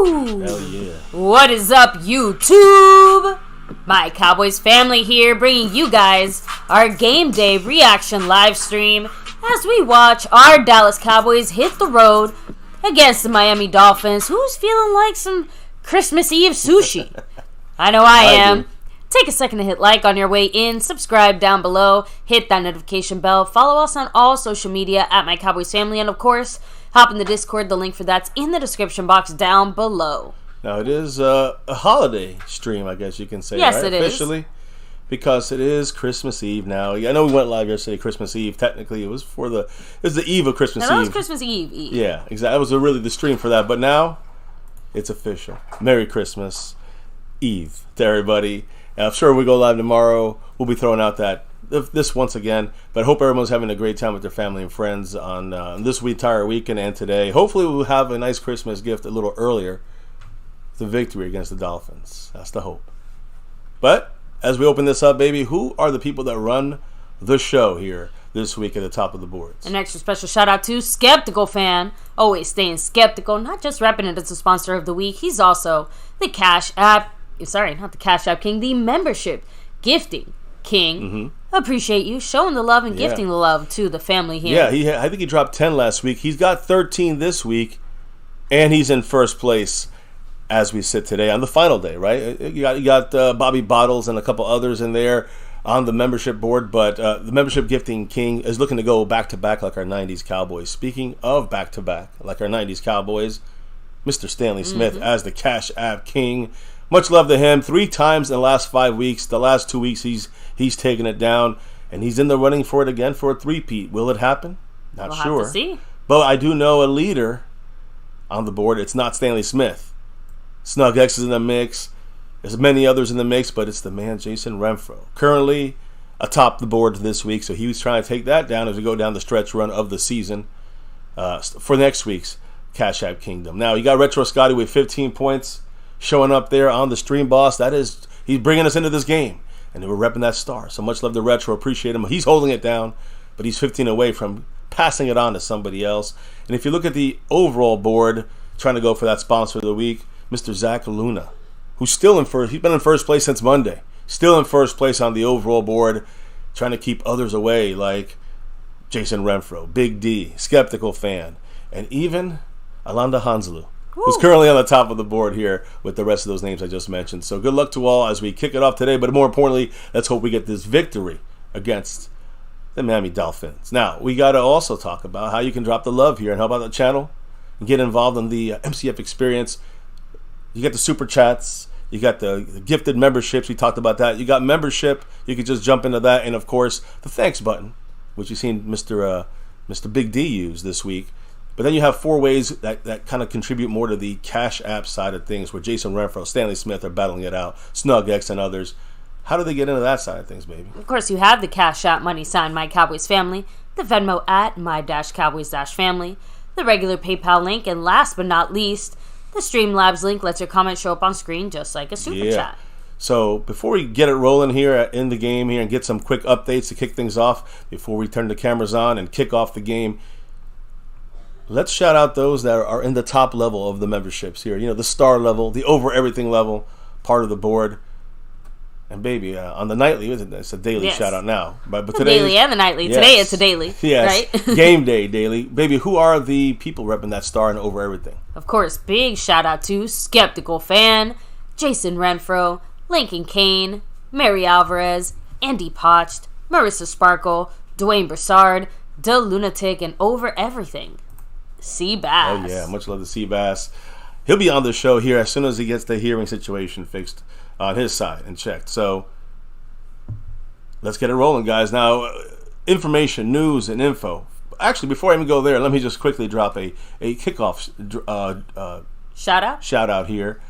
Woo! Hell yeah. What is up, YouTube? My Cowboys family here, bringing you guys our game day reaction live stream as we watch our Dallas Cowboys hit the road against the Miami Dolphins. Who's feeling like some Christmas Eve sushi? I know I am. Take a second to hit like on your way in, subscribe down below, hit that notification bell, follow us on all social media at My Cowboys Family, and of course, hop in the Discord. The link for that's in the description box down below. Now, it is a holiday stream, I guess you can say, yes, right? It Officially, is. Because it is Christmas Eve now. I know we went live yesterday, Christmas Eve. Technically, it was the eve of Christmas Eve. That was Christmas Eve. Yeah, exactly. That was really the stream for that. But now, it's official. Merry Christmas Eve to everybody. I'm sure we go live tomorrow. We'll be throwing out this once again. But I hope everyone's having a great time with their family and friends on this entire weekend and today. Hopefully we'll have a nice Christmas gift a little earlier. The victory against the Dolphins. That's the hope. But as we open this up, baby, who are the people that run the show here this week at the top of the boards? An extra special shout out to Skeptical Fan. Always staying skeptical, not just repping it as a sponsor of the week. He's also the Cash App. Sorry, not the Cash App King, the membership gifting king. Mm-hmm. Appreciate you showing the love and gifting the love to the family here. Yeah, I think he dropped 10 last week. He's got 13 this week, and he's in first place as we sit today on the final day, right? You got Bobby Bottles and a couple others in there on the membership board, but the membership gifting king is looking to go back-to-back like our 90s Cowboys. Speaking of back-to-back like our 90s Cowboys, Mr. Stanley Smith as the Cash App King. Much love to him. 3 times in the last 5 weeks. The last 2 weeks he's taken it down, and he's in the running for it again for a three-peat. Will it happen? Not sure. We'll have to see. But I do know a leader on the board. It's not Stanley Smith. Snug X is in the mix. There's many others in the mix, but it's the man Jason Renfro. Currently atop the board this week, so he was trying to take that down as we go down the stretch run of the season for next week's Cash App Kingdom. Now, you got Retro Scotty with 15 points. Showing up there on the stream, boss. He's bringing us into this game, and we're repping that star. So much love to Retro. Appreciate him. He's holding it down, but he's 15 away from passing it on to somebody else. And if you look at the overall board, trying to go for that sponsor of the week, Mr. Zach Luna, who's still in first. He's been in first place since Monday. Still in first place on the overall board, trying to keep others away like Jason Renfro, Big D, Skeptical Fan, and even Alanda Hanselu, who's currently on the top of the board here with the rest of those names I just mentioned. So good luck to all as we kick it off today. But more importantly, let's hope we get this victory against the Miami Dolphins. Now, we got to also talk about how you can drop the love here and help out the channel and get involved in the MCF experience. You get the super chats. You got the gifted memberships. We talked about that. You got membership. You can just jump into that. And, of course, the thanks button, which you've seen Mr. Big D use this week. But then you have 4 ways that kind of contribute more to the Cash App side of things, where Jason Renfro, Stanley Smith are battling it out, Snug X and others. How do they get into that side of things, baby? Of course, you have the Cash App money sign My Cowboys Family, the Venmo at My-Cowboys-Family, the regular PayPal link, and last but not least, the Streamlabs link lets your comment show up on screen just like a super chat. So before we get it rolling here in the game here and get some quick updates to kick things off, before we turn the cameras on and kick off the game, let's shout out those that are in the top level of the memberships here. You know, the star level, the over everything level, part of the board. And baby, on the nightly, it's a daily shout out now. But the today, daily and the nightly. Today it's a daily. Yes. Right? Game day daily. Baby, who are the people repping that star and over everything? Of course, big shout out to Skeptical Fan, Jason Renfro, Lincoln Kane, Mary Alvarez, Andy Potched, Marissa Sparkle, Dwayne Broussard, The Lunatic, and over everything, Seabass. Oh, yeah. Much love to Seabass. He'll be on the show here as soon as he gets the hearing situation fixed on his side and checked. So let's get it rolling, guys. Now, information, news, and info. Actually, before I even go there, let me just quickly drop a kickoff shout out here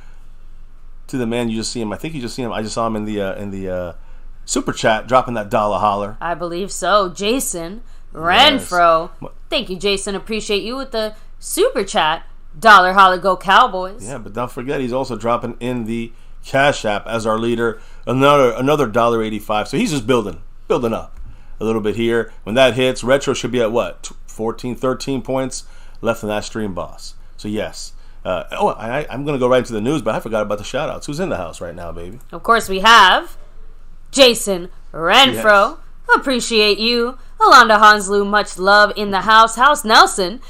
to the man you just see him. I think you just see him. I just saw him in the super chat dropping that dollar holler. I believe so. Jason Renfro. Yes. Thank you, Jason. Appreciate you with the super chat. Dollar holler, go Cowboys. Yeah, but don't forget he's also dropping in the Cash App as our leader. Another $1.85. So he's just building up a little bit here. When that hits, Retro should be at what? 14, 13 points left in that stream, boss. So yes, I'm going to go right into the news, but I forgot about the shout-outs. Who's in the house right now, baby? Of course, we have Jason Renfro. Yes. Appreciate you. Alonda Hanslu, much love in the house. House Nelson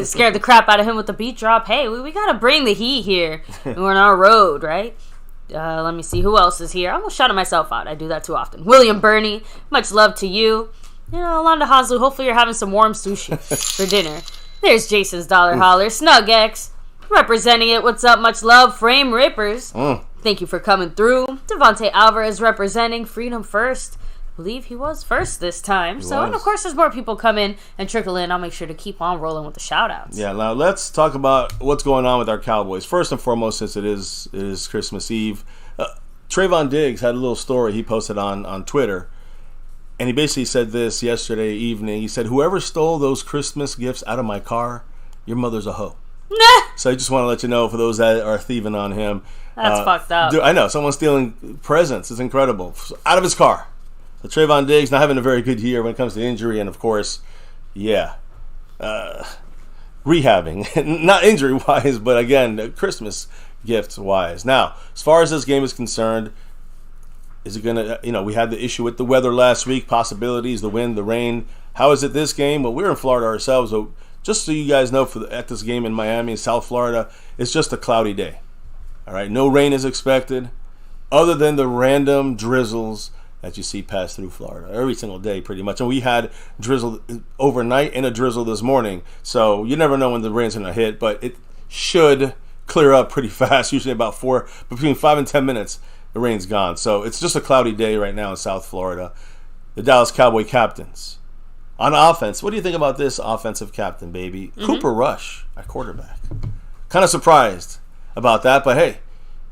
scared the crap out of him with the beat drop. Hey, we got to bring the heat here. We're on our road, right? Let me see who else is here. I almost shouted myself out. I do that too often. William Burney, much love to you. Alonda Hanslu, hopefully you're having some warm sushi for dinner. There's Jason's Dollar Holler. Snug X, representing it. What's up? Much love. Frame Rippers. Thank you for coming through. Devontae Alvarez representing Freedom First. I believe he was first this time. And of course, there's more people come in and trickle in. I'll make sure to keep on rolling with the shout-outs. Yeah, now let's talk about what's going on with our Cowboys. First and foremost, since it is Christmas Eve, Trayvon Diggs had a little story he posted on Twitter. And he basically said this yesterday evening. He said, "Whoever stole those Christmas gifts out of my car, your mother's a hoe." So I just want to let you know, for those that are thieving on him. That's fucked up. Dude, I know. Someone stealing presents. It's incredible. Out of his car. So Trayvon Diggs not having a very good year when it comes to injury. And, of course, rehabbing. Not injury-wise, but, again, Christmas gifts-wise. Now, as far as this game is concerned, is it going to, we had the issue with the weather last week, possibilities, the wind, the rain. How is it this game? Well, we're in Florida ourselves. So just so you guys know, at this game in Miami, South Florida, it's just a cloudy day. All right, no rain is expected, other than the random drizzles that you see pass through Florida every single day, pretty much. And we had drizzle overnight and a drizzle this morning, so you never know when the rain's going to hit, but it should clear up pretty fast. Usually about between 5 and 10 minutes, the rain's gone. So it's just a cloudy day right now in South Florida. The Dallas Cowboy captains. On offense, what do you think about this offensive captain, baby? Cooper Rush at quarterback. Kind of surprised about that, but hey,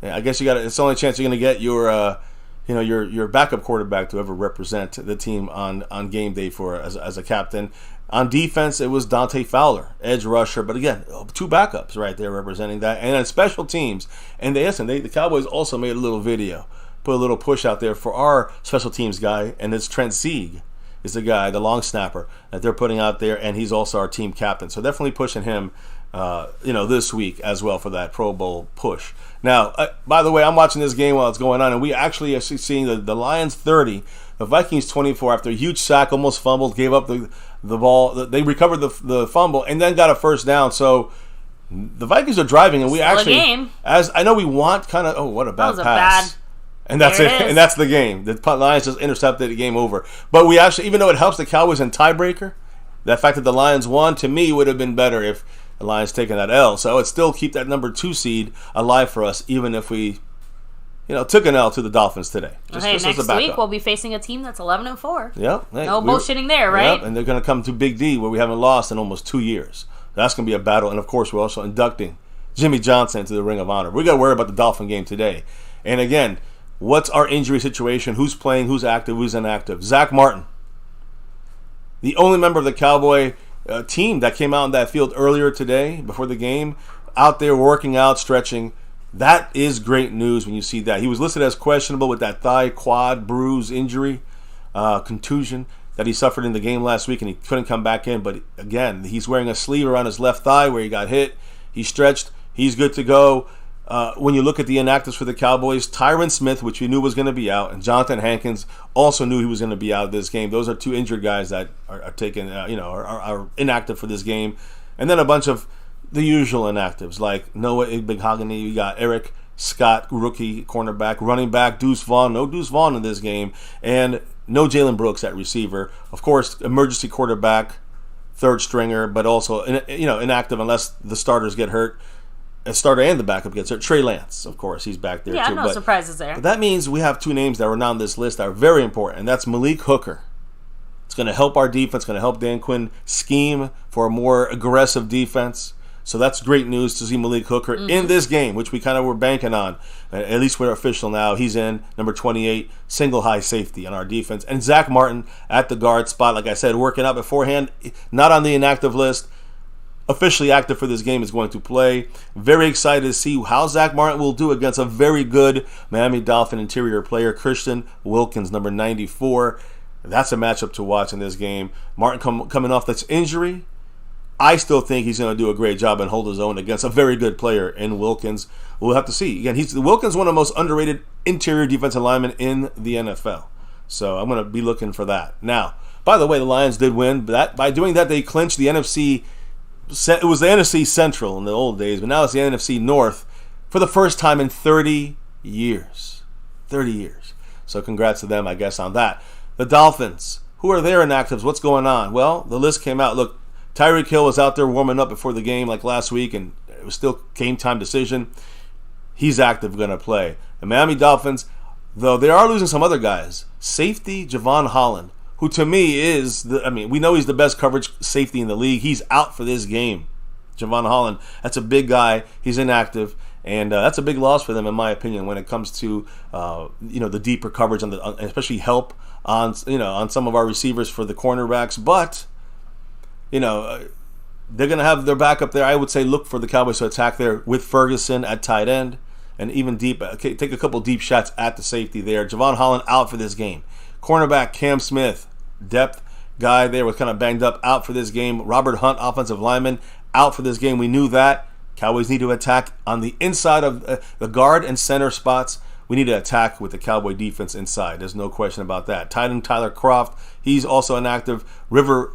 I guess it's the only chance you're going to get your backup quarterback to ever represent the team on game day as a captain. On defense, it was Dante Fowler, edge rusher, but again, 2 backups right there representing that. And on special teams, and the Cowboys also made a little video, put a little push out there for our special teams guy, and it's Trent Sieg is the guy, the long snapper that they're putting out there, and he's also our team captain. So definitely pushing him, this week as well for that Pro Bowl push. Now, by the way, I'm watching this game while it's going on, and we actually are seeing the Lions 30, the Vikings 24 after a huge sack, almost fumbled, gave up the ball. They recovered the fumble and then got a first down. So the Vikings are driving, and we as I know we want kind of, what a bad pass. And that's it. And that's the game. The Lions just intercepted the game over. But we actually, even though it helps the Cowboys in tiebreaker, the fact that the Lions won, to me, would have been better if the Lions taken that L. So it still keep that number 2 seed alive for us, even if we, took an L to the Dolphins today. Next week we'll be facing a team that's 11-4. Yep. Hey, no bullshitting there, right? Yep. And they're going to come to Big D, where we haven't lost in almost 2 years. That's going to be a battle. And, of course, we're also inducting Jimmy Johnson to the Ring of Honor. We got to worry about the Dolphin game today. And, again, what's our injury situation? Who's playing? Who's active? Who's inactive? Zach Martin, the only member of the Cowboy team that came out on that field earlier today before the game, out there working out, stretching. That is great news when you see that. He was listed as questionable with that thigh quad bruise injury, contusion that he suffered in the game last week, and he couldn't come back in. But again, he's wearing a sleeve around his left thigh where he got hit. He stretched. He's good to go. When you look at the inactives for the Cowboys, Tyron Smith, which we knew was going to be out, and Jonathan Hankins also knew he was going to be out of this game. Those are 2 injured guys that are taken, are inactive for this game. And then a bunch of the usual inactives like Noah Igbinoghene. We got Eric Scott, rookie cornerback, running back Deuce Vaughn. No Deuce Vaughn in this game, and no Jalen Brooks at receiver. Of course, emergency quarterback, third stringer, but also inactive unless the starters get hurt. A starter and the backup gets hurt. Trey Lance, of course, he's back there too. Yeah, no surprises there. But that means we have 2 names that were not on this list that are very important, and that's Malik Hooker. It's going to help our defense, going to help Dan Quinn scheme for a more aggressive defense. So that's great news to see Malik Hooker in this game, which we kind of were banking on. At least we're official now. He's in, number 28, single high safety on our defense. And Zach Martin at the guard spot, like I said, working out beforehand, not on the inactive list. Officially active for this game, is going to play. Very excited to see how Zach Martin will do against a very good Miami Dolphin interior player, Christian Wilkins, number 94. That's a matchup to watch in this game. Martin coming off this injury. I still think he's going to do a great job and hold his own against a very good player in Wilkins. We'll have to see. Again, Wilkins one of the most underrated interior defensive linemen in the NFL. So I'm going to be looking for that. Now, by the way, the Lions did win. But by doing that, they clinched the NFC. It was the NFC Central in the old days, but now it's the NFC North for the first time in 30 years. 30 years. So congrats to them, I guess, on that. The Dolphins, who are their inactives? What's going on? Well, the list came out. Look, Tyreek Hill was out there warming up before the game like last week, and it was still game time decision. He's active, going to play. The Miami Dolphins, though they are losing some other guys. Safety Javon Holland, who to me is, we know he's the best coverage safety in the league. He's out for this game. Javon Holland, that's a big guy. He's inactive. And that's a big loss for them, in my opinion, when it comes to the deeper coverage, especially help on some of our receivers for the cornerbacks. But they're going to have their backup there. I would say look for the Cowboys to attack there with Ferguson at tight end and even deep. Take a couple deep shots at the safety there. Javon Holland out for this game. Cornerback Cam Smith, depth guy there, was kind of banged up, out for this game. Robert Hunt, offensive lineman, out for this game. We knew that. Cowboys need to attack on the inside of the guard and center spots. We need to attack with the Cowboy defense inside. There's no question about that. Tight end Tyler Croft, he's also inactive. River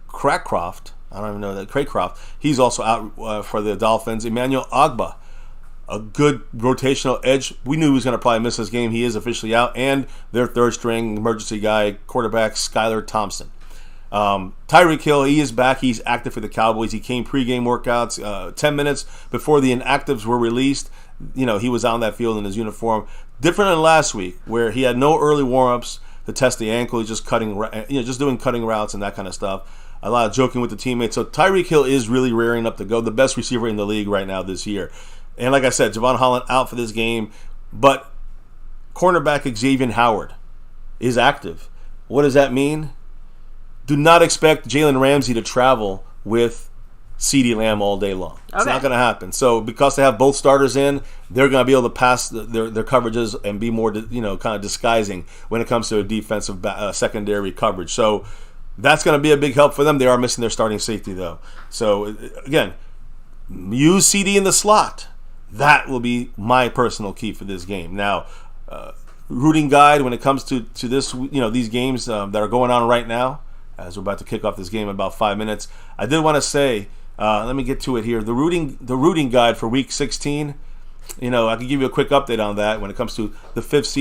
Cracroft, I don't even know that. Craycroft, he's also out for the Dolphins. Emmanuel Ogba, a good rotational edge. We knew he was going to probably miss this game. He is officially out. And their third string emergency guy, quarterback Skylar Thompson. Tyreek Hill, he is back. He's active for the Cowboys. He came pregame workouts 10 minutes before the inactives were released. He was on that field in his uniform. Different than last week, where he had no early warm-ups to test the ankle. He's just just doing cutting routes and that kind of stuff. A lot of joking with the teammates. So Tyreek Hill is really rearing up to go, the best receiver in the league right now this year. And like I said, Javon Holland out for this game, but cornerback Xavier Howard is active. What does that mean? Do not expect Jalen Ramsey to travel with CeeDee Lamb all day long. It's not going to happen. So because they have both starters in, they're going to be able to pass their coverages and be more, kind of disguising when it comes to a defensive secondary coverage. So that's going to be a big help for them. They are missing their starting safety, though. So, again, use CD in the slot. That will be my personal key for this game. Now, rooting guide when it comes to this, these games that are going on right now, as we're about to kick off this game in about 5 minutes. I did want to say, let me get to it here. The rooting guide for Week 16. I can give you a quick update on that when it comes to the fifth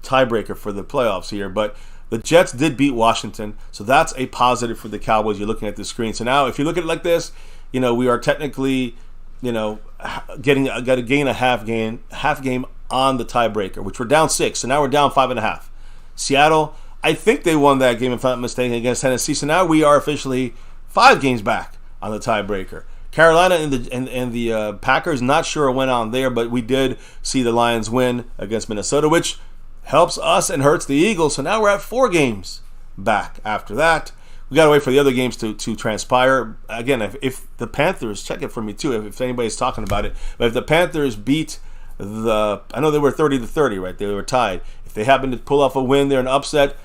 tiebreaker for the playoffs here. But the Jets did beat Washington, so that's a positive for the Cowboys. You're looking at the screen. So now, if you look at it like this, we are technically, got to gain a half game on the tiebreaker, which we're down 6. So now we're down 5.5. Seattle, I think they won that game, if I'm not mistaken, against Tennessee. So now we are officially 5 games back on the tiebreaker. Carolina and the Packers, not sure what went on there, but we did see the Lions win against Minnesota, which helps us and hurts the Eagles. So now we're at 4 games back after that. We got to wait for the other games to transpire. Again, if the Panthers, check it for me too, if anybody's talking about it, but if the Panthers beat I know they were 30-30, right? They were tied. If they happen to pull off a win there, an upset,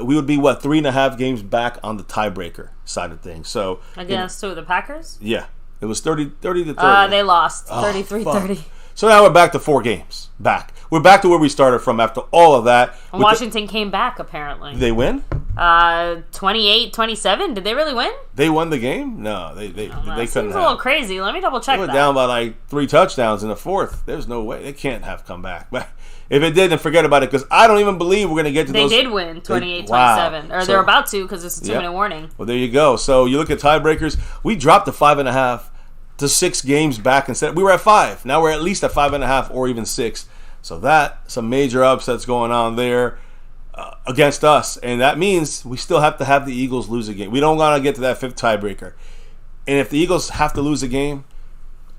we would be 3.5 games back on the tiebreaker side of things. So against the Packers? Yeah, it was 30-30. They lost 33-30. So now we're back to 4 games back. We're back to where we started from after all of that. And Washington came back, apparently. Did they win? 28-27. Did they really win? They won the game? No, they couldn't. Seems a little crazy. Let me double check. They were down by 3 touchdowns in the fourth. There's no way they can't have come back. But if it did, then forget about it, because I don't even believe we're going to get to those. They did win 28-27, or they're about to, because it's a 2-minute warning. Well, there you go. So you look at tiebreakers. We dropped to 5.5 to 6 games back instead. We were at 5. Now we're at least at 5.5 or even 6. So that's some major upsets going on there against us. And that means we still have to have the Eagles lose a game. We don't want to get to that 5th tiebreaker. And if the Eagles have to lose a game,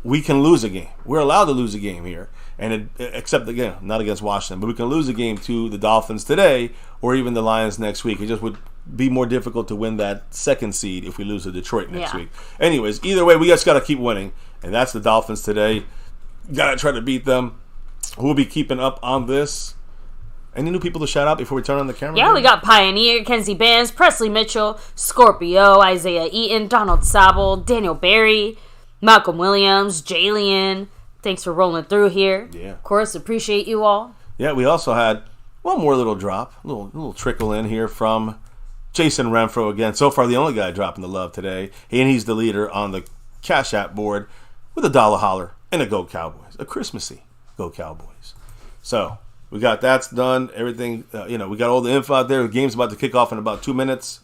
we can lose a game. We're allowed to lose a game here. And except, again, not against Washington. But we can lose a game to the Dolphins today or even the Lions next week. It just would be more difficult to win that 2nd seed if we lose to Detroit next week. Anyways, either way, we just got to keep winning. And that's the Dolphins today. Got to try to beat them. We'll be keeping up on this Any new people to shout out before we turn on the camera? Yeah, we got Pioneer, Kenzie Bands, Presley Mitchell, Scorpio, Isaiah Eaton, Donald Sabel, Daniel Barry, Malcolm Williams, Jalen. Thanks for rolling through here. Yeah. Of course, appreciate you all. Yeah, we also had one more little drop, a little trickle in here from Jason Renfro again. So far, the only guy dropping the love today. And he's the leader on the Cash App board with a dollar holler and a Go Cowboys. A Christmassy Go Cowboys. So we got that's done. Everything, we got all the info out there. The game's about to kick off in about 2 minutes.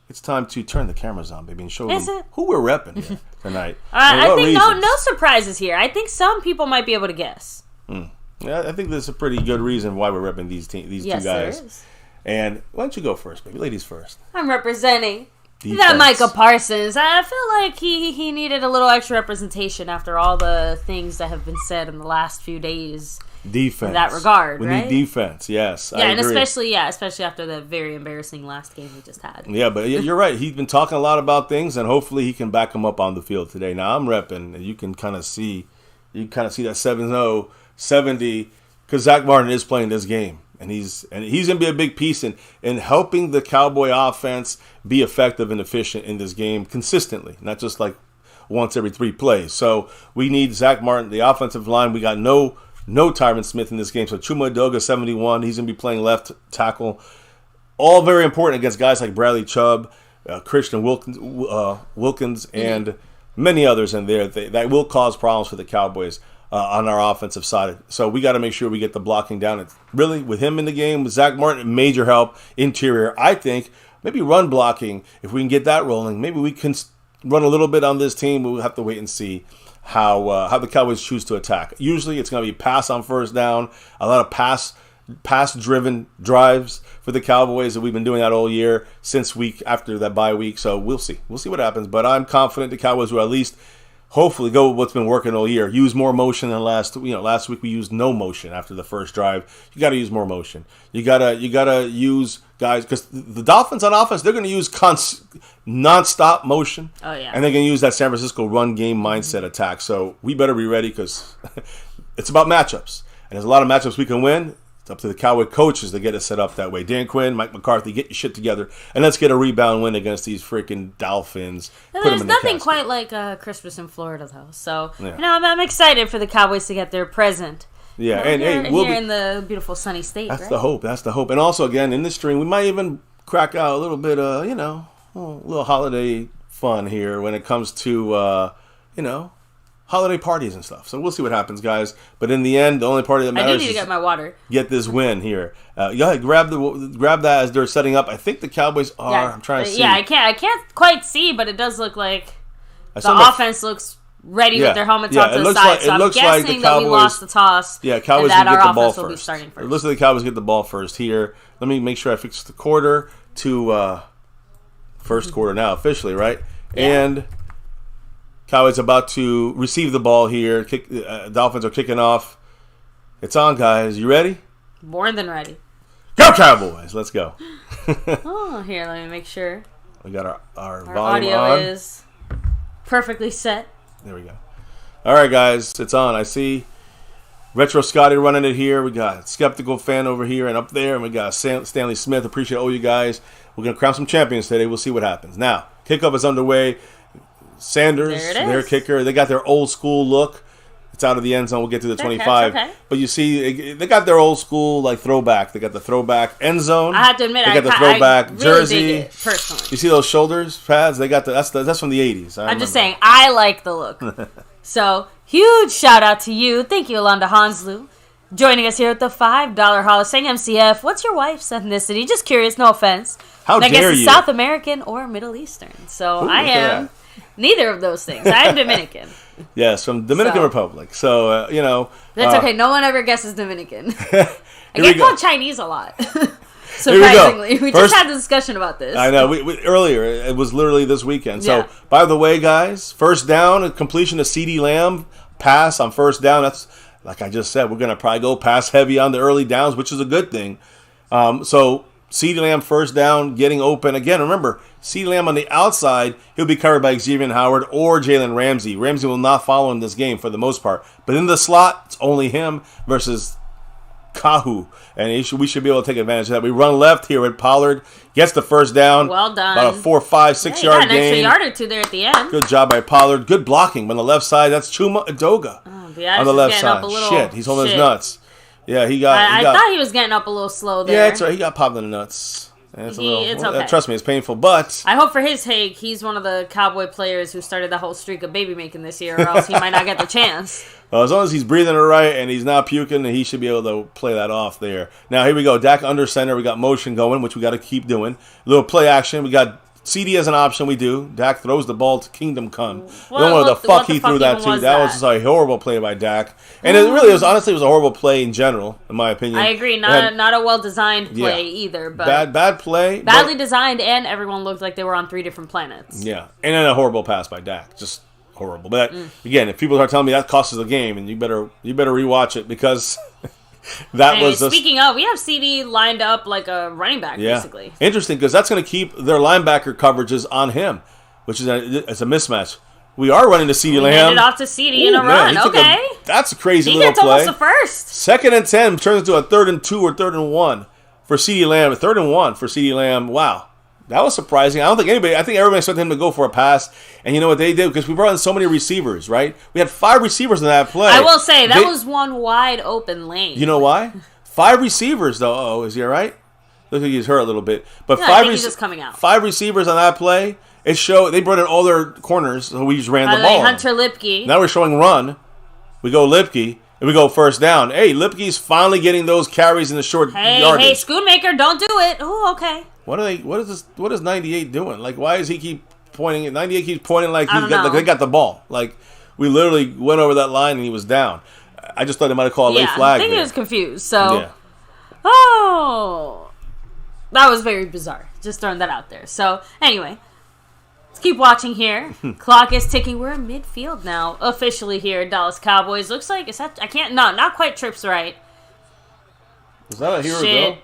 It's time to turn the cameras on, baby, and show them who we're repping here tonight. I think no surprises here. I think some people might be able to guess. Yeah, I think there's a pretty good reason why we're repping these two guys. There is. And why don't you go first, baby? Ladies first. I'm representing Defense. that Micah Parsons. I feel like he needed a little extra representation after all the things that have been said in the last few days. Defense. In that regard, we right? need defense, yes. Yeah, I and agree. especially after the very embarrassing last game we just had. Yeah, but you're right. He's been talking a lot about things, and hopefully he can back them up on the field today. Now, I'm repping, and you can kind of see that 7-0, 70, because Zach Martin is playing this game. And he's going to be a big piece in helping the Cowboy offense be effective and efficient in this game consistently, not just like once every 3 plays. So we need Zach Martin, the offensive line. We got no Tyron Smith in this game. So Chuma Doga, 71, he's going to be playing left tackle. All very important against guys like Bradley Chubb, Christian Wilkins, and many others in there that will cause problems for the Cowboys on our offensive side. So we got to make sure we get the blocking down. It's really, with him in the game, with Zach Martin, major help. Interior, I think, maybe run blocking, if we can get that rolling. Maybe we can run a little bit on this team. We'll have to wait and see how the Cowboys choose to attack. Usually it's going to be pass on first down, a lot of pass-driven drives for the Cowboys, and we've been doing that all year since week after that bye week. So we'll see. We'll see what happens. But I'm confident the Cowboys will at least hopefully go with what's been working all year. Use more motion than last week we used no motion after the first drive. You got to use more motion. You gotta use guys, because the Dolphins on offense, they're going to use non-stop motion. Oh yeah. And they're going to use that San Francisco run game mindset attack. So we better be ready, because it's about matchups. And there's a lot of matchups we can win. It's up to the Cowboy coaches to get it set up that way. Dan Quinn, Mike McCarthy, get your shit together, and let's get a rebound win against these freaking Dolphins. There's nothing quite like Christmas in Florida, though. So I'm excited for the Cowboys to get their present. Yeah, we'll be in the beautiful sunny state. That's right? the hope. That's the hope. And also, again, in this stream, we might even crack out a little bit of, a little holiday fun here when it comes to, holiday parties and stuff. So we'll see what happens, guys. But in the end, the only party that matters I do need to get my water. Get this win here. Grab that as they're setting up. I think the Cowboys are. Yeah, I'm trying to see. Yeah, I can't quite see, but it does look like the offense looks ready with their helmets off to the side. So I'm guessing that we lost the toss. Yeah, Cowboys and that get our the ball offense will be first. starting first. It looks like the Cowboys get the ball first here. Let me make sure I fix the quarter to first quarter now officially, right? Yeah. And Cowboys about to receive the ball here. Dolphins are kicking off. It's on, guys. You ready? More than ready. Go Cowboys! Let's go. Here, let me make sure. We got our volume audio on. is perfectly set. There we go. All right, guys. It's on. I see Retro Scotty running it here. We got Skeptical Fan over here and up there. And we got Stanley Smith. Appreciate all you guys. We're going to crown some champions today. We'll see what happens. Now, kickoff is underway. Sanders, their kicker, they got their old school look. It's out of the end zone. We'll get to the 25. Okay. But you see, they got their old school throwback. They got the throwback end zone. I have to admit, they got the throwback really jersey. Dig it, personally, you see those shoulders pads? They got that's from the 80s. I'm just saying, I like the look. So huge shout out to you. Thank you, Alonda Hanslu, joining us here at the $5 Hall saying MCF. What's your wife's ethnicity? Just curious, no offense. How dare you? I guess it's South American or Middle Eastern. So I am neither of those things. I am Dominican. Yes, from Dominican Republic. So, that's okay. No one ever guesses Dominican. I get called Chinese a lot. Surprisingly. We just had a discussion about this. I know. We earlier, it was literally this weekend. Yeah. So, by the way, guys, first down, a completion of CeeDee Lamb pass on first down. That's, like I just said, we're going to probably go pass heavy on the early downs, which is a good thing. So, CeeDee Lamb first down, getting open. Again, remember, CeeDee Lamb on the outside, he'll be covered by Xavier Howard or Jalen Ramsey. Ramsey will not follow in this game for the most part. But in the slot, it's only him versus Kahu. And we should be able to take advantage of that. We run left here with Pollard. Gets the first down. Well done. About a 4, 5, 6 yard got an extra gain. yard or two there at the end. Good job by Pollard. Good blocking on the left side. That's Chuma Edoga on the left side. Shit, he's holding his nuts. Yeah, he got. I thought he was getting up a little slow there. Yeah, that's right. He got popped in the nuts. It's okay. Trust me, it's painful, but I hope for his sake, he's one of the Cowboy players who started the whole streak of baby making this year, or else he might not get the chance. Well, as long as he's breathing it right and he's not puking, he should be able to play that off there. Now, here we go. Dak under center. We got motion going, which we got to keep doing. A little play action. We got CD as an option. We do. Dak throws the ball to Kingdom Come. We don't know what the fuck he threw that to. That was just a horrible play by Dak. And it really was, honestly, it was a horrible play in general, in my opinion. I agree. Not a well-designed play either. But bad play. Badly designed, and everyone looked like they were on 3 different planets. Yeah. And then a horrible pass by Dak. Just horrible. But again, if people are telling me that costs us the game, and you better rewatch it because was speaking of, we have CD lined up like a running back, basically. Interesting, because that's going to keep their linebacker coverages on him, which is it's a mismatch. We are running to CD Lamb. Handed off to CD in a run. Okay. That's a crazy little play. He gets almost a first. 2nd and 10 turns into a 3rd and 2 or 3rd and 1 for CD Lamb. 3rd and 1 for CD Lamb. Wow. That was surprising. I think everybody expected him to go for a pass. And you know what they did? Because we brought in so many receivers, right? We had 5 receivers in that play. I will say, that was one wide open lane. You know why? 5 receivers, though. Oh, is he all right? Looks like he's hurt a little bit. But I think he's just coming out. 5 receivers on that play. They brought in all their corners, so we just ran the ball. Hunter Lipke. Now we're showing run. We go Lipke, and we go first down. Hey, Lipke's finally getting those carries in the short yardage. Hey, Schoonmaker, don't do it. Oh, okay. What is 98 doing? Like, why does he keep pointing? 98 keeps pointing like they got the ball. Like, we literally went over that line and he was down. I just thought they might have called a late flag. I think he was confused. So, that was very bizarre. Just throwing that out there. So, anyway. Let's keep watching here. Clock is ticking. We're in midfield now. Officially here, Dallas Cowboys. Looks like, not quite trips right. Is that a here we go?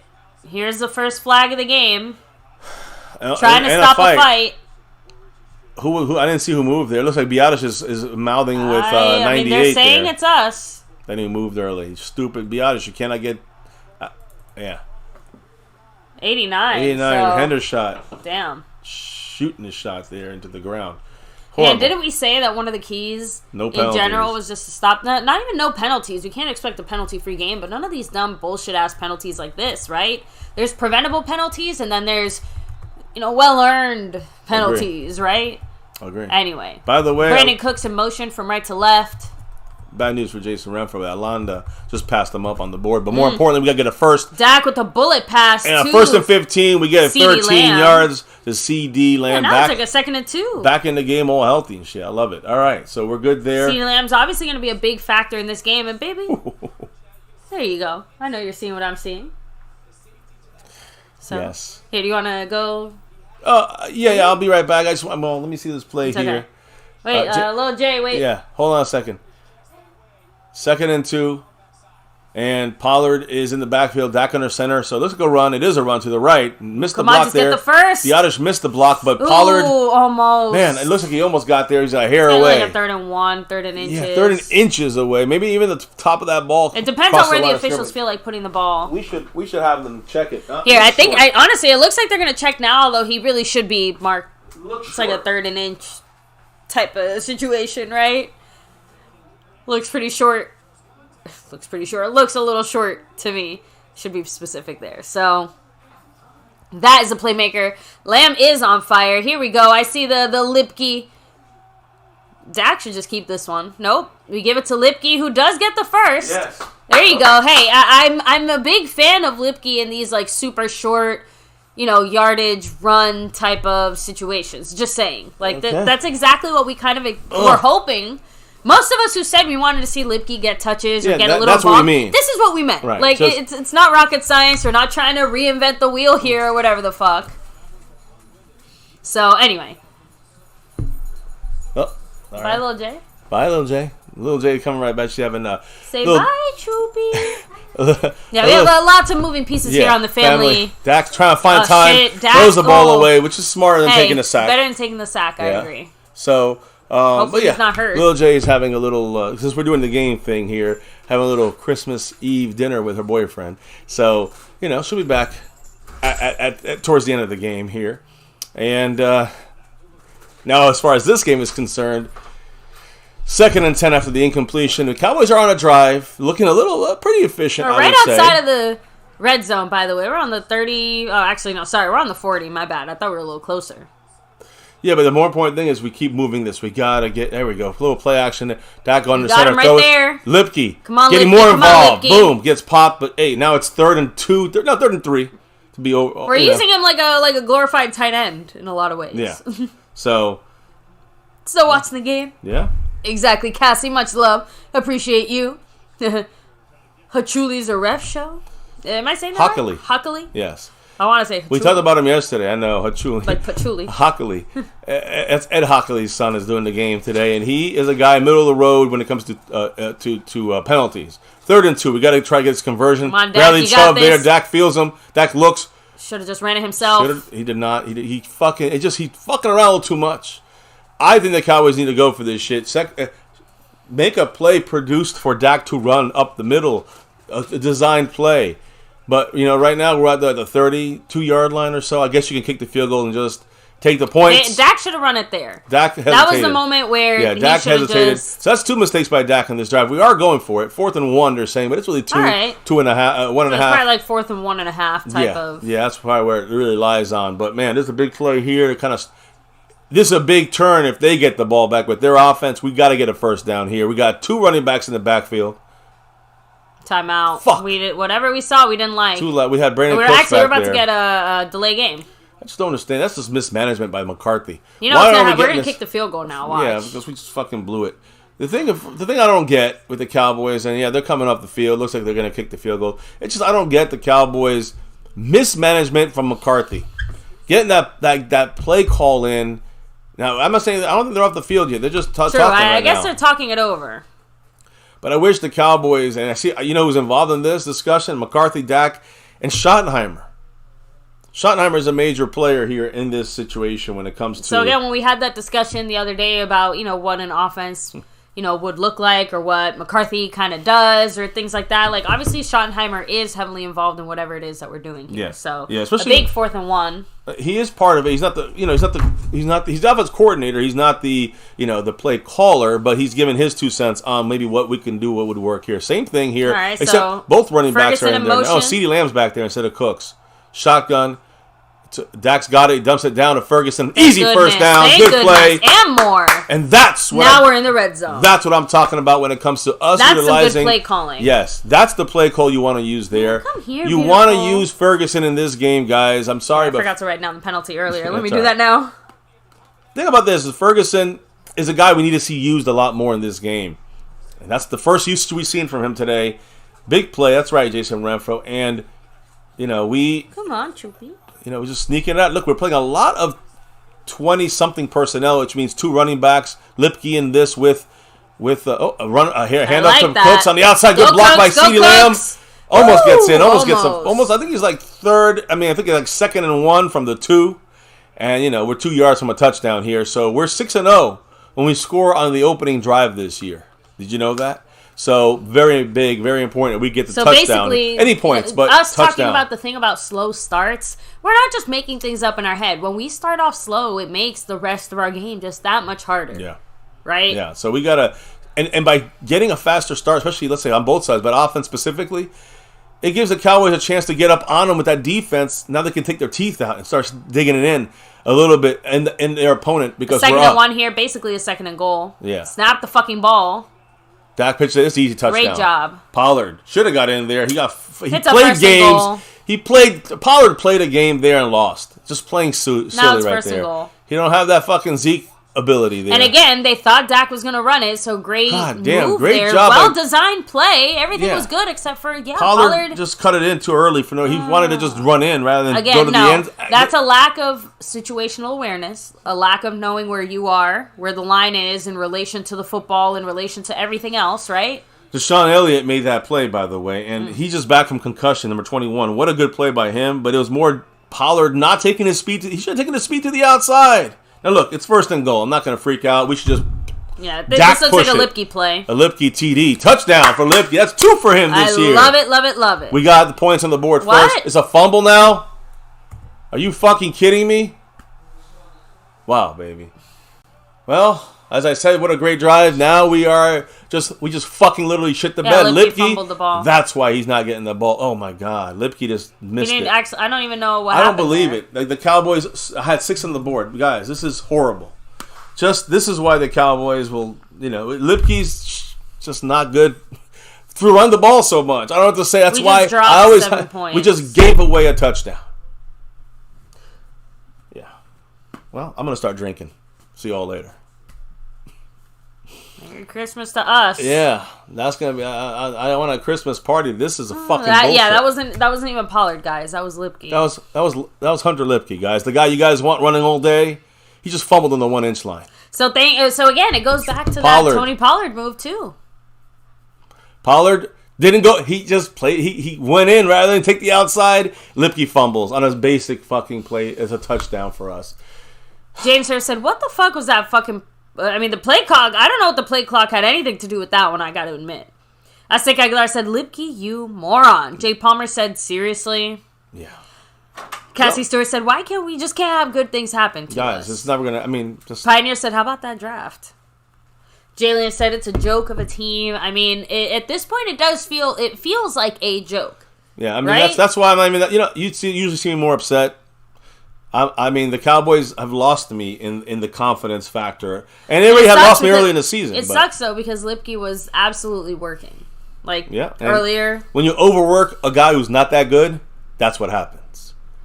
Here's the first flag of the game. Trying to stop a fight. Who? I didn't see who moved there. It looks like Biadasz is mouthing with 98 I mean, they're saying there. It's us. Then he moved early. Stupid Biadasz. You cannot get... 89. 89. Hendershot. Damn. Shooting his shots there into the ground. Horrible. And didn't we say that one of the keys in general was just to stop not even no penalties. We can't expect a penalty-free game, but none of these dumb bullshit-ass penalties like this, right? There's preventable penalties, and then there's, well-earned penalties, right? Agree. Anyway. By the way... Brandon Cooks in motion from right to left. Bad news for Jason Renfro. Alonda just passed him up on the board. But more importantly, we got to get a first. Dak with the bullet pass. And a 1st and 15. We get 13 yards to CD Lamb. Now it's like a 2nd and 2. Back in the game, all healthy and shit. I love it. All right, so we're good there. CD Lamb's obviously going to be a big factor in this game. And, baby, there you go. I know you're seeing what I'm seeing. So, yes. Here, do you want to go? Yeah, I'll be right back. Let me see this play here. Okay. Wait, little Jay, wait. Yeah, hold on a second. 2nd and 2, and Pollard is in the backfield. Dak under center. So let's go run. It is a run to the right. Missed the block there. Get the first. Biadasz missed the block, but Pollard. Almost. Man, it looks like he almost got there. He's a hair away. Like a 3rd and 1, 3rd and inches. Yeah, 3rd and inches away. Maybe even the top of that ball. It depends on where the officials feel like putting the ball. We should have them check it. Here, honestly, it looks like they're going to check now, although he really should be marked. It's like a 3rd and inch type of situation, right? Looks pretty short. It looks a little short to me. Should be specific there. So, that is a playmaker. Lamb is on fire. Here we go. I see the Lipke. Dak should just keep this one. Nope. We give it to Lipke, who does get the first. Yes. There you go. Hey, I'm a big fan of Lipke in these like super short, yardage run type of situations. Just saying. Like that's exactly what we kind of were hoping. Most of us who said we wanted to see Lipke get touches or get a little that's ball. What we mean. This is what we meant. Right. Like it's not rocket science. We're not trying to reinvent the wheel here or whatever the fuck. So anyway. Oh, bye, Little J. Bye, Little J. Little J coming right back. She's having say bye, Choopy. Yeah, we have lots of moving pieces here on the family. Dak's trying to find time. Throws the ball away, which is smarter than taking a sack. Better than taking the sack. I agree. So Hopefully he's not hurt. Lil J is having a little, since we're doing the game thing here, having a little Christmas Eve dinner with her boyfriend. So, she'll be back at towards the end of the game here. And now as far as this game is concerned, 2nd and 10 after the incompletion. The Cowboys are on a drive, looking a little pretty efficient, We're right outside of the red zone, by the way. We're on the 30. Oh, actually, no, sorry. We're on the 40. My bad. I thought we were a little closer. Yeah, but the more important thing is we keep moving this. We got to get, there we go. A little play action. Dak on the got center. him right there. Lipke. Come on, getting Lipke. more Come on, involved. Lipke. Boom. Gets popped, but hey, now it's 3rd and 3. To be over. We're using him like a glorified tight end in a lot of ways. Yeah. So. Still watching the game? Yeah. Exactly. Cassie, much love. Appreciate you. Hachuli's a ref show? Am I saying that Hockley. right? Hockley? Yes. I want to say Hachuli. We talked about him yesterday. I know. Hachuli. Like Patchouli. Hockley. Ed Hockley's son is doing the game today, and he is a guy middle of the road when it comes to penalties. 3rd and 2. We got to try to get his conversion. Come on, Dak, Bradley you Chubb got there. this. Dak feels him. Dak looks. Should have just ran it himself. He did not. He fucking around a little too much. I think the Cowboys need to go for this shit. Make a play produced for Dak to run up the middle, a designed play. But, right now we're at the 32-yard line or so. I guess you can kick the field goal and just take the points. Dak should have run it there. Dak hesitated. That was the moment where Dak he should have hesitated. just... So that's 2 mistakes by Dak on this drive. We are going for it. 4th and 1, they're saying, but it's really 2, right. 2.5, 1.5. It's probably like 4th and 1.5 type of... Yeah, that's probably where it really lies on. But, man, there's a big play here. This is a big turn if they get the ball back. With their offense, we got to get a first down here. We got 2 running backs in the backfield. Timeout. Fuck. We did whatever we saw. We didn't like. We had Brandon We're Cooks about back to get a delay game. I just don't understand. That's just mismanagement by McCarthy. What's gonna happen? We're gonna kick the field goal now. Watch. Yeah, because we just fucking blew it. The thing I don't get with the Cowboys, and they're coming off the field. Looks like they're gonna kick the field goal. It's just I don't get the Cowboys mismanagement from McCarthy. Getting that play call in. Now I'm not saying I don't think they're off the field yet. They're just talking right now. I guess they're talking it over. But I wish the Cowboys, and I see, who's involved in this discussion? McCarthy, Dak, and Schottenheimer. Schottenheimer is a major player here in this situation when it comes to... So again, when we had that discussion the other day about, what an offense, would look like or what McCarthy kind of does or things like that, like obviously Schottenheimer is heavily involved in whatever it is that we're doing here. Yeah. So Especially, a big 4th and 1. He is part of it. He's not he's the offense coordinator. He's not the, the play caller, but he's given his 2 cents on maybe what we can do, what would work here. Same thing here. All right, except so both running backs are Ferguson in there. motion. Oh, CeeDee Lamb's back there instead of Cooks. Shotgun. Dak's got it. He dumps it down to Ferguson. Easy first down. Good play. And more. And that's what now we're in the red zone. That's what I'm talking about when it comes to us that's utilizing. That's some good play calling. Yes, that's the play call you want to use there. Come here, you want to use Ferguson in this game, guys. I'm sorry, but I forgot to write down the penalty earlier. Let me do that now. Think about this: Ferguson is a guy we need to see used a lot more in this game, and that's the first use we've seen from him today. Big play. That's right, Jason Renfro, and we. Come on, Choopy. We're just sneaking it out. Look, we're playing a lot of 20-something personnel, which means 2 running backs. Lipke in this with a handoff to Cooks on the outside. Good block by CeeDee Lamb. Almost gets in. Almost. I think he's like 3rd. I think he's like 2nd and 1 from the 2. And, we're 2 yards from a touchdown here. So we're 6-0 when we score on the opening drive this year. Did you know that? So very big, very important that we get the touchdown. Basically, any points, but us touchdown. Talking about the thing about slow starts, we're not just making things up in our head. When we start off slow, it makes the rest of our game just that much harder. Yeah. Right? Yeah. So we gotta, and by getting a faster start, especially let's say on both sides, but offense specifically, it gives the Cowboys a chance to get up on them with that defense. Now they can take their teeth out and start digging it in a little bit in their opponent because we're up. 2nd and 1 here, basically a 2nd and goal. Yeah. Snap the fucking ball. Dak pitched this easy touchdown. Great job. Pollard should have got in there. He It's played games. Pollard played a game there and lost. Just playing silly right there. Goal. He don't have that fucking Zeke ability there. And again, they thought Dak was going to run it, so great move there. Job. Well-designed play. Everything was good except for, Pollard just cut it in too early. He wanted to just run in rather than go to the end. That's a lack of situational awareness, a lack of knowing where you are, where the line is in relation to the football, in relation to everything else, right? Deshaun Elliott made that play, by the way, and he's just back from concussion, number 21. What a good play by him, but it was more Pollard not taking his speed. He should have taken his speed to the outside. Now, look, it's 1st and goal. I'm not going to freak out. We should just Yeah, Dak this looks like a Lipke play. A Lipke TD. Touchdown for Lipke. That's 2 for him this year. I love it, love it, love it. We got the points on the board first. It's a fumble now? Are you fucking kidding me? Wow, baby. Well, as I said, what a great drive. Now we just fucking literally shit the bed. Lipke fumbled the ball. That's why he's not getting the ball. Oh my God, Lipke just missed it. I don't even know what happened. I don't believe it. Like, the Cowboys had 6 on the board. Guys, this is horrible. This is why the Cowboys will, Lipke's just not good to run the ball so much. I don't know what to say. That's why I always 7 points. We just gave away a touchdown. Yeah. Well, I'm gonna start drinking. See y'all later. Merry Christmas to us. Yeah, that's gonna be. I want a Christmas party. This is a fucking bullshit. Yeah, that wasn't even Pollard, guys. That was Lipke. That was Hunter Lipke, guys. The guy you guys want running all day. He just fumbled on the 1-inch line. So again, it goes back to that Tony Pollard move too. Pollard didn't go. He just played. He went in rather than take the outside. Lipke fumbles on his basic fucking play as a touchdown for us. James here said, "What the fuck was that fucking?" The play clock. I don't know if the play clock had anything to do with that one. I got to admit. Aztec Aguilar said, "Lipke, you moron." Jay Palmer said, "Seriously." Yeah. Cassie Stewart said, "Why can't we just can't have good things happen to guys, us?" It's never gonna. Pioneer said, "How about that draft?" Jalen said, "It's a joke of a team." At this point, it feels like a joke. Yeah, right? that's why you usually see me more upset. The Cowboys have lost me in the confidence factor, and they already had lost me early in the season. It sucks though because Lipke was absolutely working, earlier. When you overwork a guy who's not that good, that's what happens.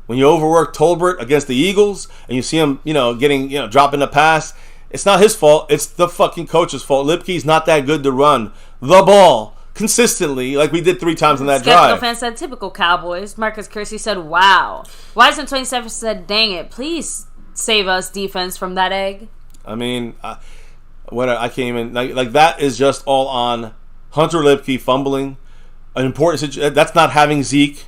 When you overwork Tolbert against the Eagles and you see him, dropping the pass, it's not his fault. It's the fucking coach's fault. Lipke's not that good to run the ball consistently like we did 3 times in that drive. Skeptical fan said, "Typical Cowboys." Marcus Kersey said, "Wow." Wisen27 said, "Dang it. Please save us, defense, from that egg." I can't even... Like that is just all on Hunter Lipke fumbling. An important situation. That's not having Zeke.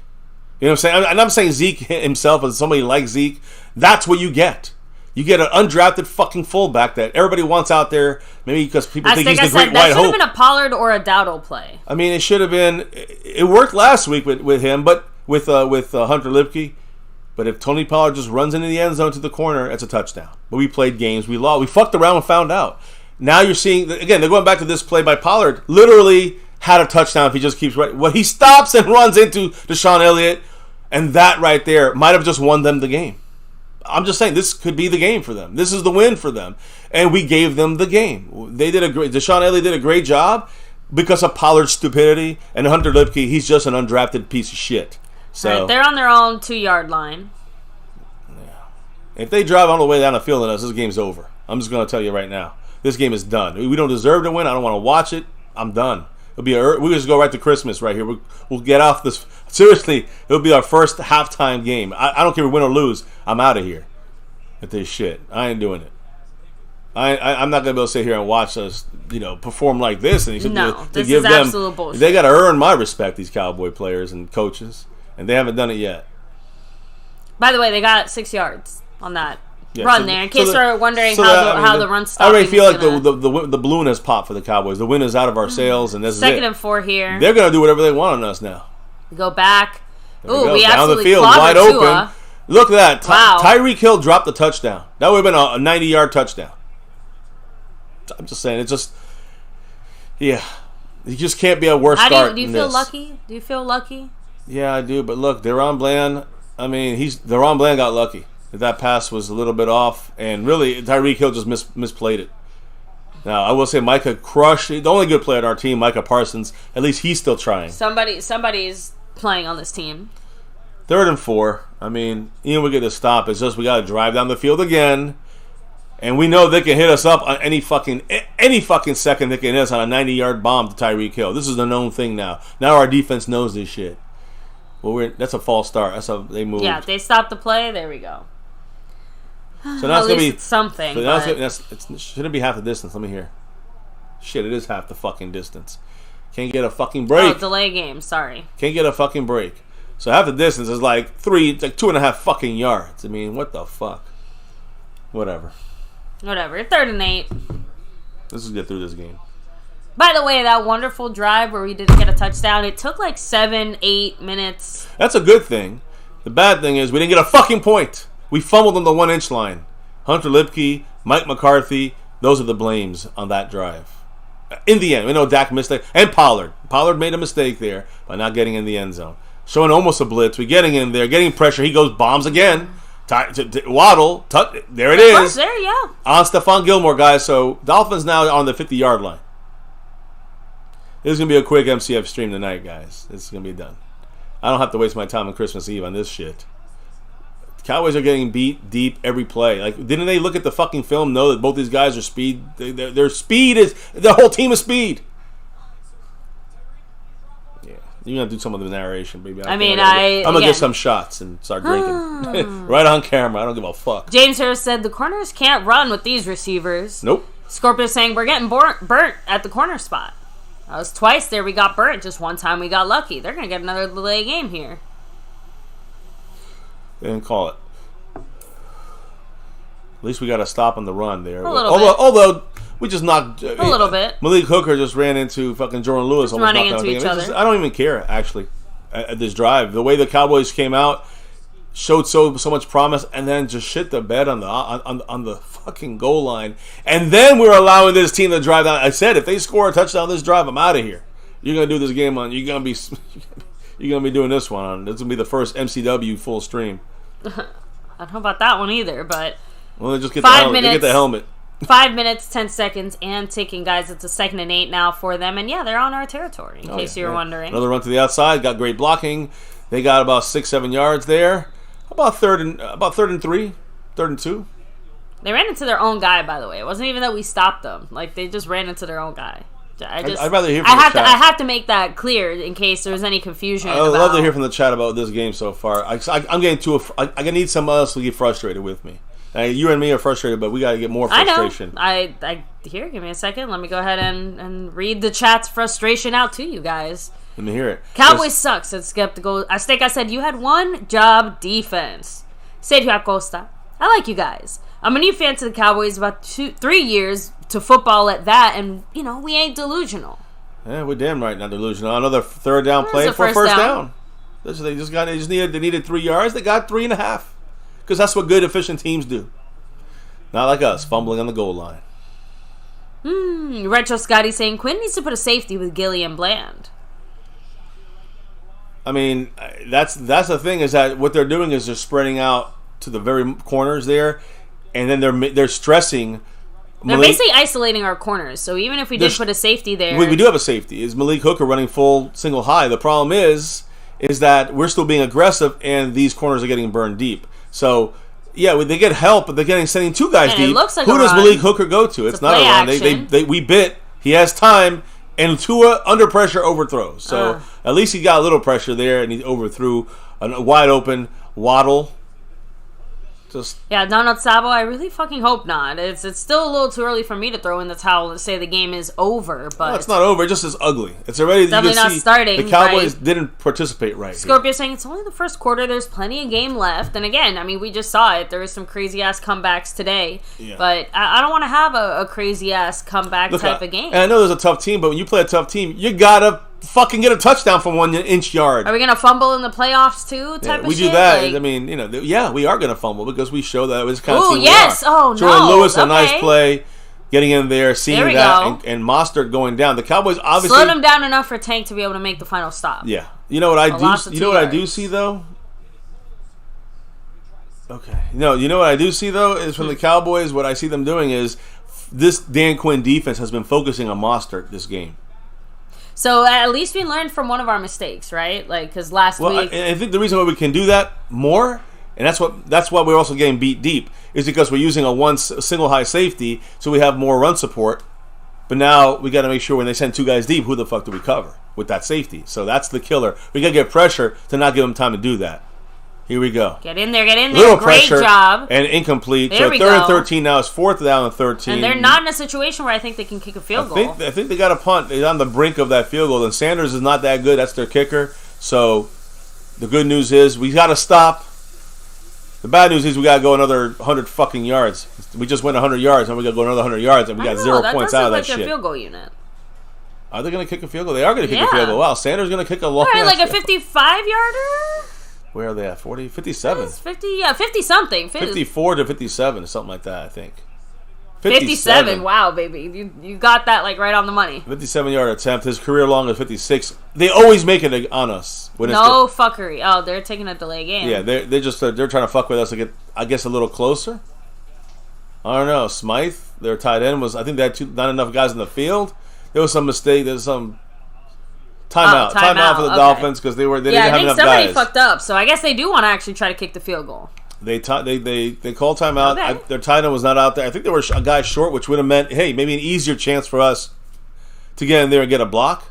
You know what I'm saying? And I'm saying Zeke himself as somebody like Zeke. That's what you get. You get an undrafted fucking fullback that everybody wants out there. Maybe because people think he's the great white hope. That should have been a Pollard or a Dowdle play. It should have been. It worked last week with him, but with Hunter Lipke. But if Tony Pollard just runs into the end zone to the corner, it's a touchdown. But we played games. We lost. We fucked around and found out. Now you're seeing, again, they're going back to this play by Pollard. Literally had a touchdown if he just keeps right. Well, he stops and runs into Deshaun Elliott. And that right there might have just won them the game. I'm just saying this could be the game for them. This is the win for them. And we gave them the game. Deshaun Elliott did a great job because of Pollard's stupidity. And Hunter Lipke, he's just an undrafted piece of shit. So they're on their own 2-yard line. Yeah. If they drive all the way down the field on us, this game's over. I'm just going to tell you right now. This game is done. We don't deserve to win. I don't want to watch it. I'm done. We just go right to Christmas right here. We'll get off this. Seriously, it'll be our first halftime game. I don't care if we win or lose. I'm out of here at this shit. I ain't doing it. I'm not gonna be able to sit here and watch us, perform like this. And this is absolute bullshit. They got to earn my respect. These Cowboy players and coaches, and they haven't done it yet. By the way, they got 6 yards on that run there. In case you're wondering how the run stopping. I already feel like the balloon has popped for the Cowboys. The wind is out of our sails, and this is it. 2nd and 4 here. They're gonna do whatever they want on us now. We go back. We down the absolutely field, wide open. Tua. Look at that. Wow. Tyreek Hill dropped the touchdown. That would have been a 90-yard touchdown. I'm just saying, it's just, yeah, you just can't be a worse start. Do you feel lucky? Do you feel lucky? Yeah, I do. But look, Deron Bland. Deron Bland got lucky. That pass was a little bit off, and really Tyreek Hill just misplayed it. Now I will say Micah crushed. The only good player on our team, Micah Parsons. At least he's still trying. Somebody's playing on this team. 3rd and 4. Even we get a stop. It's just we got to drive down the field again. And we know they can hit us up on any fucking second. They can hit us on a 90-yard bomb to Tyreek Hill. This is a known thing now. Now our defense knows this shit. Well, that's a false start. That's how they moved. Yeah, they stopped the play. There we go. So now it's gonna be it's something. So it shouldn't be half the distance. Let me hear. Shit, it is half the fucking distance. Can't get a fucking break. Oh, delay game. Sorry. Can't get a fucking break. So half the distance is like 2.5 fucking yards. What the fuck? Whatever. 3rd and 8. Let's just get through this game. By the way, that wonderful drive where we didn't get a touchdown, it took like 7-8 minutes. That's a good thing. The bad thing is we didn't get a fucking point. We fumbled on the 1-inch line. Hunter Lipke, Mike McCarthy, those are the blames on that drive. In the end, we know Dak missed it. And Pollard. Pollard made a mistake there by not getting in the end zone. Showing almost a blitz. We're getting in there, getting pressure. He goes, bombs again. Waddle. There it is. There, yeah. On Stephon Gilmore, guys. So Dolphins now on the 50-yard line. This is going to be a quick MCF stream tonight, guys. This is going to be done. I don't have to waste my time on Christmas Eve on this shit. Cowboys are getting beat deep every play. Like, didn't they look at the fucking film, know that both these guys are speed? Their speed is, the whole team is speed. Yeah, you're going to do some of the narration, baby. I'm going to get some shots and start drinking. Right on camera. I don't give a fuck. James Harris said the corners can't run with these receivers. Nope. Scorpio saying we're getting burnt at the corner spot. That was twice there we got burnt. Just one time we got lucky. They're going to get another delay game here. They didn't call it. At least we got a stop on the run there. Although we just knocked... a little bit. Malik Hooker just ran into fucking Jordan Lewis. Just running into each other. I don't even care, actually, at this drive. The way the Cowboys came out showed so much promise and then just shit the bed on the fucking goal line. And then we were allowing this team to drive down. I said, if they score a touchdown this drive, I'm out of here. You're going to do this game on... You're going to be doing this one on... This will be the first MCW full stream. I don't know about that one either, but... Well, they just get the helmet. They get the helmet. 5 minutes, 10 seconds, and ticking, guys. It's a 2nd and 8 now for them. And, yeah, they're on our territory, in case you were wondering. Another run to the outside. Got great blocking. They got about 6-7 yards there. About third and 3. 3rd and 2. They ran into their own guy, by the way. It wasn't even that we stopped them. Like, they just ran into their own guy. I'd rather hear from the chat. I have to make that clear in case there was any confusion. I would love to hear from the chat about this game so far. I'm getting I need someone else to get frustrated with me. You and me are frustrated, but we got to get more frustration. I know. Here, give me a second. Let me go ahead and read the chat's frustration out to you guys. Let me hear it. Cowboys sucks. Said Skeptical. I think I said you had one job defense. Sergio Acosta. I like you guys. I'm a new fan to the Cowboys, about 3 years to football at that, and, you know, we ain't delusional. Yeah, we're damn right not delusional. Another third down play for a first down. They needed 3 yards. They got 3.5. Because that's what good, efficient teams do. Not like us, fumbling on the goal line. Retro Scotty saying Quinn needs to put a safety with Gilly and Bland. I mean, that's the thing, is that what they're doing is they're spreading out to the very corners there, and then they're stressing. They're basically isolating our corners. So even if we did put a safety there, we do have a safety. Is Malik Hooker running full single high? The problem is that we're still being aggressive, and these corners are getting burned deep. So yeah, they get help, but they're sending 2 guys deep. It looks like who does Malik Hooker go to? It's not a run. We bit. He has time. And Tua, under pressure, overthrows. So at least he got a little pressure there, and he overthrew a wide open Waddle. Donald Sabo, I really fucking hope not. It's still a little too early for me to throw in the towel and say the game is over. But no, it's not over. It just is ugly. It's already definitely not starting. The Cowboys didn't participate right. Scorpio saying it's only the first quarter. There's plenty of game left. And again, I mean, we just saw it. There was some crazy ass comebacks today. Yeah. But I don't want to have a crazy ass comeback type of game. And I know there's a tough team, but when you play a tough team, you gotta fucking get a touchdown from 1 inch yard. Are we gonna fumble in the playoffs too? We do that. Like, I mean, you know, we are gonna fumble because we show that it was kind of team yes. We are. Oh, Jordan Lewis, a nice play, getting in there, seeing that, and Mostert going down. The Cowboys obviously slowed him down enough for Tank to be able to make the final stop. Yeah, you know what I do. You know what I do see though. Okay, no, you know what I do see though is from the Cowboys. What I see them doing is this Dan Quinn defense has been focusing on Mostert this game. So at least we learned from one of our mistakes, right? Like, because last week, I think the reason why we can do that more, and that's why we're also getting beat deep, is because we're using a single high safety, so we have more run support. But now we got to make sure when they send 2 guys deep, who the fuck do we cover with that safety? So that's the killer. We got to get pressure to not give them time to do that. Here we go. Get in there. Little Great pressure job. And incomplete. There so 3rd and 13 now is 4th down and 13. And they're not in a situation where I think they can kick a field goal. I think they got a punt. They're on the brink of that field goal. And Sanders is not that good. That's their kicker. So the good news is we got to stop The bad news is we got to go another 100 fucking yards. We just went 100 yards, and we got to go another 100 yards, and we got 0 points out of that shit. That field goal unit. Are they going to kick a field goal? They are going to kick a field goal. Wow, Sanders going to kick a long. All right, like a 55-yarder. Where are they at? 40, 57. 50 something. 54 to 57, something like that. I think. 57. Wow, baby, you got that like right on the money. 57-yard attempt. His career long is 56. They always make it on us. No fuckery. Oh, they're taking a delay game. Yeah, they're trying to fuck with us to get, I guess, a little closer. I don't know. Smythe, their tight end, was, I think they had not enough guys in the field. There was some mistake. There's some timeout for the Dolphins because they didn't have enough guys. Yeah, I think somebody fucked up. So I guess they do want to actually try to kick the field goal. They called timeout. Okay. Their tight end was not out there. I think they were a guy short, which would have meant, hey, maybe an easier chance for us to get in there and get a block.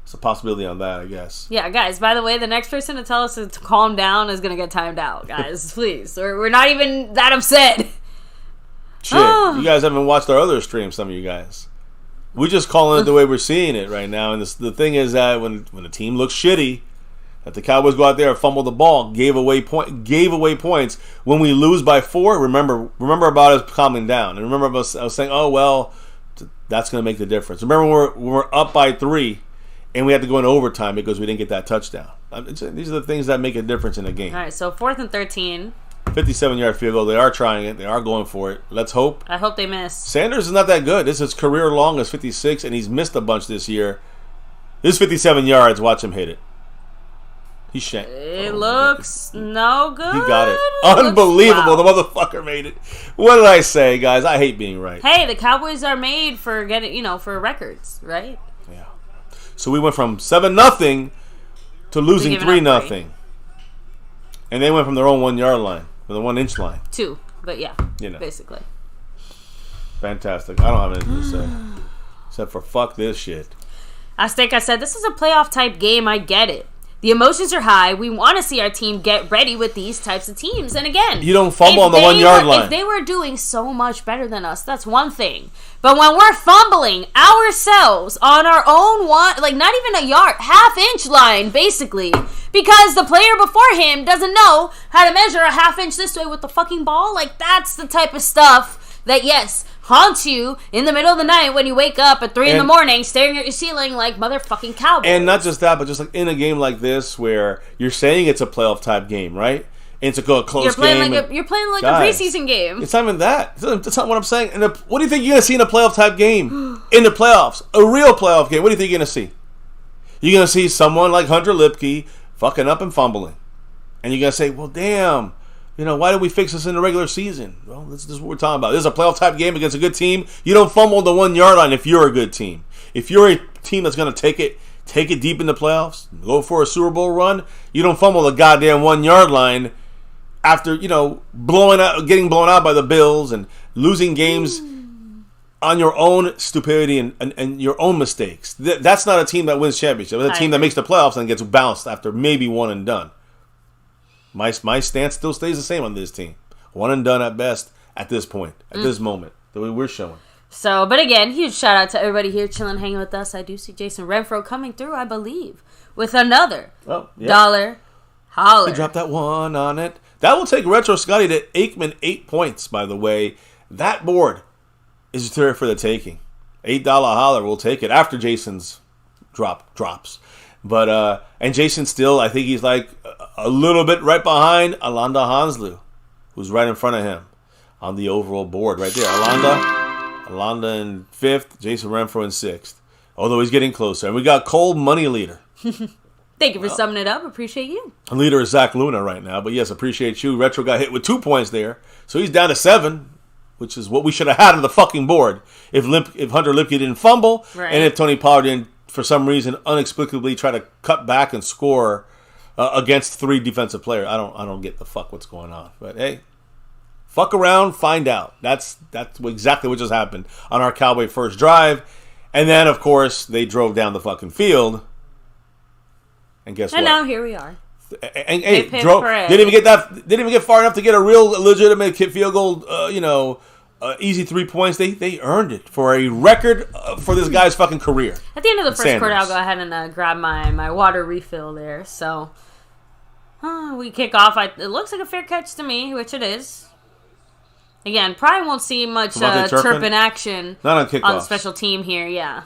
It's a possibility on that, I guess. Yeah, guys, by the way, the next person to tell us to calm down is going to get timed out, guys. Please. We're not even that upset. Shit. You guys haven't watched our other streams, some of you guys. We're just calling it the way we're seeing it right now. And the thing is that when the team looks shitty, that the Cowboys go out there and fumble the ball, gave away points. When we lose by 4, remember about us calming down. And remember I was saying, oh, well, that's going to make the difference. Remember when we're up by 3 and we had to go in overtime because we didn't get that touchdown. These are the things that make a difference in a game. All right, so 4th and 13. 57-yard field goal. They are trying it. They are going for it. Let's hope. I hope they miss. Sanders is not that good. This is career long as 56, and he's missed a bunch this year. This 57 yards. Watch him hit it. He's shanked. It looks no good. He got it. Unbelievable. Wow. The motherfucker made it. What did I say, guys? I hate being right. Hey, the Cowboys are made for for records, right? Yeah. So we went from 7-0 to losing 3-0. And they went from their own 1 yard line, from the 1 inch line. 2, but yeah, basically. Fantastic. I don't have anything to say. Except for fuck this shit. I think I said, this is a playoff type game. I get it. The emotions are high. We want to see our team get ready with these types of teams. And again, you don't fumble on the 1 yard line. If they were doing so much better than us, that's one thing. But when we're fumbling ourselves on our own not even a yard, half-inch line, basically, because the player before him doesn't know how to measure a half-inch this way with the fucking ball, that's the type of stuff that, yes, haunts you in the middle of the night when you wake up at 3 in the morning staring at your ceiling like motherfucking Cowboys. And not just that, but just like in a game like this where you're saying it's a playoff type game, right? And it's a close game. You're playing like a preseason game. It's not even that. That's not what I'm saying. And what do you think you're going to see in a playoff type game? In the playoffs. A real playoff game. What do you think you're going to see? You're going to see someone like Hunter Lipke fucking up and fumbling. And you're going to say, well, damn. Why did we fix this in the regular season? Well, this is what we're talking about. This is a playoff type game against a good team. You don't fumble the 1 yard line if you're a good team. If you're a team that's going to take it deep in the playoffs, go for a Super Bowl run, you don't fumble the goddamn 1 yard line after, getting blown out by the Bills and losing games on your own stupidity and your own mistakes. That's not a team that wins championships. It's a team that makes the playoffs and gets bounced after maybe one and done. My stance still stays the same on this team. One and done at best at this point, at this moment, the way we're showing. So, but again, huge shout out to everybody here chilling, hanging with us. I do see Jason Renfro coming through, I believe, with another dollar holler. He dropped that one on it. That will take Retro Scotty to Aikman 8 points, by the way. That board is there for the taking. $8 holler, we'll take it after Jason's drops. But, and Jason still, I think he's like a little bit right behind Alonda Hanslu, who's right in front of him on the overall board right there. Alonda in 5th, Jason Renfro in 6th. Although he's getting closer. And we got Cole Money Leader. Thank you for summing it up. Appreciate you. Leader is Zach Luna right now. But yes, appreciate you. Retro got hit with 2 points there. So he's down to 7, which is what we should have had on the fucking board if Hunter Lipke didn't fumble and if Tony Pollard didn't, for some reason, inexplicably try to cut back and score against 3 defensive players. I don't get the fuck what's going on. But hey, fuck around, find out. That's exactly what just happened on our Cowboy first drive. And then, of course, they drove down the fucking field. And guess what? And now here we are. And hey, didn't even get far enough to get a real legitimate field goal, easy 3 points. They earned it for a record for this guy's fucking career. At the end of the first quarter, I'll go ahead and grab my water refill there. So We kick off. It looks like a fair catch to me, which it is. Again, probably won't see much Turpin action not on kickoff. On the special team here, yeah.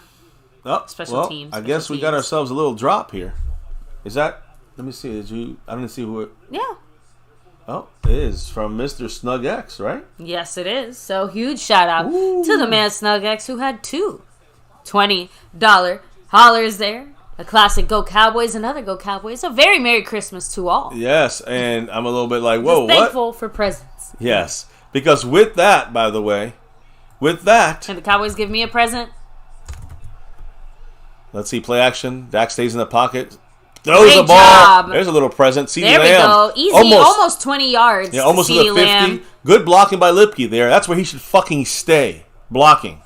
Oh, special team. I guess we got ourselves a little drop here. Is that... Let me see. I didn't see who it... Yeah. Oh, it is from Mr. Snug X, right? Yes, it is. So, huge shout out to the man Snug X who had 2 $20 hollers there. A classic Go Cowboys, another Go Cowboys. A very Merry Christmas to all. Yes, and I'm a little bit like, whoa, just thankful for presents. Yes, because with that, by the way, Can the Cowboys give me a present? Let's see, play action. Dak stays in the pocket. Throws Great the ball. job. There's a little present. CeeDee There we Lamb. go. Easy, almost 20 yards. Yeah, almost to the 50. Lamb. Good blocking by Lipke there. That's where he should fucking stay. Blocking.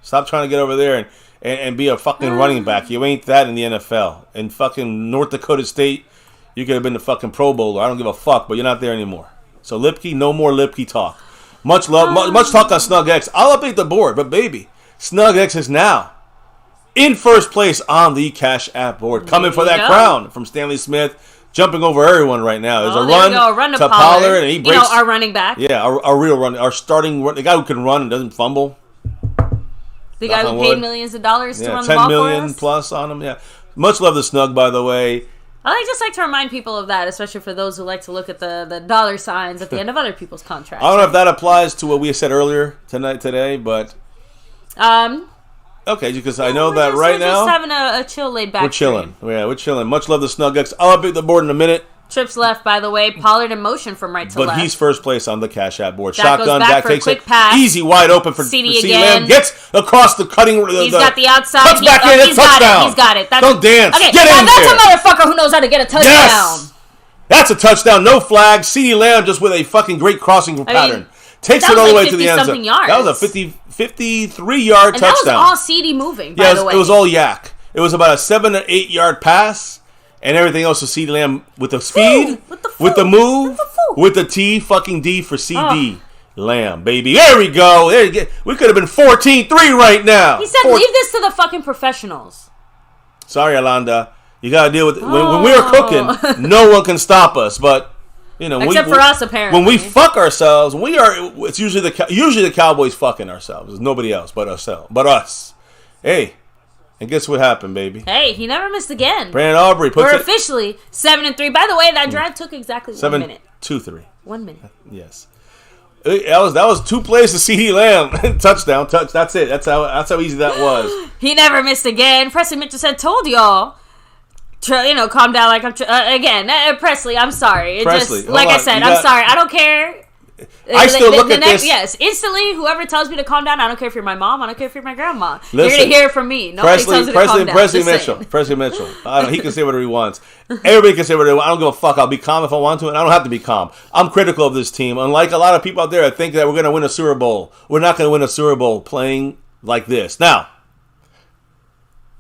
Stop trying to get over there and be a fucking running back. You ain't that in the NFL. In fucking North Dakota State, you could have been the fucking Pro Bowler. I don't give a fuck, but you're not there anymore. So Lipke, no more Lipke talk. Much love, much talk on Snug X. I'll update the board, but baby, Snug X is now in first place on the Cash App board. Coming for that crown from Stanley Smith. Jumping over everyone right now. There's a run to Pollard. And he breaks, our running back. Yeah, our real run. Our starting run. The guy who can run and doesn't fumble. The guy who paid millions of dollars to run the $10 ball million for us? plus on him. Yeah. Much love to Snug, by the way. I just like to remind people of that, especially for those who like to look at the dollar signs at the end of other people's contracts. I don't know if that applies to what we said earlier today, but... Okay, because I know that right now... We're just having a chill, laid-back We're chilling. Yeah, we're chilling. Much love to Snug X. I'll update the board in a minute. Trips left, by the way. Pollard in motion from right to left. But he's first place on the Cash App board. Dak Shotgun, goes back Dak for takes a quick it. pass. Easy, wide open for CeeDee Lamb. Gets across the cutting... He's got the outside. Cuts back in, he's touchdown. He's got it. Don't dance. Okay, Get in that's there. a motherfucker who knows how to get a touchdown. Yes! That's a touchdown. No flag. CeeDee Lamb just with a fucking great crossing pattern. Takes it all the way to the end zone. That was a 53-yard touchdown. And that was all CeeDee moving, by the way. It was all yak. It was about a 7 or 8 yard pass, and everything else was CeeDee Lamb with the speed, with the move, with the T fucking D for CeeDee Lamb, baby. There we go. There you go. We could have been 14-3 right now. He said, leave this to the fucking professionals. Sorry, Alanda. You got to deal with it. When we're cooking, no one can stop us, but... You know, except for us, apparently. When we fuck ourselves, it's usually the Cowboys fucking ourselves. There's nobody else but us. Hey, and guess what happened, baby? Hey, he never missed again. Brandon Aubrey puts We're officially 7-3. By the way, that drive took exactly 1 minute. 7-2-3. 1 minute. Yes. That was 2 plays to CeeDee Lamb. Touchdown. That's it. That's how easy that was. He never missed again. Presley Mitchell said, "Told y'all." Calm down. Like I'm again, Presley. I'm sorry. Presley, I said, I'm sorry. I don't care. I still look at this. Yes, instantly. Whoever tells me to calm down, I don't care if you're my mom. I don't care if you're my grandma. Listen, you're gonna hear it from me. Nobody tells me to calm down. Presley Mitchell. He can say whatever he wants. Everybody can say whatever they want. I don't give a fuck. I'll be calm if I want to, and I don't have to be calm. I'm critical of this team. Unlike a lot of people out there that think that we're going to win a Super Bowl, we're not going to win a Super Bowl playing like this. Now,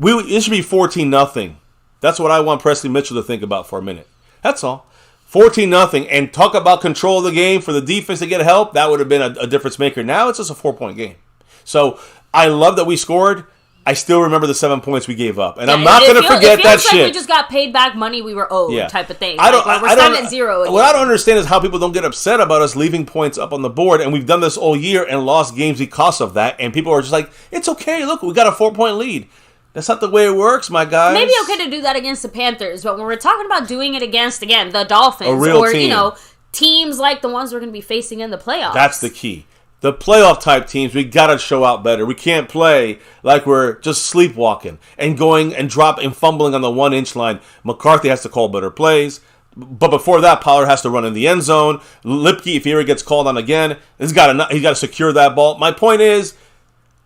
it should be 14-0. That's what I want Presley Mitchell to think about for a minute. That's all. 14-0. And talk about control of the game for the defense to get help. That would have been a difference maker. Now it's just a 4-point game. So I love that we scored. I still remember the 7 points we gave up. And I'm not going to forget that shit. Like we just got paid back money we were owed type of thing. We're starting at zero again. What I don't understand is how people don't get upset about us leaving points up on the board. And we've done this all year and lost games because of that. And people are just like, it's okay. Look, we got a 4-point lead. That's not the way it works, my guys. Maybe okay to do that against the Panthers, but when we're talking about doing it against, again, the Dolphins, team. Teams like the ones we're going to be facing in the playoffs. That's the key. The playoff type teams, we got to show out better. We can't play like we're just sleepwalking and going and fumbling on the 1-inch line. McCarthy has to call better plays. But before that, Pollard has to run in the end zone. Lipke, if he ever gets called on again, he's got to secure that ball. My point is,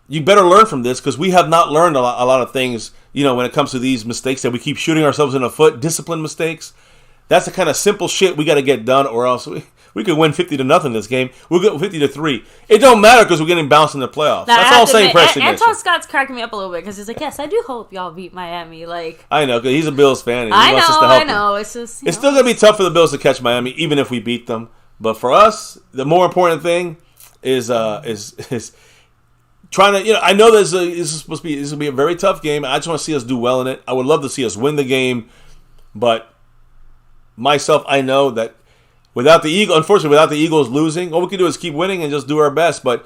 you better learn from this because we have not learned a lot of things, when it comes to these mistakes that we keep shooting ourselves in the foot, discipline mistakes. That's the kind of simple shit we got to get done or else we could win 50-0 this game. We'll get 50-3. It don't matter because we're getting bounced in the playoffs. That's all I'm saying, Presley. Anton Scott's cracking me up a little bit because he's like, yes, I do hope y'all beat Miami. I know, because he's a Bills fan. And I wants us to help know. him. It's just, it's still going to be tough for the Bills to catch Miami even if we beat them. But for us, the more important thing is trying to, I know this is supposed to be a very tough game. I just want to see us do well in it. I would love to see us win the game, but myself, I know that without the Eagles, unfortunately, without the Eagles losing, all we can do is keep winning and just do our best. But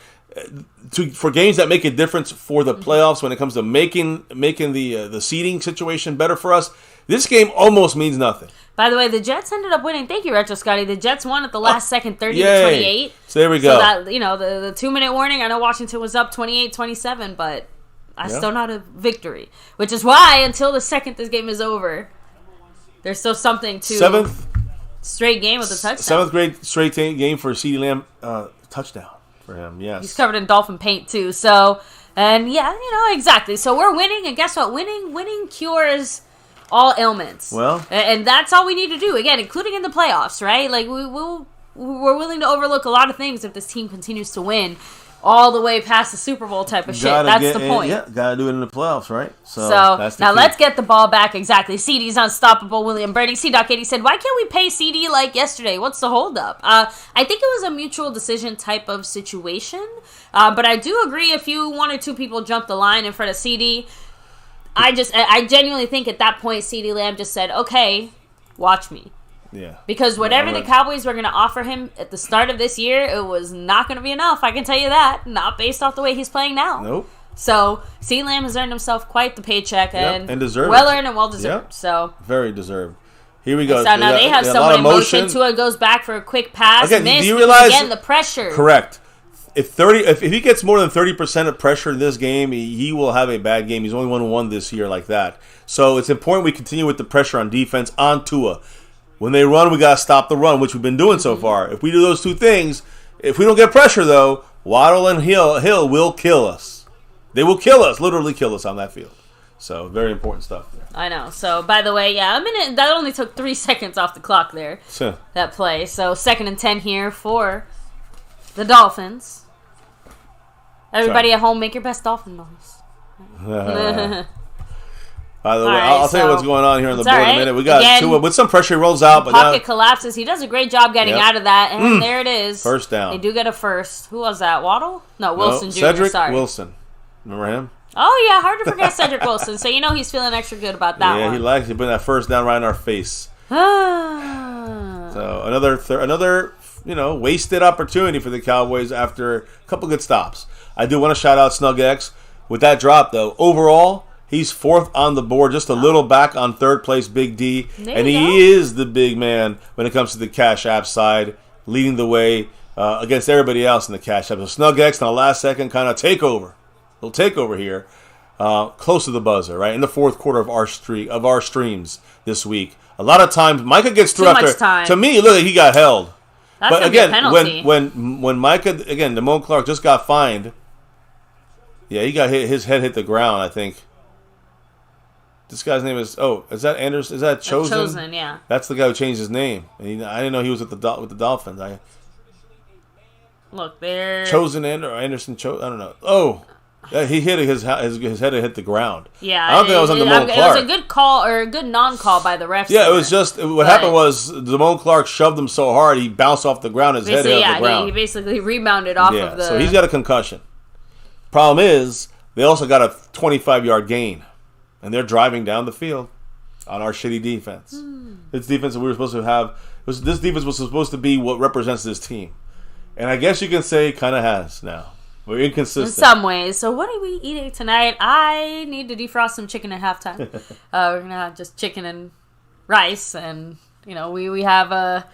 for games that make a difference for the playoffs, when it comes to making the seeding situation better for us, this game almost means nothing. By the way, the Jets ended up winning. Thank you, Retro Scotty. The Jets won at the last second, 30-28. So there we go. So that, the 2-minute warning, I know Washington was up 28-27, but I still not a victory. Which is why, until the second this game is over, there's still something to... Seventh straight game with a touchdown. Seventh grade straight game for CeeDee Lamb touchdown for him, yes. He's covered in dolphin paint, too. So, and yeah, exactly. So we're winning, and guess what? Winning cures... all ailments. Well, and that's all we need to do. Again, including in the playoffs, right? Like we're willing to overlook a lot of things if this team continues to win all the way past the Super Bowl type of shit. That's the point. Yeah, gotta do it in the playoffs, right? So that's now let's get the ball back. Exactly. CD's unstoppable. William Birding. C.80 said, "Why can't we pay CD like yesterday? What's the holdup?" I think it was a mutual decision type of situation. But I do agree if one or two people jumped the line in front of CD. I genuinely think at that point, CeeDee Lamb just said, okay, watch me. Yeah. Because whatever the Cowboys were going to offer him at the start of this year, it was not going to be enough. I can tell you that. Not based off the way he's playing now. Nope. So, CeeDee Lamb has earned himself quite the paycheck. And deserved. Well earned and well deserved. Yep. So very deserved. Here we go. So now they have someone in motion. Tua goes back for a quick pass. Again, missed. do you realize? Again, the pressure. Correct. If he gets more than 30% of pressure in this game, he will have a bad game. He's only 1-1 this year like that. So it's important we continue with the pressure on defense on Tua. When they run, we got to stop the run, which we've been doing so far. If we do those two things, if we don't get pressure, though, Waddle and Hill will kill us. They will kill us, literally kill us on that field. So very important stuff there. I know. So, by the way, a minute, that only took 3 seconds off the clock there, that play. So 2nd and 10 here for the Dolphins. Everybody at home, make your best dolphin noise. By the way, I'll tell you what's going on here on the board in a minute. We got Tua with some pressure, he rolls out. But pocket collapses. He does a great job getting out of that. And there it is. First down. They do get a first. Who was that? Waddle? No, Wilson Jr. Cedric Wilson. Remember him? Oh, yeah. Hard to forget Cedric Wilson. So, he's feeling extra good about that one. Yeah, he likes it. Putting that first down right in our face. So, another wasted opportunity for the Cowboys after a couple good stops. I do want to shout out Snug X. With that drop, though, overall, he's 4th on the board, just a little back on 3rd place, Big D. And he is the big man when it comes to the Cash App side, leading the way against everybody else in the Cash App. So Snug X, in the last second, kind of takeover. Little takeover here. Close to the buzzer, right? In the 4th quarter of our streams this week. A lot of times, Micah gets through after. Time. To me, look, he got held. That's but again, when Micah, again, Damone Clark just got fined. Yeah, he got his head hit the ground, I think. This guy's name is that Anderson? Is that Chosen? Chosen, yeah. That's the guy who changed his name. I didn't know he was with the Dolphins. Look there. Chosen Anderson. I don't know. Oh, yeah, he hit his head hit the ground. Yeah, I don't think that was on Damone Clark. It was a good call or a good non-call by the refs. Yeah, it was just what happened was Damone Clark shoved him so hard he bounced off the ground. His head hit the ground. He basically rebounded off of the. So he's got a concussion. Problem is, they also got a 25-yard gain, and they're driving down the field on our shitty defense. This defense that we were supposed to have, this defense was supposed to be what represents this team, and I guess you can say kind of has now. We're inconsistent in some ways. So what are we eating tonight? I need to defrost some chicken at halftime. We're gonna have just chicken and rice, and we have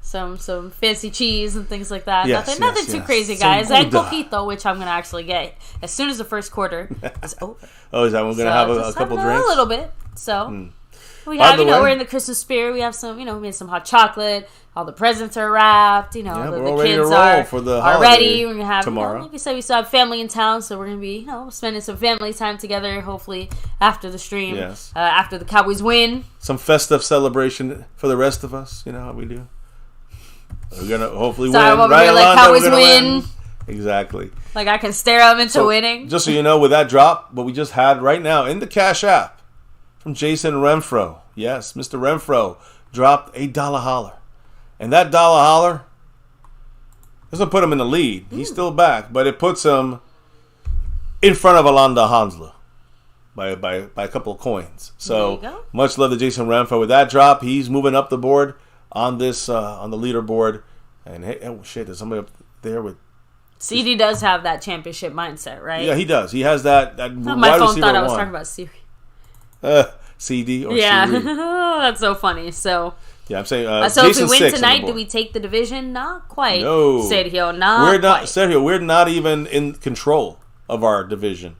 some fancy cheese and things like that. Nothing too crazy, guys. And coquito, which I'm gonna actually get as soon as the first quarter is over. Oh, is that we're gonna have a couple drinks? A little bit. So we have, we're in the Christmas spirit. We have some, we made some hot chocolate. All the presents are wrapped. The kids are ready. We're gonna have tomorrow. Like you said, we still have family in town, so we're gonna be spending some family time together. Hopefully after the stream, after the Cowboys win, some festive celebration for the rest of us. You know how we do. We're gonna hopefully win. Right, like Cowboys win. Exactly. Like I can stare them into winning. Just so you know, with that drop, what we just had right now in the Cash App from Jason Renfro. Yes, Mr. Renfro dropped a dollar holler. And that dollar holler doesn't put him in the lead. He's still back, but it puts him in front of Alonda Hansler by a couple of coins. So much love to Jason Renfro with that drop. He's moving up the board. on this on the leaderboard. And hey, oh shit, there's somebody up there with. CD does have that championship mindset, right? Yeah, he does. He has that. My phone thought I was talking about Siri. CD or yeah. Siri. That's so funny. So. Yeah, I'm saying. So Jason if we win 6 tonight, do we take the division? Not quite. No, Sergio, not we're not. quite. Sergio, we're not even in control of our division.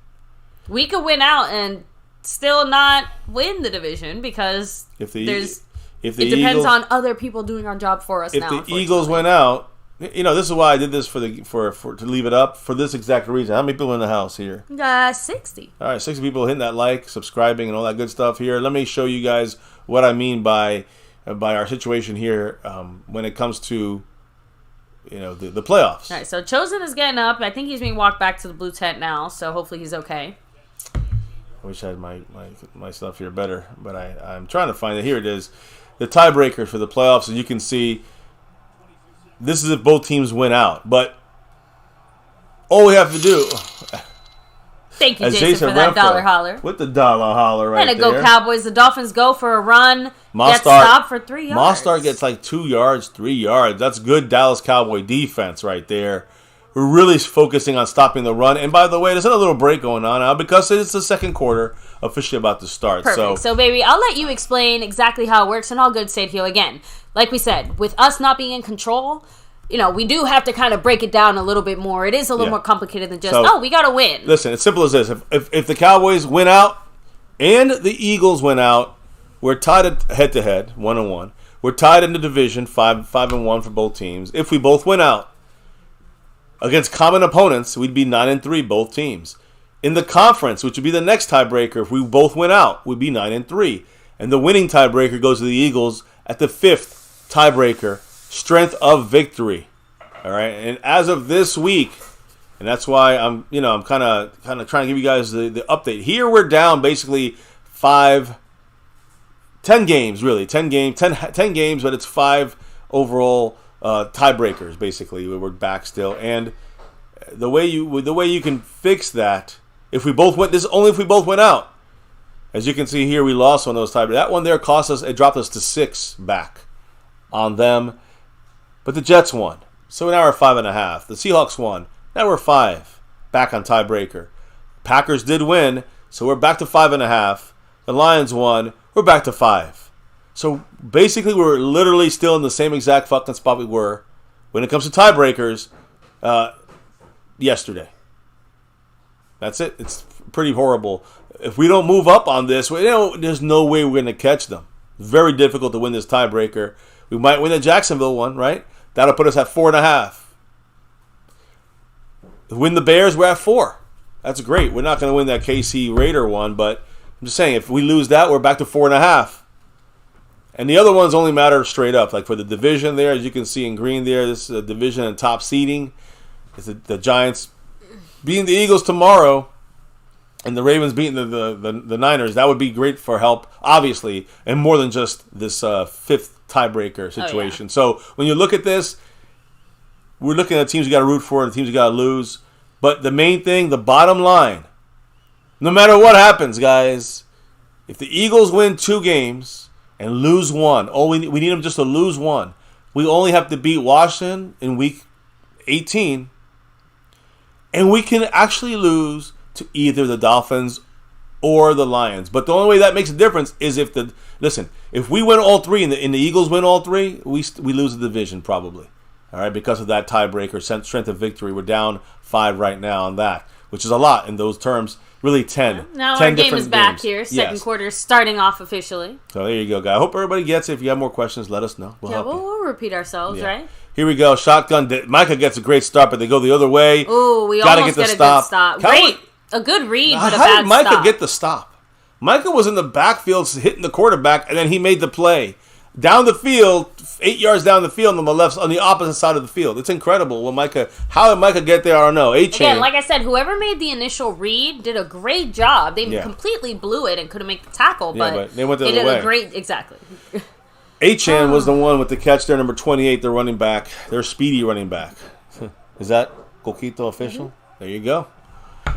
We could win out and still not win the division because it depends on other people doing our job for us. If the Eagles went out, this is why I did this for to leave it up for this exact reason. How many people in the house here? 60. All right, 60 people hitting that like, subscribing, and all that good stuff here. Let me show you guys what I mean by our situation here when it comes to the playoffs. All right, so Chosen is getting up. I think he's being walked back to the blue tent now, so hopefully he's okay. I wish I had my stuff here better, but I'm trying to find it. Here it is. The tiebreakers for the playoffs, as you can see, this is if both teams win out. But all we have to do... Thank you, Jason, for that dollar holler. With the dollar holler right there. And go Cowboys. The Dolphins go for a run. Get stopped for 3 yards. Mostert gets like 2 yards, 3 yards. That's good Dallas Cowboy defense right there. We're really focusing on stopping the run. And by the way, there's a little break going on now because it's the second quarter officially about to start. Perfect. So, baby, I'll let you explain exactly how it works. And all good, Sergio. Again, like we said, with us not being in control... we do have to kind of break it down a little bit more. It is a little more complicated than just, we got to win. Listen, it's simple as this. If the Cowboys win out and the Eagles win out, we're tied at head-to-head, 1-1. We're tied in the division, 5-1 for both teams. If we both win out against common opponents, we'd be 9-3, both teams. In the conference, which would be the next tiebreaker, if we both win out, we'd be 9-3. And the winning tiebreaker goes to the Eagles at the 5th tiebreaker. Strength of victory, all right. And as of this week, and that's why I'm kind of trying to give you guys the update. Here we're down basically 10 games, really 10 games, but it's 5 overall tiebreakers. Basically, we're back still, and the way you can fix that if we both went. This is only if we both went out. As you can see here, we lost on those tiebreakers. That one there cost us. It dropped us to 6 back on them. But the Jets won, so now we're 5.5. The Seahawks won, now we're 5, back on tiebreaker. Packers did win, so we're back to 5.5. The Lions won, we're back to 5. So basically, we're literally still in the same exact fucking spot we were when it comes to tiebreakers yesterday. That's it. It's pretty horrible. If we don't move up on this, there's no way we're going to catch them. It's very difficult to win this tiebreaker. We might win the Jacksonville one, right? That'll put us at 4.5. Win the Bears, we're at 4. That's great. We're not going to win that KC Raider one, but I'm just saying, if we lose that, we're back to 4.5. And the other ones only matter straight up. Like for the division there, as you can see in green there, this is a division and top seeding. It's the Giants beating the Eagles tomorrow, and the Ravens beating the Niners. That would be great for help, obviously, and more than just this 5th tiebreaker situation. So when you look at this, we're looking at teams you got to root for and the teams you got to lose. But the main thing, the bottom line, no matter what happens, guys, if the Eagles win 2 games and lose 1, we need them just to lose 1. We only have to beat Washington in week 18, and we can actually lose to either the Dolphins or the Lions. But the only way that makes a difference is if we win all 3 and the Eagles win all 3, we lose the division probably. All right, because of that tiebreaker, strength of victory. We're down 5 right now on that, which is a lot in those terms. Really 10. Now 10 our game is back games. here. Second quarter starting off officially. So there you go, guys. I hope everybody gets it. If you have more questions, let us know. We'll repeat ourselves, right? Here we go. Shotgun. Micah gets a great start, but they go the other way. Ooh, we almost get a good stop. Great. A good read, but a bad stop. How did Micah get the stop? Micah was in the backfield hitting the quarterback, and then he made the play. Down the field, 8 yards down the field on the opposite side of the field. It's incredible. How did Micah get there? I don't know. Again, like I said, whoever made the initial read did a great job. They completely blew it and couldn't make the tackle, but they went the other way. They did a great, exactly. Achan was the one with the catch there, number 28, their running back. Their speedy running back. Is that Coquito official? Mm-hmm. There you go.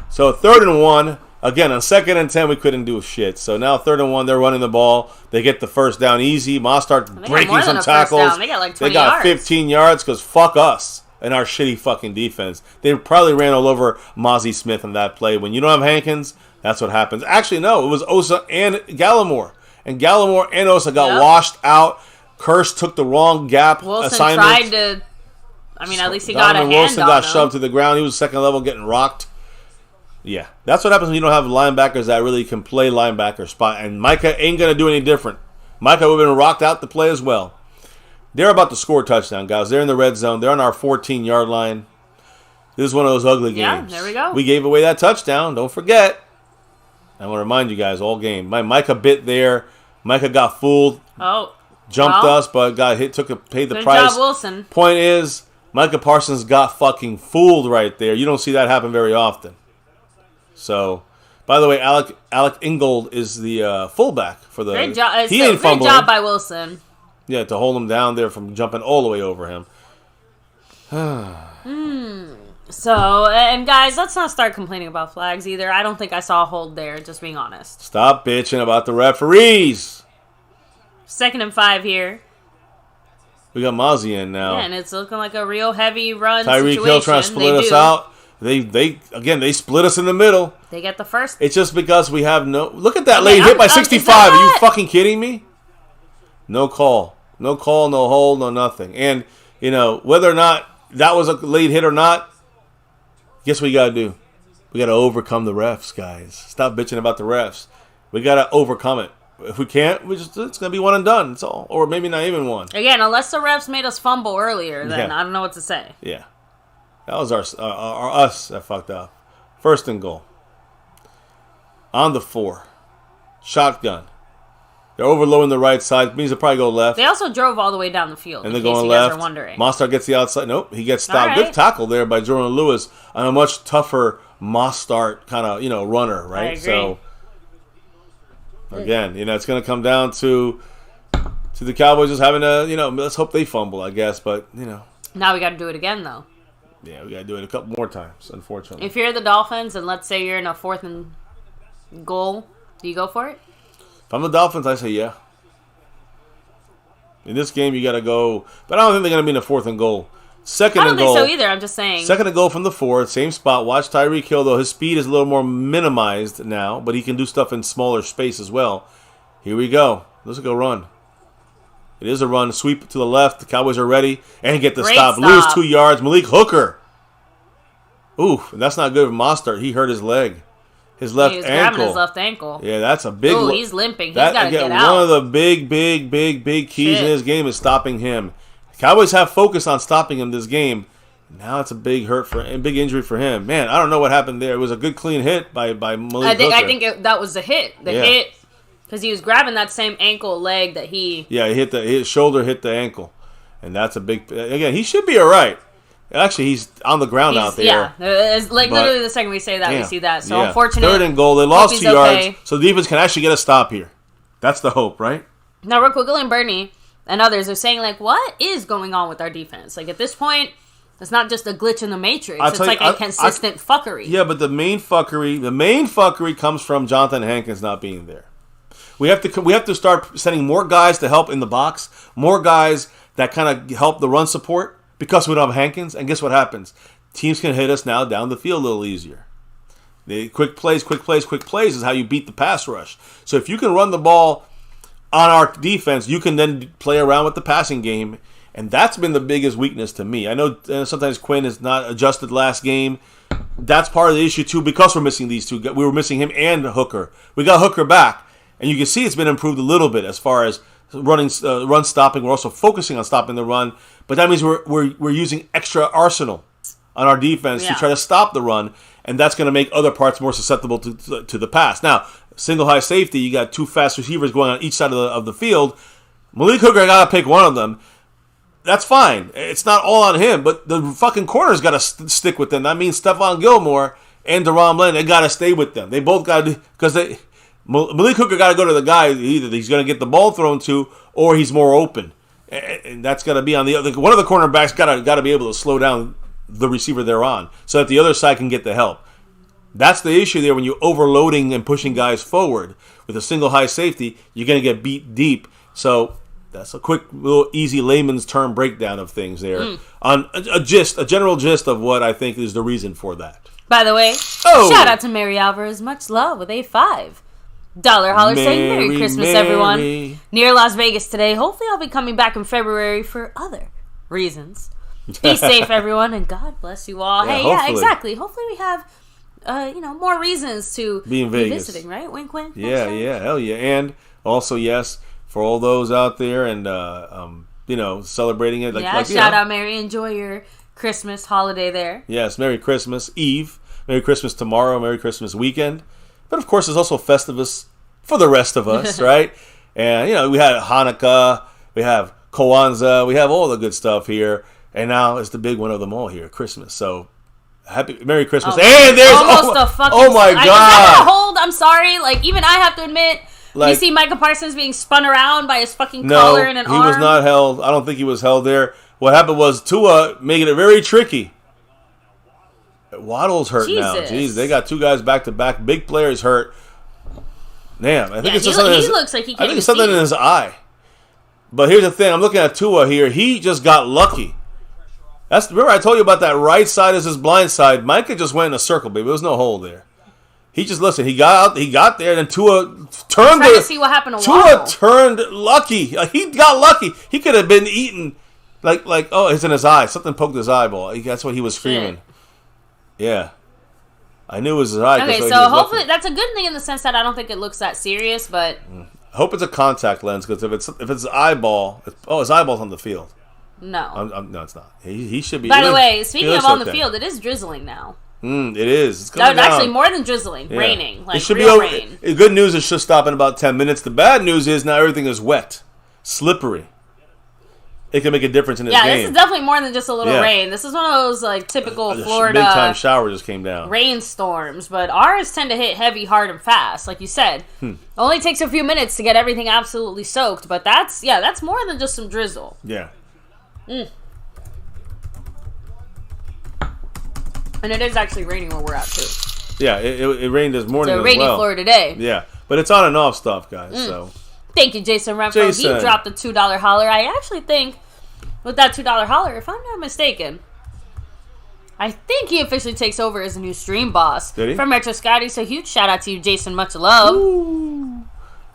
So 3rd and 1. Again, on 2nd and 10, we couldn't do shit. So now 3rd and 1, they're running the ball. They get the first down easy. Mostert breaking some tackles. They got like 20 yards. 15 yards because fuck us and our shitty fucking defense. They probably ran all over Mozzie Smith on that play. When you don't have Hankins, that's what happens. Actually, no, it was Osa and Gallimore. And Gallimore and Osa got washed out. Curse took the wrong gap Wilson assignment. Tried to... I mean, at least he got a hand Wilson on got him. shoved to the ground. He was 2nd level getting rocked. Yeah, that's what happens when you don't have linebackers that really can play linebacker spot. And Micah ain't going to do any different. Micah would have been rocked out to play as well. They're about to score a touchdown, guys. They're in the red zone. They're on our 14-yard line. This is one of those ugly games. Yeah, there we go. We gave away that touchdown. Don't forget. I want to remind you guys all game. Micah bit there. Micah got fooled. Jumped us, but got hit. Paid the price. Good job, Wilson. Point is, Micah Parsons got fucking fooled right there. You don't see that happen very often. So, by the way, Alec Ingold is the fullback for the. Great job. He ain't fumbling. Great job by Wilson. Yeah, to hold him down there from jumping all the way over him. So, and guys, let's not start complaining about flags either. I don't think I saw a hold there, just being honest. Stop bitching about the referees. 2nd and 5 here. We got Mozzie in now. Yeah, and it's looking like a real heavy run Tyreek situation. Hill trying to split us out. They split us in the middle. They get the first. It's just because we have no... Look at that late hit by 65. Are you fucking kidding me? No call. No call, no hold, no nothing. And, you know, whether or not that was a late hit or not, guess what we got to do? We got to overcome the refs, guys. Stop bitching about the refs. We got to overcome it. If we can't, it's going to be one and done. That's all. Or maybe not even one. Again, unless the refs made us fumble earlier, then I don't know what to say. Yeah. That was our us that fucked up. 1st and goal. On the 4. Shotgun. They're overloading the right side. Means they'll probably go left. They also drove all the way down the field. And they're going left. Guys are wondering. Mostert gets the outside. Nope, he gets stopped. Right. Good tackle there by Jordan Lewis on a much tougher Mostert kind of runner, right? I agree. So again, it's going to come down to the Cowboys just having to let's hope they fumble, I guess, but now we got to do it again though. Yeah, we got to do it a couple more times, unfortunately. If you're the Dolphins and let's say you're in a 4th and goal, do you go for it? If I'm the Dolphins, I say yeah. In this game, you got to go. But I don't think they're going to be in a 4th and goal. 2nd and goal. I don't think so either. I'm just saying. 2nd and goal from the 4, same spot. Watch Tyreek Hill, though. His speed is a little more minimized now, but he can do stuff in smaller space as well. Here we go. Let's go run. It is a run. Sweep to the left. The Cowboys are ready. And get the stop. Lose 2 yards. Malik Hooker. Ooh, that's not good for Mostert. He hurt his leg. His left ankle. He's grabbing his left ankle. Yeah, that's a big... Oh, he's limping. He's got to get out. One of the big keys in this game is stopping him. The Cowboys have focus on stopping him this game. Now it's a big big injury for him. Man, I don't know what happened there. It was a good clean hit by Malik Hooker. I think that was the hit. The hit, because he was grabbing that same ankle leg that he... Yeah, his shoulder hit the ankle. And that's a big... Again, he should be all right. Actually, he's on the ground out there. Yeah, it's literally the second we say that, we see that. So, unfortunately... 3rd and goal. They lost 2 yards. So, the defense can actually get a stop here. That's the hope, right? Now, Rick Wiggle and Bernie and others are saying, what is going on with our defense? At this point, it's not just a glitch in the Matrix. It's like a consistent fuckery. Yeah, but the main fuckery comes from Jonathan Hankins not being there. We have to start sending more guys to help in the box, more guys that kind of help the run support. Because we don't have Hankins, and guess what happens? Teams can hit us now down the field a little easier. The quick plays is how you beat the pass rush. So if you can run the ball on our defense, you can then play around with the passing game, and that's been the biggest weakness to me. I know sometimes Quinn is not adjusted last game. That's part of the issue too, because we're missing these two. We were missing him and Hooker. We got Hooker back, and you can see it's been improved a little bit as far as run stopping. We're also focusing on stopping the run. But that means we're using extra arsenal on our defense to try to stop the run, and that's going to make other parts more susceptible to the pass. Now, single high safety, you got 2 fast receivers going on each side of the field. Malik Hooker got to pick one of them. That's fine. It's not all on him, but the fucking corners got to stick with them. That means Stephon Gilmore and Deron Bland, they got to stay with them. They both got to, because Malik Hooker got to go to the guy either he's going to get the ball thrown to or he's more open. And that's got to be on the other. One of the cornerbacks got to be able to slow down the receiver they're on, so that the other side can get the help. That's the issue there when you're overloading and pushing guys forward. With a single high safety, you're going to get beat deep. So that's a quick, little easy layman's term breakdown of things there. On a general gist of what I think is the reason for that. By the way, shout out to Mary Alvarez. Much love with A5. Dollar Holler saying Merry Christmas, everyone. Near Las Vegas today. Hopefully I'll be coming back in February for other reasons. Be safe, everyone, and God bless you all. Yeah, yeah, exactly. Hopefully we have, more reasons to be in Vegas. Visiting, right? Wink, wink. Yeah, hell yeah. And also, yes, for all those out there and, celebrating it. Shout out, Mary. Enjoy your Christmas holiday there. Yes, Merry Christmas Eve. Merry Christmas tomorrow. Merry Christmas weekend. But, of course, there's also Festivus for the rest of us, right? And, we had Hanukkah. We have Kwanzaa. We have all the good stuff here. And now it's the big one of them all here, Christmas. So, Merry Christmas. And there's oh my God. Is that gonna hold? I'm sorry. Even I have to admit, you see Micah Parsons being spun around by his fucking collar and an arm. He was not held. I don't think he was held there. What happened was Tua making it very tricky. Waddle's hurt now. Jeez, they got two guys back to back. Big players hurt. Damn, I think it's just something. He looks like he can't. I think it's something in his eye. But here's the thing: I'm looking at Tua here. He just got lucky. Remember I told you about that right side is his blind side. Micah just went in a circle, baby. There was no hole there. He just He got out. He got there, and then Tua turned. I'm trying to see what happened to Tua turned lucky. He got lucky. He could have been eaten. It's in his eye. Something poked his eyeball. That's what he was screaming. Shit. Yeah. I knew it was his eye. Okay, so hopefully that's a good thing in the sense that I don't think it looks that serious, but I hope it's a contact lens because if it's eyeball, his eyeball's on the field. No, no, it's not. He should be. By the way, speaking of on the field, it is drizzling now. It is. It's coming down. Actually, more than drizzling, raining. It should be rain. The good news is it should stop in about 10 minutes. The bad news is now everything is wet, slippery. It can make a difference in this game. Yeah, this is definitely more than just a little rain. This is one of those typical Florida big time shower just came down. Rainstorms, but ours tend to hit heavy, hard, and fast, like you said. Only takes a few minutes to get everything absolutely soaked, but that's more than just some drizzle. Yeah. And it is actually raining where we're at too. Yeah, it rained this morning as well. It's rainy Florida today. Yeah, but it's on and off stuff, guys. So. Thank you, Jason Renfro. He dropped a $2 holler. I actually think with that $2 holler, if I'm not mistaken, I think he officially takes over as a new stream boss. Did he? From Retro Scotty. So huge shout out to you, Jason. Much love. Ooh.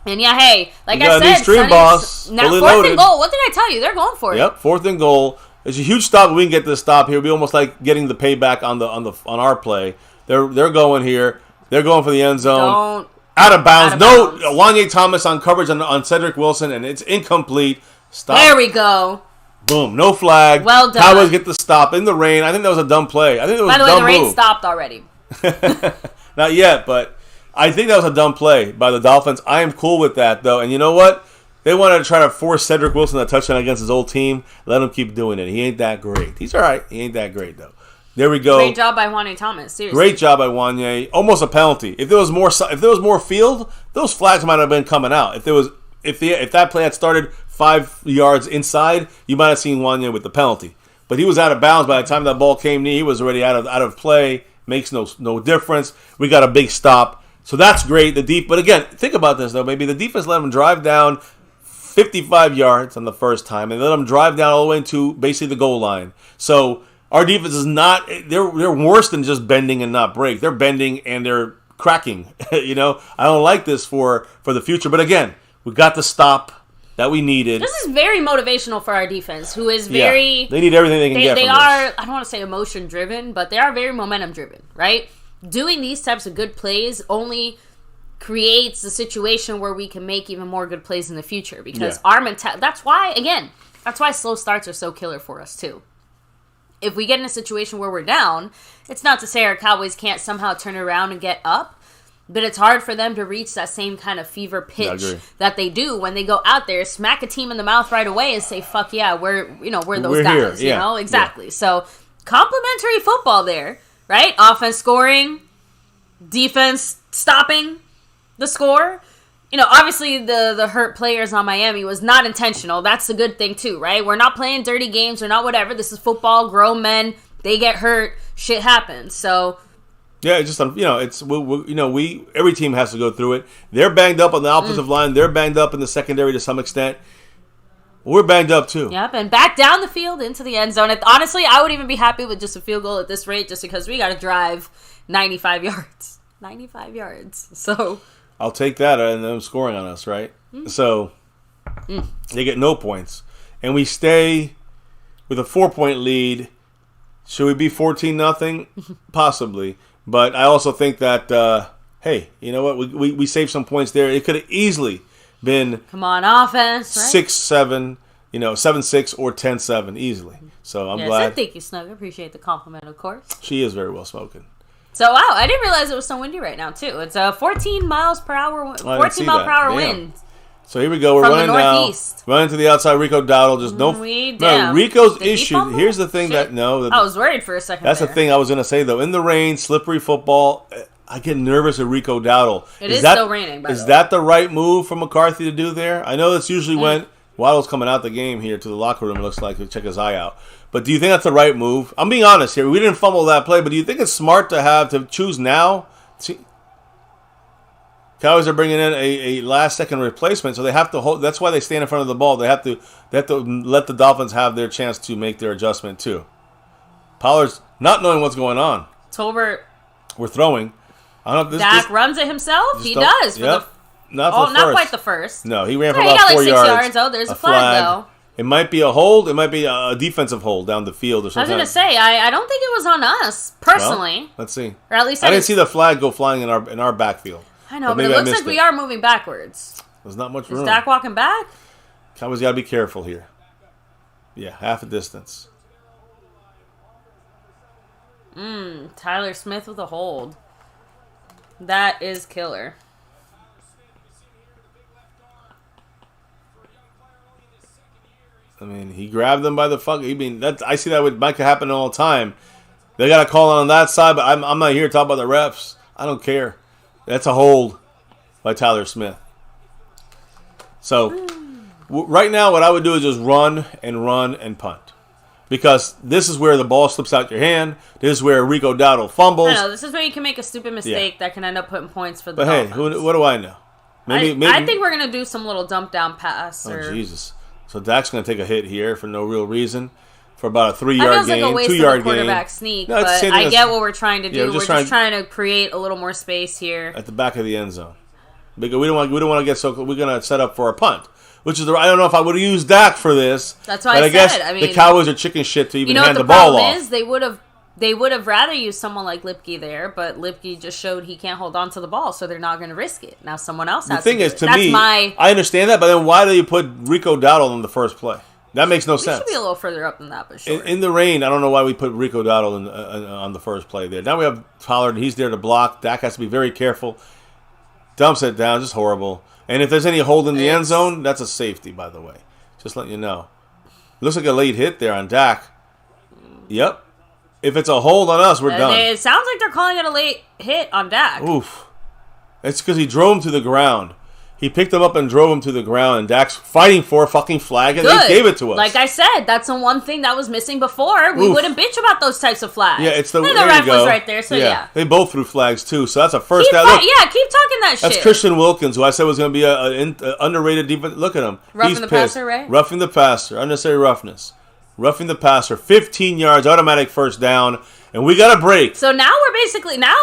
And yeah, hey, like I said, new stream boss. Now fourth and goal. What did I tell you? They're going for it. Yep, 4th and goal. It's a huge stop. We can get this stop here. It'll be almost like getting the payback on our play. They're going here. They're going for the end zone. Out of bounds. No, Wanye Thomas on coverage on Cedric Wilson, and it's incomplete. Stop. There we go. Boom. No flag. Well done. Cowboys get the stop in the rain. I think that was a dumb play. I think it was a dumb move. By the way, the rain stopped already. Not yet, but I think that was a dumb play by the Dolphins. I am cool with that, though. And you know what? They wanted to try to force Cedric Wilson a touchdown against his old team. Let him keep doing it. He ain't that great. He's all right. He ain't that great, though. There we go. Great job by Wanye Thomas. Seriously. Great job by Wanye. Almost a penalty. If there was more field, those flags might have been coming out. If that play had started 5 yards inside, you might have seen Wanye with the penalty. But he was out of bounds by the time that ball came near. He was already out of play. Makes no difference. We got a big stop. So that's great. But again, think about this though. Maybe the defense let him drive down 55 yards on the first time and let him drive down all the way to basically the goal line. So our defense is not, they're worse than just bending and not break. They're bending and they're cracking. I don't like this for the future. But again, we got the stop that we needed. This is very motivational for our defense, who is very... Yeah, they need everything they can get from this. I don't want to say emotion-driven, but they are very momentum-driven, right? Doing these types of good plays only creates the situation where we can make even more good plays in the future. Because our mentality... That's why slow starts are so killer for us, too. If we get in a situation where we're down, it's not to say our Cowboys can't somehow turn around and get up, but it's hard for them to reach that same kind of fever pitch that they do when they go out there, smack a team in the mouth right away and say, fuck yeah, we're those guys, here. Yeah. Exactly. Yeah. So, complimentary football there, right? Offense scoring, defense stopping the score. Obviously the hurt players on Miami was not intentional. That's a good thing too, right? We're not playing dirty games or not whatever. This is football, grown men. They get hurt. Shit happens. So Yeah, it's just every team has to go through it. They're banged up on the offensive line. They're banged up in the secondary to some extent. We're banged up too. Yep, and back down the field into the end zone. Honestly, I would even be happy with just a field goal at this rate, just because we got to drive 95 yards. 95 yards. So I'll take that and them scoring on us, right? So they get no points, and we stay with a 4-point lead. Should we be 14-0? Possibly, but I also think that hey, you know what? We saved some points there. It could have easily been come on offense, right? 6-7, 7-6 or 10-7 easily. So I'm glad. Thank you, Snug. I appreciate the compliment, of course. She is very well spoken. So wow, I didn't realize it was so windy right now too. It's a 14 miles per hour, 14 mile per hour wind. So here we go. We're running now. Running to the outside. Rico Dowdle. Just no. Rico's issue. Here's the thing I was worried for a second. That's the thing I was going to say though. In the rain, slippery football. I get nervous at Rico Dowdle. It is still raining. Is that the right move for McCarthy to do there? I know that's usually when Waddle's coming out the game here to the locker room. It looks like to check his eye out. But do you think that's the right move? I'm being honest here. We didn't fumble that play, but do you think it's smart to choose now? Cowboys are bringing in a last-second replacement, so they have to hold. That's why they stand in front of the ball. They have to let the Dolphins have their chance to make their adjustment too. Pollard's not knowing what's going on. Tolbert. We're throwing. I don't know. Dak runs it himself. He does. Yep. Not quite the first. No, he ran for about 4 yards. He got like 6 yards. Oh, there's a flag though. It might be a hold. It might be a defensive hold down the field or something. I was going to say, I don't think it was on us, personally. Well, let's see. Or at least I didn't see the flag go flying in our backfield. I know, but it looks like we are moving backwards. There's not much room. Is Dak walking back? Cowboys got to be careful here. Yeah, half a distance. Tyler Smith with a hold. That is killer. I mean, he grabbed them by the fuck. I see that with Micah happening all the time. They got a call on that side, but I'm not here to talk about the refs. I don't care. That's a hold by Tyler Smith. So right now, what I would do is just run and punt. Because this is where the ball slips out your hand. This is where Rico Dowdle fumbles. I know, this is where you can make a stupid mistake that can end up putting points for the Dolphins. But hey, what do I know? Maybe I think we're going to do some little dump down pass. Jesus. So Dak's going to take a hit here for no real reason. For about a 3-yard gain, like a waste 2-yard of a quarterback sneak, no, but I get what we're trying to do. We're just trying to create a little more space here. At the back of the end zone. Because we don't want to get so... We're going to set up for a punt. Which is, I don't know if I would have used Dak for this. That's why I guess said. I mean, the Cowboys are chicken shit to even hand the ball off. The problem is they would have rather used someone like Lipke there, but Lipke just showed he can't hold on to the ball, so they're not going to risk it. Now someone else has to do it. The thing is, to me, I understand that, but then why do you put Rico Dowdle in the first play? That makes no sense. We should be a little further up than that, but sure. In the rain, I don't know why we put Rico Dowdle on the first play there. Now we have Pollard, he's there to block. Dak has to be very careful. Dumps it down, just horrible. And if there's any hold in the end zone, that's a safety, by the way. Just letting you know. Looks like a late hit there on Dak. Yep. If it's a hold on us, we're done. It sounds like they're calling it a late hit on Dak. Oof. It's because he drove him to the ground. He picked him up and drove him to the ground, and Dak's fighting for a fucking flag, and they gave it to us. Like I said, that's the one thing that was missing before. We wouldn't bitch about those types of flags. Yeah, it's the and the ref was right there, so yeah. They both threw flags, too, so that's a first down. Yeah, keep talking that shit. That's Christian Wilkins, who I said was going to be an underrated defense. Look at him. Roughing the passer, right? Roughing the passer. Unnecessary roughness. Roughing the passer. 15 yards, automatic first down. And we got a break. So now we're basically, now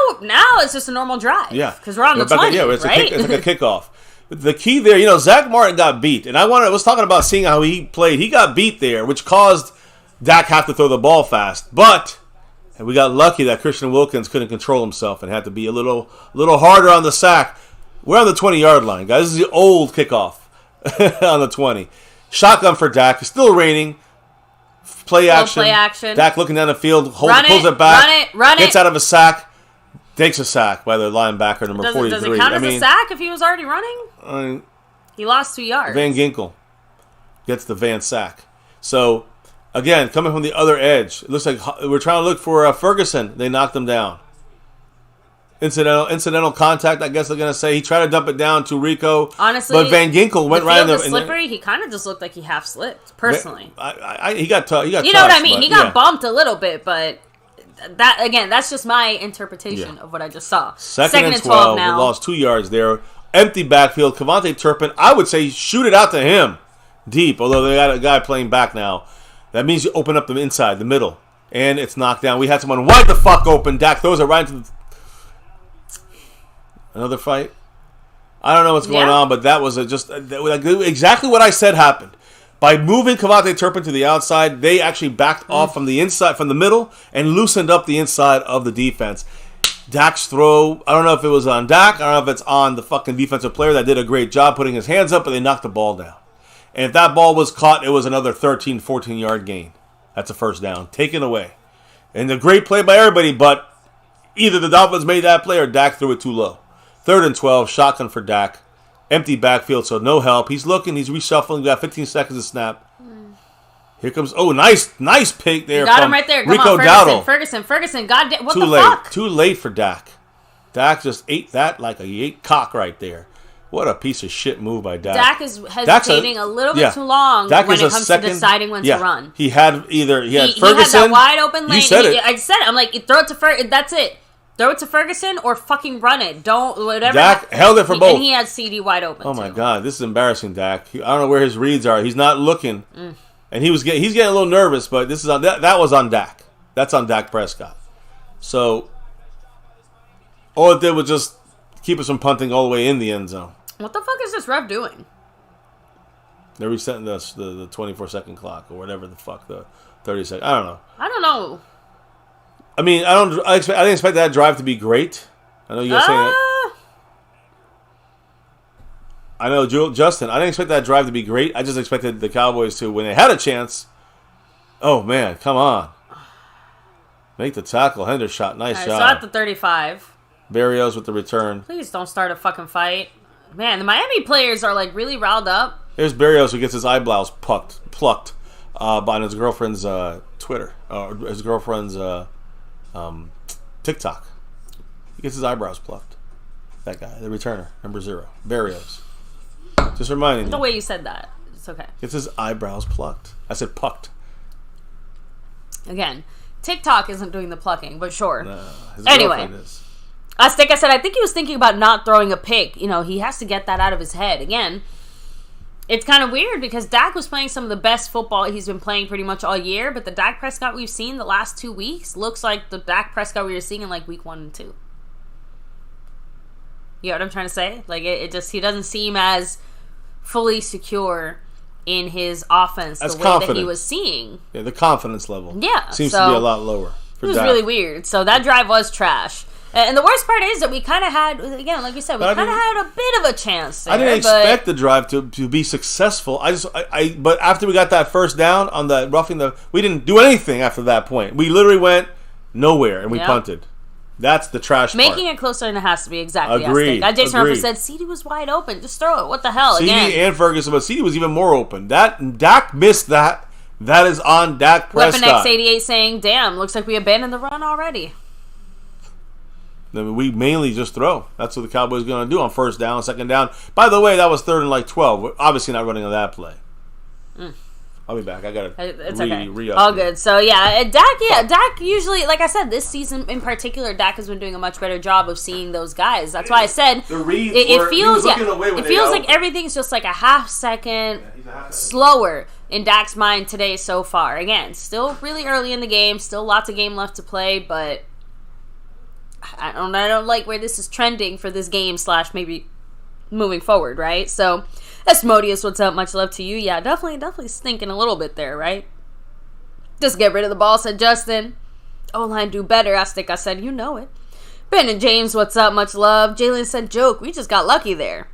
it's just a normal drive. Yeah. Because we're on the 20, it's right? It's like a kickoff. The key there, Zach Martin got beat. And I was talking about seeing how he played. He got beat there, which caused Dak have to throw the ball fast. But we got lucky that Christian Wilkins couldn't control himself and had to be a little harder on the sack. We're on the 20-yard line, guys. This is the old kickoff on the 20. Shotgun for Dak. It's still raining. Play action. Dak looking down the field, pulls it back, gets out of a sack. Takes a sack by the linebacker, number 43. Does it count as a sack if he was already running? He lost 2 yards. Van Ginkel gets the Van sack. So, again, coming from the other edge, it looks like we're trying to look for Ferguson. They knocked him down. Incidental contact, I guess they're going to say. He tried to dump it down to Rico. Honestly, but Van Ginkel went right in the... The slippery, he kind of just looked like he half slipped, personally. He got tough. You know what I mean? He got bumped a little bit, but... that's just my interpretation of what I just saw. Second and 12 now. We lost 2 yards there. Empty backfield. Kevontae Turpin, I would say shoot it out to him deep, although they got a guy playing back now. That means you open up the inside, the middle, and it's knocked down. We had someone wide the fuck open. Dak throws it right into another fight. I don't know what's going on, but that was exactly what I said happened. By moving Kevontae Turpin to the outside, they actually backed off from the inside, from the middle, and loosened up the inside of the defense. Dak's throw, I don't know if it was on Dak, I don't know if it's on the fucking defensive player that did a great job putting his hands up, but they knocked the ball down. And if that ball was caught, it was another 13, 14-yard gain. That's a first down. Taken away. And a great play by everybody, but either the Dolphins made that play or Dak threw it too low. 3rd and 12, shotgun for Dak. Empty backfield, so no help. He's looking, he's reshuffling. We got 15 seconds to snap. Here comes, nice pick there. You got him right there. Come Rico on, Dowdle. Ferguson. God damn, what Too the late. fuck? Too late for Dak. Dak just ate that like he ate cock right there. What a piece of shit move by Dak. Dak is hesitating a little bit too long when it comes to deciding when to run. He had Ferguson. He had that wide open lane. You said it. I said it. I'm like, throw it to Ferguson. That's it. Throw it to Ferguson or fucking run it. Don't, whatever. Dak held it for both. And he had CD wide open. Oh my God, this is embarrassing, Dak. I don't know where his reads are. He's not looking. And he's getting a little nervous, but this is on that was on Dak. That's on Dak Prescott. So all it did was just keep us from punting all the way in the end zone. What the fuck is this ref doing? They're resetting the 24-second clock or whatever the fuck, the 30-second. I don't know. I mean, I didn't expect that drive to be great. I know you guys saying that. I know, Justin. I didn't expect that drive to be great. I just expected the Cowboys to, when they had a chance. Oh man, come on! Make the tackle. Hendershot, nice shot. So at the 35. Berrios with the return. Please don't start a fucking fight, man. The Miami players are like really riled up. There's Berrios who gets his eyebrows plucked by his girlfriend's Twitter or his girlfriend's TikTok. He gets his eyebrows plucked. That guy, the returner, number 0, Berrios. Just reminding you. The way you said that, it's okay. Gets his eyebrows plucked. I said pucked. Again, TikTok isn't doing the plucking, but sure. No, his anyway, girlfriend is. I think he was thinking about not throwing a pick. You know, he has to get that out of his head. Again, it's kind of weird because Dak was playing some of the best football he's been playing pretty much all year, but the Dak Prescott we've seen the last 2 weeks looks like the Dak Prescott we were seeing in like week 1 and 2. You know what I'm trying to say? Like, it just, he doesn't seem as fully secure in his offense the way that he was seeing. Yeah, the confidence level seems to be a lot lower. It was really weird. So that drive was trash. And the worst part is that we kind of had, again, like you said, we kind of had a bit of a chance there. I didn't expect the drive to be successful. But after we got that first down on the roughing we didn't do anything after that point. We literally went nowhere and we punted. That's the trash part. Making it closer than it has to be, exactly. Agreed. Jason Rumpler said, CD was wide open. Just throw it. What the hell? CD again. and Ferguson, but CD was even more open. Dak missed that. That is on Dak Prescott. Weapon X88 saying, damn, looks like we abandoned the run already. I mean, we mainly just throw. That's what the Cowboys are going to do on first down, second down. By the way, that was 3rd and like 12. We're obviously not running on that play. I'll be back. I got to re-up. All good. So, yeah, Dak usually, like I said, this season in particular, Dak has been doing a much better job of seeing those guys. That's why I said it feels like everything's just like a half second slower in Dak's mind today so far. Again, still really early in the game, still lots of game left to play, but I don't like where this is trending for this game / maybe moving forward, right? So, Asmodeus, what's up? Much love to you. Yeah, definitely stinking a little bit there, right? Just get rid of the ball, said Justin. O-line do better, I said, you know it. Ben and James, what's up? Much love. Jalen said, joke. We just got lucky there.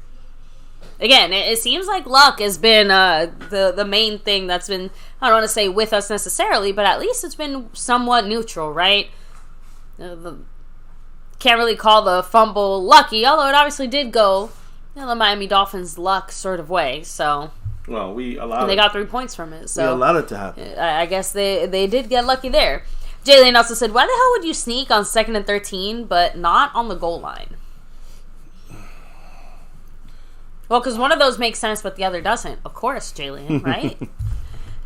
Again, it seems like luck has been the main thing that's been, I don't want to say with us necessarily, but at least it's been somewhat neutral, right? Can't really call the fumble lucky, although it obviously did go the Miami Dolphins' luck sort of way. So, well, they got 3 points from it. So we allowed it to happen. I guess they did get lucky there. Jalen also said, "Why the hell would you sneak on 2nd and 13, but not on the goal line?" Well, because one of those makes sense, but the other doesn't. Of course, Jalen, right?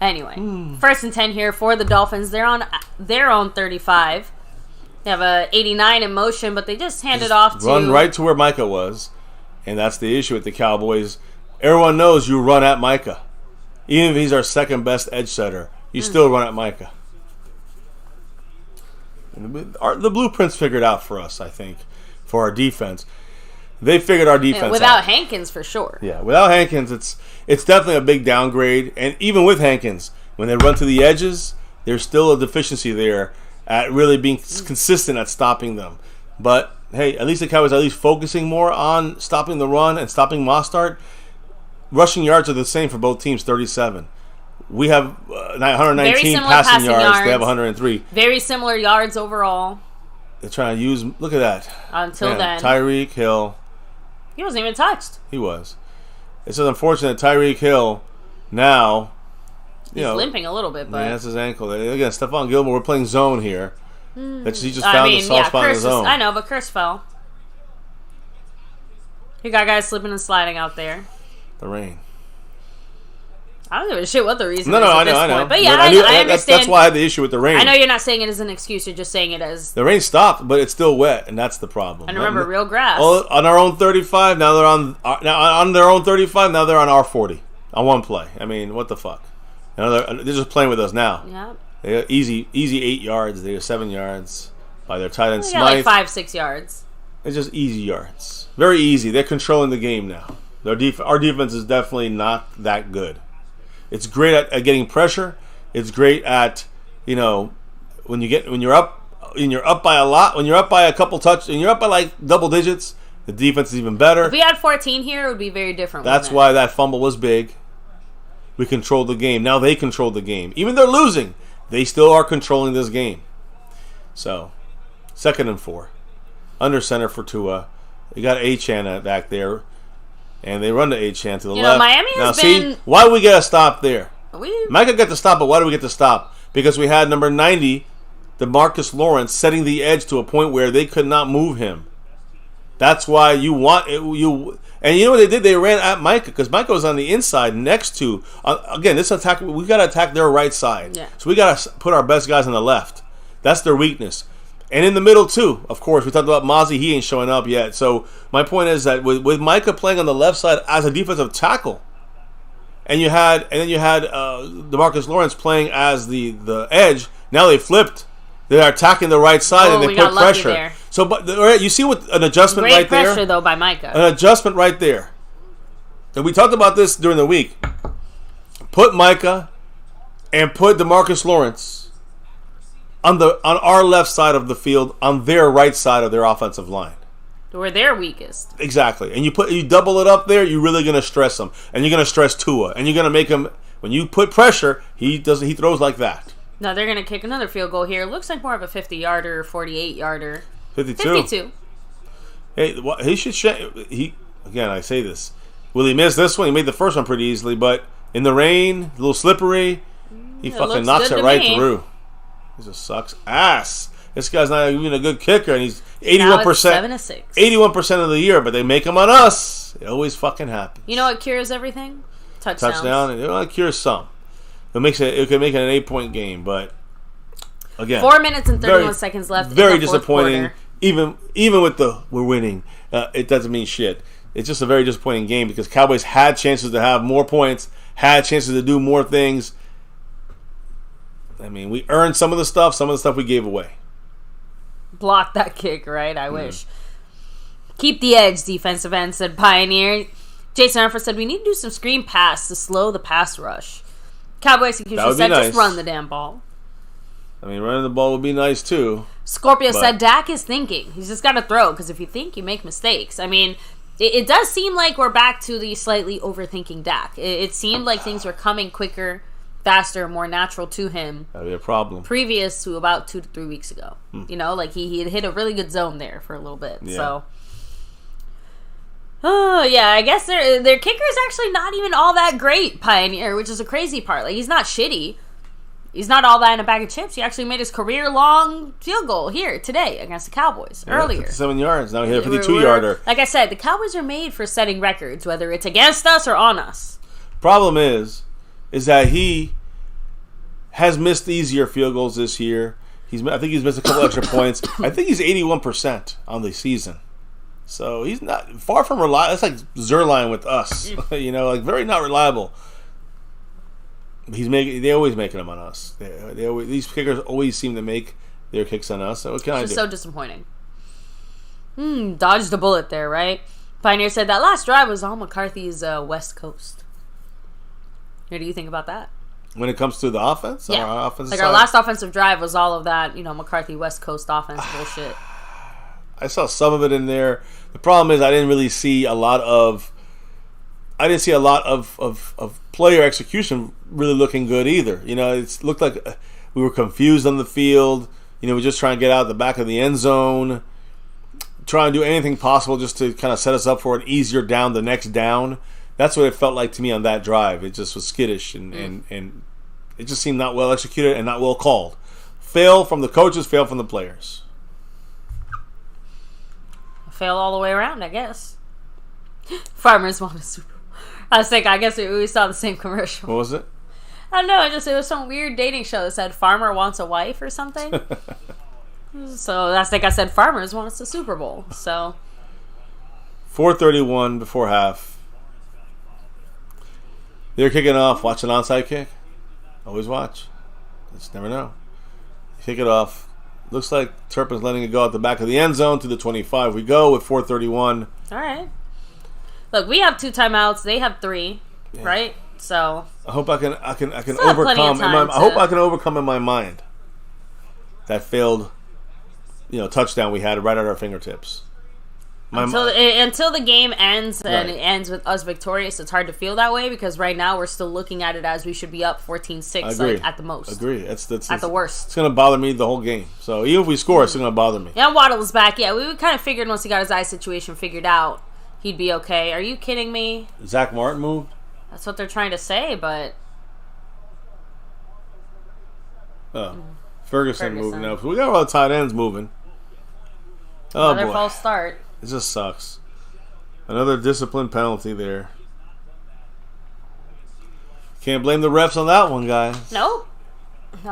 Anyway, 1st and 10 here for the Dolphins. They're on their own 35. They have a 89 in motion, but they just hand it off to... Run right to where Micah was. And that's the issue with the Cowboys. Everyone knows you run at Micah. Even if he's our second best edge setter, you still run at Micah. The blueprint's figured out for us, I think, for our defense. They figured our defense out. Without Hankins, for sure. Yeah, without Hankins, it's definitely a big downgrade. And even with Hankins, when they run to the edges, there's still a deficiency there at really being consistent at stopping them. But, hey, at least the Cowboys are at least focusing more on stopping the run and stopping Mostert. Rushing yards are the same for both teams, 37. We have 119 passing yards. They have 103. Very similar yards overall. They're trying to use... Look at that. Until then. Tyreek Hill. He wasn't even touched. He was. It's just unfortunate Tyreek Hill now... He's limping a little bit, but... Yeah, that's his ankle. Again, Stephon Gilmore, we're playing zone here. He just found the soft spot in the zone. I know, but Curse fell. You got guys slipping and sliding out there. The rain. I don't give a shit what the reason is at this point. know. But yeah, I understand. That's why I had the issue with the rain. I know you're not saying it as an excuse. You're just saying it as... The rain stopped, but it's still wet, and that's the problem. And remember, real grass. Well, on our own 35, now they're on their own 35, now they're on our 40 on one play. I mean, what the fuck? They're just playing with us now. Yeah. They got easy 8 yards. They got 7 yards by their tight end Smythe. Like 5-6 yards. It's just easy yards. Very easy. They're controlling the game now. Our defense is definitely not that good. It's great at getting pressure. It's great at, when you're up by a lot, when you're up by a couple when you're up by like double digits, the defense is even better. If we had 14 here, it would be very different. That's why that fumble was big. We controlled the game. Now they control the game. Even they're losing, they still are controlling this game. So, 2nd and 4. Under center for Tua. You got Achane back there. And they run to Achane to the left. Miami has been... See, why do we get a stop there? Micah got the stop, but why do we get the stop? Because we had number 90, DeMarcus Lawrence, setting the edge to a point where they could not move him. That's why you want... And you know what they did? They ran at Micah because Micah was on the inside next to... again, this attack, we got to attack their right side. Yeah. So we got to put our best guys on the left. That's their weakness. And in the middle, too, of course. We talked about Mozzie. He ain't showing up yet. So my point is that with Micah playing on the left side as a defensive tackle, and then you had DeMarcus Lawrence playing as the edge, now they flipped. They are attacking the right side, and they put pressure. There. So, but you see what an adjustment Great right there? Great pressure, though, by Micah. An adjustment right there. And we talked about this during the week. Put Micah and put DeMarcus Lawrence on our left side of the field, on their right side of their offensive line. Where they're weakest. Exactly. And you double it up there, you're really going to stress them. And you're going to stress Tua. And you're going to make him, when you put pressure, he throws like that. No, they're going to kick another field goal here. It looks like more of a 50-yarder, 48-yarder. 52. Hey, he should... Again, I say this. Will he miss this one? He made the first one pretty easily, but in the rain, a little slippery, he fucking knocks it right through. He just sucks ass. This guy's not even a good kicker, and he's 81%. 81% of the year, but they make him on us. It always fucking happens. You know what cures everything? Touchdown. It cures some. It can make it an 8-point game, but again, 4 minutes and 31 seconds left. Very in the disappointing. Even with we're winning, it doesn't mean shit. It's just a very disappointing game because Cowboys had chances to have more points, had chances to do more things. I mean, we earned some of the stuff we gave away. Block that kick, right? I wish. Keep the edge, defensive end, said Pioneer. Jason Arford said, we need to do some screen pass to slow the pass rush. Cowboy Execution said, just run the damn ball. I mean, running the ball would be nice, too. Scorpio said, Dak is thinking. He's just got to throw, because if you think, you make mistakes. I mean, it does seem like we're back to the slightly overthinking Dak. It seemed like things were coming quicker, faster, more natural to him. That'd be a problem. Previous to about 2 to 3 weeks ago. Like he had hit a really good zone there for a little bit. Yeah. So, I guess their kicker is actually not even all that great, Pioneer, which is a crazy part. Like, he's not shitty. He's not all that in a bag of chips. He actually made his career-long field goal here today against the Cowboys earlier. 57 yards. Now he hit a 52-yarder. Like I said, the Cowboys are made for setting records, whether it's against us or on us. Problem is that he has missed easier field goals this year. I think he's missed a couple extra points. I think he's 81% on the season. So he's not far from reliable. That's like Zerline with us. Like very not reliable. They always making them on us. These kickers always seem to make their kicks on us. So what can I do? It's so disappointing. Dodged a bullet there, right? Pioneer said that last drive was all McCarthy's West Coast. What do you think about that? When it comes to the offense? Yeah. Our offensive like side? our last offensive drive was all of that, McCarthy West Coast offense bullshit. I saw some of it in there. The problem is I didn't really see a lot of player execution really looking good either. It looked like we were confused on the field. We're just trying to get out the back of the end zone, trying to do anything possible just to kind of set us up for an easier down the next down. That's what it felt like to me on that drive. It just was skittish and it just seemed not well executed and not well called. Fail from the coaches, fail from the players. Fail all the way around, I guess. Farmers want a Super Bowl. I guess we saw the same commercial. What was it? I don't know. It was some weird dating show that said farmer wants a wife or something. So that's like I said, farmers wants a Super Bowl. So 4:31 before half. They're kicking off. Watch an onside kick. Always watch. Just never know. Kick it off. Looks like Turpin's letting it go at the back of the end zone to the 25. We go with 4:31. All right. Look, we have 2 timeouts. They have 3, right? So I hope I can overcome. I hope I can overcome in my mind that failed, touchdown we had right at our fingertips. Until the game ends and it ends with us victorious, it's hard to feel that way because right now we're still looking at it as we should be up 14-6 like, at the most. Agree. That's at the worst. It's going to bother me the whole game. So even if we score, it's going to bother me. Yeah, Waddle's back. Yeah, we kind of figured once he got his eye situation figured out, he'd be okay. Are you kidding me? Zach Martin moved? That's what they're trying to say, but... Ferguson moving up. We got all the tight ends moving. Oh, another boy. false start. It just sucks. Another discipline penalty there. Can't blame the refs on that one, guys. Nope.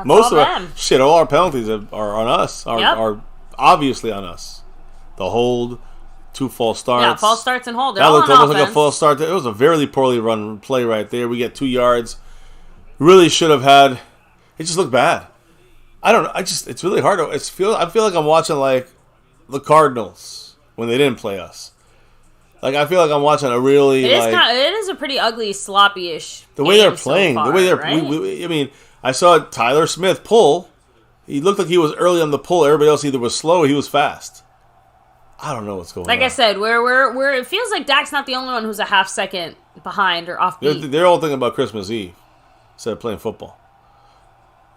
Most of them. Shit, all our penalties are on us. Are obviously on us. The hold, 2 false starts. Yeah, false starts and hold. That looked almost like a false start. It was a very poorly run play right there. We get 2 yards. Really should have had. It just looked bad. I don't know. It's really hard. I feel like I'm watching like the Cardinals when they didn't play us. Like I feel like I'm watching a really. It is a pretty ugly, sloppy-ish. The way they're playing, so far, the way they're. Right? I mean, I saw Tyler Smith pull. He looked like he was early on the pull. Everybody else either was slow or he was fast. I don't know what's going on. Like I said, we're it feels like Dak's not the only one who's a half second behind or off beat. They're all thinking about Christmas Eve instead of playing football.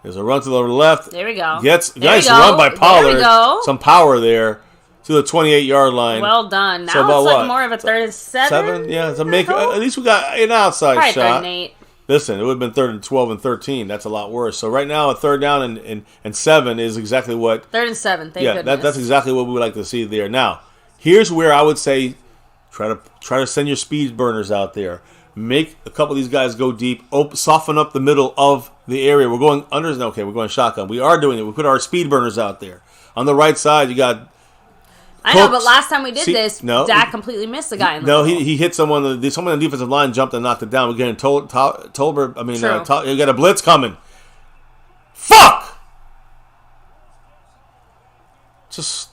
There's a run to the left. There we go. Nice run by Pollard. There we go. Some power there to the 28-yard line. Well done. Now so it's like more of a 3rd and 7. Yeah, to make at least we got an outside probably shot. 3rd and 8. Listen, it would have been 3rd and 12 and 13. That's a lot worse. So right now, a 3rd down and 7 is exactly what. 3rd and 7. Thank goodness. That's exactly what we would like to see there. Now, here's where I would say, try to send your speed burners out there. Make a couple of these guys go deep. Soften up the middle of the area. We're going under. Okay, we're going shotgun. We are doing it. We put our speed burners out there. On the right side, you got. I know, but last time we did this, Dak completely missed the guy in the middle. He hit someone. Someone on the defensive line jumped and knocked it down. We're getting Tolbert. I mean, you got a blitz coming. Fuck! Just.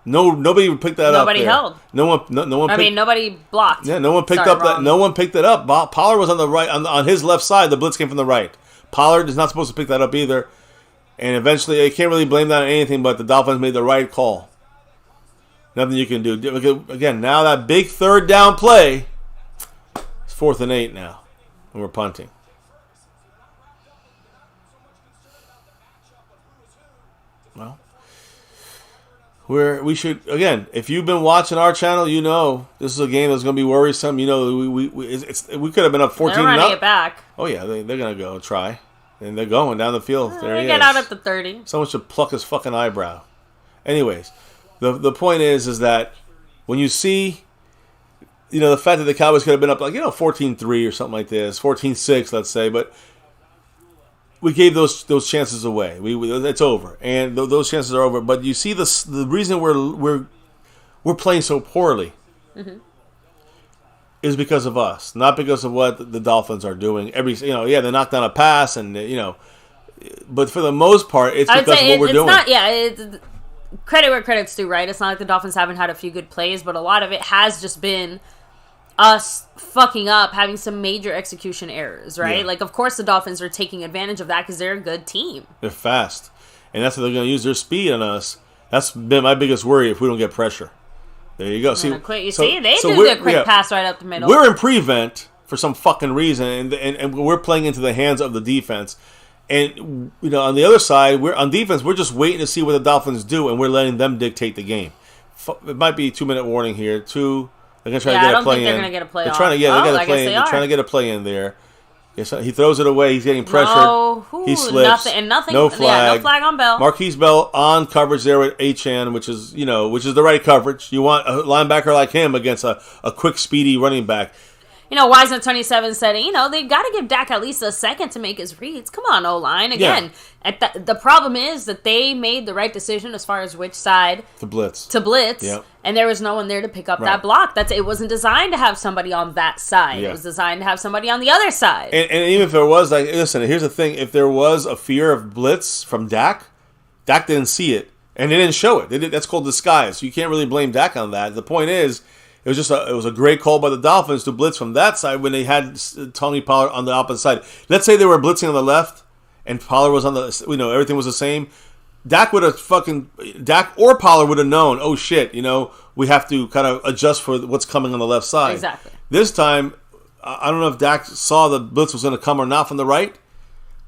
Nobody picked that up. Nobody held. No one. Nobody blocked. Yeah, no one picked up that. No one picked it up. Pollard was on the right, on his left side. The blitz came from the right. Pollard is not supposed to pick that up either. And eventually, I can't really blame that on anything. But the Dolphins made the right call. Nothing you can do. Again, now that big 3rd down play. It's 4th and 8 now, and we're punting. Well. We should, again, if you've been watching our channel, you know this is a game that's going to be worrisome. You know, we could have been up 14-0. They're running it back. Oh, yeah, they're going to go try. And they're going down the field. There he is. Get out at the 30. Someone should pluck his fucking eyebrow. Anyways, the point is that when you see, the fact that the Cowboys could have been up 14-3 or something like this, 14-6, let's say, but we gave those chances away. It's over, and those chances are over. But you see, the reason we're playing so poorly is because of us, not because of what the Dolphins are doing. They knocked down a pass, and but for the most part, it's because of what we're doing. It's credit where credit's due, right? It's not like the Dolphins haven't had a few good plays, but a lot of it has just been us fucking up, having some major execution errors, right? Yeah. Like, of course the Dolphins are taking advantage of that because they're a good team. They're fast, and that's what they're going to use their speed on us. That's been my biggest worry if we don't get pressure. There you go. They do the quick pass right up the middle. We're in prevent for some fucking reason, and we're playing into the hands of the defense. And on the other side, on defense, we're just waiting to see what the Dolphins do, and we're letting them dictate the game. It might be a 2-minute warning here. They're going to try to get a play in. They're going to get a play. They're trying to They're trying to get a play in there. He throws it away. He's getting pressured. He slips. Nothing. No flag. Yeah, no flag on Bell. Marquise Bell on coverage there with HN, which is the right coverage. You want a linebacker like him against a quick, speedy running back. Wiseman27 said, they got to give Dak at least a second to make his reads. Come on, O-line. Again, the problem is that they made the right decision as far as which side to blitz. Yep. And there was no one there to pick up that block. It wasn't designed to have somebody on that side. Yeah. It was designed to have somebody on the other side. And even if there was, listen, here's the thing. If there was a fear of blitz from Dak didn't see it. And they didn't show it. That's called disguise. You can't really blame Dak on that. The point is, it was a great call by the Dolphins to blitz from that side when they had Tony Pollard on the opposite side. Let's say they were blitzing on the left and Pollard was on the, everything was the same. Dak or Pollard would have known, oh shit, we have to kind of adjust for what's coming on the left side. Exactly. This time, I don't know if Dak saw the blitz was going to come or not from the right,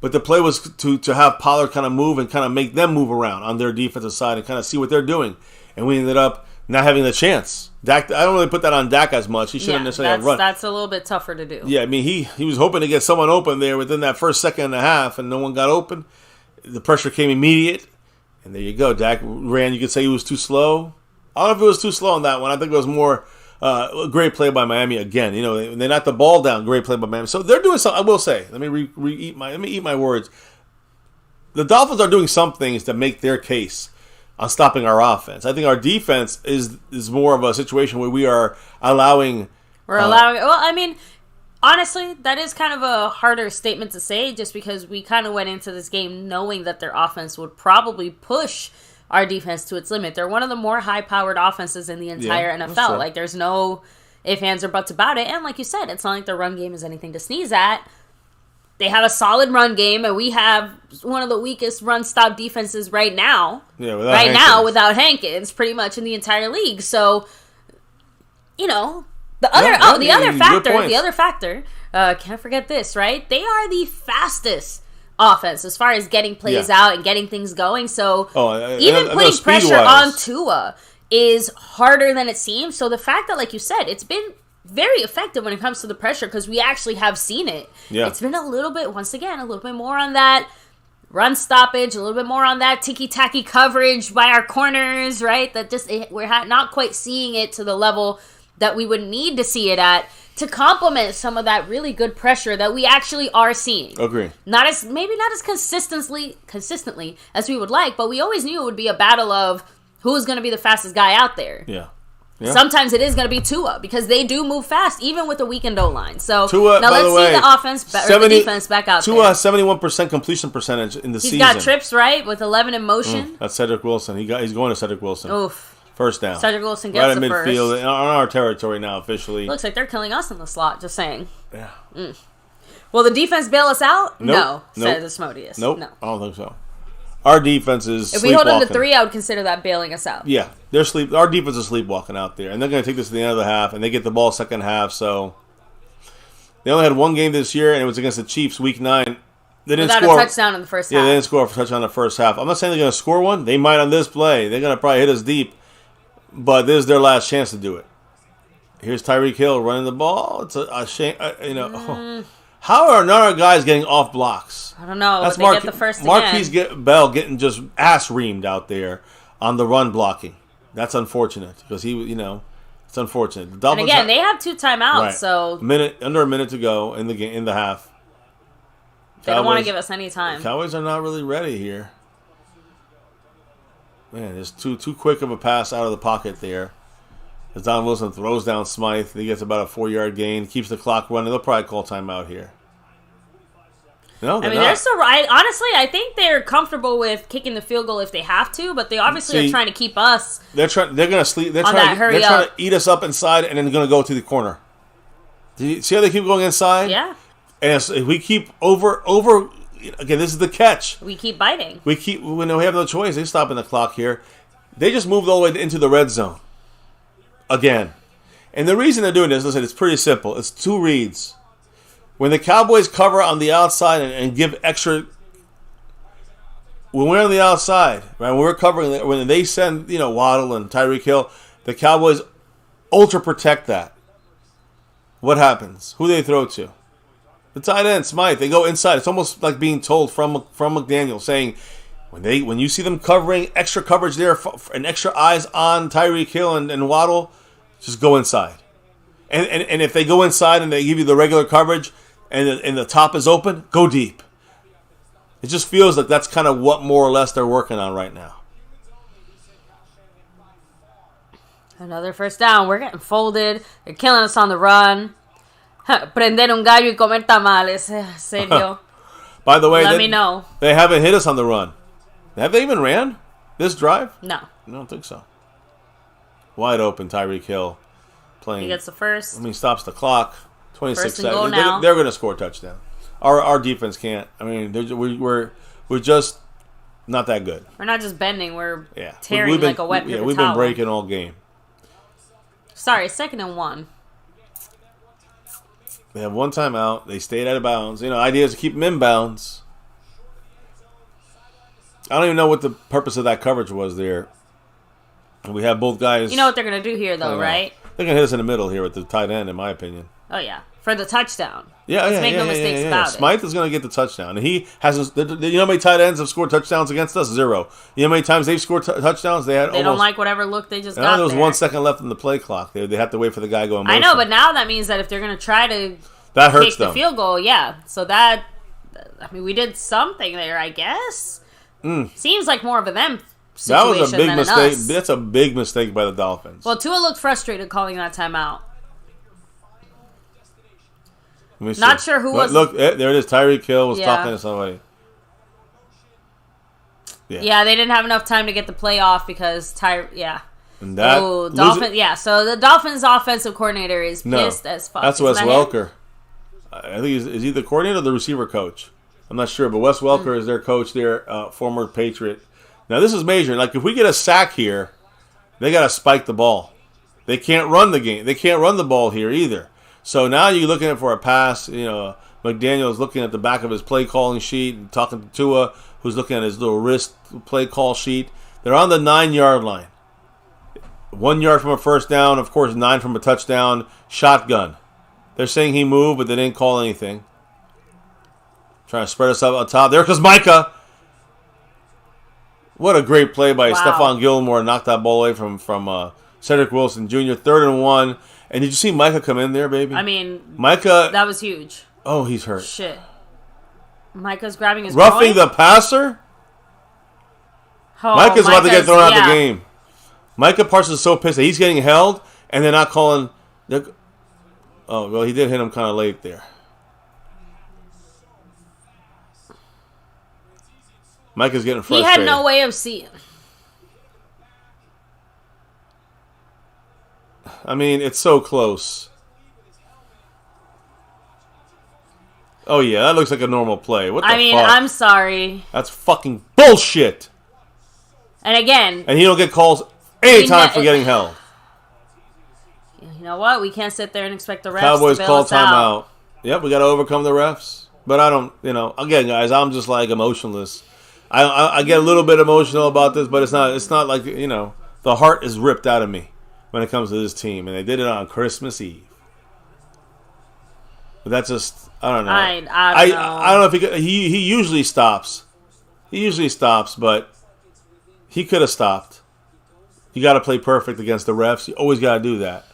but the play was to have Pollard kind of move and kind of make them move around on their defensive side and kind of see what they're doing. And we ended up not having the chance. Dak, I don't really put that on Dak as much. He shouldn't necessarily have run. That's a little bit tougher to do. Yeah, I mean, he was hoping to get someone open there within that first second and a half, and no one got open. The pressure came immediate, and there you go. Dak ran. You could say he was too slow. I don't know if it was too slow on that one. I think it was more a great play by Miami again. They knocked the ball down. Great play by Miami. So they're doing something. I will say. Let me eat my words. The Dolphins are doing some things to make their case on stopping our offense. I think our defense is more of a situation where we are allowing. Honestly, that is kind of a harder statement to say just because we kind of went into this game knowing that their offense would probably push our defense to its limit. They're one of the more high-powered offenses in the entire NFL. Like, there's no ifs, ands, or buts about it. And like you said, it's not like their run game is anything to sneeze at. They have a solid run game, and we have one of the weakest run-stop defenses right now. Yeah, without Hankins, pretty much in the entire league. So, the other factor, can't forget this, right? They are the fastest offense as far as getting plays out and getting things going. So, even putting pressure on Tua is harder than it seems. So, the fact that, like you said, it's been very effective when it comes to the pressure because we actually have seen it. Yeah. It's been a little bit more on that run stoppage, a little bit more on that ticky-tacky coverage by our corners, right? That we're not quite seeing it to the level that we would need to see it at to complement some of that really good pressure that we actually are seeing. Agree. Maybe not as consistently as we would like, but we always knew it would be a battle of who's going to be the fastest guy out there. Yeah. Sometimes it is going to be Tua because they do move fast, even with the weakened O-line. So Tua, now let's see the offense or the defense back out Tua has 71% completion percentage in the season. He's got trips, right, with 11 in motion. That's Cedric Wilson. He's going to Cedric Wilson. Oof. First down. Cedric Wilson gets the first. Right at midfield, on our territory now officially. Looks like they're killing us in the slot, just saying. Yeah. Will the defense bail us out? Nope. No, says Asmodeus. Nope. No. I don't think so. Our defense is If we hold them to 3, I would consider that bailing us out. Yeah. Our defense is sleepwalking out there. And they're going to take this to the end of the half, and they get the ball second half. So they only had one game this year, and it was against the Chiefs, Week 9. They didn't score a touchdown in the first half. Yeah, they didn't score a touchdown in the first half. I'm not saying they're going to score one. They might on this play. They're going to probably hit us deep. But this is their last chance to do it. Here's Tyreek Hill running the ball. It's a shame. How are none of our guys getting off blocks? I don't know. That's get the first Marquise Bell getting just ass reamed out there on the run blocking. That's unfortunate because it's unfortunate. And again, they have 2 timeouts, so under a minute to go in the game in the half. They don't want to give us any time. Cowboys are not really ready here. Man, it's too quick of a pass out of the pocket there. As Don Wilson throws down Smythe, he gets about a 4-yard gain, keeps the clock running. They'll probably call timeout here. No, they're still right. Honestly, I think they're comfortable with kicking the field goal if they have to, but they obviously are trying to keep us. They're gonna sleep. They're trying to eat us up inside, and then gonna go to the corner. Do you see how they keep going inside? Yeah. And if we keep over. Again, this is the catch. We keep biting. When we have no choice, they're stopping the clock here. They just moved all the way into the red zone. Again. And the reason they're doing this, listen, it's pretty simple. It's 2 reads. When the Cowboys cover on the outside and give extra, when we're on the outside, right, when we're covering, when they send, Waddle and Tyreek Hill, the Cowboys ultra protect that. What happens? Who do they throw to? The tight end, Smythe. They go inside. It's almost like being told from McDaniel, saying, when you see them covering extra coverage there and extra eyes on Tyreek Hill and Waddle, just go inside. And if they go inside and they give you the regular coverage, and the top is open, go deep. It just feels like that's kind of what more or less they're working on right now. Another first down. We're getting folded. They're killing us on the run. Prender un gallo y comer tamales. Serio. By the way, let me know. They haven't hit us on the run. Have they even ran this drive? No. I don't think so. Wide open, Tyreek Hill playing. He gets the first. Stops the clock. 26 seconds. Now. They're going to score a touchdown. Our defense can't. We're just not that good. We're not just bending. We're tearing like a wet paper towel. We've been breaking all game. Sorry, 2nd and 1. They have 1 timeout. They stayed out of bounds. Idea is to keep them in bounds. I don't even know what the purpose of that coverage was there. We have both guys. You know what they're going to do here, though, right? They're going to hit us in the middle here with the tight end, in my opinion. Oh, yeah. For the touchdown. Let's make no mistakes about it. Smythe is going to get the touchdown. And he hasn't. You know how many tight ends have scored touchdowns against us? 0. You know how many times they've scored touchdowns? They don't like whatever look they just got there was there. 1 second left in the play clock. They have to wait for the guy going motion. I know, but now that means that if they're going to try to that hurts kick the field goal, so we did something there, I guess. Seems like more of a them situation that was a big than mistake. Us. That's a big mistake by the Dolphins. Well, Tua looked frustrated calling that timeout. Not sure who was. Look, there it is. Tyreek Hill was talking to somebody. Yeah, they didn't have enough time to get the play off because And that Dolphins. So the Dolphins' offensive coordinator is pissed as fuck. That's Wes Welker. I think is he the coordinator or the receiver coach? I'm not sure, but Wes Welker is their coach. Their former Patriot. Now this is major. Like if we get a sack here, they got to spike the ball. They can't run the game. They can't run the ball here either. So now you're looking for a pass. McDaniel's looking at the back of his play calling sheet and talking to Tua, who's looking at his little wrist play call sheet. They're on the 9-yard line. 1 yard from a first down, of course, 9 from a touchdown. Shotgun. They're saying he moved, but they didn't call anything. Trying to spread us up on top. There comes Micah. What a great play by Stephon Gilmore. Knocked that ball away from Cedric Wilson Jr. 3rd and 1. And did you see Micah come in there, baby? Micah. That was huge. Oh, he's hurt. Shit. Micah's grabbing his roughing the passer? Micah's about to get thrown out of the game. Micah Parsons is so pissed that he's getting held, and they're not calling. Oh, well, he did hit him kind of late there. Micah's getting frustrated. He had no way of seeing. It's so close. Oh, yeah, that looks like a normal play. What the fuck? I'm sorry. That's fucking bullshit. And again... And he don't get calls anytime for getting held. You know what? We can't sit there and expect the refs Cowboys to bail call us out. timeout. Yep, we got to overcome the refs. But I don't, again, guys, I'm just like emotionless. I get a little bit emotional about this, but it's not like, the heart is ripped out of me when it comes to this team. And they did it on Christmas Eve. But that's just, I don't know. I don't know. I don't know if he usually stops. He usually stops, but he could have stopped. You got to play perfect against the refs. You always got to do that.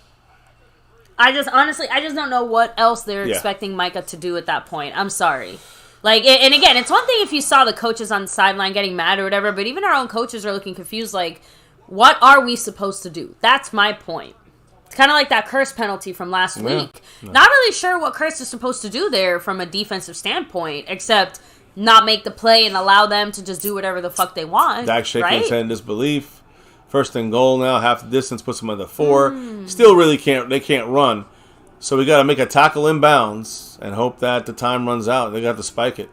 I just don't know what else they're expecting Micah to do at that point. I'm sorry. Like, and again, it's one thing if you saw the coaches on the sideline getting mad or whatever, but even our own coaches are looking confused. Like, what are we supposed to do? That's my point. It's kind of like that curse penalty from last week. No. Not really sure what Curse is supposed to do there from a defensive standpoint, except not make the play and allow them to just do whatever the fuck they want. Dak shaking his head in disbelief. First and goal now, half the distance, puts them at the 4. Still really can't run. So we got to make a tackle in bounds and hope that the time runs out. They got to spike it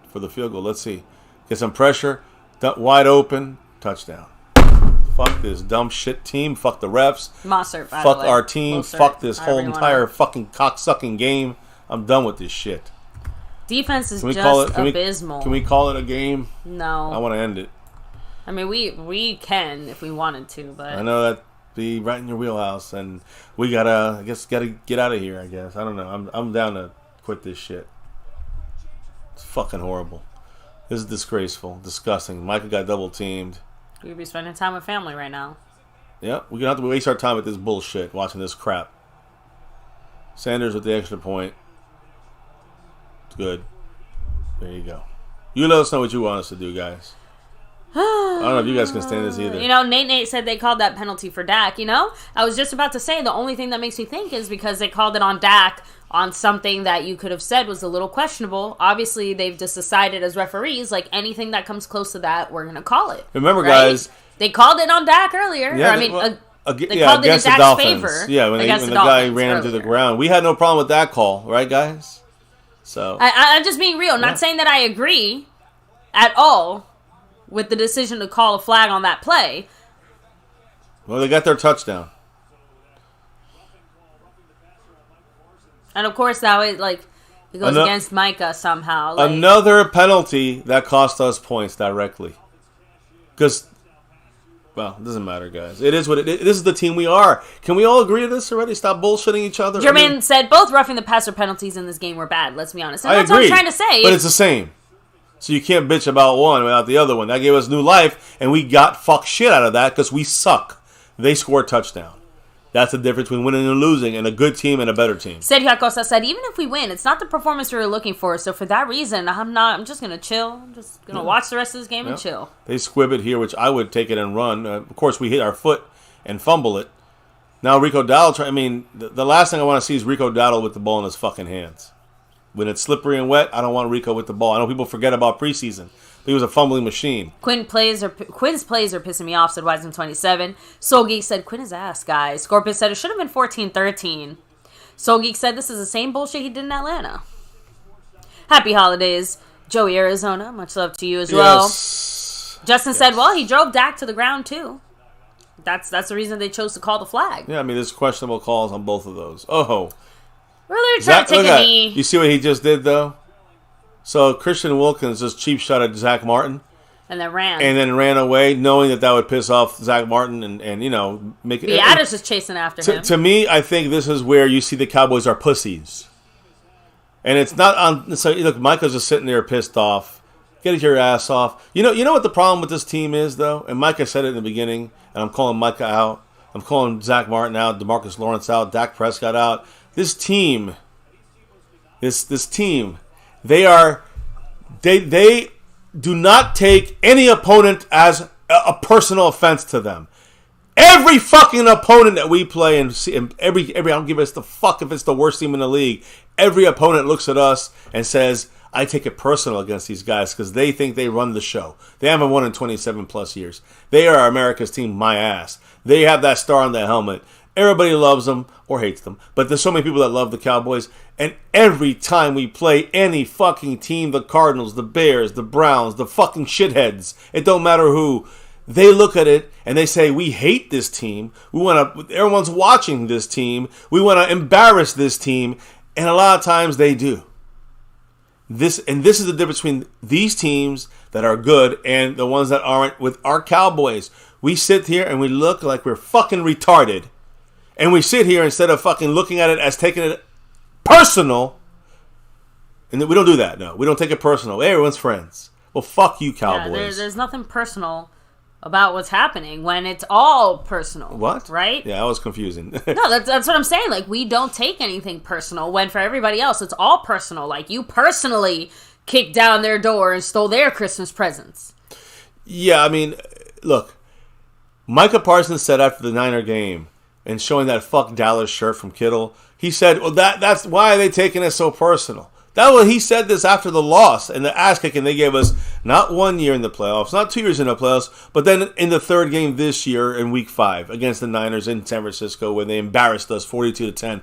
for the field goal. Let's see. Get some pressure. Wide open. Touchdown. Fuck this dumb shit team. Fuck the refs. Mossert, by fuck the way. our team. Mossert, fuck this whole entire fucking cocksucking game. I'm done with this shit. Defense is just abysmal. Can we call it a game? No. I want to end it. I mean, we can if we wanted to, but I know that be right in your wheelhouse, and we gotta get out of here. I guess I don't know. I'm down to quit this shit. It's fucking horrible. This is disgraceful, disgusting. Micah got double teamed. We'd be spending time with family right now. Yeah, we're gonna have to waste our time with this bullshit, watching this crap. Sanders with the extra point. Good. There you go. You let us know what you want us to do, guys. I don't know if you guys can stand this either. You know, Nate said they called that penalty for Dak, you know? I was just about to say the only thing that makes me think is because they called it on Dak on something that you could have said was a little questionable. Obviously, they've just decided as referees, like anything that comes close to that, we're going to call it. Remember, guys. They called it on Dak earlier. Yeah, they called it in against the Dak's Dolphins. favor. Yeah, when the guy ran him to the ground. We had no problem with that call, right, guys? So I'm just being real. Not saying that I agree at all with the decision to call a flag on that play. Well, they got their touchdown. And of course, now it goes against Micah somehow. Another penalty that cost us points directly. Because, well, it doesn't matter, guys. It is what it is. This is the team we are. Can we all agree to this already? Stop bullshitting each other. Jermaine said both roughing the passer penalties in this game were bad. Let's be honest. And I that's agree, what I'm trying to say. But it's the same. So you can't bitch about one without the other one. That gave us new life, and we got fuck shit out of that because we suck. They score a touchdown. That's the difference between winning and losing, and a good team and a better team. Sergio Acosta said, even if we win, it's not the performance we were looking for. So for that reason, I'm just going to chill. I'm just going to watch the rest of this game and chill. They squib it here, which I would take it and run. Of course, we hit our foot and fumble it. Now Rico Dowdle, the last thing I want to see is Rico Dowdle with the ball in his fucking hands. When it's slippery and wet, I don't want Rico with the ball. I know people forget about preseason. He was a fumbling machine. Quinn's plays are pissing me off, said Wiseman27. Soul Geek said, Quinn is ass, guys. Scorpius said, it should have been 14-13. Soul Geek said, this is the same bullshit he did in Atlanta. Happy holidays. Joey, Arizona, much love to you as well. Justin said, well, he drove Dak to the ground, too. That's the reason they chose to call the flag. Yeah, there's questionable calls on both of those. Oh. Really trying to take a knee. You see what he just did, though? So Christian Wilkins just cheap shot at Zach Martin. And then ran. And then ran away, knowing that would piss off Zach Martin and make it... Addis is chasing after him. To me, I think this is where you see the Cowboys are pussies. And it's not on... So, look, Micah's just sitting there pissed off. Get your ass off. You know what the problem with this team is, though? And Micah said it in the beginning, and I'm calling Micah out. I'm calling Zach Martin out, DeMarcus Lawrence out, Dak Prescott out. This team, they do not take any opponent as a personal offense to them. Every fucking opponent that we play and every I don't give us the fuck if it's the worst team in the league. Every opponent looks at us and says, I take it personal against these guys because they think they run the show. They haven't won in 27 plus years. They are America's team, my ass. They have that star on their helmet. Everybody loves them or hates them. But there's so many people that love the Cowboys. And every time we play any fucking team, the Cardinals, the Bears, the Browns, the fucking shitheads, it don't matter who, they look at it and they say, we hate this team. Everyone's watching this team. We want to embarrass this team. And a lot of times they do. This is the difference between these teams that are good and the ones that aren't with our Cowboys. We sit here and we look like we're fucking retarded. And we sit here instead of fucking looking at it as taking it personal. And we don't do that, no. We don't take it personal. Everyone's friends. Well, fuck you, Cowboys. Yeah, there's nothing personal about what's happening when it's all personal. What? Right? Yeah, that was confusing. No, that's what I'm saying. Like, we don't take anything personal when for everybody else, it's all personal. Like, you personally kicked down their door and stole their Christmas presents. Yeah, I mean, look, Micah Parsons said after the Niner game and showing that fuck Dallas shirt from Kittle, he said, well, that's why are they taking it so personal? He said this after the loss and the ass kicking they gave us not 1 year in the playoffs, not 2 years in the playoffs, but then in the third game this year in week 5 against the Niners in San Francisco when they embarrassed us 42-10.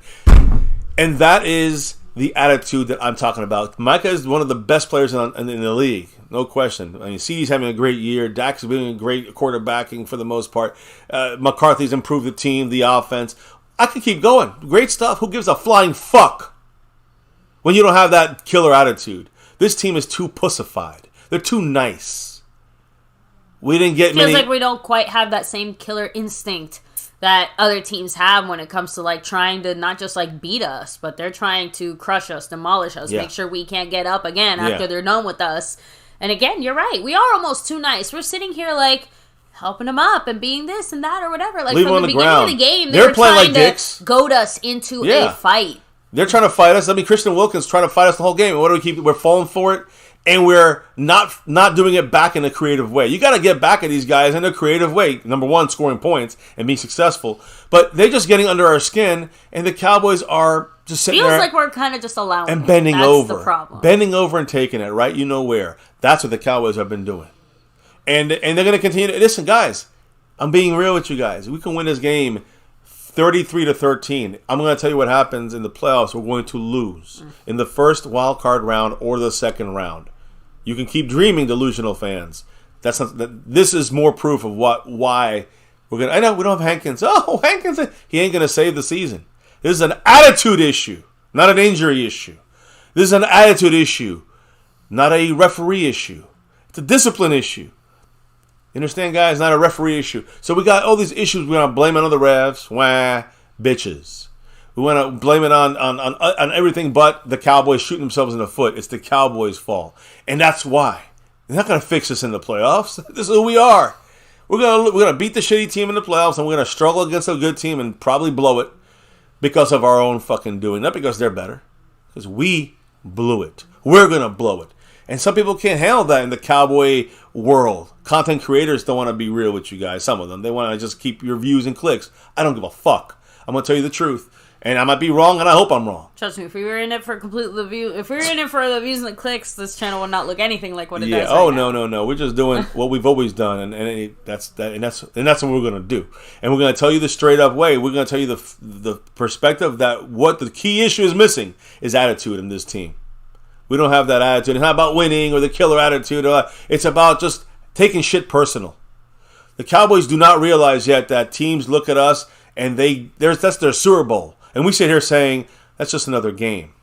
And that is the attitude that I'm talking about. Micah is one of the best players in the league, no question. I mean, CeeDee's having a great year. Dak's been a great quarterbacking for the most part. McCarthy's improved the team, the offense. I could keep going. Great stuff. Who gives a flying fuck when you don't have that killer attitude? This team is too pussified. They're too nice. We didn't get many. Feels like we don't quite have that same killer instinct that other teams have when it comes to like trying to not just like beat us, but they're trying to crush us, demolish us, make sure we can't get up again after they're done with us. And again, you're right. We are almost too nice. We're sitting here like helping them up and being this and that or whatever. Like leave from the beginning of the game, they were playing trying like to dicks. goad us into a fight. They're trying to fight us. I mean, Christian Wilkins trying to fight us the whole game. And what do we keep? We're falling for it, and we're not doing it back in a creative way. You got to get back at these guys in a creative way. Number one, scoring points and being successful. But they're just getting under our skin, and the Cowboys are just sitting there. Feels like we're kind of just allowing and bending That's over. the problem. Bending over and taking it, right? You know where. That's what the Cowboys have been doing. And they're going to continue to. Listen, guys, I'm being real with you guys. We can win this game 33-13. I'm going to tell you what happens in the playoffs. We're going to lose in the first wild card round or the second round. You can keep dreaming, delusional fans. This is more proof of why we're going to. I know we don't have Hankins. Oh, Hankins, he ain't going to save the season. This is an attitude issue, not an injury issue. This is an attitude issue, not a referee issue. It's a discipline issue. You understand, guys? Not a referee issue. So we got all these issues. We want to blame it on the refs. Wah, bitches. We want to blame it on everything but the Cowboys shooting themselves in the foot. It's the Cowboys' fault. And that's why. They're not going to fix us in the playoffs. This is who we are. We're gonna beat the shitty team in the playoffs, and we're going to struggle against a good team and probably blow it because of our own fucking doing. Not because they're better. Because we blew it. We're going to blow it. And some people can't handle that in the Cowboy world. Content creators don't want to be real with you guys. Some of them. They want to just keep your views and clicks. I don't give a fuck. I'm going to tell you the truth. And I might be wrong, and I hope I'm wrong. Trust me, if we were in it for the views and the clicks, this channel would not look anything like what it does. Yeah. Oh, no. We're just doing what we've always done, and that's what we're going to do. And we're going to tell you the straight up way. We're going to tell you the perspective that what the key issue is missing is attitude in this team. We don't have that attitude. It's not about winning or the killer attitude. It's about just taking shit personal. The Cowboys do not realize yet that teams look at us and that's their Super Bowl. And we sit here saying, that's just another game.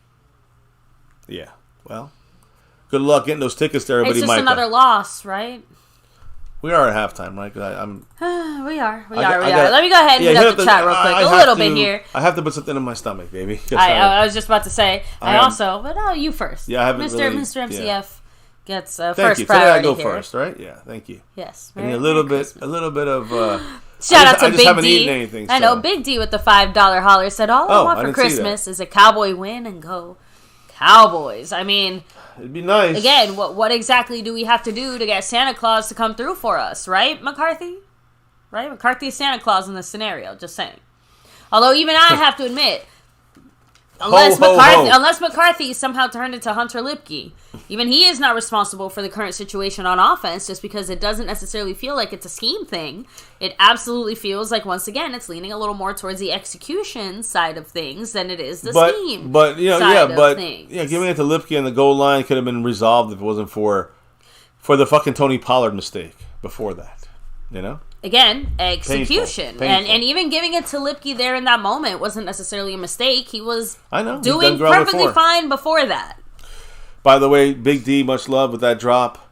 Yeah. Well, good luck getting those tickets to everybody, It's just Micah. another loss, right? We are at halftime, right? We are. Let me go ahead and hit up the chat real quick. A little bit here. I have to put something in my stomach, baby. I was just about to say. You first. Yeah, I haven't Mr. MCF gets thank first you. priority Today I go here. first, right? Yeah, thank you. Yes. And a little bit of. Shout out to I just Big haven't D. eaten anything. So. I know Big D with the $5 holler said, "All I want for Christmas is a Cowboy win and go Cowboys." I mean, it'd be nice. Again, what exactly do we have to do to get Santa Claus to come through for us, right, McCarthy? Right, McCarthy is Santa Claus in this scenario. Just saying. Although even I have to admit, unless McCarthy somehow turned into Hunter Lipke, even he is not responsible for the current situation on offense, just because it doesn't necessarily feel like it's a scheme thing. It absolutely feels like, once again, it's leaning a little more towards the execution side of things than it is the scheme side of things. Giving it to Lipke on the goal line could have been resolved if it wasn't for the fucking Tony Pollard mistake before that, you know? Again, execution. Painful. And even giving it to Lipke there in that moment wasn't necessarily a mistake. He was doing well perfectly fine before that. By the way, Big D, much love with that drop.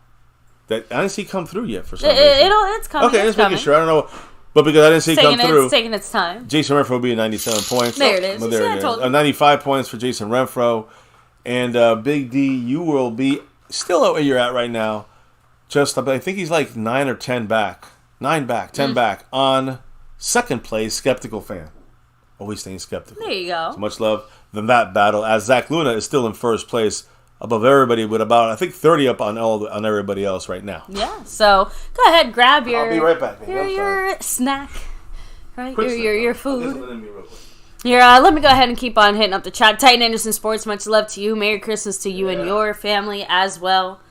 That I didn't see come through yet for some reason. It's coming. Okay, just making sure. I don't know. But because I didn't see it come through. It's taking its time. Jason Renfro will be at 97 points. There it is. There it is. 95 points for Jason Renfro. And Big D, you will be still at where you're at right now. I think he's like 9 or 10 back. 10 back on second place, Skeptical Fan. Always staying skeptical. There you go. So much love than that battle. As Zach Luna is still in first place, above everybody with about, I think, 30 up on everybody else right now. Yeah, so go ahead, grab your... I'll be right back, baby. Your snack, right? Your food. Let Let me go ahead and keep on hitting up the chat. Titan Anderson Sports, much love to you. Merry Christmas to you and your family as well.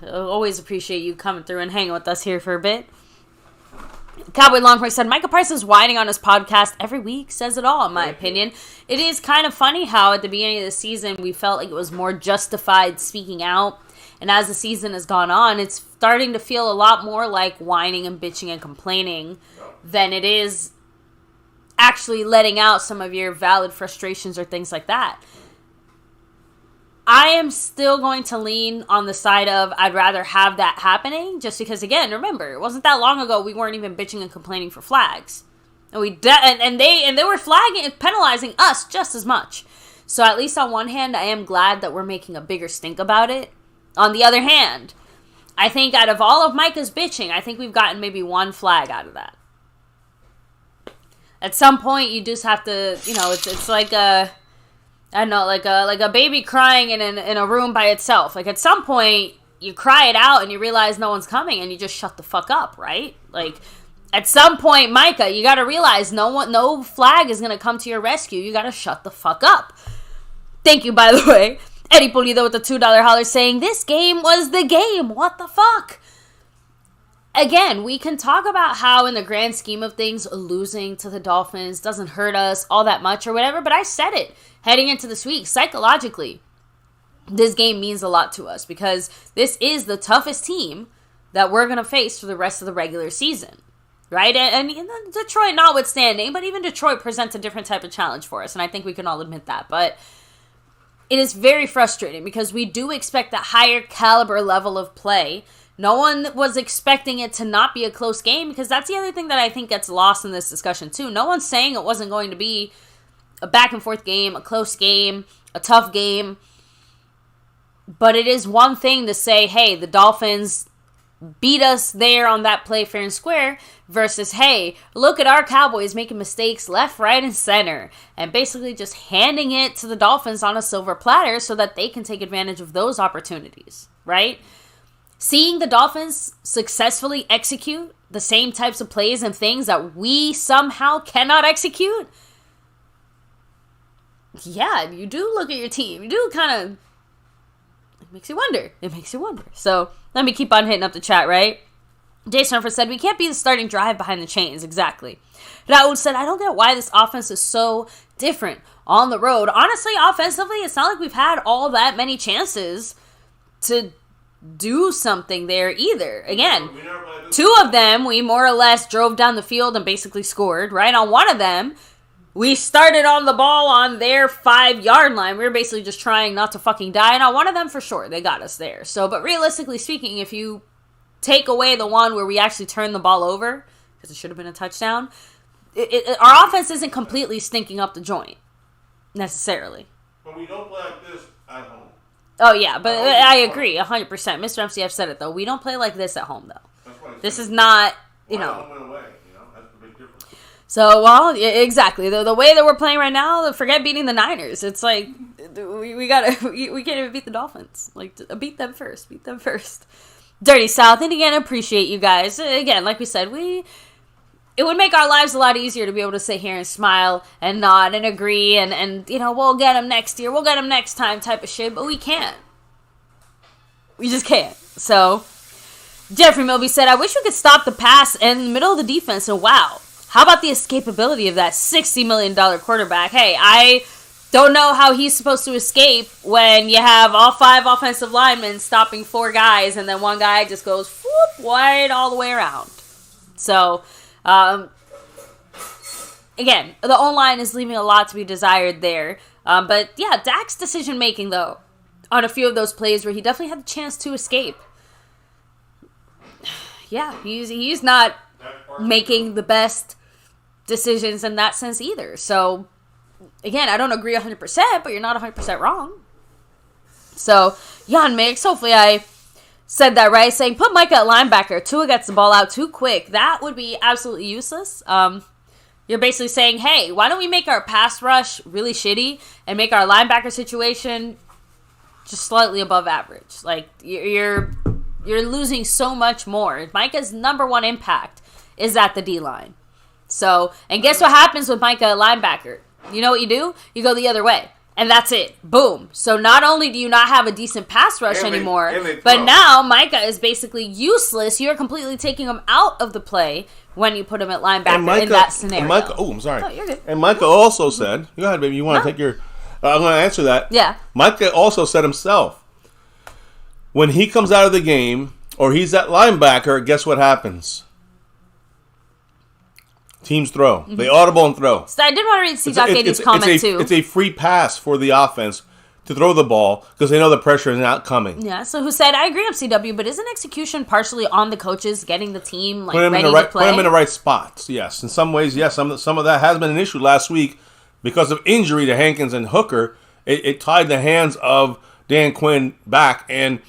Always appreciate you coming through and hanging with us here for a bit. Cowboy Longhorn said, Micah Price is whining on his podcast every week. Says it all, in my opinion. It is kind of funny how at the beginning of the season we felt like it was more justified speaking out. And as the season has gone on, it's starting to feel a lot more like whining and bitching and complaining than it is actually letting out some of your valid frustrations or things like that. I am still going to lean on the side of I'd rather have that happening, just because, again, remember, it wasn't that long ago we weren't even bitching and complaining for flags. And they were flagging and penalizing us just as much. So at least on one hand, I am glad that we're making a bigger stink about it. On the other hand, I think out of all of Micah's bitching, I think we've gotten maybe one flag out of that. At some point, you just have to, it's like a... I don't know, like a baby crying in a room by itself. Like, at some point, you cry it out and you realize no one's coming and you just shut the fuck up, right? Like, at some point, Micah, you gotta realize no flag is gonna come to your rescue. You gotta shut the fuck up. Thank you, by the way. Eddie Pulido with the $2 holler saying, this game was the game. What the fuck? Again, we can talk about how in the grand scheme of things, losing to the Dolphins doesn't hurt us all that much or whatever, but I said it heading into this week. Psychologically, this game means a lot to us because this is the toughest team that we're going to face for the rest of the regular season, right? And Detroit notwithstanding, but even Detroit presents a different type of challenge for us, and I think we can all admit that, but it is very frustrating because we do expect that higher caliber level of play. No one was expecting it to not be a close game because that's the other thing that I think gets lost in this discussion too. No one's saying it wasn't going to be a back and forth game, a close game, a tough game. But it is one thing to say, hey, the Dolphins beat us there on that play fair and square versus, hey, look at our Cowboys making mistakes left, right, and center and basically just handing it to the Dolphins on a silver platter so that they can take advantage of those opportunities, right? Seeing the Dolphins successfully execute the same types of plays and things that we somehow cannot execute, yeah, you do look at your team. You do kind of, it makes you wonder. It makes you wonder. So let me keep on hitting up the chat, right? Jason Humphries said, we can't be the starting drive behind the chains. Exactly. Raul said, I don't get why this offense is so different on the road. Honestly, offensively, it's not like we've had all that many chances to do something there either. Again, two of them, we more or less drove down the field and basically scored, right? On one of them, we started on the ball on their 5-yard line. We were basically just trying not to fucking die. And on one of them, for sure, they got us there. So, but realistically speaking, if you take away the one where we actually turned the ball over, because it should have been a touchdown, our offense isn't completely stinking up the joint, necessarily. But we don't play like this at home. Oh, yeah, but I agree, 100%. Mr. MCF said it, though. We don't play like this at home, though. This is not, Home and away, that's the big difference. So, well, exactly. The way that we're playing right now, forget beating the Niners. It's like, we can't even beat the Dolphins. Like, beat them first. Beat them first. Dirty South, and again, appreciate you guys. Again, like we said, it would make our lives a lot easier to be able to sit here and smile and nod and agree and we'll get them next year, we'll get them next time type of shit, but we can't. We just can't. So, Jeffrey Milby said, I wish we could stop the pass in the middle of the defense, and wow, how about the escapability of that $60 million quarterback? Hey, I don't know how he's supposed to escape when you have all 5 offensive linemen stopping 4 guys, and then one guy just goes whoop, wide all the way around. So, again, the O-line is leaving a lot to be desired there. But, yeah, Dak's decision-making, though, on a few of those plays where he definitely had the chance to escape. Yeah, he's not making the best decisions in that sense either. So, again, I don't agree 100%, but you're not 100% wrong. So, Jan Mix, hopefully I said that right, saying put Micah at linebacker. Tua gets the ball out too quick. That would be absolutely useless. You're basically saying, hey, why don't we make our pass rush really shitty and make our linebacker situation just slightly above average. Like, you're losing so much more. Micah's number one impact is at the D-line. So, and guess what happens with Micah at linebacker? You know what you do? You go the other way. And that's it. Boom. So not only do you not have a decent pass rush anymore, but now Micah is basically useless. You're completely taking him out of the play when you put him at linebacker in that scenario. I'm sorry. Oh, you're good. And Micah also said, go ahead, baby. You want to take your... I'm going to answer that. Yeah. Micah also said himself, when he comes out of the game or he's at linebacker, guess what happens? Teams throw. They audible and throw. So I did want to read C. Katie's comment, too. It's a free pass for the offense to throw the ball because they know the pressure is not coming. Yeah, so who said, I agree with CW, but isn't execution partially on the coaches getting the team ready to play? Put them in the right spots, yes. In some ways, yes. Some of that has been an issue last week because of injury to Hankins and Hooker. It tied the hands of Dan Quinn back, and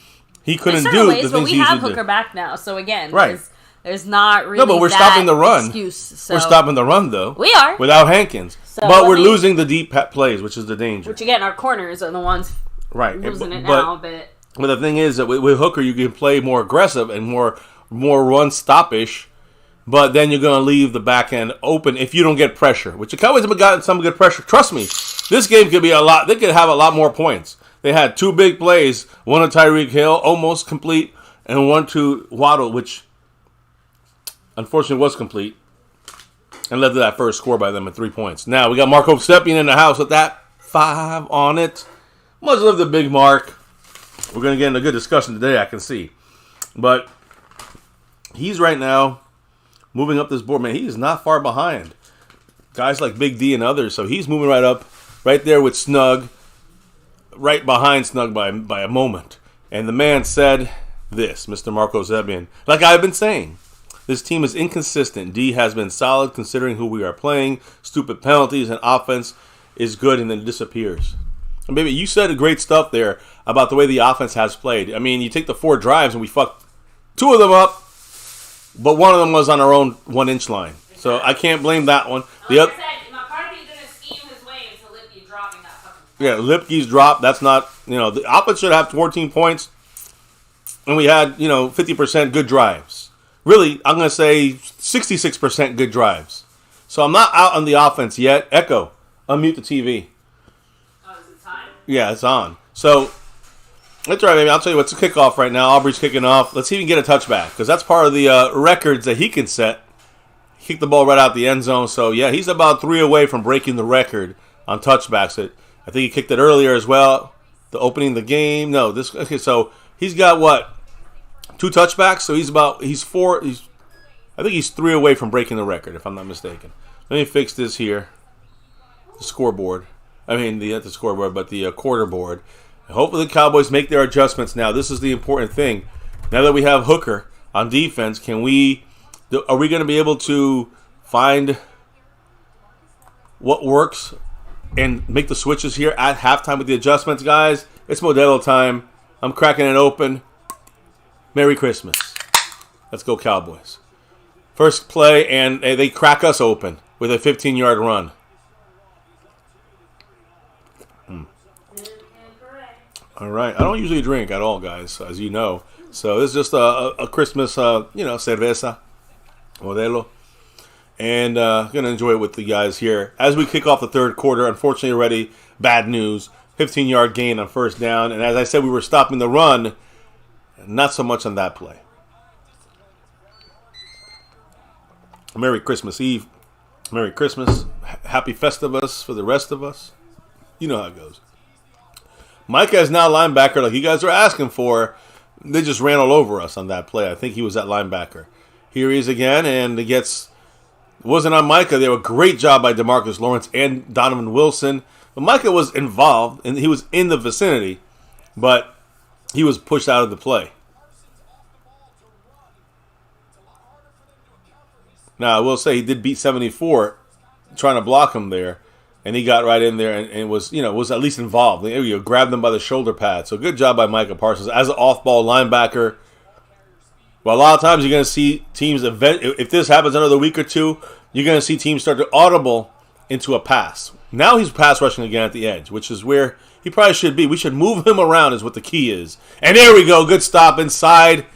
he couldn't do the things he usually did. We have Hooker back now, so again, right. There's not really but we're stopping the run. Excuse, so. We're stopping the run, though. We are. Without Hankins. So, but we're losing the deep plays, which is the danger. Which, again, our corners are the ones losing it now. But the thing is that with Hooker, you can play more aggressive and more run stoppish, but then you're going to leave the back end open if you don't get pressure, which the Cowboys have gotten some good pressure. Trust me, this game could be a lot. They could have a lot more points. They had two big plays, one to Tyreek Hill, almost complete, and one to Waddle, which... unfortunately was complete and led to that first score by them at 3 points. Now, we got Marco Stepien in the house with that 5 on it. Much love the big Mark. We're going to get into a good discussion today, I can see. But he's right now moving up this board. Man, he is not far behind guys like Big D and others. So he's moving right up, right there with Snug, right behind Snug by a moment. And the man said this, Mr. Marco Stepien, like I've been saying. This team is inconsistent. D has been solid considering who we are playing. Stupid penalties and offense is good and then disappears. And baby, you said great stuff there about the way the offense has played. I mean, you take the 4 drives and we fucked 2 of them up, but one of them was on our own 1-inch line. So I can't blame that one. The other, McCarthy's going to scheme his way into Lipke dropping that fucking yeah, Lipke's drop. That's not, the offense should have 14 points, and we had, 50% good drives. Really, I'm going to say 66% good drives. So I'm not out on the offense yet. Echo, unmute the TV. Oh, is it time? Yeah, it's on. So, that's right, baby. I'll tell you what's a kickoff right now. Aubrey's kicking off. Let's see if he can get a touchback, because that's part of the records that he can set. He kicked the ball right out the end zone. So, yeah, he's about 3 away from breaking the record on touchbacks. I think he kicked it earlier as well. The opening the game. No, okay, so he's got what? 2 touchbacks, so I think he's 3 away from breaking the record, if I'm not mistaken. Let me fix this here. The scoreboard. I mean, not the scoreboard, but the quarter board. And hopefully the Cowboys make their adjustments now. This is the important thing. Now that we have Hooker on defense, are we going to be able to find what works and make the switches here at halftime with the adjustments, guys? It's Modelo time. I'm cracking it open. Merry Christmas. Let's go Cowboys. First play, and they crack us open with a 15-yard run. All right. I don't usually drink at all, guys, as you know. So this is just a Christmas, cerveza, Modelo. And going to enjoy it with the guys here. As we kick off the third quarter, unfortunately already, bad news. 15-yard gain on first down. And as I said, we were stopping the run. Not so much on that play. Merry Christmas Eve. Merry Christmas. Happy Festivus for the rest of us. You know how it goes. Micah is now linebacker like you guys are asking for. They just ran all over us on that play. I think he was at linebacker. Here he is again, and it wasn't on Micah. They were a great job by DeMarcus Lawrence and Donovan Wilson. But Micah was involved, and he was in the vicinity, but he was pushed out of the play. Now, I will say he did beat 74 trying to block him there, and he got right in there and was at least involved. There you go, grabbed them by the shoulder pad. So good job by Micah Parsons as an off-ball linebacker. Well, a lot of times you're going to see teams, if this happens another week or two, you're going to see teams start to audible into a pass. Now he's pass rushing again at the edge, which is where he probably should be. We should move him around is what the key is. And there we go. Good stop inside.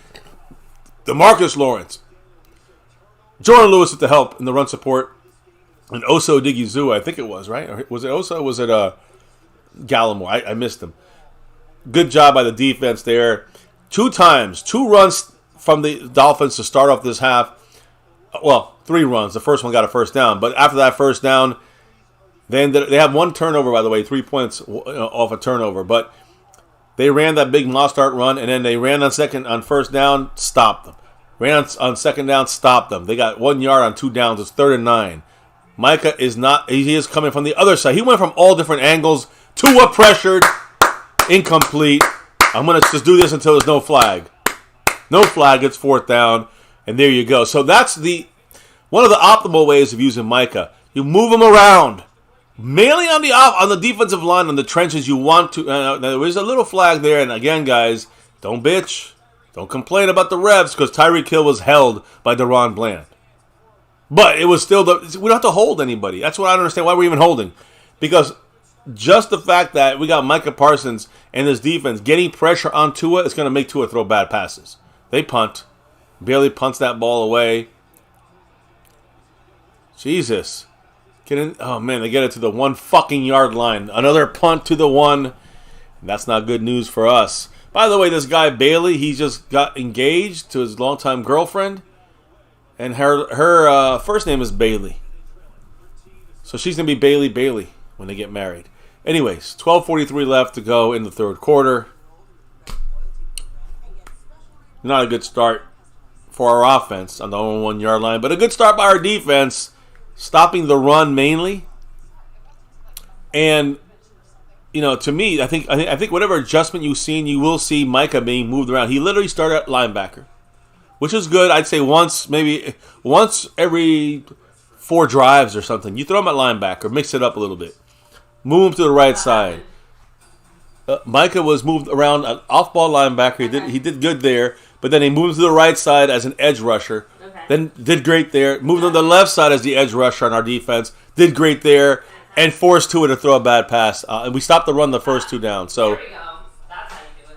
DeMarcus Lawrence. Jordan Lewis with the help in the run support. And Oso Odighizuwa, I think it was, right? Or was it Oso or was it Gallimore? I missed him. Good job by the defense there. 2 times, 2 runs from the Dolphins to start off this half. Well, 3 runs. The first one got a first down. But after that first down, they had 1 turnover, by the way, 3 points off a turnover. But they ran that big Mostart run, and then they ran on first down, stopped them. Ran on second down, stopped them. They got 1 yard on 2 downs. It's 3rd and 9. Micah is not. He is coming from the other side. He went from all different angles. Tua pressured, incomplete. I'm gonna just do this until there's no flag. No flag. It's 4th down, and there you go. So that's one of the optimal ways of using Micah. You move him around, mainly on the defensive line, on the trenches. You want to. There is a little flag there, and again, guys, don't bitch, don't complain about the refs because Tyreek Hill was held by Deron Bland. But it was still we don't have to hold anybody. That's what I don't understand. Why we're even holding? Because just the fact that we got Micah Parsons and his defense getting pressure on Tua is going to make Tua throw bad passes. They punt. Barely punts that ball away. Jesus. Oh, man, they get it to the 1 fucking yard line. Another punt to the 1. That's not good news for us. By the way, this guy Bailey, he just got engaged to his longtime girlfriend. And her first name is Bailey. So she's going to be Bailey when they get married. Anyways, 12:43 left to go in the 3rd quarter. Not a good start for our offense on the 1 yard line, but a good start by our defense, stopping the run mainly. And to me, I think whatever adjustment you've seen, you will see Micah being moved around. He literally started at linebacker, which is good. I'd say maybe once every 4 drives or something. You throw him at linebacker, mix it up a little bit. Move him to the right side. Micah was moved around an off-ball linebacker. He did good there, but then he moved to the right side as an edge rusher. Okay. Then did great there. Moved on the left side as the edge rusher on our defense. Did great there, and forced Tua to throw a bad pass. And we stopped the run the first 2 down. So, there we go. That's how you do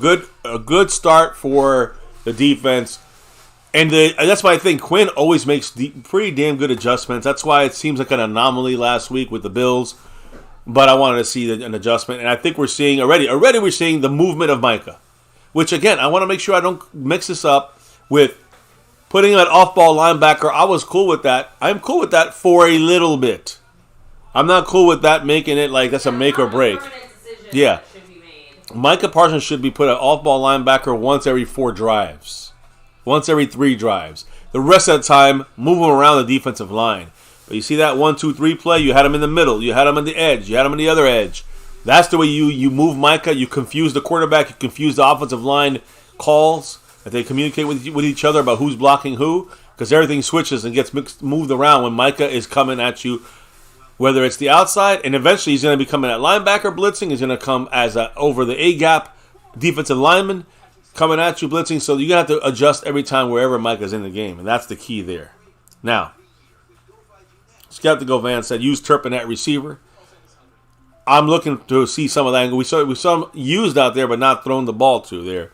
it. So a good start for the defense. And that's why I think Quinn always makes pretty damn good adjustments. That's why it seems like an anomaly last week with the Bills. But I wanted to see an adjustment. And I think we're seeing already we're seeing the movement of Micah. Which, again, I want to make sure I don't mix this up with putting him at off-ball linebacker. I was cool with that. I'm cool with that for a little bit. I'm not cool with that making it like that's a make or break. Yeah. Micah Parsons should be put at off-ball linebacker once every 4 drives. Once every 3 drives. The rest of the time, move him around the defensive line. But you see that 1-2-3 play? You had him in the middle. You had him on the edge. You had him on the other edge. That's the way you move Micah. You confuse the quarterback. You confuse the offensive line calls. That they communicate with each other about who's blocking who. Because everything switches and gets moved around when Micah is coming at you. Whether it's the outside, and eventually he's going to be coming at linebacker blitzing. He's going to come as over the A-gap defensive lineman coming at you blitzing. So you're going to have to adjust every time wherever Micah's in the game. And that's the key there. Now, Skeptical Van said, use Turpin at receiver. I'm looking to see some of that angle. We saw him used out there, but not thrown the ball to there.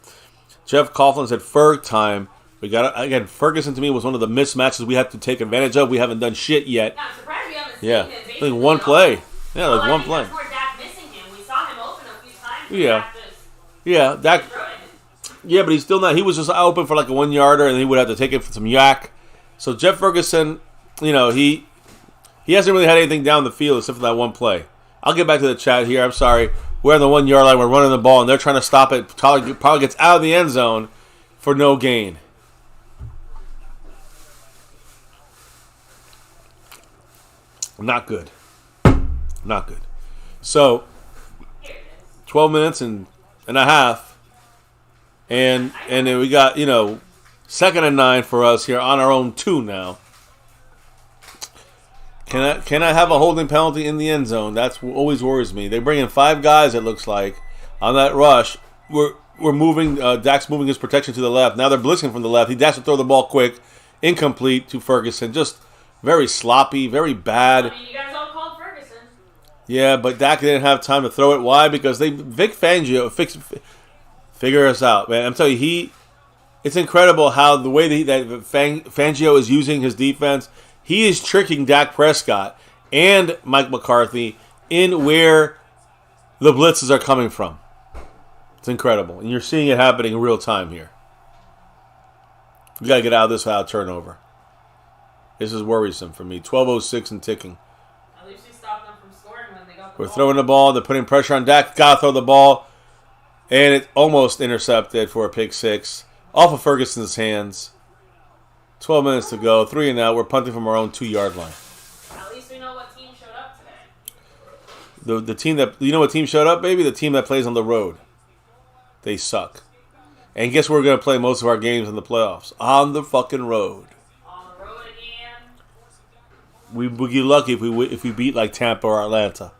Jeff Coughlin said, Ferg time. We got again. Ferguson to me was one of the mismatches we have to take advantage of. We haven't done shit yet. Yeah, I'm surprised we haven't seen him. Like 1 play. Yeah, like 1 play. That's more Dak missing him. We saw him open a few times. Yeah, Dak. Yeah, but he's still not. He was just open for like a 1 yarder, and he would have to take it for some yak. So Jeff Ferguson, he hasn't really had anything down the field except for that 1 play. I'll get back to the chat here. I'm sorry. We're on the 1 yard line. We're running the ball, and they're trying to stop it. Probably gets out of the end zone for no gain. Not good. Not good. So, 12 minutes and a half. And then we got, 2nd and 9 for us here on our own 2 now. Can I have a holding penalty in the end zone? That's what always worries me. They bring in 5 guys, it looks like, on that rush. We're moving, Dak's moving his protection to the left. Now they're blitzing from the left. He has to throw the ball quick. Incomplete to Ferguson. Just very sloppy, very bad. You guys all called for Yeah, but Dak didn't have time to throw it. Why? Because Vic Fangio figure us out, man. I'm telling you, it's incredible how the way that Fangio is using his defense. He is tricking Dak Prescott and Mike McCarthy in where the blitzes are coming from. It's incredible, and you're seeing it happening in real time here. We got to get out of this without turnover. This is worrisome for me. 12:06 and ticking. At least we stopped them from scoring when they got the We're ball. throwing the ball. They're putting pressure on Dak. Got to throw the ball. And it almost intercepted for a pick six. Off of Ferguson's hands. 12 minutes to go. 3 and out. We're punting from our own 2-yard line. At least we know what team showed up today. The team that... You know what team showed up, baby? The team that plays on the road. They suck. And guess where we're going to play most of our games in the playoffs? On the fucking road. On the road again. We would get lucky if we beat like Tampa or Atlanta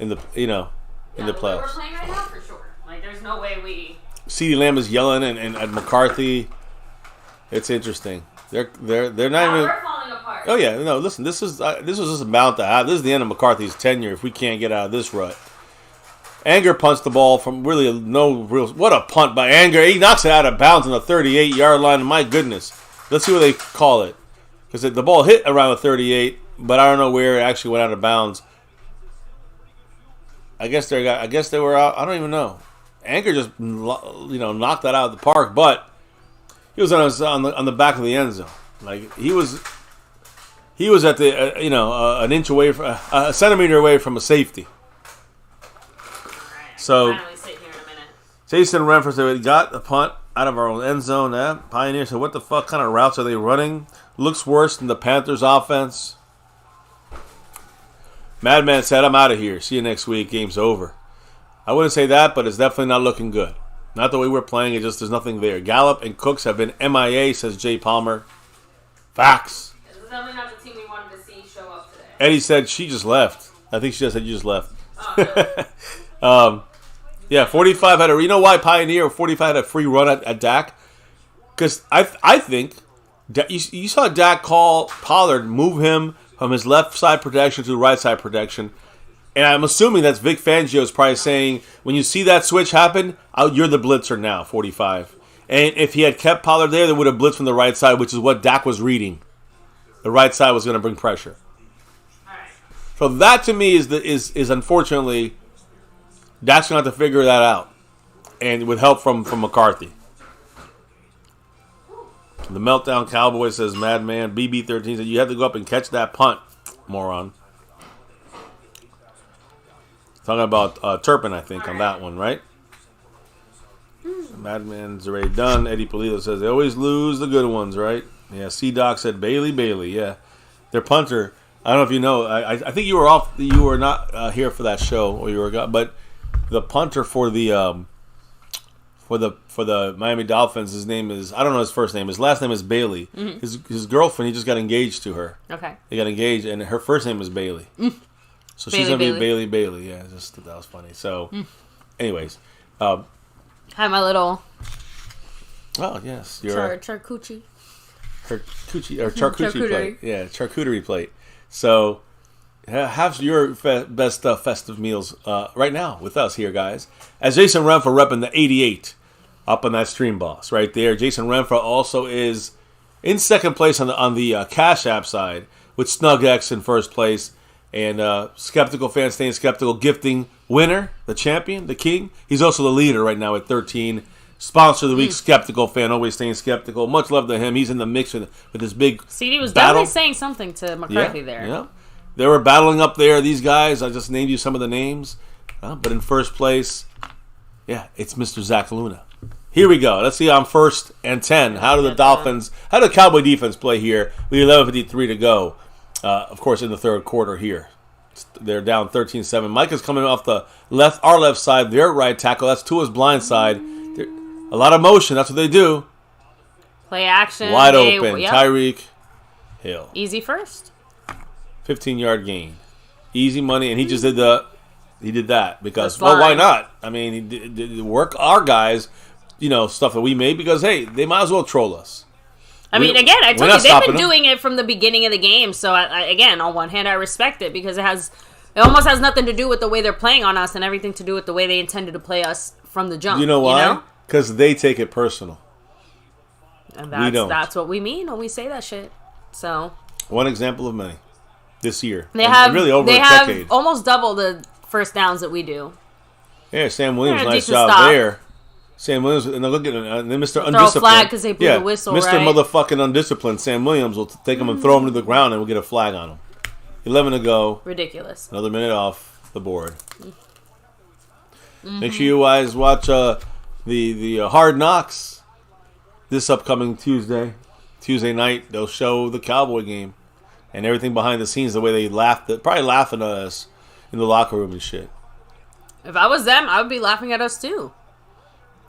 in the in the playoffs. We're playing right now for sure. Like there's no way we. CeeDee Lamb is yelling and at McCarthy. It's interesting. They're not even. We're falling apart. Oh yeah, no. Listen, this was just about to happen. This is the end of McCarthy's tenure if we can't get out of this rut. Anger punts the ball from really no real. What a punt by Anger! He knocks it out of bounds on the 38-yard line. My goodness, let's see what they call it because the ball hit around the 38, but I don't know where it actually went out of bounds. I guess they were out. I don't even know. Anger just knocked that out of the park, but he was on the back of the end zone. Like he was at the an inch away from a centimeter away from a safety. So Jason Renfrew said we got the punt out of our own end zone. Pioneer said, "What the fuck kind of routes are they running? Looks worse than the Panthers' offense." Madman said, "I'm out of here. See you next week. Game's over." I wouldn't say that, but it's definitely not looking good. Not the way we're playing. It just there's nothing there. Gallup and Cooks have been MIA, says Jay Palmer. Facts. This is definitely not the team we wanted to see show up today. Eddie said she just left. I think she just said you just left. Oh, no. Yeah, 45 had a. You know why Pioneer 45 had a free run at Dak? Because I think you saw Dak call Pollard, move him from his left side protection to the right side protection, and I'm assuming that's Vic Fangio's probably saying when you see that switch happen, you're the blitzer now, 45. And if he had kept Pollard there, they would have blitzed from the right side, which is what Dak was reading. The right side was going to bring pressure. All right. So that to me is unfortunately. Dak's going to have to figure that out. And with help from McCarthy. The Meltdown Cowboy says, Madman, BB13 said, you have to go up and catch that punt, moron. Talking about Turpin, I think, on that one, right? Madman's already done. Eddie Polito says, they always lose the good ones, right? Yeah, C-Doc said, Bailey, yeah. Their punter, I don't know if you know, I think you were not here for that show, or you were, but the punter for the Miami Dolphins, his name is, I don't know his first name. His last name is Bailey. Mm-hmm. His girlfriend, he just got engaged to her. Okay. They got engaged, and her first name is Bailey. So she's going to be Bailey. Yeah, just that was funny. So, anyways. Hi, my little... Oh, yes. Your charcuterie. Charcuterie plate. Yeah, charcuterie plate. So... have your best festive meals right now with us here, guys. As Jason Renfro repping the 88 up on that stream boss right there. Jason Renfro also is in second place on the Cash App side with SnugX in first place. And Skeptical Fan Staying Skeptical gifting winner, the champion, the king. He's also the leader right now at 13. Sponsor of the week, Skeptical Fan, always staying skeptical. Much love to him. He's in the mix with his big CD was battle. definitely saying something to McCarthy there. Yeah. They were battling up there, these guys. I just named you some of the names. But in first place, it's Mr. Zach Luna. Here we go. Let's see on 1st and 10. How do the Cowboy defense play here? We have 11:53 to go. Of course, in the third quarter here. They're down 13-7. Mike is coming off our left side, their right tackle. That's Tua's blind side. A lot of motion. That's what they do. Play action. Wide open. Yep. Tyreek Hill. Easy first. 15-yard gain. Easy money, and he just did that because, well, why not? I mean, he did work our guys, stuff that we made because, hey, they might as well troll us. I mean, again, I told you, they've been doing it from the beginning of the game. So, again, on one hand, I respect it because it has It almost has nothing to do with the way they're playing on us and everything to do with the way they intended to play us from the jump. You know why? Because they take it personal. And we don't. That's what we mean when we say that shit. So one example of many this year. They have really over a decade. Almost double the first downs that we do. Yeah, Sam Williams, nice job there. Sam Williams, and look at Mr. Undisciplined. Throw a flag because they blew the whistle, Mr. right? Motherfucking Undisciplined. Sam Williams will take him and throw him to the ground, and we'll get a flag on him. 11 to go. Ridiculous. Another minute off the board. Make sure you guys watch the Hard Knocks this upcoming Tuesday night. They'll show the Cowboy game and everything behind the scenes, the way they laughed, probably laughing at us in the locker room and shit. If I was them, I would be laughing at us too.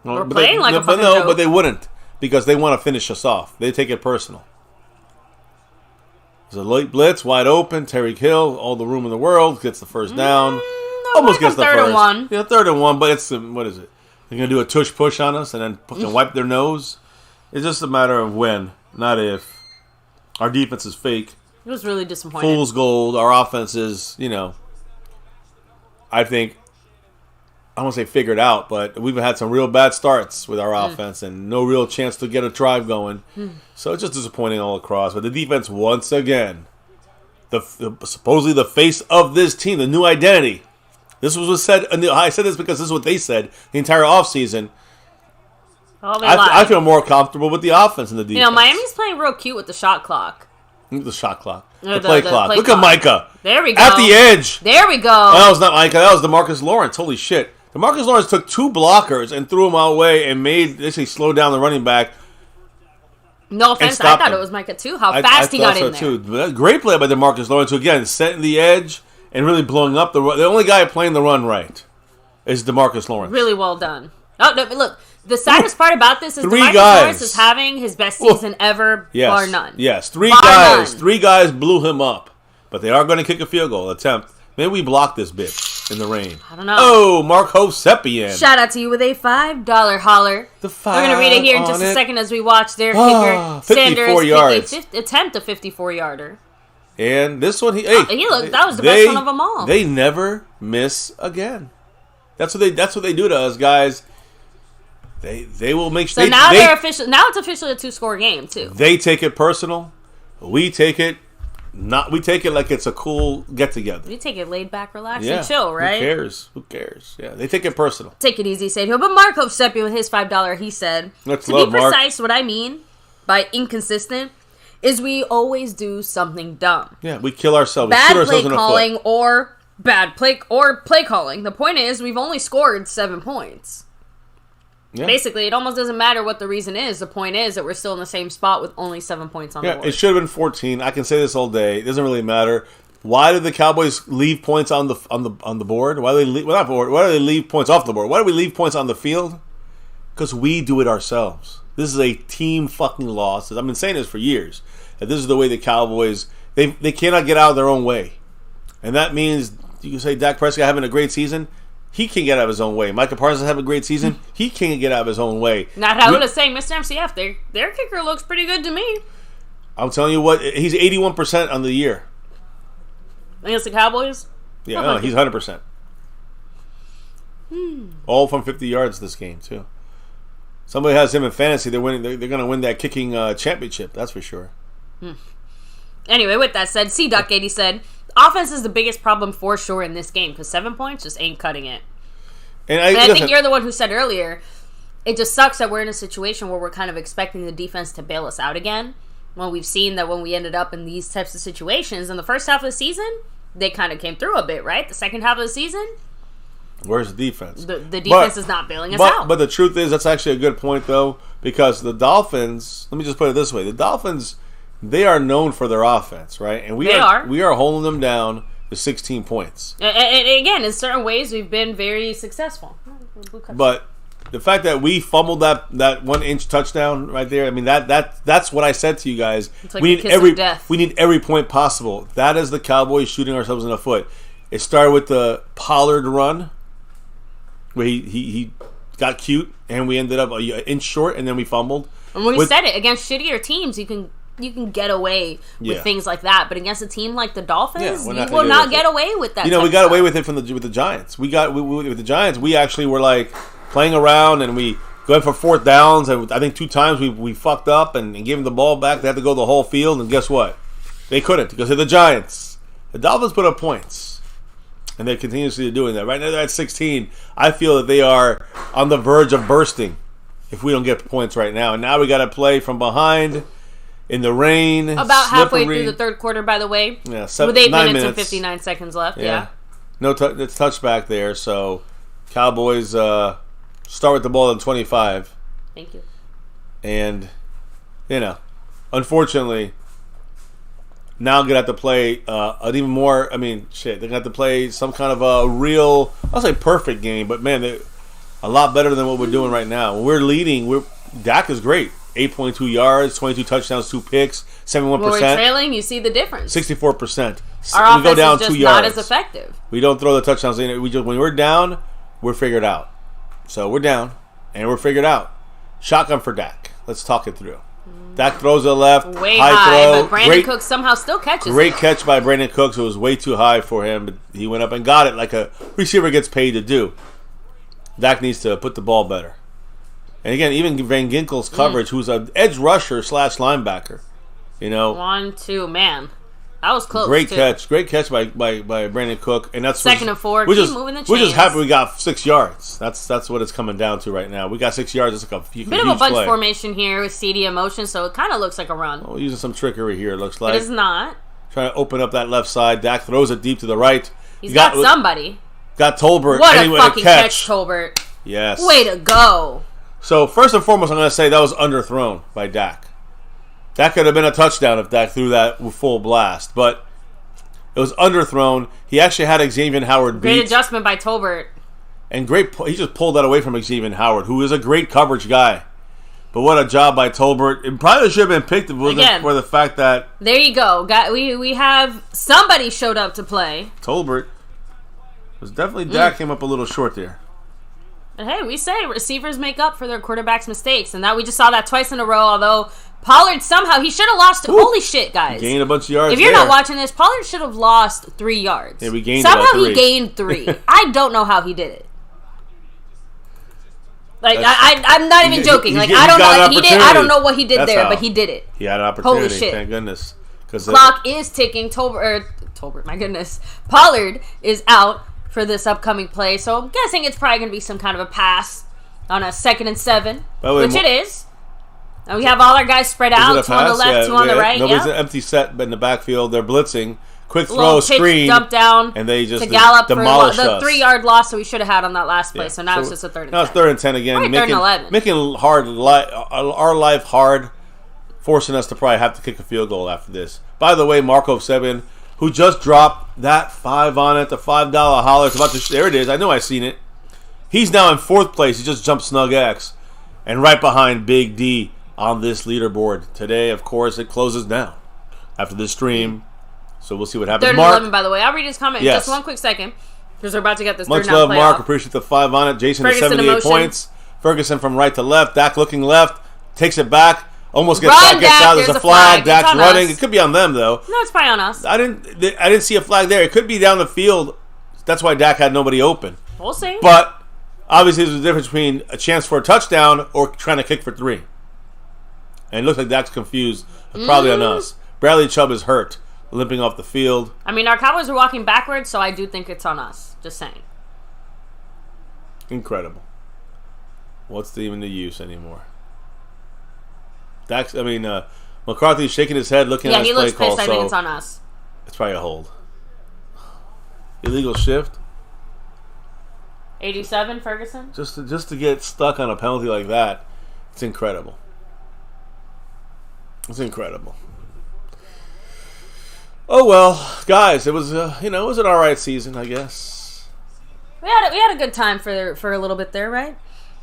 No, We're playing like a fucking joke. But they wouldn't, because they want to finish us off. They take it personal. There's a late blitz, wide open. Tyreek Hill, all the room in the world, gets the first down. Almost gets the first. Third and one. Yeah, 3rd and 1, but it's, what is it? They're going to do a tush push on us and then fucking wipe their nose? It's just a matter of when, not if. Our defense is fake. It was really disappointing. Fool's gold. Our offense is, I think, I won't say figured out, but we've had some real bad starts with our offense and no real chance to get a drive going. So it's just disappointing all across. But the defense, once again, supposedly the face of this team, the new identity. This was what said. I said this because this is what they said the entire offseason. I feel more comfortable with the offense and the defense. Miami's playing real cute with the shot clock. The shot clock. The play clock. Look clock. at Micah. There we go. At the edge. There we go. That was not Micah. That was DeMarcus Lawrence. Holy shit. DeMarcus Lawrence took 2 blockers and threw them our way and basically slowed down the running back. No offense, I thought it was Micah too. How fast he got in there. Too. Great play by DeMarcus Lawrence, who again setting the edge and really blowing up the run. The only guy playing the run right is DeMarcus Lawrence. Really well done. Oh, no, look, the saddest part about this is DeMarcus Lawrence is having his best season ever, bar none. Yes, Three guys blew him up, but they are going to kick a field goal attempt. Maybe we block this bitch in the rain. I don't know. Oh, Mark Hosepian. Shout out to you with a $5 holler. The We're going to read it here in just a second as we watch their kicker, 54 yards. Attempt a 54-yarder. And this one, that was the best one of them all. They never miss again. That's what they do to us, guys. They will make sure. So now they're official. Now it's officially a 2-score game too. They take it personal. We take it like it's a cool get together. We take it laid back, relax, and chill, right? Who cares? Yeah, they take it personal. Take it easy, say But Mark Hosepian with his $5, he said, to be precise, what I mean by inconsistent is we always do something dumb. Yeah, we kill ourselves. Bad we shoot play ourselves calling in the foot. or bad play calling. The point is, we've only scored 7 points. Yeah. Basically, it almost doesn't matter what the reason is. The point is that we're still in the same spot with only 7 points on the board. It should have been 14. I can say this all day. It doesn't really matter. Why did the Cowboys leave points on the board? Why do they leave? Well, not board. Why do they leave points off the board? Why do we leave points on the field? Because we do it ourselves. This is a team fucking loss. I've been saying this for years. That this is the way the Cowboys they cannot get out of their own way, and that means you can say Dak Prescott having a great season. He can't get out of his own way. Micah Parsons having a great season. He can't get out of his own way. Not how I would say, Mr. MCF. Their kicker looks pretty good to me. I'm telling you what, he's 81% on the year. Against the Cowboys? Yeah, no, he's 100%. All from 50 yards this game, too. Somebody has him in fantasy. They're winning. They're going to win that kicking championship. That's for sure. Anyway, with that said, C-Duck80 said, offense is the biggest problem for sure in this game because 7 points just ain't cutting it. And I think you're the one who said earlier, it just sucks that we're in a situation where we're kind of expecting the defense to bail us out again. When we've seen that when we ended up in these types of situations in the first half of the season, they kind of came through a bit, right? The second half of the season, where's the defense? The defense is not bailing us out. But the truth is, that's actually a good point, though, because the Dolphins, let me just put it this way, the Dolphins, they are known for their offense, right? And we are holding them down to 16 points. And again, in certain ways, we've been very successful. But the fact that we fumbled that 1-inch touchdown right there, I mean, that's what I said to you guys. It's like we need every point possible. That is the Cowboys shooting ourselves in the foot. It started with the Pollard run, where he got cute, and we ended up an inch short, and then we fumbled. And we said it, against shittier teams, you can you can get away with things like that, but against a team like the Dolphins, you will not get away with that. You know, we got away with it with the Giants. With the Giants, we actually were like playing around and we going for fourth downs, and I think 2 times we fucked up and gave them the ball back. They had to go the whole field, and guess what? They couldn't because they're the Giants. The Dolphins put up points, and they're continuously doing that. Right now they're at 16. I feel that they are on the verge of bursting if we don't get points right now. And now we got to play from behind in the rain. About halfway through the third quarter, by the way. Yeah, with 8 minutes and 59 seconds left. Yeah. No, it's touchback there. So Cowboys start with the ball at 25. Thank you. And, unfortunately, now going to have to play an even more, they're going to have to play some kind of a real, I'll say perfect game, but man, they're a lot better than what we're doing right now. When we're leading, Dak is great. 8.2 yards, 22 touchdowns, 2 picks, 71%. When we're trailing, you see the difference. 64%. Our offense is just not as effective. We don't throw the touchdowns in. When we're down, we're figured out. So we're down, and we're figured out. Shotgun for Dak. Let's talk it through. Dak throws to the left. Way high, but Brandon Cooks somehow still catches it. Great catch by Brandon Cooks. It was way too high for him, but he went up and got it like a receiver gets paid to do. Dak needs to put the ball better. And again, even Van Ginkel's coverage, who's an edge rusher / linebacker. 1, 2, man. That was close. Great catch by Brandon Cook, and that's 2nd and 4. Keep moving the chains. We're just happy we got 6 yards. That's what it's coming down to right now. We got 6 yards. It's like a huge bit of a bunch play. Formation here with CD in motion, so it kind of looks like a run. Well, using some trickery here. It looks like it is not. Trying to open up that left side. Dak throws it deep to the right. He's got somebody. Got Tolbert. What a fucking catch, Tolbert! Yes. Way to go. So first and foremost, I'm going to say that was underthrown by Dak. That could have been a touchdown if Dak threw that full blast, but it was underthrown. He actually had Xavier Howard beat. Great adjustment by Tolbert. And he just pulled that away from Xavier Howard, who is a great coverage guy. But what a job by Tolbert. It probably should have been picked if it wasn't for the fact that... There you go. We have somebody showed up to play. Tolbert. It was definitely Dak came up a little short there. And hey, we say receivers make up for their quarterback's mistakes. And that we just saw that twice in a row, although Pollard somehow, he should have lost. Holy shit, guys. Gained a bunch of yards. If you're not watching this, Pollard should have lost 3 yards. Yeah, we gained somehow about 3. He gained 3. I don't know how he did it. Like, I'm not even joking. Like, I don't know. He did. I don't know what he did there, but he did it. He had an opportunity. Holy shit. Thank goodness. Clock is ticking. Tolbert, my goodness. Pollard is out for this upcoming play, so I'm guessing it's probably going to be some kind of a pass on a 2nd and 7, which it is. And we have all our guys spread out, 2 on the left, 2 on the right. Nobody's an empty set in the backfield. They're blitzing. Quick throw, pitch, screen, dump down, and they just demolish us. The 3-yard loss that we should have had on that last play. So now it's just a 3rd and 10. Now it's 3rd and 10 again. Probably 3rd and 11. Making our life hard, forcing us to probably have to kick a field goal after this. By the way, Markov Sebin, who just dropped that 5 on it, the $5 holler. It's about to, there it is. I know I've seen it. He's now in 4th place. He just jumped Snug X. And right behind Big D on this leaderboard. Today, of course, it closes down after this stream. So we'll see what happens. 3rd and 11, by the way. I'll read his comment yes. just 1 quick second. Because we're about to get this Much 3rd down love, Mark. playoff. Appreciate the 5 on it. Jason to Ferguson 78 points. Ferguson from right to left. Dak looking left. Takes it back. Almost gets out. There's a flag. Dak's running. It could be on them, though. No, it's probably on us. I didn't see a flag there. It could be down the field. That's why Dak had nobody open. We'll see. But obviously there's a difference between a chance for a touchdown or trying to kick for 3. And it looks like Dak's confused. It's probably on us. Bradley Chubb is hurt, limping off the field. I mean, our Cowboys are walking backwards, so I do think it's on us. Just saying. Incredible. What's even the use anymore? McCarthy's shaking his head, looking at his play call. Yeah, he looks pissed. I think it's on us. It's probably a hold. Illegal shift. 87, Ferguson. Just to get stuck on a penalty like that, it's incredible. It's incredible. Oh well, guys, it was it was an all right season, I guess. We had a good time for a little bit there, right?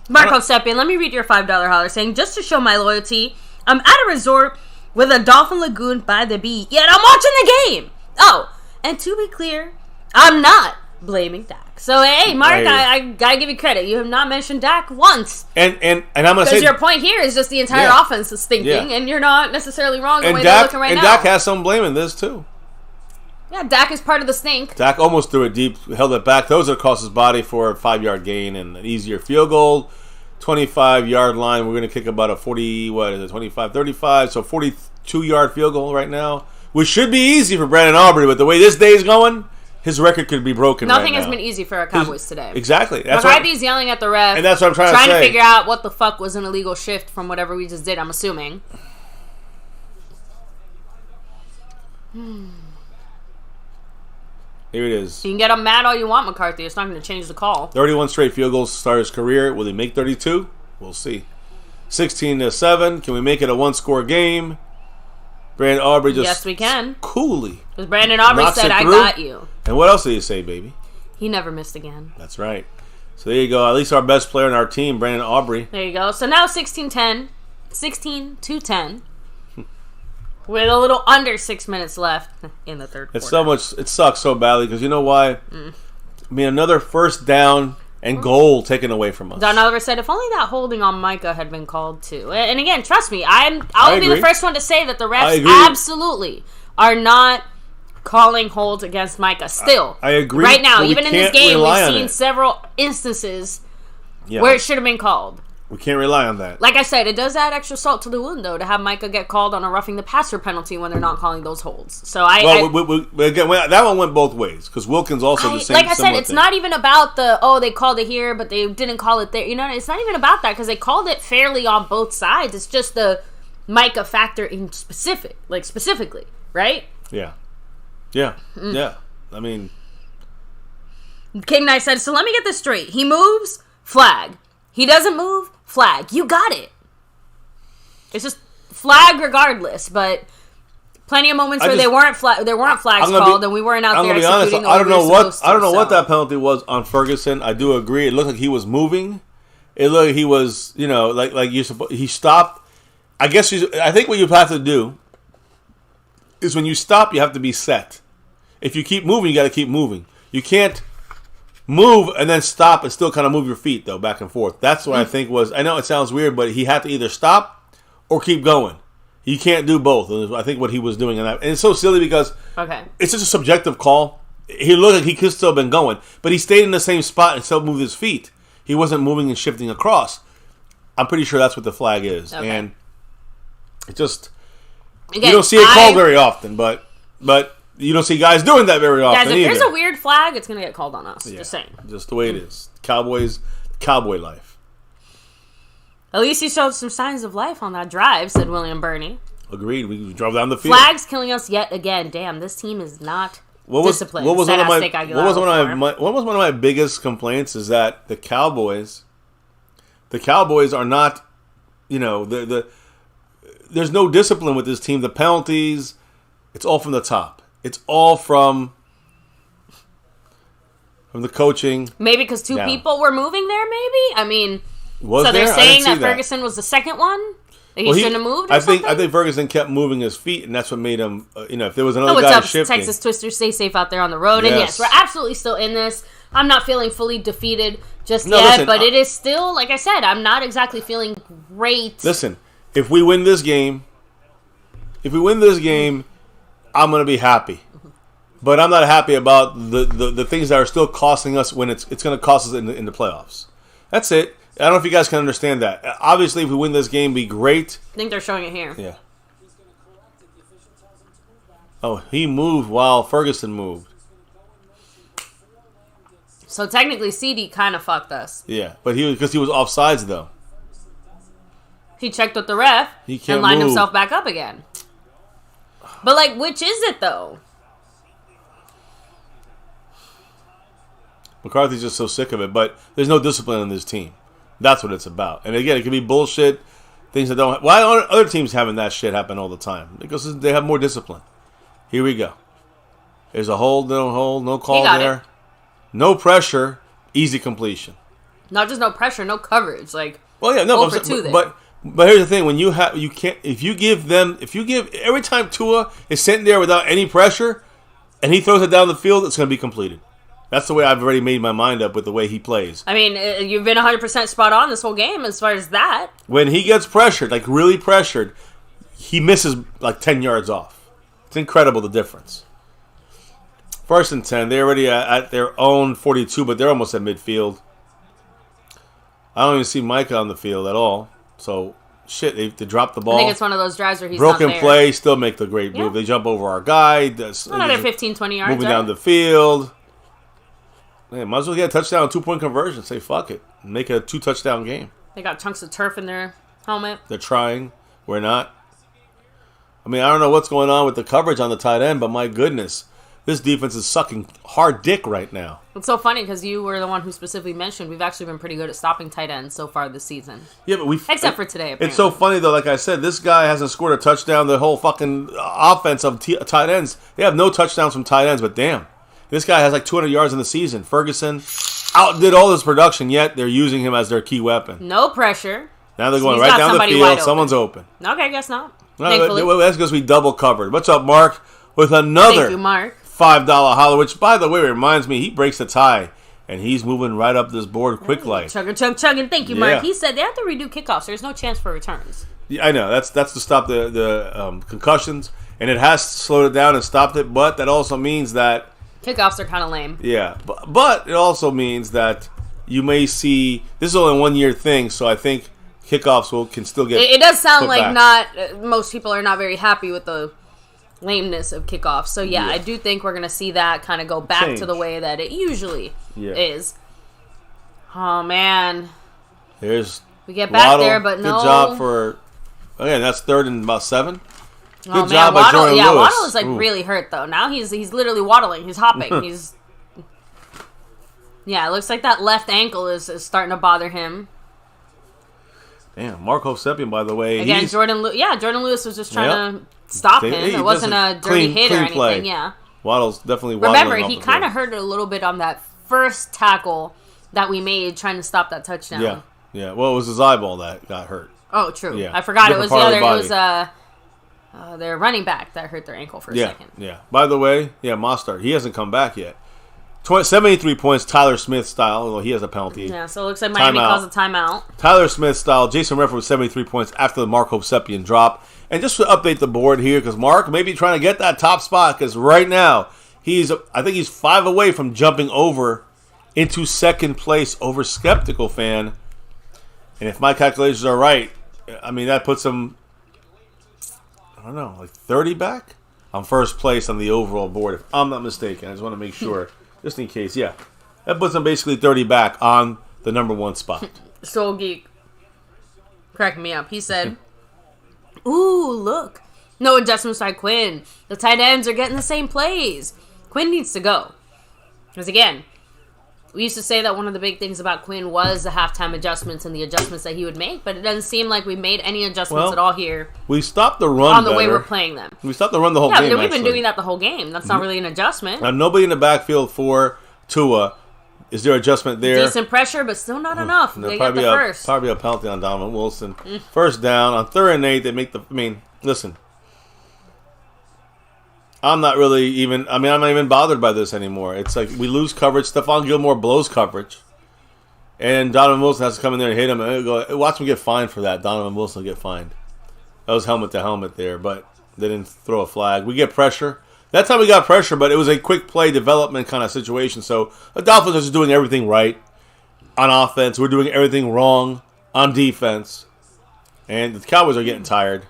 Marco Seppian, let me read your $5 holler saying, just to show my loyalty, I'm at a resort with a dolphin lagoon by the beach, yet I'm watching the game. Oh, and to be clear, I'm not blaming Dak. So, hey, Mark, I gotta give you credit. You have not mentioned Dak once. And I'm gonna say, because your point here is just the entire offense is stinking, and you're not necessarily wrong the way they're looking right now. And Dak has some blame in this too. Yeah, Dak is part of the stink. Dak almost threw it deep, held it back. Those are cost his body for a 5-yard gain and an easier field goal. 25-yard line. We're gonna kick about a 25-35, so 42-yard field goal right now, which should be easy for Brandon Aubrey. But the way this day is going, his record could be broken. Nothing has been easy for our Cowboys today. Exactly. McCarthy's yelling at the ref, and that's what I'm trying to figure out what the fuck was an illegal shift from whatever we just did. I'm assuming. Here it is. You can get him mad all you want, McCarthy. It's not going to change the call. 31 straight field goals to start his career. Will he make 32? We'll see. 16-7. Can we make it a one-score game? Brandon Aubrey just... Yes, we can. Coolly. Because Brandon Aubrey said, I got you. And what else did he say, baby? He never missed again. That's right. So there you go. At least our best player in our team, Brandon Aubrey. There you go. So now 16-10. 16-10. With a little under 6 minutes left in the third quarter. It's so much. It sucks so badly because you know why? I mean, another first down and goal taken away from us. Don Oliver said, if only that holding on Micah had been called too. And again, trust me, I'll be the first one to say that the refs absolutely are not calling holds against Micah still. I agree. Right now, even in this game, we've seen several instances where it should have been called. We can't rely on that. Like I said, it does add extra salt to the wound, though, to have Micah get called on a roughing the passer penalty when they're not calling those holds. So again, that one went both ways because Wilkins also the same. Like I said, it's not even about they called it here, but they didn't call it there. You know, it's not even about that because they called it fairly on both sides. It's just the Micah factor in specifically, right? Yeah. I mean, King Knight said, so let me get this straight. He moves, flag. He doesn't move, flag. You got it. It's just flag regardless, but plenty of moments where there weren't flags called, and we weren't out there executing the way we were supposed to. I don't know what that penalty was on Ferguson. I do agree. It looked like he was moving. It looked like he was, he stopped. I think what you have to do is when you stop, you have to be set. If you keep moving, you got to keep moving. You can't move and then stop and still kind of move your feet, though, back and forth. That's what I think was... I know it sounds weird, but he had to either stop or keep going. He can't do both. I think what he was doing. And it's so silly because it's just a subjective call. He looked like he could still have been going, but he stayed in the same spot and still moved his feet. He wasn't moving and shifting across. I'm pretty sure that's what the flag is. Okay. And it just... Again, you don't see it called very often, but you don't see guys doing that very often. Guys, if there's a weird flag, it's going to get called on us. Just saying. Just the way it is. Cowboys, cowboy life. At least he showed some signs of life on that drive, said William Burney. Agreed. We drove down the field. Flags killing us yet again. Damn, this team is not disciplined. What was one of my biggest complaints is that the Cowboys are not, there's no discipline with this team. The penalties, it's all from the top. It's all from the coaching. Maybe because two people were moving there, maybe? I mean, so they're saying that Ferguson was the second one? That he shouldn't have moved or something? I think Ferguson kept moving his feet, and that's what made him, if there was another guy shifting. Texas Twister, stay safe out there on the road. Yes. And yes, we're absolutely still in this. I'm not feeling fully defeated just yet, but it is still, like I said, I'm not exactly feeling great. Listen, if we win this game, I'm going to be happy. But I'm not happy about the things that are still costing us when it's going to cost us in the playoffs. That's it. I don't know if you guys can understand that. Obviously, if we win this game, be great. I think they're showing it here. Yeah. Oh, he moved while Ferguson moved. So technically, CD kind of fucked us. Yeah, but because he was offsides, though. He checked with the ref and lined himself back up again. But, which is it, though? McCarthy's just so sick of it, but there's no discipline on this team. That's what it's about. And again, it can be bullshit, things that don't... Why aren't other teams having that shit happen all the time? Because they have more discipline. Here we go. There's a hold, no call there. No pressure, easy completion. Not just no pressure, no coverage. But here's the thing: when if you give every time Tua is sitting there without any pressure, and he throws it down the field, it's going to be completed. That's the way I've already made my mind up with the way he plays. I mean, you've been 100% spot on this whole game as far as that. When he gets pressured, like really pressured, he misses like 10 yards off. It's incredible the difference. 1st and 10. They're already at their own 42, but they're almost at midfield. I don't even see Micah on the field at all. So, shit, they dropped the ball. I think it's one of those drives where he's broken not there. play, still make the great move. They jump over our guy. Another 15, 20 yards. Moving down the field. Man, might as well get a touchdown, 2-point conversion. Say fuck it. Make it a 2-touchdown game. They got chunks of turf in their helmet. They're trying. We're not. I mean, I don't know what's going on with the coverage on the tight end, but my goodness. This defense is sucking hard dick right now. It's so funny because you were the one who specifically mentioned we've actually been pretty good at stopping tight ends so far this season. Yeah, but except for today, apparently. It's so funny, though. Like I said, this guy hasn't scored a touchdown. The whole fucking offense of tight ends. They have no touchdowns from tight ends, but damn. This guy has like 200 yards in the season. Ferguson outdid all his production, yet they're using him as their key weapon. No pressure. Now they're going right down the field. Someone's open. Okay, I guess not. No, that's because we double covered. What's up, Mark? With another Thank you, Mark. $5 holler, which, by the way, reminds me, he breaks the tie, and he's moving right up this board quick like. Chugging. Thank you, Mark. He said they have to redo kickoffs. There's no chance for returns. Yeah, I know. That's to stop the concussions, and it has slowed it down and stopped it, but that also means that kickoffs are kind of lame. Yeah, but it also means that you may see, this is only a 1-year thing, so I think kickoffs can still get It does sound like back. Most people are not very happy with the lameness of kickoffs. So, yeah, I do think we're going to see that kind of go back to the way that it usually is. Oh, man. We get back Waddle, there, but no. Good job for, again, that's 3rd and about 7. Good job by Jordan Lewis. Waddle is like really hurt, though. Now he's literally waddling. He's hopping. It looks like that left ankle is starting to bother him. Damn, Mark Hovsepian, by the way. Again, Jordan Lewis was just trying to stop him. It wasn't a dirty hit or anything. Play. Yeah. Waddle's definitely waddling. Remember, he kind of hurt it a little bit on that first tackle that we made trying to stop that touchdown. Yeah. Well, it was his eyeball that got hurt. Oh, true. Yeah. I forgot it was the other. It was their running back that hurt their ankle for a second. Yeah. By the way, Mostert, he hasn't come back yet. 73 points, Tyler Smith style, although he has a penalty. Yeah, so it looks like Miami calls a timeout. Tyler Smith style, Jason Renfro with 73 points after the Mark Hovsepian drop. And just to update the board here, because Mark may be trying to get that top spot, because right now, I think he's 5 away from jumping over into 2nd place over Skeptical Fan. And if my calculations are right, I mean, that puts him, I don't know, like 30 back on 1st place on the overall board, if I'm not mistaken. I just want to make sure. Just in case, That puts him basically 30 back on the number 1 spot. Soul Geek cracking me up. He said, ooh, look. No adjustments by Quinn. The tight ends are getting the same plays. Quinn needs to go. Because again, we used to say that one of the big things about Quinn was the halftime adjustments and the adjustments that he would make, but it doesn't seem like we made any adjustments at all here. We stopped the run on the way we're playing them. We stopped the run the whole game. Yeah, we've been doing that the whole game. That's not really an adjustment. Now, nobody in the backfield for Tua. Is there adjustment there? Decent pressure, but still not enough. They got the first. Probably a penalty on Donovan Wilson. 1st down. On 3rd and 8, they make the... I mean, listen. I'm not even bothered by this anymore. It's like we lose coverage. Stephon Gilmore blows coverage. And Donovan Wilson has to come in there and hit him. And watch him get fined for that. Donovan Wilson will get fined. That was helmet to helmet there, but they didn't throw a flag. We get pressure. That time we got pressure, but it was a quick play development kind of situation. So the Dolphins are just doing everything right on offense. We're doing everything wrong on defense. And the Cowboys are getting tired.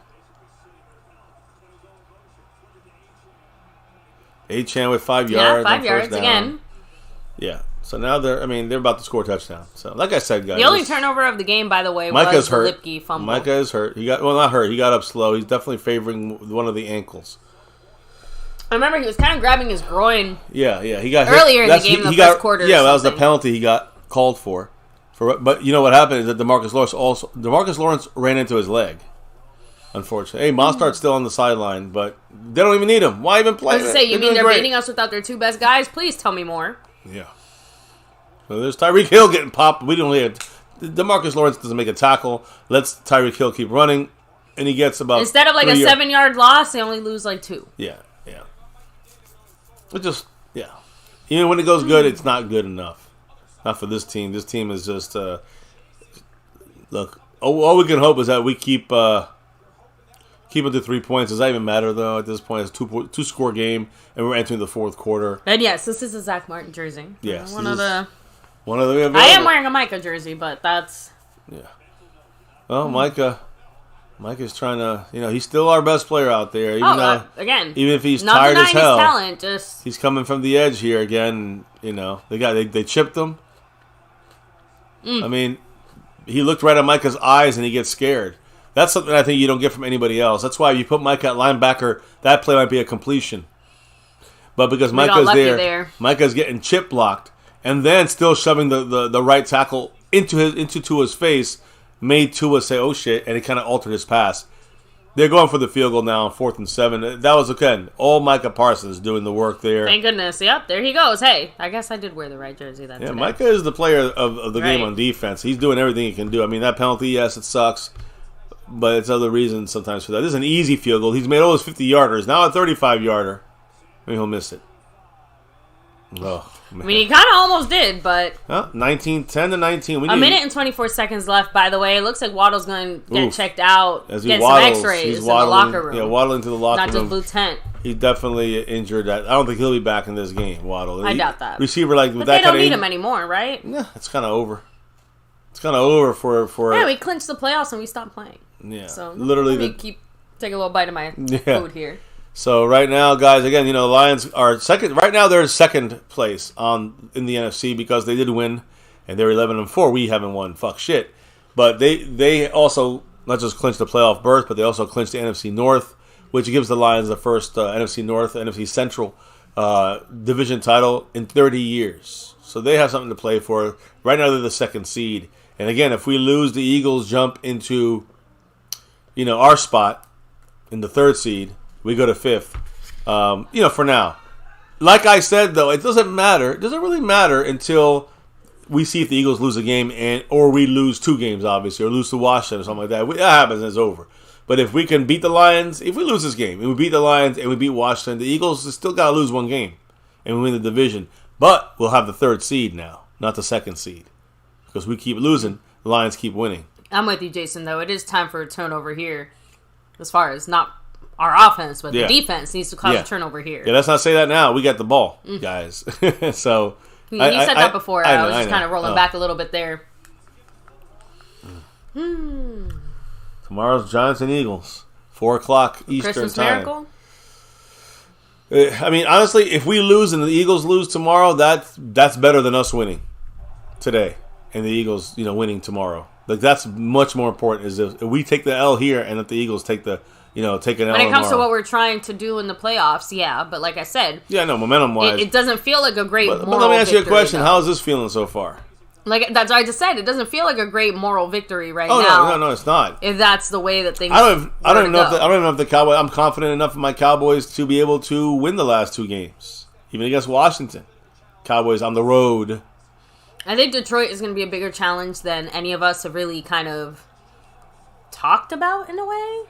A-Chan with 5 yards. 5 yards again. Yeah. So now they're about to score a touchdown. So like I said, guys. The only turnover of the game, by the way, was the Lipke fumble. Micah is hurt. Not hurt. He got up slow. He's definitely favoring one of the ankles. I remember he was kind of grabbing his groin. Yeah. He got earlier in the game, in the first quarter. Yeah, that was the penalty he got called for. But you know what happened is that DeMarcus Lawrence ran into his leg. Unfortunately. Hey, Mostert's still on the sideline, but they don't even need him. Why even play? I was going to say, you mean they're beating us without their 2 best guys? Please tell me more. Yeah. So there's Tyreek Hill getting popped. We don't have... DeMarcus Lawrence doesn't make a tackle. Lets Tyreek Hill keep running, and he gets about... Instead of like a 7-yard loss, they only lose like 2. Yeah. It just... Yeah. Even when it goes good, it's not good enough. Not for this team. This team is just look. All we can hope is that we keep it to 3 points. Does that even matter though? At this point, it's a two-score game, and we're entering the fourth quarter. And yes, this is a Zach Martin jersey. Yes, one of the. Available. I am wearing a Micah jersey, but that's. Yeah. Well, Micah's trying to. He's still our best player out there. Even even if he's tired as hell, his talent, just he's coming from the edge here again. They chipped him. I mean, he looked right at Micah's eyes and he gets scared. That's something I think you don't get from anybody else. That's why if you put Micah at linebacker, that play might be a completion. But because Micah's there, Micah's getting chip blocked and then still shoving the right tackle into Tua's face, made Tua say, "Oh shit," and it kind of altered his pass. They're going for the field goal now on 4th and 7. That was, again, all Micah Parsons doing the work there. Thank goodness. Yep, there he goes. Hey, I guess I did wear the right jersey that today. Micah is the player of the game on defense. He's doing everything he can do. I mean, that penalty, yes, it sucks, but it's other reasons sometimes for that. This is an easy field goal. He's made all his 50-yarders. Now a 35-yarder. Maybe he'll miss it. Oh, man. I mean, he kind of almost did, but... 10 to 19. A minute and 24 seconds left, by the way. It looks like Waddle's going to get checked out, get some x-rays in the locker room. Yeah, waddling to the locker room. Not just blue tent. He's definitely injured. I don't think he'll be back in this game, Waddle. I doubt that. Receiver with but that kind of... they don't need him anymore, right? Yeah, it's kind of over. It's kind of over for... Yeah, we clinched the playoffs and we stopped playing. Yeah. So literally let me take a little bite of my food here. So right now, guys, again, the Lions are second. Right now, they're second place in the NFC because they did win, and they're 11-4. We haven't won. Fuck shit. But they also not just clinched the playoff berth, but they also clinched the NFC North, which gives the Lions the first NFC North, NFC Central division title in 30 years. So they have something to play for. Right now, they're the second seed. And again, if we lose, the Eagles jump into our spot in the third seed. We go to 5th, for now. Like I said, though, it doesn't matter. It doesn't really matter until we see if the Eagles lose a game or we lose 2 games, obviously, or lose to Washington or something like that. That happens and it's over. But if we can beat the Lions, if we lose this game, and we beat the Lions and we beat Washington, the Eagles still got to lose 1 game and we win the division. But we'll have the 3rd seed now, not the 2nd seed. Because we keep losing, the Lions keep winning. I'm with you, Jason, though. It is time for a turnover here as far as not our offense, but the defense needs to cause a turnover here. Yeah, let's not say that now. We got the ball, guys. So you said that before. I was just kind of rolling back a little bit there. Tomorrow's Giants and Eagles, 4:00 Eastern Christmas time. Miracle? I mean, honestly, if we lose and the Eagles lose tomorrow, that's better than us winning today and the Eagles, winning tomorrow. Like that's much more important. Is if we take the L here and if the Eagles take the take an L when it comes tomorrow. to what we're trying to do in the playoffs, yeah. But like I said, momentum-wise, it doesn't feel like a great moral But let me ask you a question: though. How is this feeling so far? Like that's what I just said. It doesn't feel like a great moral victory now. No, it's not. If that's the way that things, I don't even know if the Cowboys. I'm confident enough in my Cowboys to be able to win the last 2 games, even against Washington. Cowboys on the road. I think Detroit is going to be a bigger challenge than any of us have really kind of talked about in a way.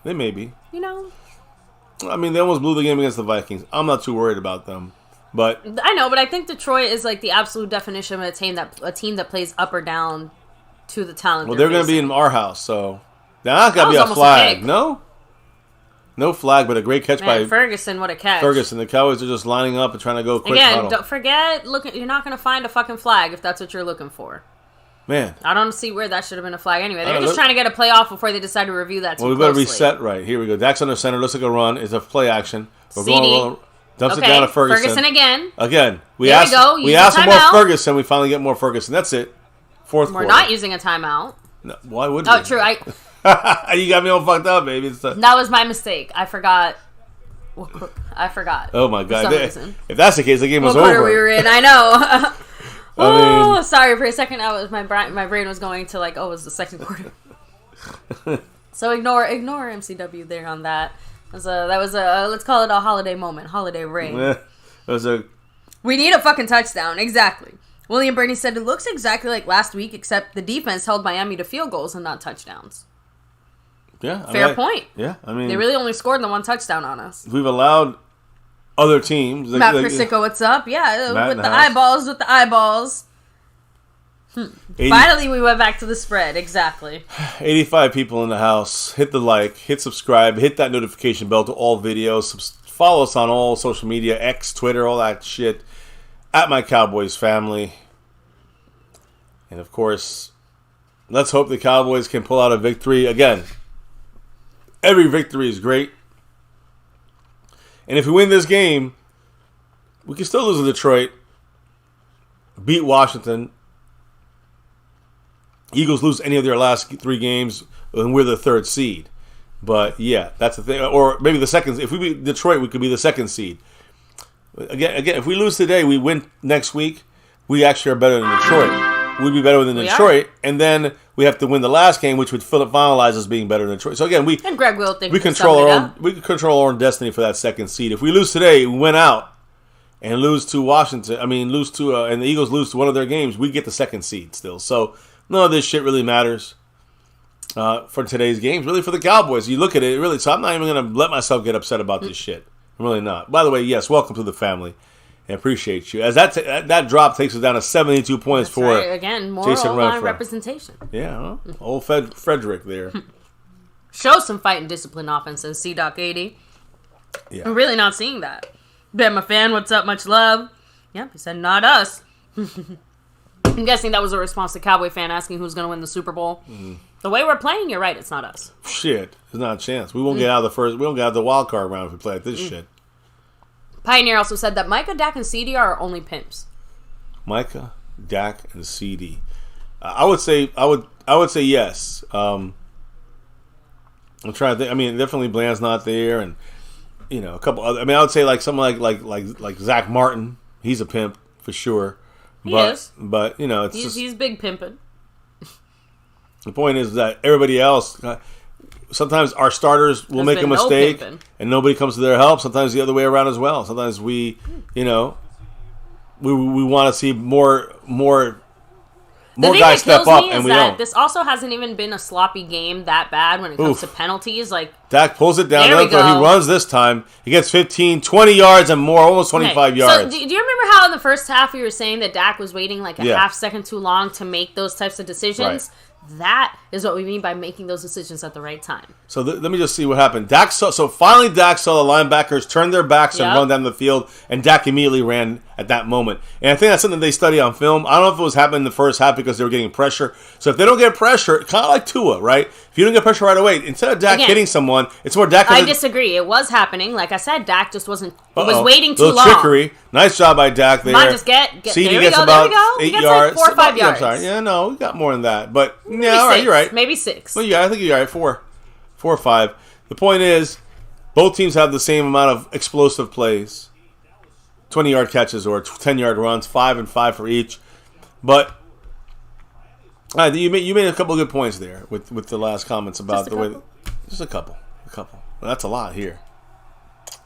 They may be. I mean, they almost blew the game against the Vikings. I'm not too worried about them. But I know, but I think Detroit is like the absolute definition of a team that plays up or down to the talent. Well, they're going to be in our house, so that's got to be a flag. No flag, but a great catch by Ferguson. What a catch! Ferguson. The Cowboys are just lining up and trying to go quick. Again, huddle. don't forget. You're not going to find a fucking flag if that's what you're looking for. Man, I don't see where that should have been a flag anyway. They're just trying to get a play off before they decide to review that. We better reset right. Here we go. Dax under center. Looks like a run. It's a play action. We're going. Dumps it down to Ferguson. Ferguson again. We asked for more Ferguson. We finally get more Ferguson. That's it. Fourth quarter. We're not using a timeout. No, why would we? Oh, true. You got me all fucked up, baby. That was my mistake. I forgot. Oh my god! If that's the case, the game was over. What quarter we were in? I know. Sorry for a second. My brain was going to it was the second quarter. So ignore MCW there on that. That was a let's call it a holiday moment, holiday ring. We need a fucking touchdown, exactly. William Burney said it looks exactly like last week, except the defense held Miami to field goals and not touchdowns. Yeah, fair point. Yeah, I mean they really only scored the 1 touchdown on us. We've allowed other teams. Matt Persico, what's up? Yeah, Matt with the eyeballs, with the eyeballs. Finally, we went back to the spread. Exactly. 85 people in the house. Hit the like, hit subscribe, hit that notification bell to all videos. Follow us on all social media, X, Twitter, all that shit. At MyCowboysFamily. And of course, let's hope the Cowboys can pull out a victory. Again, every victory is great. And if we win this game, we can still lose to Detroit, beat Washington. Eagles lose any of their last 3 games, and we're the 3rd seed. But yeah, that's the thing. Or maybe the second. If we beat Detroit, we could be the 2nd seed. Again, if we lose today, we win next week. We actually are better than Detroit. We'd be better than Detroit, and then we have to win the last game, which would finalize us being better than Detroit. So again, and Greg will think we control our own destiny for that 2nd seed. If we lose today, we win out and lose to Washington. I mean, and the Eagles lose to one of their games. We get the 2nd seed still. So none of this shit really matters for today's games. Really, for the Cowboys, you look at it really. So I'm not even going to let myself get upset about this shit. I'm really not. By the way, yes, welcome to the family. I appreciate you. As that drop takes us down to 72 points. That's for again, more online representation. Yeah, old Frederick there. Show some fight and discipline offense in C.80. Yeah. I'm really not seeing that. BENMO fan, what's up? Much love. Yep, he said not us. I'm guessing that was a response to Cowboy fan asking who's going to win the Super Bowl. Mm-hmm. The way we're playing, you're right. It's not us. Shit, there's not a chance. We won't get out of the first. We won't get out of the wild card round if we play like this shit. Pioneer also said that Micah, Dak, and CD are only pimps. Micah, Dak, and CD. I would say yes. I'm trying to think. I mean, definitely Bland's not there, and a couple other. I mean, I would say like someone like Zach Martin. He's a pimp for sure. He is. But it's he's big pimping. The point is that everybody else. Sometimes our starters will make a mistake, and nobody comes to their help. Sometimes the other way around as well. Sometimes we want to see more guys step up, and we don't. This also hasn't even been a sloppy game that bad when it comes to penalties. Like Dak pulls it down. He runs this time. He gets 15, 20 yards and more, almost 25 yards. So do you remember how in the first half you were saying that Dak was waiting like a half second too long to make those types of decisions? Right. That is what we mean by making those decisions at the right time. So let me just see what happened. So finally Dak saw the linebackers turn their backs and run down the field, and Dak immediately ran at that moment. And I think that's something they study on film. I don't know if it was happening in the first half because they were getting pressure. So if they don't get pressure, kind of like Tua, right? If you don't get pressure right away, instead of Dak hitting someone, it's more Dak. I disagree. It was happening. Like I said, Dak just was waiting too long. Trickery. Nice job by Dak there. Come on, just get CD there we gets go, about there we go. 8 yards. Like 4 or 5 yards. I'm sorry. Yeah, no, we got more than that. But maybe all right, you're right. Maybe 6. Well, yeah, I think you're right. 4 or 5. The point is, both teams have the same amount of explosive plays. 20-yard catches or 10-yard runs, 5 and 5 for each. But you made a couple of good points there with the last comments about the way. Just a couple. Well, that's a lot here.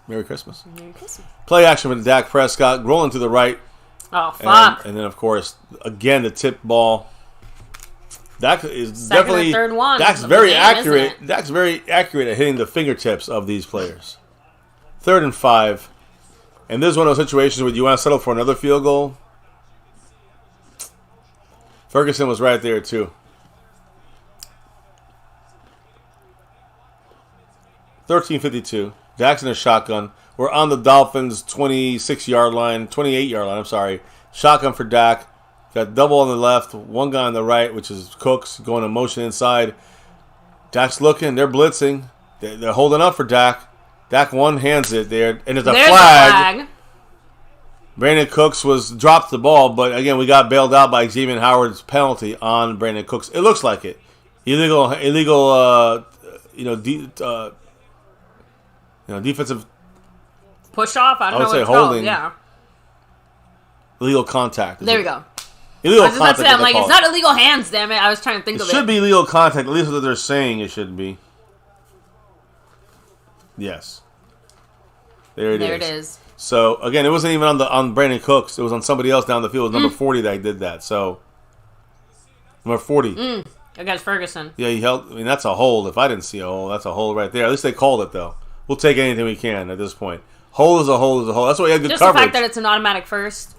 Merry Christmas. Merry Christmas. Play action with Dak Prescott rolling to the right. Oh fuck! And then of course again the tip ball. Dak is second definitely or third one. Dak's very accurate. Dak's very accurate at hitting the fingertips of these players. 3rd and 5. And this is one of those situations where you want to settle for another field goal. Ferguson was right there too. 13:52. Dak's in a shotgun. We're on the Dolphins' 28-yard line. I'm sorry. Shotgun for Dak. Got double on the left, one guy on the right, which is Cooks, going in motion inside. Dak's looking. They're blitzing. They're holding up for Dak. Dak one-hands it there, and there's a flag. Brandon Cooks dropped the ball, but again, we got bailed out by Xavier Howard's penalty on Brandon Cooks. It looks like it. Illegal. Defensive push off. I don't know what it's holding. Called. Yeah. Illegal contact. There we go. Illegal I was just about to say, I'm like, it's not illegal hands, damn it. I was trying to think of it. It should be illegal contact. At least what they're saying it should be. Yes. There it is. So again, it wasn't even on Brandon Cooks. It was on somebody else down the field. It was number 40 that did that. So number 40. Against Ferguson. Yeah, he held. I mean, that's a hold. If I didn't see a hold, that's a hold right there. At least they called it though. We'll take anything we can at this point. Hole is a hole is a hole. That's why you have good Just coverage. the fact that it's an automatic first.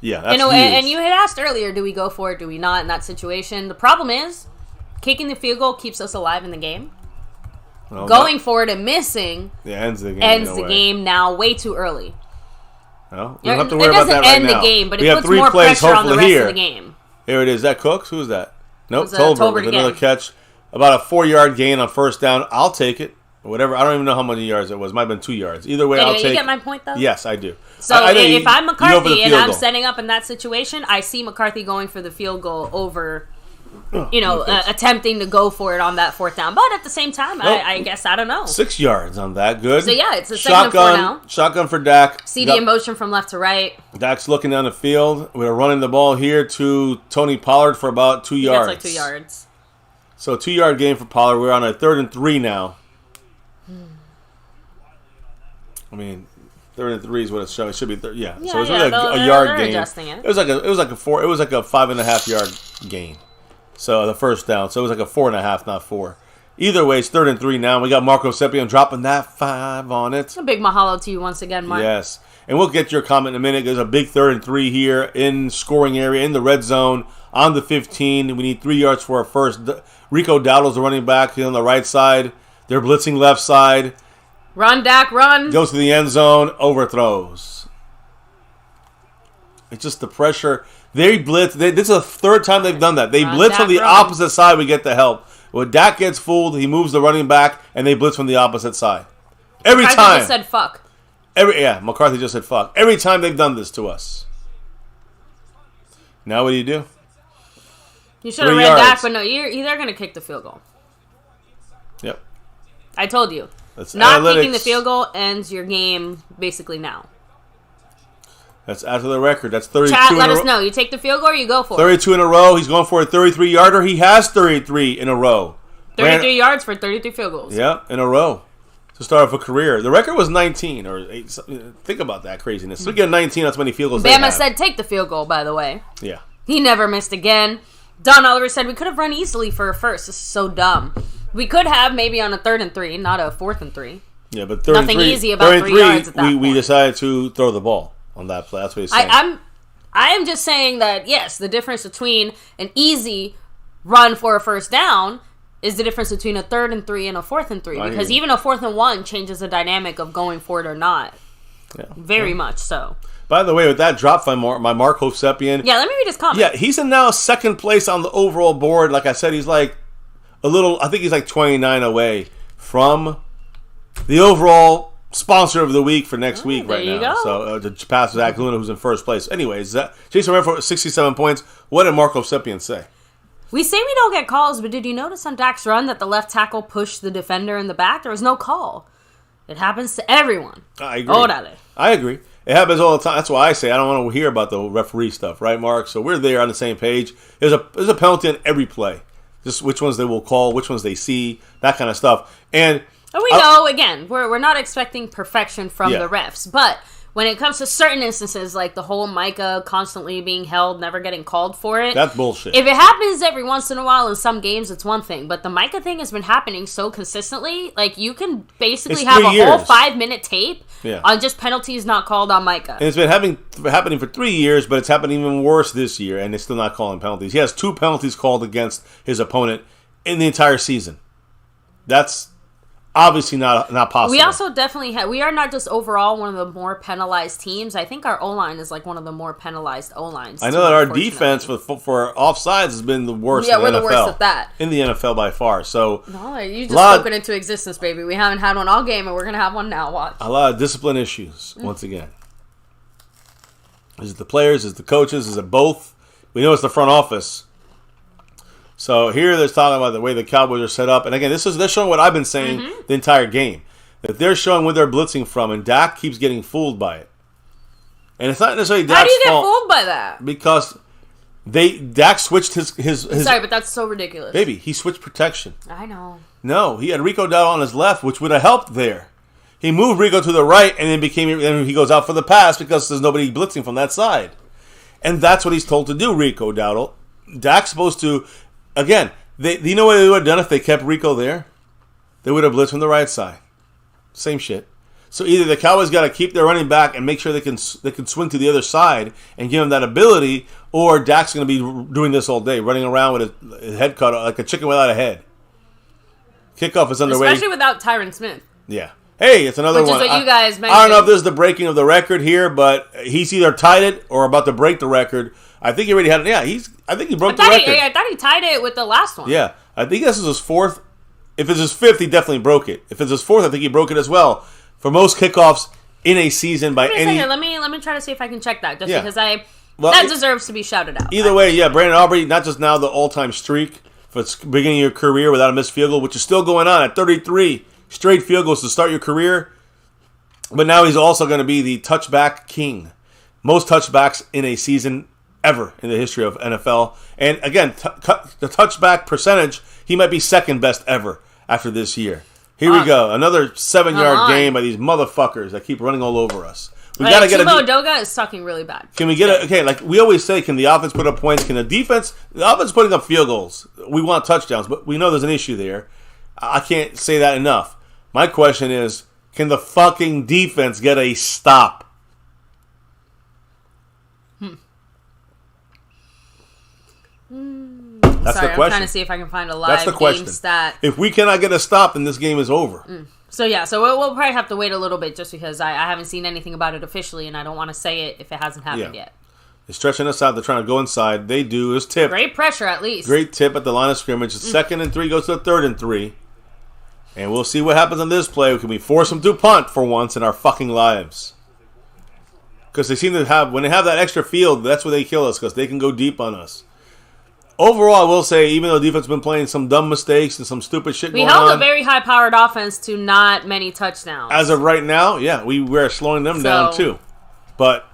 Yeah, that's huge. And you had asked earlier, do we go for it, do we not in that situation? The problem is, kicking the field goal keeps us alive in the game. Well, going for it and missing ends the game. Ends the game now way too early. Well, you don't have to worry about that right now. It doesn't end the game, but it puts more pressure on the rest of the game. Here it is. Is that Cooks? Who is that? Nope, Tolbert with another catch. About a 4-yard gain on first down. I'll take it. Whatever. I don't even know how many yards it was. Might have been 2 yards. Either way, I'll take it. You get my point, though? Yes, I do. So if I'm McCarthy and I'm setting up in that situation, I see McCarthy going for the field goal over, attempting to go for it on that fourth down. But at the same time, I guess, I don't know. 6 yards on that. Good. So, yeah, it's a second and 4 now. Shotgun for Dak. CD in motion from left to right. Dak's looking down the field. We're running the ball here to Tony Pollard for about 2 yards. That's like 2 yards. So, 2-yard gain for Pollard. We're on a 3rd and 3 now. I mean, 3rd and 3 is what it's showing. It should be yeah. So it's really a yard gain. It was like a 5.5 yard gain. So the first down. So it was like a 4.5, not 4. Either way, it's 3rd and 3 now. We got Marco Seppian dropping that 5 on it. A big mahalo to you once again, Mark. Yes. And we'll get your comment in a minute. There's a big 3rd and 3 here in scoring area, in the red zone, on the 15. We need 3 yards for our first. Rico Dowdle's the running back on the right side. They're blitzing left side. Run, Dak, run. Goes to the end zone, overthrows. It's just the pressure. They blitz. This is the 3rd time they've done that. They blitz from the opposite side. We get the help. When Dak gets fooled, he moves the running back, and they blitz from the opposite side. Every time. McCarthy just said fuck. McCarthy just said fuck. Every time they've done this to us. Now what do? You should have read Dak, but no, they're going to kick the field goal. Yep. I told you. That's not analytics. Kicking the field goal ends your game basically now. That's after the record. That's 32 Chat, let us know. You take the field goal or you go for 32 in a row. He's going for a 33-yarder. He has 33 in a row. 33 yards for 33 field goals. Yeah, in a row. To start off a career. The record was 19. Or 8, think about that craziness. So we get 19, that's many field goals Bama said take the field goal, by the way. Yeah. He never missed again. Don Oliver said we could have run easily for a first. This is so dumb. We could have maybe on a 3rd and 3, not a 4th and 3. Yeah, but 3rd Nothing and 3, easy about 3 yards at that point. We decided to throw the ball on that play. That's what he's saying. I am just saying that, yes, the difference between an easy run for a first down is the difference between a 3rd and 3 and a 4th and 3. Because even a 4th and 1 changes the dynamic of going for it or not. Yeah. Very much so. By the way, with that drop by my Marco Seppian. Yeah, let me read his comment. Yeah, he's in now 2nd place on the overall board. Like I said, he's like I think he's like 29 away from the overall sponsor of the week for next week right now. So to pass Zach Luna, who's in 1st place. Anyways, Jason Renfro, 67 points. What did Marco Seppian say? We say we don't get calls, but did you notice on Dak's run that the left tackle pushed the defender in the back? There was no call. It happens to everyone. I agree. Orale. I agree. It happens all the time. That's why I say I don't want to hear about the referee stuff, right, Mark? So we're there on the same page. There's a penalty on every play. Just which ones they will call, which ones they see, that kind of stuff. And we know, again, we're not expecting perfection from the refs, but when it comes to certain instances, like the whole Micah constantly being held, never getting called for it. That's bullshit. If it happens every once in a while in some games, it's one thing. But the Micah thing has been happening so consistently, like you can basically have a whole 5-minute tape on just penalties not called on Micah. And it's been happening for 3 years, but it's happening even worse this year, and it's still not calling penalties. He has 2 penalties called against his opponent in the entire season. That's obviously not possible. We also definitely we are not just overall one of the more penalized teams. I think our O-line is like one of the more penalized O-lines. I know that our defense for offsides has been the worst in the NFL. Yeah, we're the worst at that. In the NFL by far. So no, you just spoken into existence, baby. We haven't had one all game, and we're going to have one now. Watch. A lot of discipline issues, once again. Is it the players? Is it the coaches? Is it both? We know it's the front office. So here they're talking about the way the Cowboys are set up. And again, they're showing what I've been saying the entire game. That they're showing where they're blitzing from, and Dak keeps getting fooled by it. And it's not necessarily Dak's fault. How do you get fooled by that? Because Dak switched his sorry, but that's so ridiculous. Baby, he switched protection. I know. No, he had Rico Dowdle on his left, which would have helped there. He moved Rico to the right, and then he goes out for the pass because there's nobody blitzing from that side. And that's what he's told to do, Rico Dowdle. Dak's supposed to... Again, you know what they would have done if they kept Rico there? They would have blitzed from the right side. Same shit. So either the Cowboys got to keep their running back and make sure they can swing to the other side and give him that ability, or Dak's going to be doing this all day, running around with his head cut like a chicken without a head. Kickoff is underway. Especially without Tyron Smith. Yeah. Hey, it's another one. Which is what you guys mentioned. I don't know if this is the breaking of the record here, but he's either tied it or about to break the record. I think he already had it. Yeah, I think he broke the record. I thought he tied it with the last one. Yeah, I think this is his fourth. If it's his fifth, he definitely broke it. If it's his fourth, I think he broke it as well for most kickoffs in a season by any. Let me try to see if I can check that, just because that deserves to be shouted out. Either way, yeah, Brandon Aubrey, not just now the all-time streak for beginning of your career without a missed field goal, which is still going on at 33 straight field goals to start your career. But now he's also going to be the touchback king. Most touchbacks in a season ever in the history of NFL. And again, the touchback percentage, he might be second best ever after this year. Here we go. Another 7-yard game by these motherfuckers that keep running all over us. We got to get Tumo Adoga is sucking really bad. Can we get okay, like we always say, can the offense put up points? Can the offense is putting up field goals. We want touchdowns, but we know there's an issue there. I can't say that enough. My question is, can the fucking defense get a stop? That's the question. I'm trying to see if I can find a live game stat. If we cannot get a stop, then this game is over. So we'll probably have to wait a little bit just because I haven't seen anything about it officially, and I don't want to say it if it hasn't happened yet. They're stretching us out. They're trying to go inside. They do. It's tip. Great pressure, at least. Great tip at the line of scrimmage. It's 2nd and 3 goes to the 3rd and 3. And we'll see what happens on this play. Can we force them to punt for once in our fucking lives? Because they seem to have, when they have that extra field, that's where they kill us, because they can go deep on us. Overall, I will say, even though the defense has been playing some dumb mistakes and some stupid shit going on. We held a very high-powered offense to not many touchdowns. As of right now, yeah, we're slowing them down too. But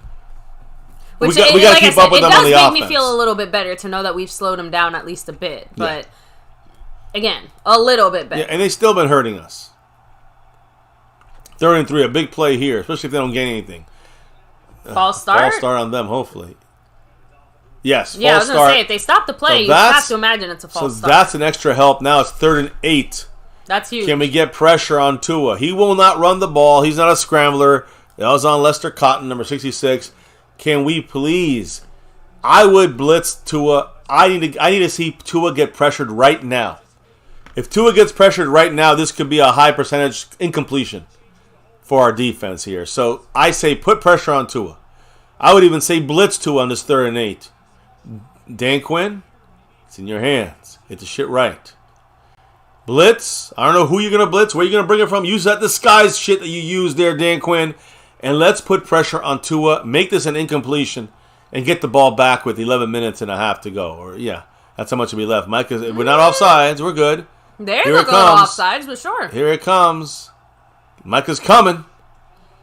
we got to keep up with them on the offense. It does make me feel a little bit better to know that we've slowed them down at least a bit. But, again, a little bit better. Yeah, and they've still been hurting us. 3rd and 3, a big play here, especially if they don't gain anything. False start? False start on them, hopefully. Yes, yeah, I was going to say, if they stop the play, you have to imagine it's a false start. So that's an extra help. Now it's 3rd and 8. That's huge. Can we get pressure on Tua? He will not run the ball. He's not a scrambler. That was on Lester Cotton, number 66. Can we please? I would blitz Tua. I need to see Tua get pressured right now. If Tua gets pressured right now, this could be a high percentage incompletion for our defense here. So I say put pressure on Tua. I would even say blitz Tua on this 3rd and 8. Dan Quinn, it's in your hands. Get the shit right. Blitz. I don't know who you're going to blitz, where you're going to bring it from. Use that disguise shit that you use there, Dan Quinn. And let's put pressure on Tua. Make this an incompletion and get the ball back with 11 minutes and a half to go. Or that's how much will be left. Mike, we're not offsides. We're good. There's a little offsides, but sure. Here it comes. Mike is coming.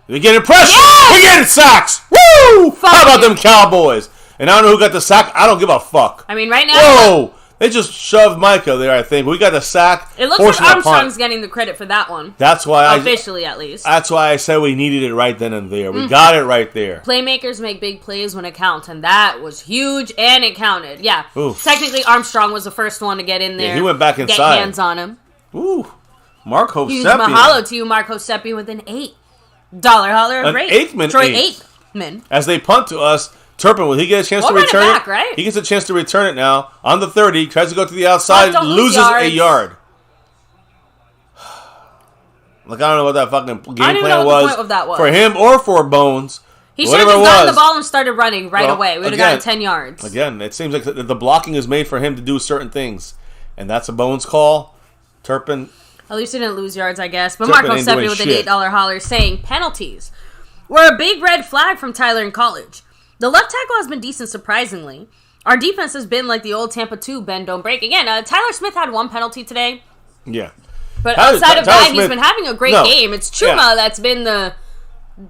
We're getting pressure. Yes! We're getting sacks. Woo! How about them Cowboys? And I don't know who got the sack. I don't give a fuck. I mean, right now... Whoa! They just shoved Micah there, I think. We got the sack. It looks like Armstrong's getting the credit for that one. That's why officially, at least. That's why I said we needed it right then and there. We got it right there. Playmakers make big plays when it counts, and that was huge, and it counted. Yeah. Oof. Technically, Armstrong was the first one to get in there. Yeah, he went back inside. Get hands on him. Ooh. Mark Hosepian. Huge mahalo to you, Mark Hosepian, with an $8 holler of rate. Troy Aikman. As they punt to us, Turpin, will he get a chance to return it? Back, right? He gets a chance to return it now. On the 30, tries to go to the outside, loses a yard. Like, I don't know what that fucking game plan was for him or for Bones. He should have just gotten the ball and started running right away. We would have gotten 10 yards. Again, it seems like the blocking is made for him to do certain things. And that's a Bones call. Turpin. At least he didn't lose yards, I guess. But Mark Hosepian with an $8 holler saying penalties were a big red flag from Tyler in college. The left tackle has been decent, surprisingly. Our defense has been like the old Tampa 2, bend, don't break. Again, Tyler Smith had one penalty today. Yeah. But outside of that, he's been having a great game. It's Chuma that's been the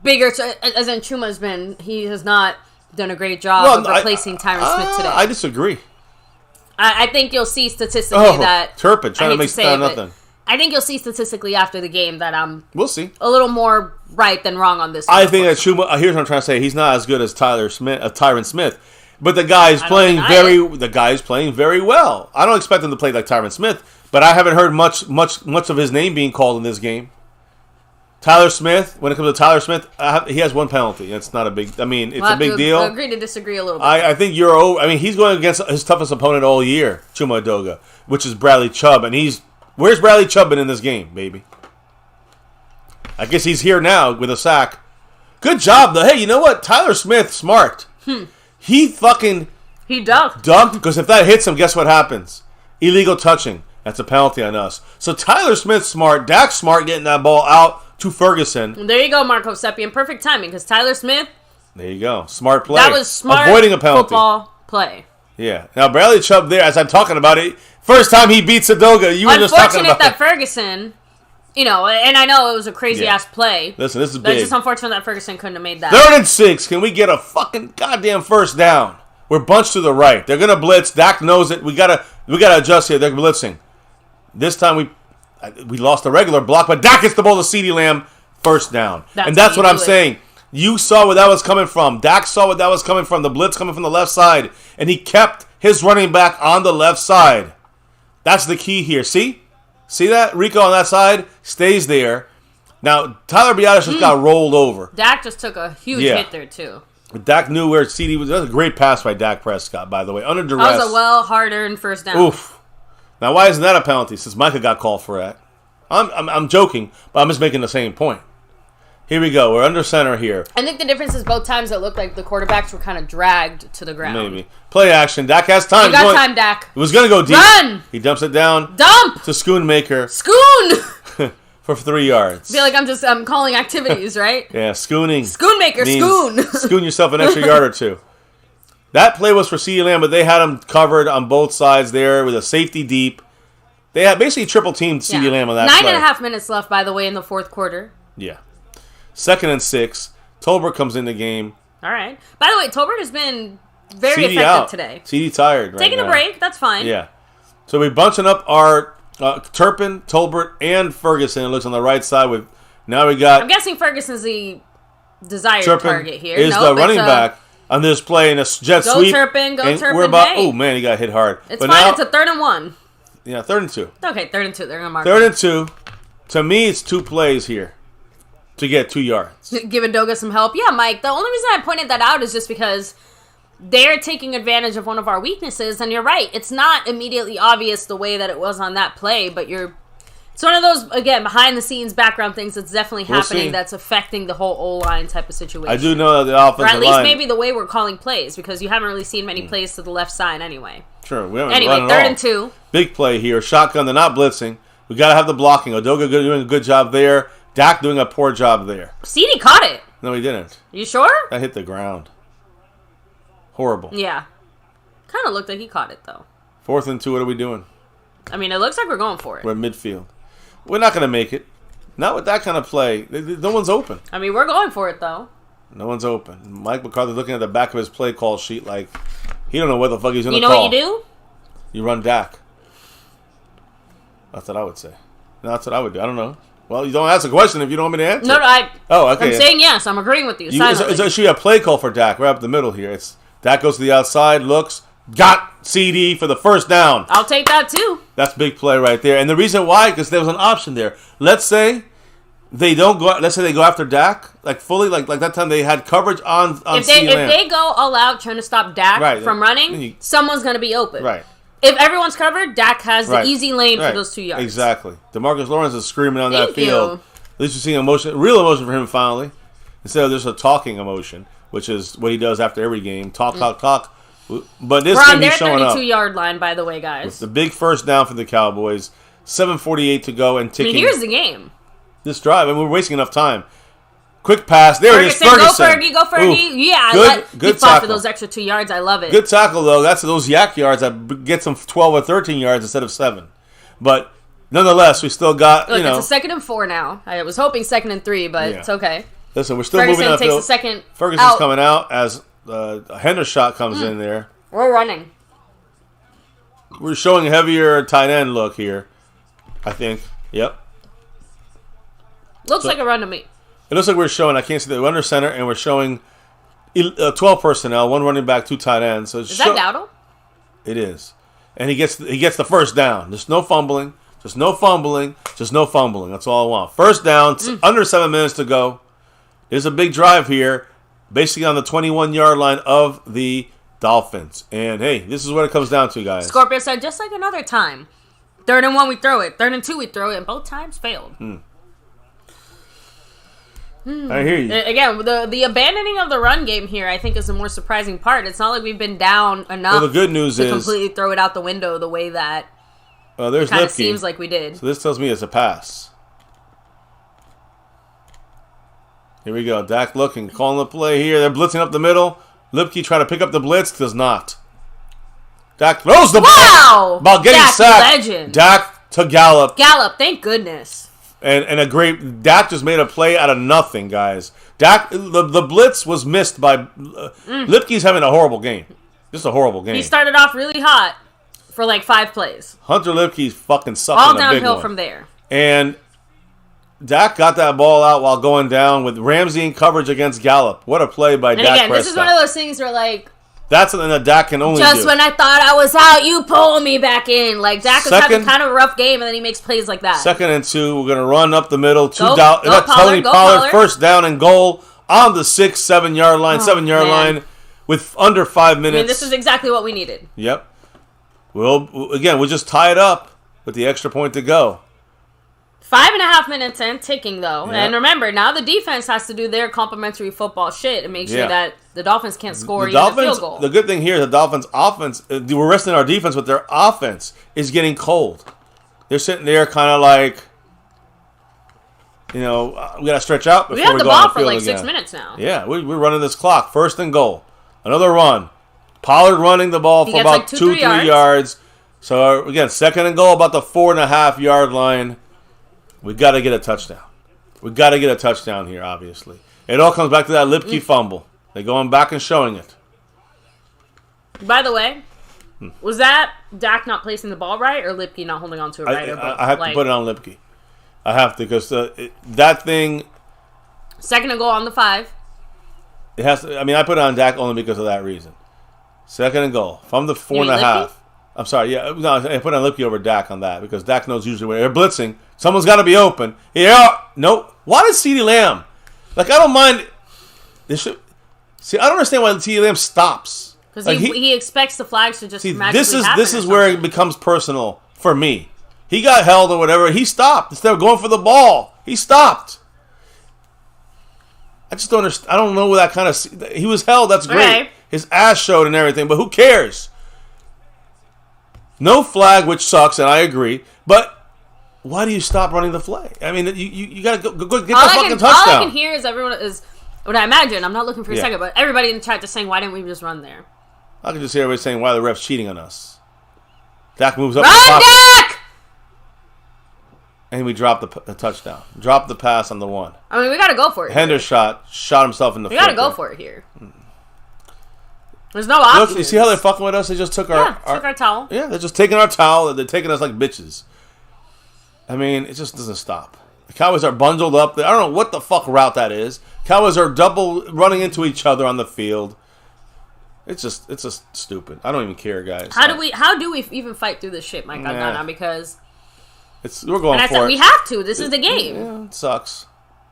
bigger... As in, he has not done a great job of replacing Tyron Smith today. I disagree. I think you'll see statistically that... Turpin trying to make it nothing. I think you'll see statistically after the game that we'll see. A little more right than wrong on this. I think that Chuma. Here's what I'm trying to say. He's not as good as Tyron Smith, but the guy is playing very well. I don't expect him to play like Tyron Smith, but I haven't heard much of his name being called in this game. Tyler Smith, when it comes to Tyler Smith, he has one penalty. It's not a big... I mean, it's a big deal. I agree to disagree a little bit. I think you're over... I mean, he's going against his toughest opponent all year, Chuma Edoga, which is Bradley Chubb. And he's... Where's Bradley Chubb been in this game, baby? I guess he's here now with a sack. Good job, though. Hey, you know what? Tyler Smith, smart. He fucking... He dunked. Dunked, because if that hits him, guess what happens? Illegal touching. That's a penalty on us. So Tyler Smith, smart. Dak smart getting that ball out to Ferguson. There you go, Marco Seppian. Perfect timing, because Tyler Smith... There you go. Smart play. That was smart avoiding a penalty. Football play. Yeah. Now, Bradley Chubb there, as I'm talking about it, first time he beats Edoga, you were just talking about Unfortunate that Ferguson... You know, and I know it was a crazy-ass play. Listen, this is but big. It's just unfortunate that Ferguson couldn't have made that. 3rd and 6. Can we get a fucking goddamn first down? We're bunched to the right. They're going to blitz. Dak knows it. We gotta adjust here. They're blitzing. This time we lost the regular block, but Dak gets the ball to CeeDee Lamb. First down. That's what I'm saying. You saw where that was coming from. Dak saw where that was coming from. The blitz coming from the left side. And he kept his running back on the left side. That's the key here. See? See that? Rico on that side stays there. Now, Tyler Biadasz just got rolled over. Dak just took a huge hit there, too. Dak knew where CD was. That was a great pass by Dak Prescott, by the way. Under duress. That was a hard-earned first down. Oof. Now, why isn't that a penalty since Micah got called for that? I'm joking, but I'm just making the same point. Here we go. We're under center here. I think the difference is both times it looked like the quarterbacks were kind of dragged to the ground. Maybe. Play action. Dak has time. You got time, Dak. It was going to go deep. Run! He dumps it down. Dump! To Schoonmaker. Schoon! For 3 yards. I feel like I'm calling activities, right? Yeah, schooning. Schoonmaker, schoon. Schoon yourself an extra yard or two. That play was for CeeDee Lamb, but they had him covered on both sides there with a safety deep. They had basically triple teamed CeeDee Lamb on that play. 9.5 minutes left, by the way, in the fourth quarter. Yeah. 2nd and 6. Tolbert comes in the game. All right. By the way, Tolbert has been very CD effective out. today. CD tired right Taking now. a break, that's fine. Yeah. So we're bunching up our Turpin, Tolbert, and Ferguson. It looks on the right side with... Now we got... I'm guessing Ferguson's the desired Turpin target here. is the running back on this play in a jet go sweep. Turpin, go Turpin, we're about, hey. Oh, man, he got hit hard. It's but fine, now, it's a 3rd and 1. Yeah, 3rd and 2. Okay, 3rd and 2. They're going to mark 3rd and 2. To me, it's 2 plays here to get 2 yards. Giving Doga some help. Yeah, Mike, the only reason I pointed that out is just because they're taking advantage of one of our weaknesses, and you're right. It's not immediately obvious the way that it was on that play, but it's one of those, again, behind-the-scenes background things that's definitely happening that's affecting the whole O-line type of situation. I do know that the offensive line... Or at least maybe the way we're calling plays, because you haven't really seen many plays to the left side anime. Sure, we haven't Anyway, run 3rd at all. and 2. Big play here. Shotgun, they're not blitzing. We got to have the blocking. Odoga doing a good job there. Dak doing a poor job there. CD caught it. No, he didn't. You sure? That hit the ground. Horrible. Yeah. Kind of looked like he caught it, though. 4th and 2, what are we doing? I mean, it looks like we're going for it. We're at midfield. We're not going to make it. Not with that kind of play. No one's open. I mean, we're going for it, though. No one's open. Mike McCarthy looking at the back of his play call sheet like he don't know what the fuck he's going to call. You know what you do? You run Dak. That's what I would say. That's what I would do. I don't know. Well, you don't ask a question if you don't want me to answer. No, okay. I'm saying yes. I'm agreeing with you. It's actually a play call for Dak right up the middle here. It's Dak goes to the outside, looks, got CD for the first down. I'll take that too. That's big play right there. And the reason why, because there was an option there. Let's say they don't go. Let's say they go after Dak like fully, like that time they had coverage on if CD Lamb. they go all out trying to stop Dak from running, someone's going to be open. Right. If everyone's covered, Dak has the easy lane for those 2 yards. Exactly. DeMarcus Lawrence is screaming on that Thank field. you. At least you're seeing emotion, real emotion for him finally, instead of just a talking emotion, which is what he does after every game. Talk. But this game he's showing up. We're on their 32-yard line, by the way, guys. It's the big first down for the Cowboys. 7:48 to go and ticking. I mean, here's the game. This drive, and we're wasting enough time. Quick pass. There it is. Ferguson. Go Fergie. Oof. Yeah, good he fought tackle for those extra 2 yards. I love it. Good tackle, though. That's those yak yards that gets them 12 or 13 yards instead of 7. But nonetheless, we still got, Look, it's a 2nd and 4 now. I was hoping 2nd and 3, but it's okay. Listen, we're still Ferguson moving takes upfield. a second Ferguson's out. coming out as a Hendershot comes in there. We're running. We're showing a heavier tight end look here, I think. Yep. Looks like a run to me. It looks like we're showing, I can't see we're under center, and we're showing 12 personnel, 1 running back, 2 tight ends. So is that Dowdle? It is. And he gets the first down. There's no fumbling. Just no fumbling. Just no fumbling. That's all I want. First down. Under 7 minutes to go. There's a big drive here. Basically on the 21-yard line of the Dolphins. And, hey, this is what it comes down to, guys. Scorpio said, just like another time. 3rd and 1, we throw it. 3rd and 2, we throw it. And both times failed. I hear you. Again, the abandoning of the run game here, I think, is the more surprising part. It's not like we've been down enough the good news to is, completely throw it out the window the way that there's kind of Lipke. seems like we did. So this tells me it's a pass. Here we go. Dak looking, calling the play here. They're blitzing up the middle. Lipke trying to pick up the blitz. Does not. Dak throws the ball. About getting Dak, sacked. legend. Dak to Gallup. Gallup, thank goodness. And a great... Dak just made a play out of nothing, guys. Dak, the blitz was missed by... Lipke's having a horrible game. Just a horrible game. He started off really hot for like 5 plays. Hunter Lipke's fucking sucking All a big one. downhill from there. And Dak got that ball out while going down with Ramsey in coverage against Gallup. What a play by Dak Prescott. Prescott. This is one of those things where like... That's something that Dak can only do. Just when I thought I was out, you pull me back in. Like, Dak is having kind of a rough game, and then he makes plays like that. 2nd and 2. We're going to run up the middle. Go Tony Pollard. Pollard. First down and goal on the 7-yard line. 7-yard line with under 5 minutes. I mean, this is exactly what we needed. Yep. We'll just tie it up with the extra point to go. 5.5 minutes and ticking, though. Yep. And remember, now the defense has to do their complimentary football shit and make sure that the Dolphins can't score even a field goal. The good thing here is the Dolphins' offense, we're resting our defense, but their offense is getting cold. They're sitting there kind of like, we got to stretch out before we go on the field. We have the ball for like 6 minutes now. Yeah, we're running this clock. 1st and goal. Another run. Pollard running the ball for about 2-3 yards. So, again, 2nd and goal, about the 4.5-yard line. We got to get a touchdown. We got to get a touchdown here, obviously. It all comes back to that Lipke fumble. They're going back and showing it. By the way, was that Dak not placing the ball right or Lipke not holding on to it right? I have to put it on Lipke. I have to because that thing... 2nd and goal on the 5. It has to. I mean, I put it on Dak only because of that reason. 2nd and goal. From the 4.5. I'm sorry, yeah. No, I put on Lipke over Dak on that because Dak knows usually where they're blitzing. Someone's got to be open. Yeah, no. Why did CeeDee Lamb? Like, I don't mind. See, I don't understand why CeeDee Lamb stops. Because he expects the flags to just magically happen. This is where it becomes personal for me. He got held or whatever. He stopped instead of going for the ball. He stopped. I just don't understand. I don't know what that kind of. He was held. That's great. Okay. His ass showed and everything, but who cares? No flag, which sucks, and I agree. But why do you stop running the flag? I mean, you got to go get the fucking touchdown. All I can hear is everyone is. What I imagine, I'm not looking for a second, but everybody in the chat just saying, why didn't we just run there? I can just hear everybody saying, why are the refs cheating on us? Dak moves up. Run, Dak! And we drop the touchdown. Drop the pass on the 1. I mean, we got to go for it. Hendershot shot himself in the foot. We got to go for it here. There's no option. Look, you see how they're fucking with us? They just took our towel. Yeah, they're just taking our towel. They're taking us like bitches. I mean, it just doesn't stop. The Cowboys are bundled up. I don't know what the fuck route that is. Cowboys are double running into each other on the field. It's just stupid. I don't even care, guys. How do we even fight through this shit, Mike Aldana? Because we're going for it. We have to. This is the game. Yeah, it sucks.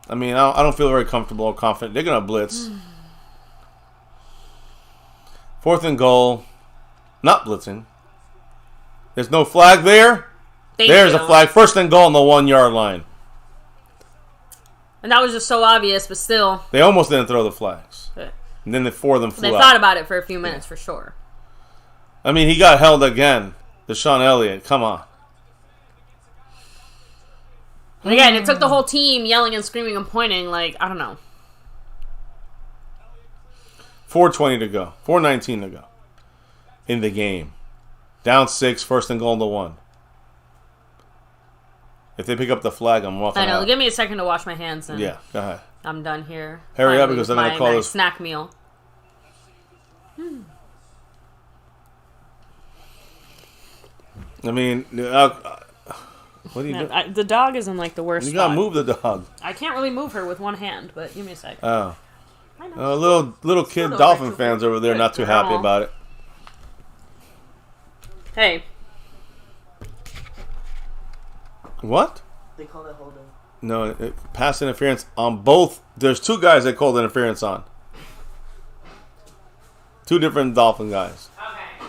I mean, I don't feel very comfortable or confident. They're gonna blitz. 4th and goal. Not blitzing. There's no flag there. There's a flag. 1st and goal on the 1-yard line. And that was just so obvious, but still. They almost didn't throw the flags. And then the 4 of them flew out. They thought about it for a few minutes, for sure. I mean, he got held again. Deshaun Elliott, come on. And again, it took the whole team yelling and screaming and pointing, like, I don't know. 4:20 to go. 4:19 to go. In the game. Down 6, 1st and goal on the 1. If they pick up the flag, I'm walking out. I know. Give me a second to wash my hands. And yeah, go ahead. I'm done here. Hurry up because I'm going to call this snack meal. I mean, what do you do? The dog is in like the worst spot. You got to move the dog. I can't really move her with one hand, but give me a second. Oh. I know. Little kid Dolphin fans over there not too happy about it. Hey. What? They called it holding. No, pass interference on both. There's two guys they called interference on. Two different Dolphin guys. Okay.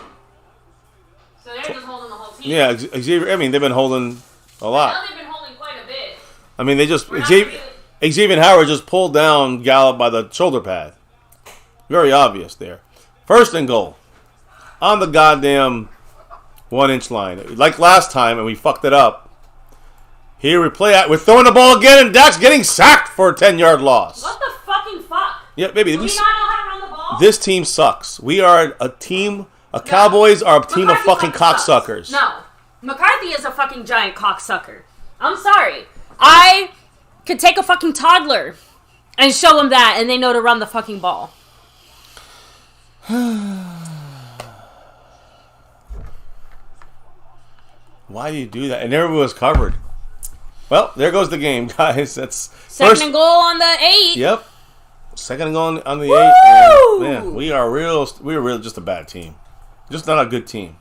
So they're just holding the whole team. Yeah, Xavier. I mean, they've been holding a lot. I know they've been holding quite a bit. I mean, they just Xavier Howard just pulled down Gallup by the shoulder pad. Very obvious there. First and goal on the goddamn 1-inch line, like last time, and we fucked it up. Here we play it. We're throwing the ball again, and Dak's getting sacked for a 10-yard loss. What the fucking fuck? Yeah, baby. Do we not know how to run the ball? This team sucks. We are a team. Cowboys are a team of fucking cocksuckers. No. McCarthy is a fucking giant cocksucker. I'm sorry. I could take a fucking toddler and show them that, and they know to run the fucking ball. Why do you do that? And everyone was covered. Well, there goes the game, guys. That's second and goal on the 8. Yep. Second and goal on the Woo! 8. And, man, we're real just a bad team. Just not a good team.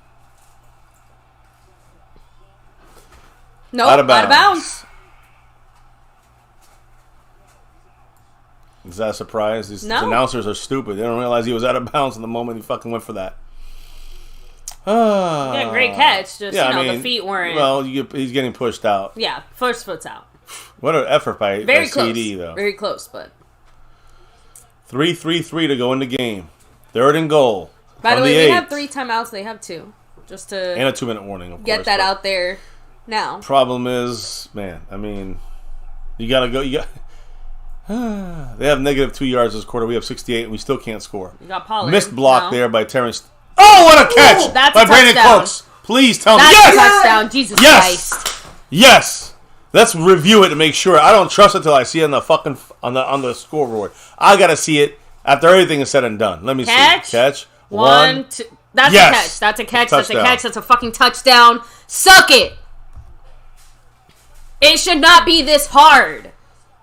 Nope, out of bounds. Is that a surprise? These No. announcers are stupid. They don't realize he was out of bounds in the moment he fucking went for that. Yeah, great catch. Just, the feet weren't... Well, he's getting pushed out. Yeah, first foot's out. What an effort by CD, though. Very close, but... 3-3-3 to go in the game. Third and goal. By the way, we have 3 timeouts. They have 2. Just to... And a 2-minute warning, of course. Get that out there now. Problem is, man, I mean, you got to go... They have negative 2 yards this quarter. We have 68, and we still can't score. You got Pollard. Missed block there by Terrence... Oh, what a catch! That's by a Brandon touchdown. Cooks. Please tell me. That's Yes! a touchdown. Jesus Christ. Yes! Let's review it to make sure. I don't trust it until I see it on the fucking on the scoreboard. I gotta see it after everything is said and done. Let me see. Catch. 1, 2. That's a catch. That's a catch. That's a catch. That's a fucking touchdown. Suck it. It should not be this hard.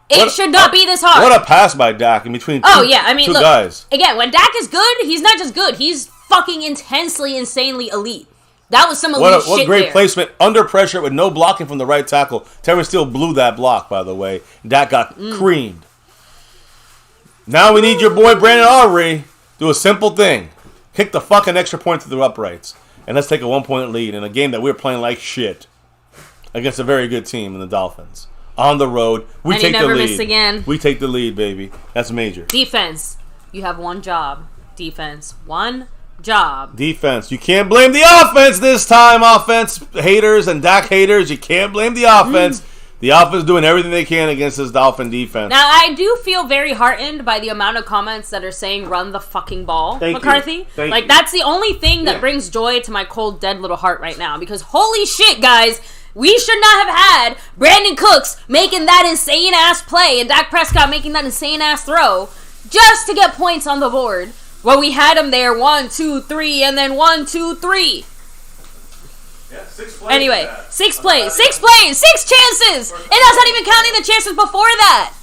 It should not be this hard. What a pass by Dak in between two guys. Again, when Dak is good, he's not just good. He's fucking intensely, insanely elite. That was some elite shit What great there. placement. Under pressure with no blocking from the right tackle. Terrence still blew that block, by the way. Dak got creamed. Now we need your boy Brandon Aubrey do a simple thing. Kick the fucking extra point to the uprights. And let's take a 1-point lead in a game that we're playing like shit against a very good team in the Dolphins. On the road, we take the lead. Miss again. We take the lead, baby. That's major. Defense. You have one job. Defense. One job. Defense. You can't blame the offense this time, offense haters and Dak haters. You can't blame the offense. The offense doing everything they can against this Dolphin defense. Now, I do feel very heartened by the amount of comments that are saying run the fucking ball, McCarthy. Thank you. That's the only thing that brings joy to my cold, dead little heart right now. Because holy shit, guys, we should not have had Brandon Cooks making that insane-ass play and Dak Prescott making that insane-ass throw just to get points on the board. Well, we had him there, 1, 2, 3, and then 1, 2, 3. Yeah, 6 plays. Anyway, 6 plays, 6 plays, 6 chances! And that's not even counting the chances before that.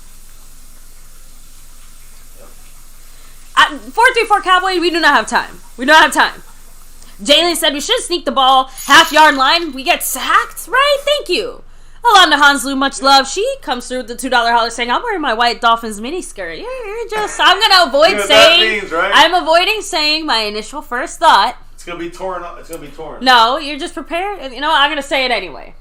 4-3-4 Cowboys, we do not have time. We don't have time. Jalen said we should sneak the ball half-yard line. We get sacked, right? Thank you. Alonda Hanslu, much love. She comes through with the $2 holler saying, I'm wearing my white Dolphins miniskirt. I'm going to avoid saying, that means, right? I'm avoiding saying my initial first thought. It's going to be torn up. It's going to be torn. No, you're just prepared. You know what? I'm going to say it anyway.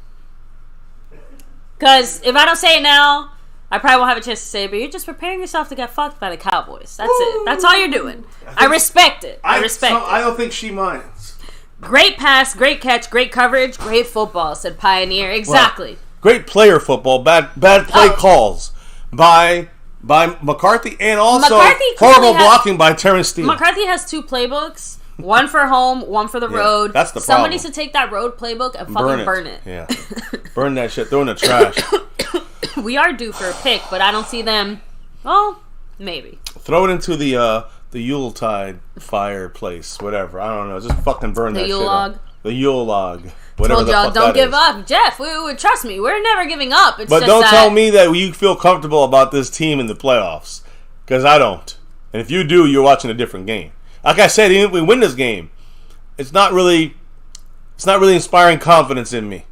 Because if I don't say it now, I probably won't have a chance to say it, but you're just preparing yourself to get fucked by the Cowboys. That's it. That's all you're doing. I respect it. I don't think she minds. Great pass, great catch, great coverage, great football, said Pioneer. Exactly. Well, great player football, bad play calls by McCarthy, and also horrible blocking by Terrence Steele. McCarthy has 2 playbooks. One for home, one for the road. That's the problem. Somebody needs to take that road playbook and fucking burn it. Yeah. Burn that shit. Throw in the trash. We are due for a pick, but I don't see them. Well, maybe. Throw it into the Yuletide fireplace, whatever. I don't know. Just fucking burn that shit. The Yule log. The Yule log. Whatever Told y'all, don't give up. Jeff, trust me, we're never giving up. It's but just don't tell me that you feel comfortable about this team in the playoffs, because I don't. And if you do, you're watching a different game. Like I said, even if we win this game, it's not really inspiring confidence in me.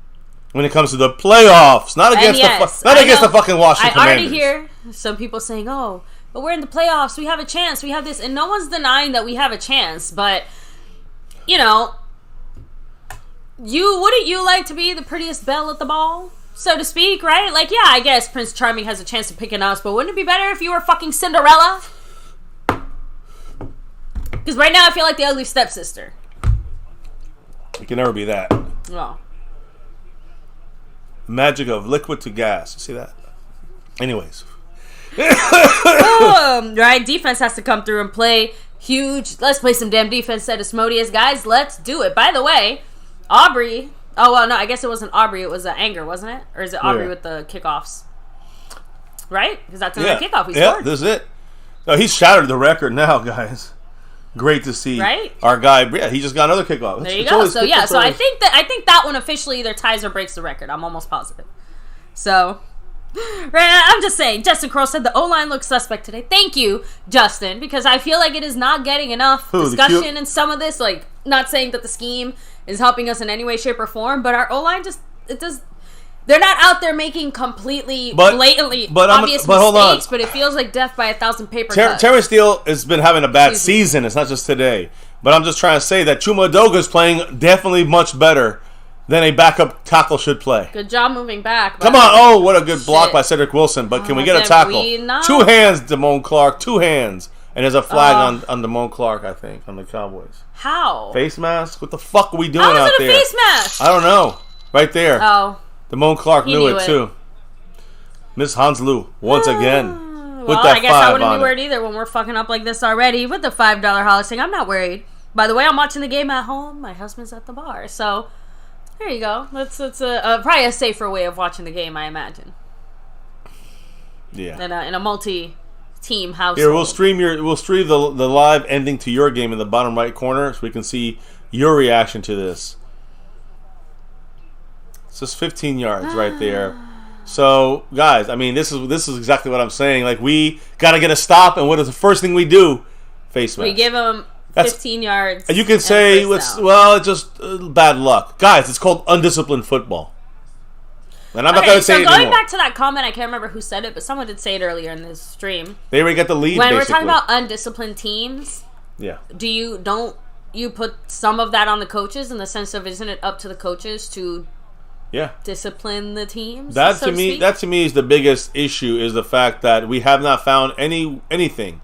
when it comes to the playoffs. Not against the fucking Washington I already Commanders. hear some people saying, "Oh, but we're in the playoffs. We have a chance. We have this," and no one's denying that we have a chance. But you know, wouldn't you like to be the prettiest belle at the ball, so to speak, right? Like, yeah, I guess Prince Charming has a chance of picking us, but wouldn't it be better if you were fucking Cinderella? Because right now I feel like the ugly stepsister. You can never be that. Well, magic of liquid to gas. You see that? Anyways. right, defense has to come through and play huge. Let's play some damn defense, said Asmodeus. Guys, let's do it. By the way, Aubrey. Oh, well, no, I guess it wasn't Aubrey. It was Anger, wasn't it? Or is it Aubrey with the kickoffs? Right? Because that's another kickoff we scored. Yeah, that's it. No, he's shattered the record now, guys. Great to see. Right? Our guy, yeah, he just got another kickoff. There you go. So, yeah, so I think that one officially either ties or breaks the record. I'm almost positive. So, right, I'm just saying, Justin Crow said the O-line looks suspect today. Thank you, Justin, because I feel like it is not getting enough discussion in some of this. Like, not saying that the scheme is helping us in any way, shape, or form, but our O-line they're not out there making completely, blatantly obvious mistakes, but it feels like death by 1,000 paper cuts. Terrence Steele has been having a bad season. It's not just today. But I'm just trying to say that Chuma Edoga is playing definitely much better than a backup tackle should play. Good job moving back. Come on. Oh, what a good block by Cedric Wilson. But can we get a tackle? 2 hands, Damone Clark. 2 hands. And there's a flag on Damone Clark, I think, on the Cowboys. How? Face mask? What the fuck are we doing out there? How is it a face mask? I don't know. Right there. Oh. Damone Clark knew it too. Miss Hanslu once again. Well, I guess I wouldn't be worried either when we're fucking up like this already with the $5 holiday. I'm not worried. By the way, I'm watching the game at home. My husband's at the bar, so there you go. That's probably a safer way of watching the game, I imagine. Yeah. In a multi-team household. Here, we'll stream the live ending to your game in the bottom right corner, so we can see your reaction to this. It's just 15 yards right there. So, guys, I mean, this is exactly what I'm saying. Like, we got to get a stop, and what is the first thing we do? Face mask. We give them 15 yards. And you can say, it's just bad luck. Guys, it's called undisciplined football. And I'm not going to say it anymore. Going back to that comment, I can't remember who said it, but someone did say it earlier in this stream. They already got the lead, when we're talking about undisciplined teams, yeah. Don't you put some of that on the coaches in the sense of, isn't it up to the coaches to discipline the teams? That to me is the biggest issue, is the fact that we have not found anything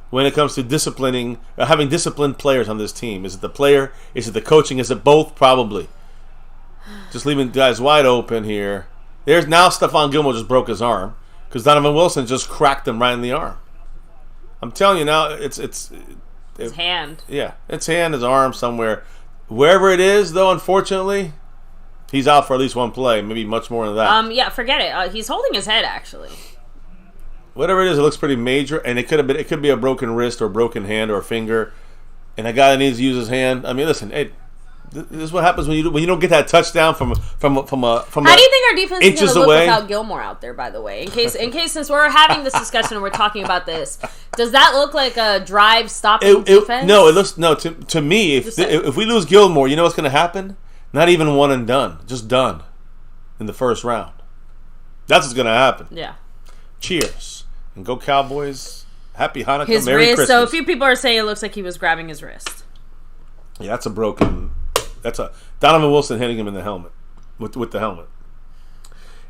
when it comes to disciplining, having disciplined players on this team. Is it the player? Is it the coaching? Is it both? Probably. Just leaving guys wide open here. There's now Stephon Gilmore just broke his arm because Donovan Wilson just cracked him right in the arm. I'm telling you now, it's his hand. Yeah, it's hand, his arm, somewhere. Wherever it is, though, unfortunately, he's out for at least one play, maybe much more than that. Yeah, forget it. He's holding his head, actually. Whatever it is, it looks pretty major, and it could be a broken wrist or broken hand or a finger, and a guy that needs to use his hand. I mean, listen, this is what happens when you don't get that touchdown from. How do you think our defense is going to look without Gilmore out there? By the way, in case since we're having this discussion and we're talking about this, does that look like a drive stopping defense? No, it looks to me. If we lose Gilmore, you know what's going to happen? Not even one and done, just done in the first round. That's what's going to happen. Yeah. Cheers and go Cowboys! Happy Hanukkah, his Merry wrist. Christmas. So a few people are saying it looks like he was grabbing his wrist. Yeah, that's a Donovan Wilson hitting him in the helmet with the helmet.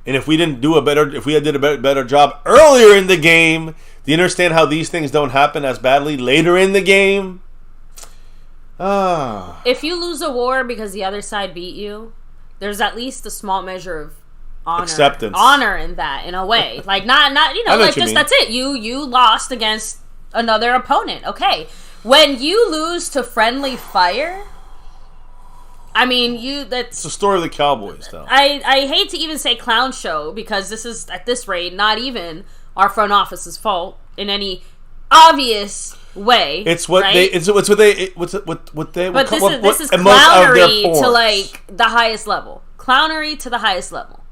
And if we did a better job earlier in the game, do you understand how these things don't happen as badly later in the game? If you lose a war because the other side beat you, there's at least a small measure of honor in that, in a way. Like not like just that's it. You lost against another opponent. Okay. When you lose to friendly fire, I mean, it's the story of the Cowboys, though. I hate to even say clown show, because this is, at this rate, not even our front office's fault in any obvious way. It's what right? But this is clownery to like the highest level. Clownery to the highest level.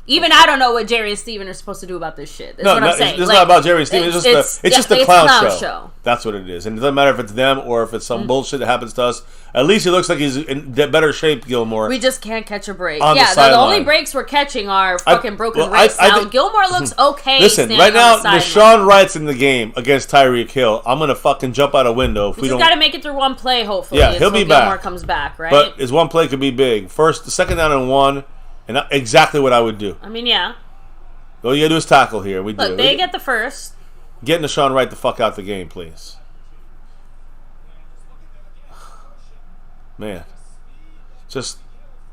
Even I don't know what Jerry and Steven are supposed to do about this shit. That's what I'm saying. It's not about Jerry and Steven. It's just a clown show. That's what it is. And it doesn't matter if it's them or if it's some bullshit that happens to us. At least he looks like he's in better shape, Gilmore. We just can't catch a break. The only breaks we're catching are fucking broken wrists. Now, Gilmore looks okay. Listen, right now, Deshaun Wright's in the game against Tyreek Hill. I'm going to fucking jump out a window. We just got to make it through one play, hopefully. Yeah, he'll be back. Gilmore comes back, right? But his one play could be big. First, the second down and 1, and exactly what I would do. I mean, yeah. All you got to do is tackle here. Look, they get the first. Getting Deshaun Wright the fuck out the game, please. Man,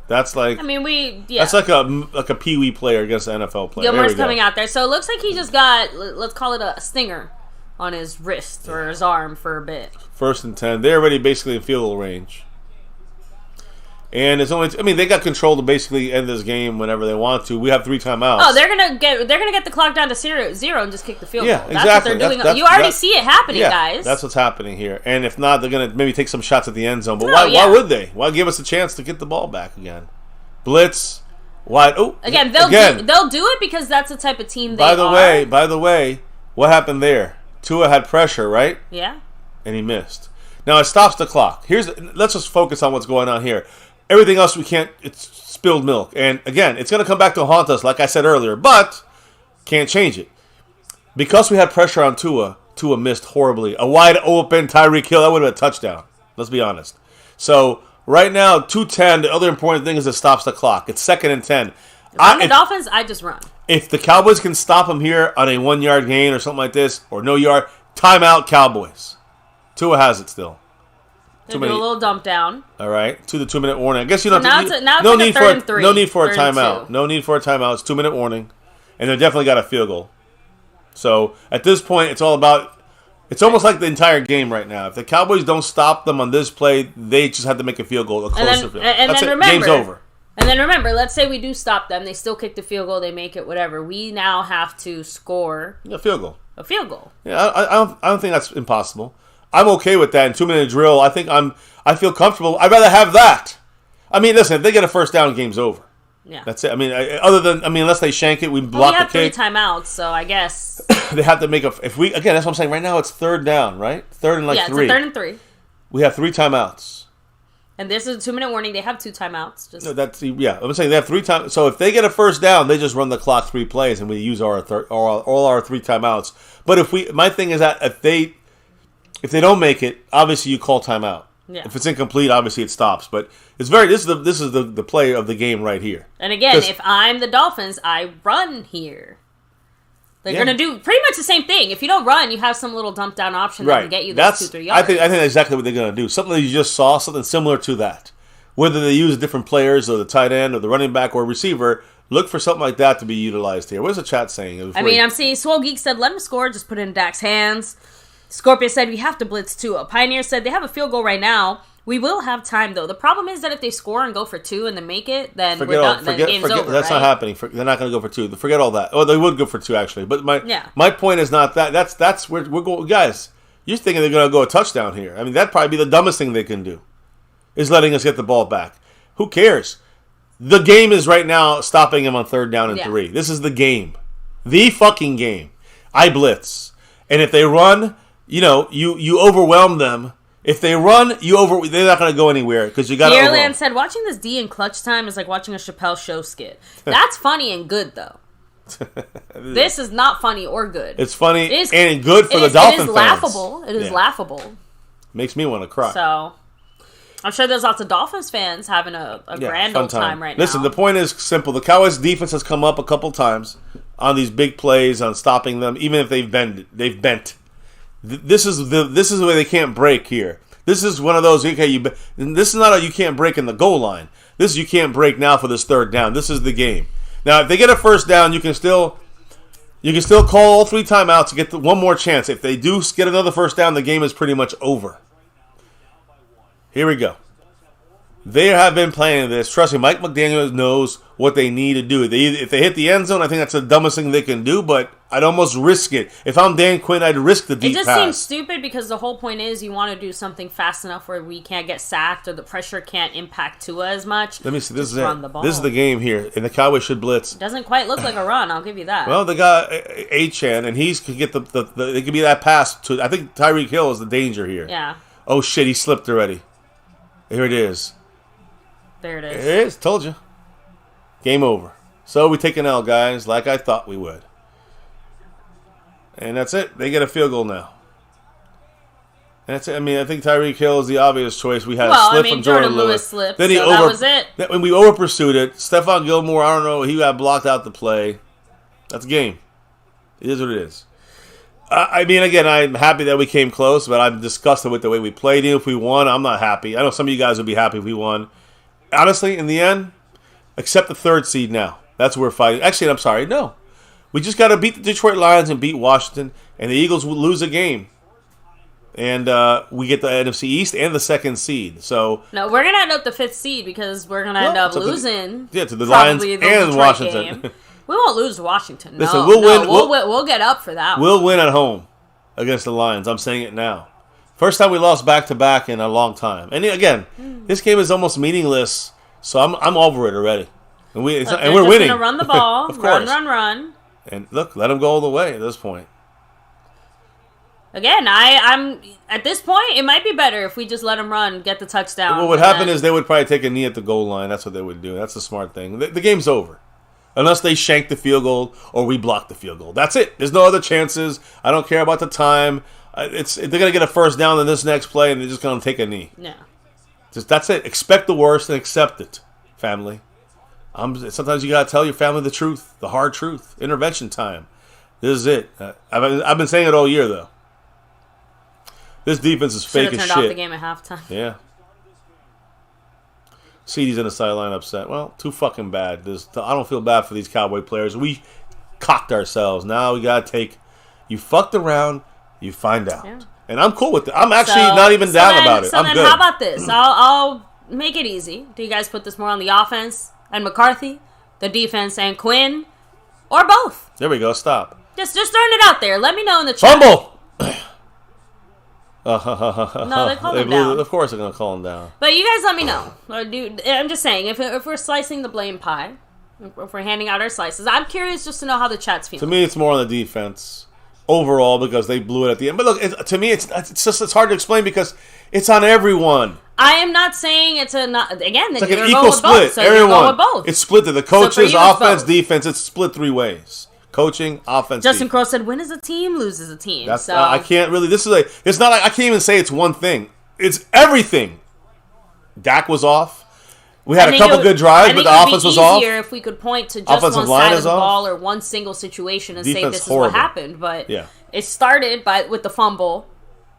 that's like. I mean, That's like a pee-wee player against an NFL player. Gilmore's coming out there, so it looks like he just got, let's call it a stinger on his wrist or his arm for a bit. 1st and 10. They're already basically in field goal range. And it's only, they got control to basically end this game whenever they want to. We have 3 timeouts. Oh, they're gonna get the clock down to 0 and just kick the field goal. Yeah, exactly. That's what they're doing. You already see it happening, guys. That's what's happening here. And if not, they're gonna maybe take some shots at the end zone. But why would they? Why give us a chance to get the ball back again? Blitz, wide. Oh, again, they'll do it because that's the type of team they are. By the way, what happened there? Tua had pressure, right? Yeah. And he missed. Now it stops the clock. Let's just focus on what's going on here. Everything else we can't, it's spilled milk. And again, it's going to come back to haunt us, like I said earlier, but can't change it. Because we had pressure on Tua missed horribly. A wide open Tyreek Hill, that would have been a touchdown. Let's be honest. So right now, 2:10, the other important thing is it stops the clock. It's 2nd and 10. If I'm the Dolphins, I just run. If the Cowboys can stop them here on a 1-yard gain or something like this, or no yard, timeout Cowboys. Tua has it still. They do a little dump down. All right, to the 2-minute warning. I guess you don't. No need for a timeout. No need for a timeout. It's 2-minute warning, and they definitely got a field goal. So at this point, it's all about. It's almost like the entire game right now. If the Cowboys don't stop them on this play, they just have to make a field goal, a closer field. That's it. Game's over. And then remember, let's say we do stop them. They still kick the field goal. They make it whatever. We now have to score a field goal. Yeah, I don't think that's impossible. I'm okay with that. In 2-minute drill, I feel comfortable. I'd rather have that. Listen, if they get a first down, game's over. Yeah. That's it. Unless they shank it, we block the kick. We have 3 timeouts, so I guess they have to make that's what I'm saying. Right now, it's 3rd down, right? 3rd and 3. Yeah, it's a 3rd and 3. We have 3 timeouts. And this is a 2-minute warning. They have 2 timeouts. I'm saying they have 3 timeouts. So if they get a first down, they just run the clock 3 plays, and we use all our 3 timeouts. But my thing is that if they don't make it, obviously you call timeout. Yeah. If it's incomplete, obviously it stops. But this is the play of the game right here. And again, if I'm the Dolphins, I run here. They're going to do pretty much the same thing. If you don't run, you have some little dump down option that can get you those 2-3 yards. I think that's exactly what they're going to do. Something that you just saw, something similar to that. Whether they use different players or the tight end or the running back or receiver, look for something like that to be utilized here. What is the chat saying? I'm seeing Swole Geek said, let him score, just put it in Dak's hands. Scorpio said, we have to blitz Tua. Pioneer said, they have a field goal right now. We will have time, though. The problem is that if they score and go for 2 and then make it, then we're done. Then the game's over, that's not happening. They're not going to go for 2. Forget all that. Oh, they would go for 2, actually. But my point is not that. That's where we're going. Guys, you're thinking they're going to go a touchdown here. That'd probably be the dumbest thing they can do, is letting us get the ball back. Who cares? The game is right now stopping them on 3rd down and 3. This is the game. The fucking game. I blitz. And if they run... you overwhelm them. If they run, they're not going to go anywhere because you got to. Ireland said, "Watching this D in clutch time is like watching a Chappelle show skit. That's funny and good, though. This is not funny or good. It's funny and good for the Dolphin fans. It is laughable. It is laughable. Makes me want to cry. So, I'm sure there's lots of Dolphins fans having a grand old time right now. Listen, the point is simple. The Cowboys' defense has come up a couple times on these big plays, on stopping them, even if they've bent. This is the way they can't break here. This is one of those, this is not you can't break in the goal line. This is you can't break now for this 3rd down. This is the game. Now, if they get a first down, you can still call all 3 timeouts to get one more chance. If they do get another first down, the game is pretty much over. Here we go. They have been playing this. Trust me, Mike McDaniel knows what they need to do. If they hit the end zone, I think that's the dumbest thing they can do, but I'd almost risk it. If I'm Dan Quinn, I'd risk the deep pass. It just seems stupid because the whole point is you want to do something fast enough where we can't get sacked or the pressure can't impact Tua as much. Let me see. This is run it. The ball. This is the game here, and the Cowboys should blitz. It doesn't quite look like a run. I'll give you that. Well, they got Achan, and he's could get the it could be that pass to. I think Tyreek Hill is the danger here. Yeah. Oh shit, he slipped already. Here it is. There it is. There it is. Told you. Game over. So we take an L, guys, like I thought we would. And that's it. They get a field goal now. And that's it. I mean, I think Tyreek Hill is the obvious choice. We had a slip from Jordan Lewis. Slipped, then that was it. When we over pursued it, Stephon Gilmore, I don't know, he got blocked out the play. That's a game. It is what it is. I mean, again, I'm happy that we came close, but I'm disgusted with the way we played. Even if we won, I'm not happy. I know some of you guys would be happy if we won. Honestly, in the end, accept the 3rd seed now. That's what we're fighting. Actually, I'm sorry, no. We just got to beat the Detroit Lions and beat Washington, and the Eagles will lose a game. And we get the NFC East and the 2nd seed. So no, we're going to end up the 5th seed because we're going to end up losing. To the Lions and Washington. Game. We won't lose to Washington. No, Listen, we'll win. We'll get up for that We'll win at home against the Lions. I'm saying it now. First time we lost back-to-back in a long time. And again, this game is almost meaningless, so I'm over it already. And we're winning. They're just going to run the ball. Of course. Run. And look, let them go all the way at this point. Again, I'm at this point, it might be better if we just let them run, get the touchdown. What would happen is they would probably take a knee at the goal line. That's what they would do. That's the smart thing. The game's over. Unless they shank the field goal or we block the field goal. That's it. There's no other chances. I don't care about the time. They're going to get a first down in this next play, and they're just going to take a knee. Yeah. That's it. Expect the worst and accept it, family. Sometimes you got to tell your family the truth, the hard truth. Intervention time. This is it. I've been saying it all year, though. This defense is fake as shit. Should have turned off the game at halftime. Yeah. CeeDee's in the sideline upset. Well, too fucking bad. I don't feel bad for these Cowboy players. We cocked ourselves. Now we got to take... You fucked around, you find out. Yeah. And I'm cool with it. I'm actually not even down about it. I'm good. How about this? I'll make it easy. Do you guys put this more on the offense and McCarthy, the defense and Quinn, or both? There we go. Stop. Just throwing it out there. Let me know in the chat. Fumble! No, they called him down. Of course they're going to call him down. But you guys let me know. I'm just saying, if we're slicing the blame pie, if we're handing out our slices, I'm curious just to know how the chat's feeling. To me, it's more on the defense overall because they blew it at the end. But look, to me, it's hard to explain because it's on everyone. I am not saying it's like an equal split. So everyone, it's split to the coaches, offense, defense. It's split 3 ways. Coaching, offense. Justin Crow said, "Win as a team, lose as a team." So I can't really. It's not like I can't even say it's one thing. It's everything. Dak was off. We had a couple good drives, but the offense was off. Easier if we could point to just one side of the ball or one single situation and say this is what happened. But it started with the fumble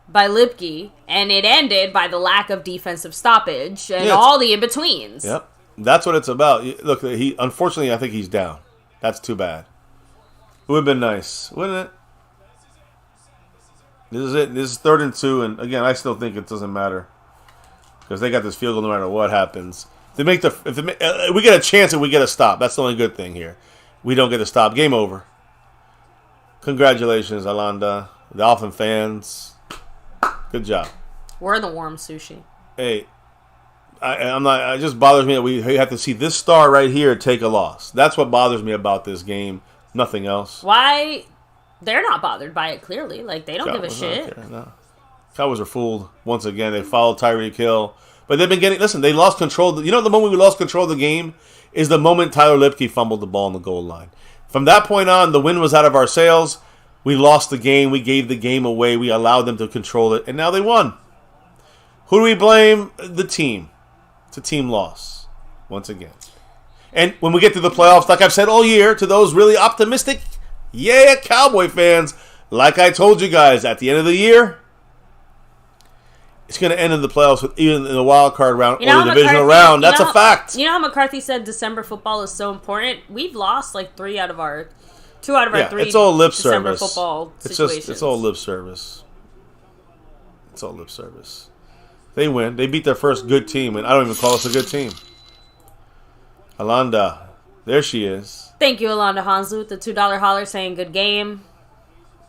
by Lipke, and it ended by the lack of defensive stoppage and all the in-betweens. Yep, that's what it's about. Look, unfortunately, I think he's down. That's too bad. It would have been nice, wouldn't it? This is it. This is 3rd and 2, and again, I still think it doesn't matter because they got this field goal no matter what happens. If we get a chance and we get a stop, that's the only good thing here. We don't get a stop. Game over. Congratulations, Alanda, the Dolphin fans. Good job. We're the warm sushi. Hey, I'm not. It just bothers me that we have to see this star right here take a loss. That's what bothers me about this game. Nothing else. Why? They're not bothered by it, clearly. Like, they don't give a shit. No. Cowboys are fooled once again. They followed Tyreek Hill. But they've been getting... Listen, they lost control. You know the moment we lost control of the game is the moment Tyler Lipke fumbled the ball on the goal line. From that point on, the wind was out of our sails. We lost the game. We gave the game away. We allowed them to control it. And now they won. Who do we blame? The team. It's a team loss. Once again. And when we get to the playoffs, like I've said all year, to those really optimistic, Cowboy fans, like I told you guys, at the end of the year, it's going to end in the playoffs with even in the wild card round or the divisional round. That's a fact. You know how McCarthy said December football is so important? We've lost like 2 out of our 3 it's all lip December service. Football situations. It's all lip service. It's all lip service. They win. They beat their first good team, and I don't even call us a good team. Alanda, there she is. Thank you, Alonda Hanslu, with the $2 holler saying good game.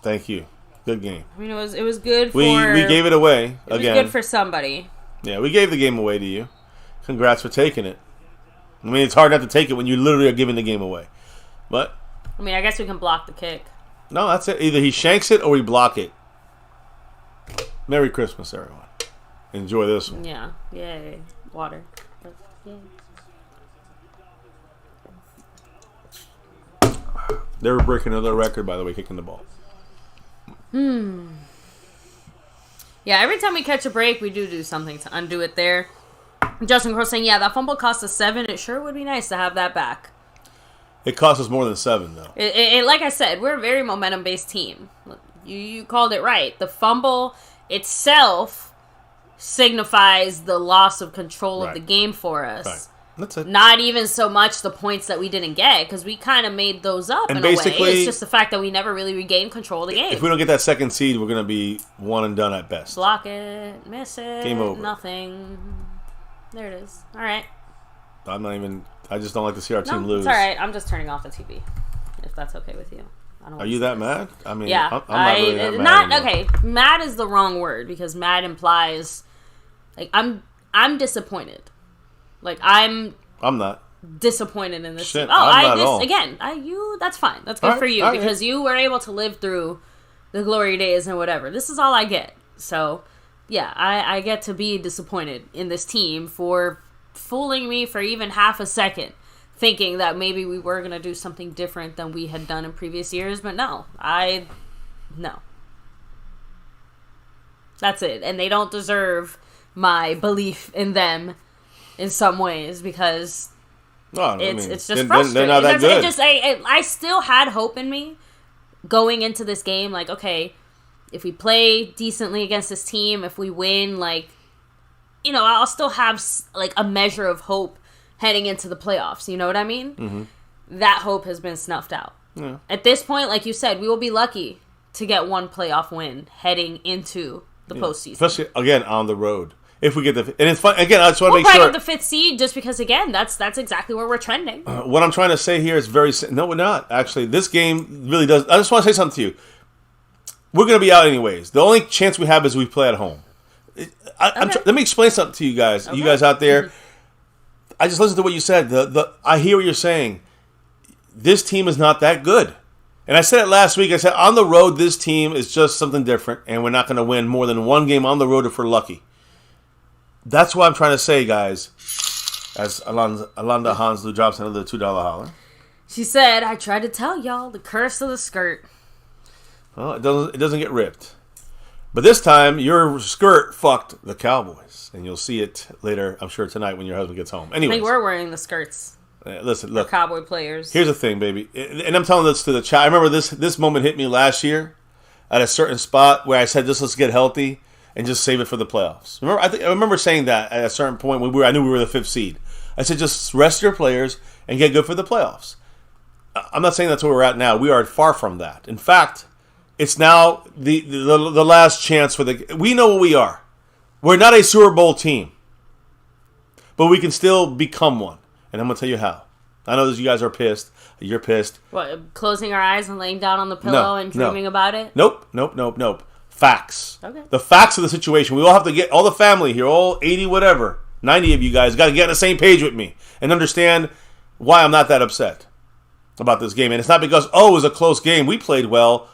Thank you. Good game. I mean, it was good for... We gave it away again. It was good for somebody. Yeah, we gave the game away to you. Congrats for taking it. I mean, it's hard not to take it when you literally are giving the game away. But... I mean, I guess we can block the kick. No, that's it. Either he shanks it or we block it. Merry Christmas, everyone. Enjoy this one. Yeah. Yay. Water. Yay. They were breaking another record, by the way, kicking the ball. Yeah, every time we catch a break, we do something to undo it there. Justin Crow saying, yeah, that fumble cost us 7. It sure would be nice to have that back. It cost us more than 7, though. Like I said, we're a very momentum-based team. You called it right. The fumble itself signifies the loss of control of the game for us. Right. That's it. Not even so much the points that we didn't get, because we kind of made those up in a way. It's just the fact that we never really regained control of the game. If we don't get that second seed, we're going to be one and done at best. Block it, miss it, game over. Nothing. There it is. All right. I just don't like to see our team lose. It's all right. I'm just turning off the TV, if that's okay with you. Are you that mad? I mean, yeah. I'm not really that mad. Okay, mad is the wrong word, because mad implies, like, I'm disappointed. Like, I'm not disappointed in this team. That's fine. That's good for you, because you were able to live through the glory days and whatever. This is all I get. So, yeah, I get to be disappointed in this team for fooling me for even half a second, thinking that maybe we were going to do something different than we had done in previous years. But no. That's it. And they don't deserve my belief in them in some ways, because it's just frustrating. They're not that good. I still had hope in me going into this game. Like, okay, if we play decently against this team, if we win, like, you know, I'll still have like a measure of hope heading into the playoffs. You know what I mean? Mm-hmm. That hope has been snuffed out. Yeah. At this point, like you said, we will be lucky to get one playoff win heading into the postseason, especially again on the road. If we get and it's fun again. I just want to make sure we'll probably get the 5th seed, just because again, that's exactly where we're trending. What I'm trying to say here is no, we're not actually. This game really does. I just want to say something to you. We're going to be out anyways. The only chance we have is we play at home. Let me explain something to you guys. Okay. You guys out there, I just listened to what you said. I hear what you're saying. This team is not that good. And I said it last week. I said on the road, this team is just something different, and we're not going to win more than one game on the road if we're lucky. That's what I'm trying to say, guys. As Alonda Hanslu drops another $2 holler. She said, I tried to tell y'all, the curse of the skirt. Well, it doesn't get ripped. But this time, your skirt fucked the Cowboys. And you'll see it later, I'm sure, tonight when your husband gets home. Anyways, I think we're wearing the skirts. Listen, look. Cowboy players. Here's the thing, baby. And I'm telling this to the chat. I remember this moment hit me last year at a certain spot where I said, let's get healthy and just save it for the playoffs. I remember saying that at a certain point when I knew we were the 5th seed. I said, just rest your players and get good for the playoffs. I'm not saying that's where we're at now. We are far from that. In fact, it's now the last chance for we know what we are. We're not a Super Bowl team. But we can still become one. And I'm going to tell you how. I know that you guys are pissed. You're pissed. What, closing our eyes and laying down on the pillow and dreaming about it? Nope. Facts. Okay. The facts of the situation. We all have to get, all the family here, all 80 whatever, 90 of you guys, got to get on the same page with me and understand why I'm not that upset about this game. And it's not because, it was a close game. We played well.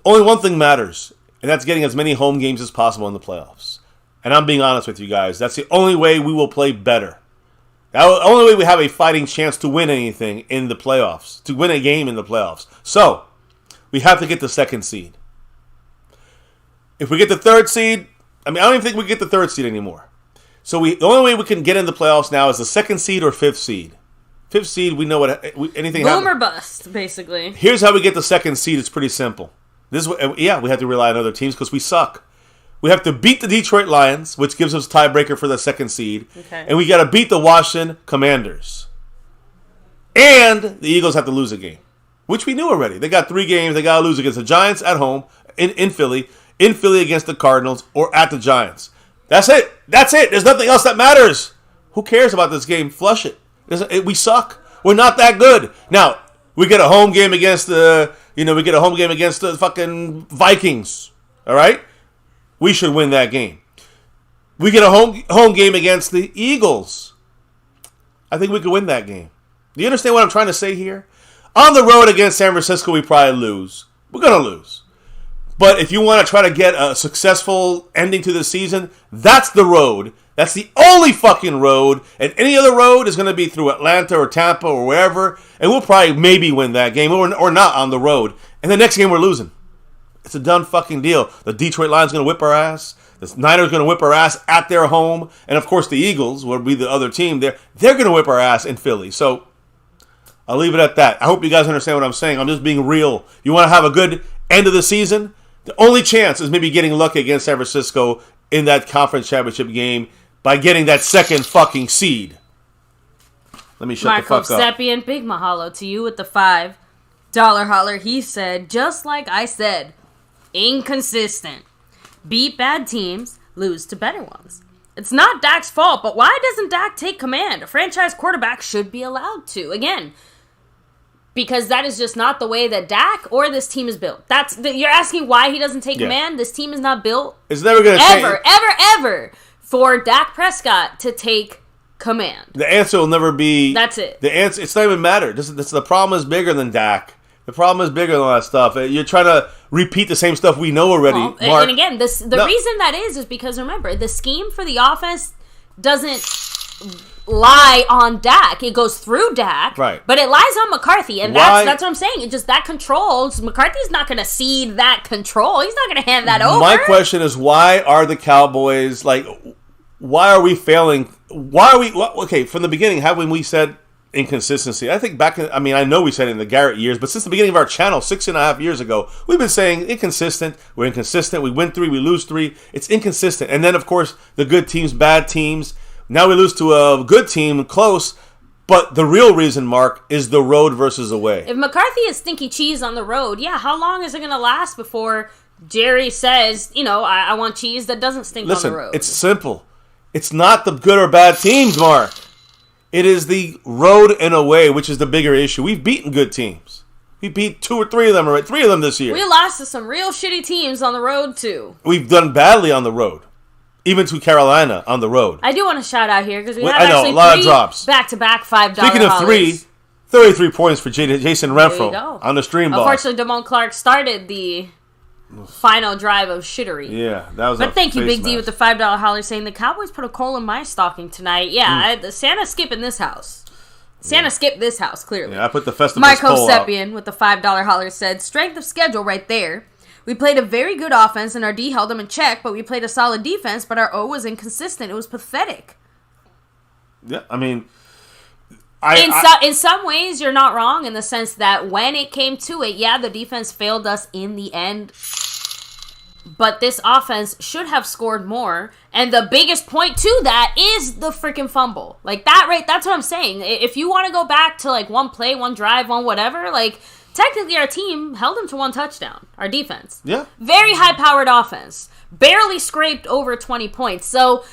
Only one thing matters, and that's getting as many home games as possible in the playoffs. And I'm being honest with you guys. That's the only way we will play better. The only way we have a fighting chance to win anything in the playoffs, to win a game in the playoffs. So, we have to get the 2nd seed. If we get the 3rd seed, I don't even think we get the 3rd seed anymore. So the only way we can get in the playoffs now is the 2nd seed or 5th seed. 5th seed, we know anything happens. Boom or bust, basically. Here's how we get the 2nd seed. It's pretty simple. We have to rely on other teams because we suck. We have to beat the Detroit Lions, which gives us tiebreaker for the 2nd seed. Okay. And we got to beat the Washington Commanders. And the Eagles have to lose a game, which we knew already. They got 3 games. They got to lose against the Giants at home, in Philly against the Cardinals, or at the Giants. That's it. There's nothing else that matters. Who cares about this game? Flush it. We suck. We're not that good. Now, we get a home game against the fucking Vikings. All right? We should win that game. We get a home game against the Eagles. I think we could win that game. Do you understand what I'm trying to say here? On the road against San Francisco, we probably lose. We're going to lose. But if you want to try to get a successful ending to the season, that's the road. That's the only fucking road. And any other road is going to be through Atlanta or Tampa or wherever. And we'll probably maybe win that game or not on the road. And the next game we're losing. It's a done fucking deal. The Detroit Lions going to whip our ass. The Niners going to whip our ass at their home. And of course the Eagles will be the other team there. They're going to whip our ass in Philly. So I'll leave it at that. I hope you guys understand what I'm saying. I'm just being real. You want to have a good end of the season? The only chance is maybe getting lucky against San Francisco in that conference championship game by getting that second fucking seed. Let me shut the fuck up. Seppian, big mahalo to you with the $5 holler. He said, just like I said, inconsistent. Beat bad teams, lose to better ones. It's not Dak's fault, but why doesn't Dak take command? A franchise quarterback should be allowed to. Again, because that is just not the way that Dak or this team is built. You're asking why he doesn't take command? This team is not built. It's never going to change. Ever for Dak Prescott to take command. The answer will never be... That's it. The answer, it's not even matter. The problem is bigger than Dak. The problem is bigger than all that stuff. You're trying to repeat the same stuff we know already, Mark. And again, the reason that is because, remember, the scheme for the offense doesn't lie on Dak. It goes through Dak, right? But it lies on McCarthy, and that's what I'm saying. It just that controls. McCarthy's not going to cede that control. He's not going to hand that over. My question is, why are the Cowboys why are we failing? Why are we okay? From the beginning, haven't we said inconsistency? I think I know we said it in the Garrett years, but since the beginning of our channel 6.5 years ago, we've been saying inconsistent. We're inconsistent. We win 3, we lose 3. It's inconsistent. And then, of course, the good teams, bad teams. Now we lose to a good team, close, but the real reason, Mark, is the road versus away. If McCarthy is stinky cheese on the road, how long is it going to last before Jerry says, I want cheese that doesn't stink on the road? Listen, it's simple. It's not the good or bad teams, Mark. It is the road and away, which is the bigger issue. We've beaten good teams. We beat 2 or 3 of them, right? 3 of them this year. We lost to some real shitty teams on the road, too. We've done badly on the road. Even to Carolina on the road. I do want to shout out here because we have a lot of drops. Back-to-back $5 Speaking of hollers. 33 points for Jason Renfro on the stream ball. Unfortunately, Damone Clark started the final drive of shittery. Yeah, that was. But thank you, Big D, with the $5 holler, saying the Cowboys put a coal in my stocking tonight. Yeah, Santa skipping this house. Santa skipped this house, clearly. Yeah, I put the festival's coal out. Seppian with the $5 holler said, strength of schedule right there. We played a very good offense, and our D held them in check, but we played a solid defense, but our O was inconsistent. It was pathetic. Yeah, I mean... In some ways, you're not wrong in the sense that when it came to it, the defense failed us in the end, but this offense should have scored more, and the biggest point to that is the freaking fumble. That's what I'm saying. If you want to go back to, one play, one drive, one whatever, technically, our team held them to 1 touchdown. Our defense. Yeah. Very high-powered offense. Barely scraped over 20 points. So,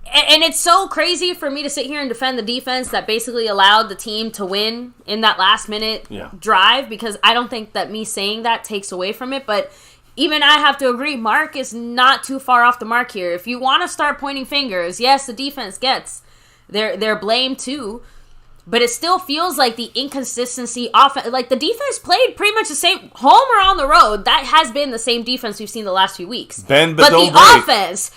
and it's so crazy for me to sit here and defend the defense that basically allowed the team to win in that last-minute drive, because I don't think that me saying that takes away from it. But even I have to agree, Mark is not too far off the mark here. If you want to start pointing fingers, yes, the defense gets their blame too. But it still feels like the inconsistency the defense played pretty much the same home or on the road. That has been the same defense we've seen the last few weeks. But the offense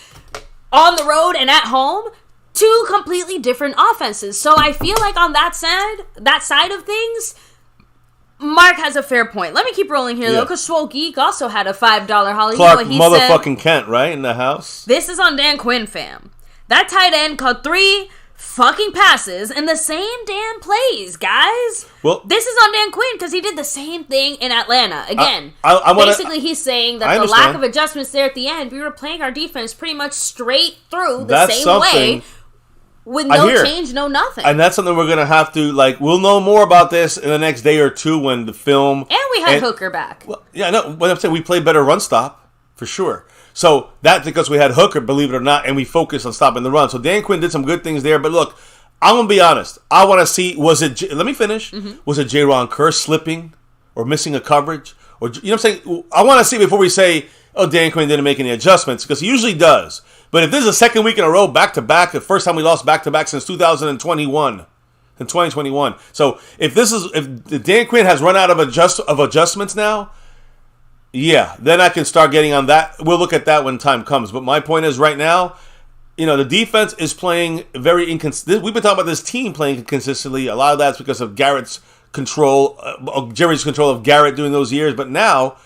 on the road and at home, 2 completely different offenses. So I feel like on that side of things, Mark has a fair point. Let me keep rolling here though, because Swole Geek also had a $5 holler. Clark motherfucking Kent, right, in the house. This is on Dan Quinn, fam. That tight end caught 3 fucking passes in the same damn plays, guys. Well, this is on Dan Quinn because he did the same thing in Atlanta. Again, basically he's saying that the lack of adjustments there at the end, we were playing our defense pretty much straight through the same way with no change, no nothing. And that's something we're going to have to, we'll know more about this in the next day or 2 when the film... And we had Hooker back. Well, yeah, no, what I'm saying, we played better run stop, for sure. So that's because we had Hooker, believe it or not, and we focused on stopping the run. So Dan Quinn did some good things there. But look, I'm going to be honest. I want to see, let me finish. Was it J-Ron Kerr slipping or missing a coverage? Or, you know what I'm saying? I want to see before we say, oh, Dan Quinn didn't make any adjustments, because he usually does. But if this is the second week in a row, back-to-back, the first time we lost back-to-back since 2021, in 2021. So if Dan Quinn has run out of adjustments now, yeah, then I can start getting on that. We'll look at that when time comes. But my point is, right now, the defense is playing very inconsistent. We've been talking about this team playing inconsistently. A lot of that's because of Garrett's control, Jerry's control of Garrett during those years. But now,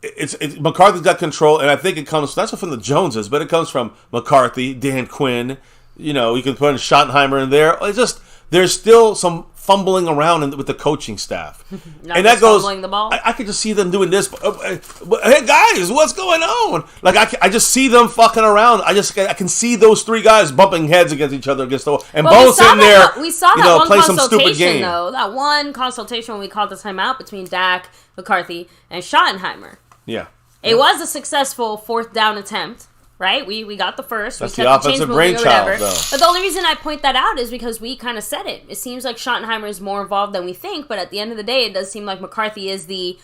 it's McCarthy's got control, and I think it comes not just from the Joneses, but it comes from McCarthy, Dan Quinn. You can put in Schottenheimer in there. It's just there's still some fumbling around with the coaching staff, and that goes. Fumbling the ball. I could just see them doing this. Hey guys, what's going on? Like I just see them fucking around. I can see those three guys bumping heads against each other against the wall, and Bones sitting there. We saw that one consultation though. That one consultation when we called the timeout between Dak, McCarthy, and Schottenheimer. Yeah. It was a successful 4th down attempt, right? We got the first. That's the offensive brainchild, though. But the only reason I point that out is because we kind of said it. It seems like Schottenheimer is more involved than we think, but at the end of the day, it does seem like McCarthy is the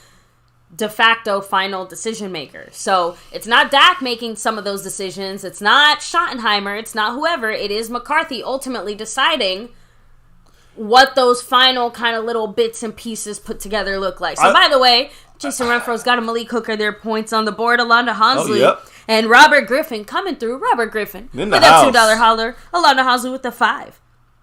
de facto final decision maker. So it's not Dak making some of those decisions. It's not Schottenheimer. It's not whoever. It is McCarthy ultimately deciding what those final kind of little bits and pieces put together look like. So, by the way, Jason Renfro's got a Malik Hooker there, points on the board, Alonda Honsley, and Robert Griffin coming through. Robert Griffin with that $2 holler. Alonda Honsley with the $5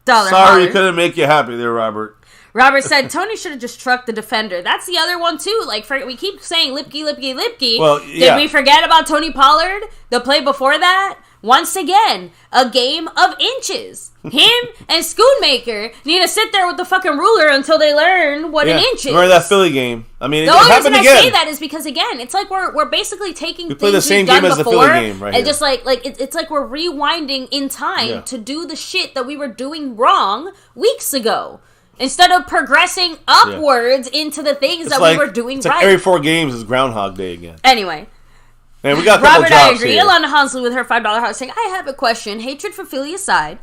holler. Sorry, couldn't make you happy there, Robert. Robert said Tony should have just trucked the defender. That's the other one, too. Like, we keep saying Lipke. Well, yeah. Did we forget about Tony Pollard? The play before that? Once again, a game of inches. Him and Schoonmaker need to sit there with the fucking ruler until they learn what an inch is. Remember that Philly game? I mean, the only reason I say that is because, again, it's like we're basically taking things play the same we've done game as before, the Philly game right and here. just it's like we're rewinding in time to do the shit that we were doing wrong weeks ago. Instead of progressing upwards into the things we were doing it's right. Like every 4 games is Groundhog Day again. Anyway. Man, we got a couple Robert, drops I agree. here. Alana Honsley with her $5 house saying, I have a question. Hatred for Philly aside,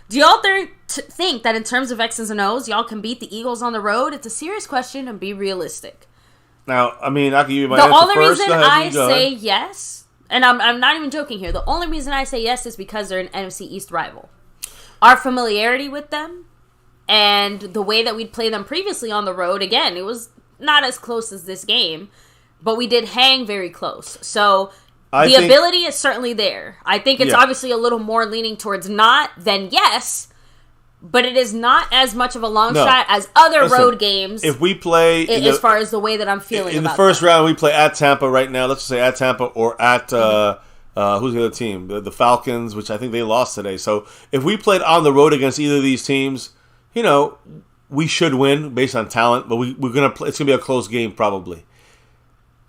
do y'all think that in terms of X's and O's, y'all can beat the Eagles on the road? It's a serious question and be realistic. Now, I mean, I can give you my answer first. The only reason I say yes, and I'm not even joking here, the only reason I say yes is because they're an NFC East rival. Our familiarity with them and the way that we'd play them previously on the road, again, it was not as close as this game, but we did hang very close. So the ability is certainly there. I think it's obviously a little more leaning towards not than yes, but it is not as much of a long shot as other road games. If we play... as far as the way that I'm feeling in the first round, we play at Tampa right now. Let's just say at Tampa or at... who's the other team? The Falcons, which I think they lost today. So if we played on the road against either of these teams, we should win based on talent, but we're gonna play. It's gonna be a close game probably.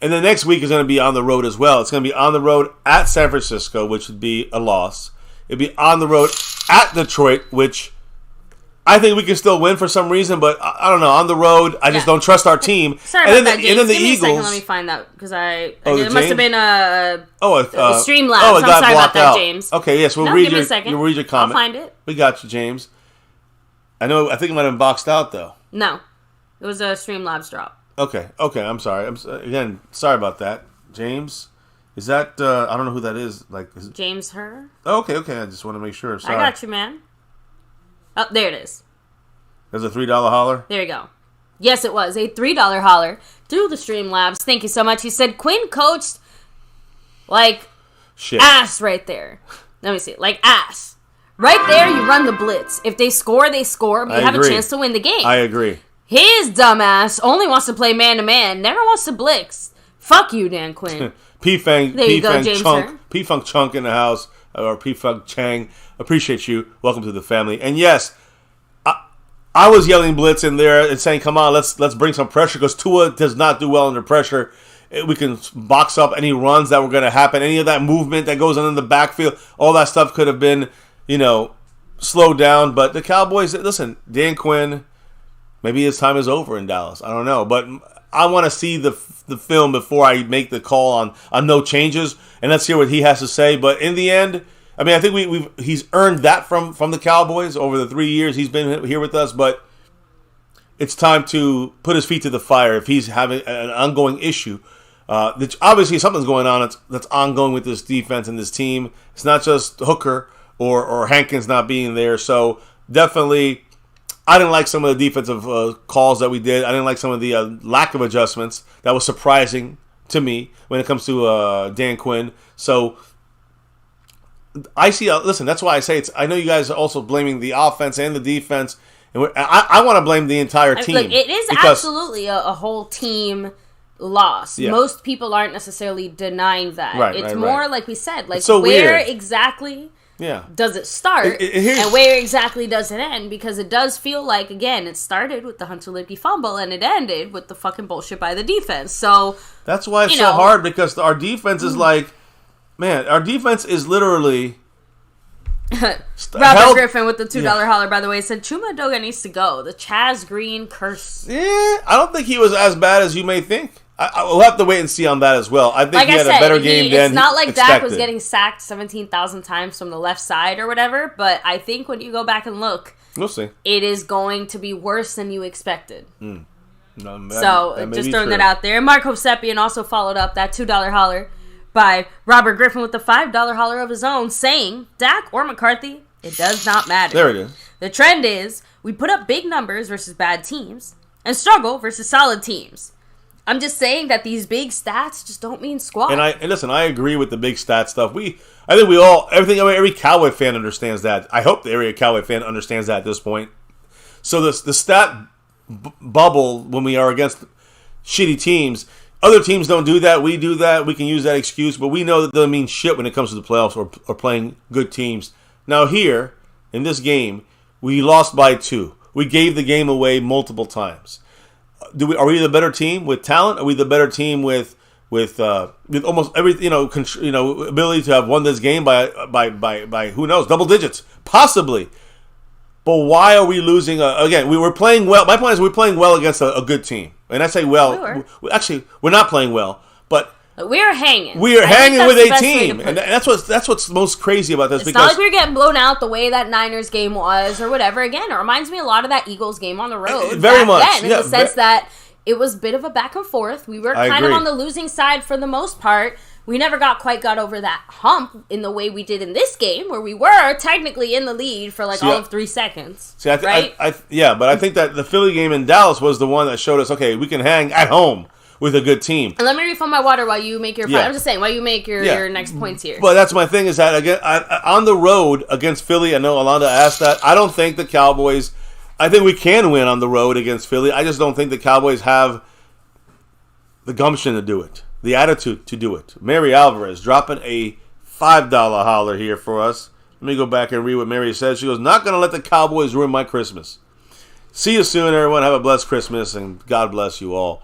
And the next week is gonna be on the road as well. It's gonna be on the road at San Francisco, which would be a loss. It'd be on the road at Detroit, which I think we can still win for some reason, but I don't know. On the road, I just don't trust our team. Sorry about that, James. And then the Eagles. Me a second, let me find that because it must have been a Streamlabs. I'm sorry about that, James. Okay, yes, we'll read your comment. I'll find it. We got you, James. I think it might have been boxed out though. No, it was a Streamlabs drop. Okay. I'm sorry. Again, sorry about that, James. Is that I don't know who that is. James Her. Okay. I just want to make sure. Sorry. I got you, man. Oh, there it is. There's a $3 holler. There you go. Yes, it was a $3 holler through the Streamlabs. Thank you so much. He said Quinn coached shit ass right there. Let me see, ass. Right there, you run the blitz. If they score, they score, but you have a chance to win the game. I agree. His dumbass only wants to play man-to-man, never wants to blitz. Fuck you, Dan Quinn. P-Fang, there you go, James Chunk, P-Funk Chunk in the house, or P-Funk Chang. Appreciate you. Welcome to the family. And yes, I was yelling blitz in there and saying, come on, let's bring some pressure, because Tua does not do well under pressure. We can box up any runs that were going to happen, any of that movement that goes on in the backfield. All that stuff could have been, slowed down. But the Cowboys, listen, Dan Quinn, maybe his time is over in Dallas. I don't know. But I want to see the film before I make the call on no changes. And let's hear what he has to say. But in the end, I mean, I think he's earned that from the Cowboys over the 3 years he's been here with us, but it's time to put his feet to the fire if he's having an ongoing issue. Obviously, something's going on that's ongoing with this defense and this team. It's not just Hooker or Hankins not being there. So definitely, I didn't like some of the defensive calls that we did. I didn't like some of the lack of adjustments. That was surprising to me when it comes to Dan Quinn. So I see. Listen, that's why I say it's. I know you guys are also blaming the offense and the defense, and I want to blame the entire team. Look, it is absolutely a whole team loss. Yeah. Most people aren't necessarily denying that. Right, it's right, more right. like we said, like so where weird. Exactly yeah. does it start and where exactly does it end? Because it does feel like, again, it started with the Hunter Limpy fumble and it ended with the fucking bullshit by the defense. So that's why it's so hard, because our defense is like, man, our defense is literally Robert Griffin with the $2 holler, by the way, said Chuma Edoga needs to go. The Chaz Green curse. Yeah, I don't think he was as bad as you may think. We'll have to wait and see on that as well. I think like he had a better game than it's not like expected. Dak was getting sacked 17,000 times from the left side or whatever, but I think when you go back and look, we'll see. It is going to be worse than you expected. No, so just throwing that out there. Mark Hosepian also followed up that $2 holler by Robert Griffin with the $5 holler of his own, saying, Dak or McCarthy, it does not matter. There it is. The trend is we put up big numbers versus bad teams and struggle versus solid teams. I'm just saying that these big stats just don't mean squat. And listen, I agree with the big stat stuff. I think every Cowboy fan understands that. I hope every Cowboy fan understands that at this point. So the stat bubble when we are against shitty teams, other teams don't do that. We do that. We can use that excuse, but we know that doesn't mean shit when it comes to the playoffs or playing good teams. Now here, in this game, we lost by 2. We gave the game away multiple times. Are we the better team with talent? Are we the better team with almost every ability to have won this game by who knows, double digits, possibly? But why are we losing? Again, we were playing well. My point is we're playing well against a good team, and I say well. We're not playing well, but we're hanging. We are hanging with a team, and that's what's most crazy about this. It's not like we were getting blown out the way that Niners game was, or whatever. Again, it reminds me a lot of that Eagles game on the road. Very much, then, in the sense that it was a bit of a back and forth. We were kind of on the losing side for the most part. We never got over that hump in the way we did in this game, where we were technically in the lead for all of 3 seconds. But I think that the Philly game in Dallas was the one that showed us, okay, we can hang at home with a good team. And let me refill my water while you make your point. I'm just saying, while you make your next points here. But that's my thing is that, again, on the road against Philly, I know Alonda asked that, I don't think the Cowboys, I think we can win on the road against Philly. I just don't think the Cowboys have the gumption to do it, the attitude to do it. Mary Alvarez dropping a $5 holler here for us. Let me go back and read what Mary says. She goes, not going to let the Cowboys ruin my Christmas. See you soon, everyone. Have a blessed Christmas, and God bless you all.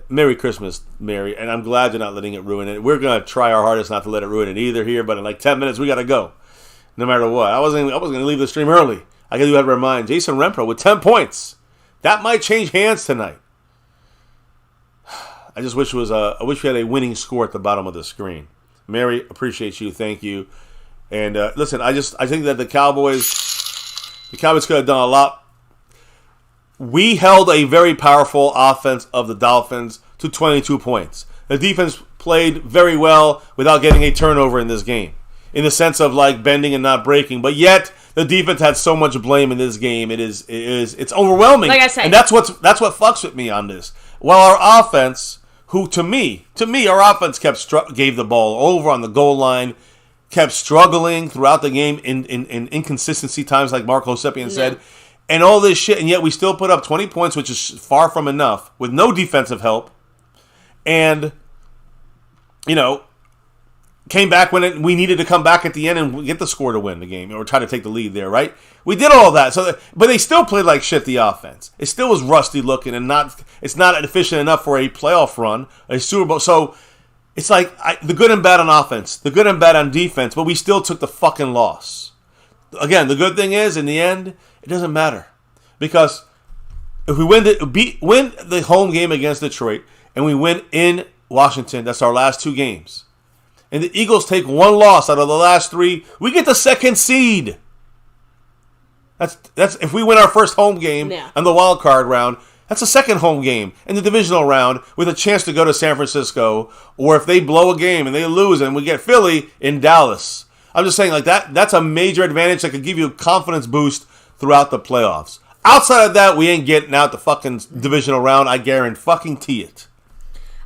Merry Christmas, Mary, and I'm glad you're not letting it ruin it. We're going to try our hardest not to let it ruin it either here, but in 10 minutes, we got to go. No matter what. I wasn't going to leave the stream early. I got to have to remind Jason Renfro with 10 points. That might change hands tonight. I just wish I wish we had a winning score at the bottom of the screen. Mary, appreciate you. Thank you. And listen, I think that the Cowboys could have done a lot. We held a very powerful offense of the Dolphins to 22 points. The defense played very well without getting a turnover in this game, in the sense of bending and not breaking. But yet the defense had so much blame in this game. It's overwhelming. Like I said, and that's what fucks with me on this. While our offense, who to me, our offense gave the ball over on the goal line, kept struggling throughout the game in inconsistency times, like Mark Hosepian said. And all this shit, and yet we still put up 20 points, which is far from enough, with no defensive help. And, came back when we needed to come back at the end and get the score to win the game, or try to take the lead there, right? We did all that, but they still played like shit, the offense. It still was rusty looking, and it's not efficient enough for a playoff run, a Super Bowl. So it's the good and bad on offense, the good and bad on defense, but we still took the fucking loss. Again, the good thing is, in the end, it doesn't matter, because if we win the home game against Detroit and we win in Washington, that's our last 2 games, and the Eagles take one loss out of the last 3, we get the 2nd seed. That's if we win our first home game on the wild card round, that's a 2nd home game in the divisional round with a chance to go to San Francisco, or if they blow a game and they lose and we get Philly in Dallas. I'm just saying, like, that's a major advantage that could give you a confidence boost throughout the playoffs. Outside of that, we ain't getting out the fucking divisional round. I guarantee it.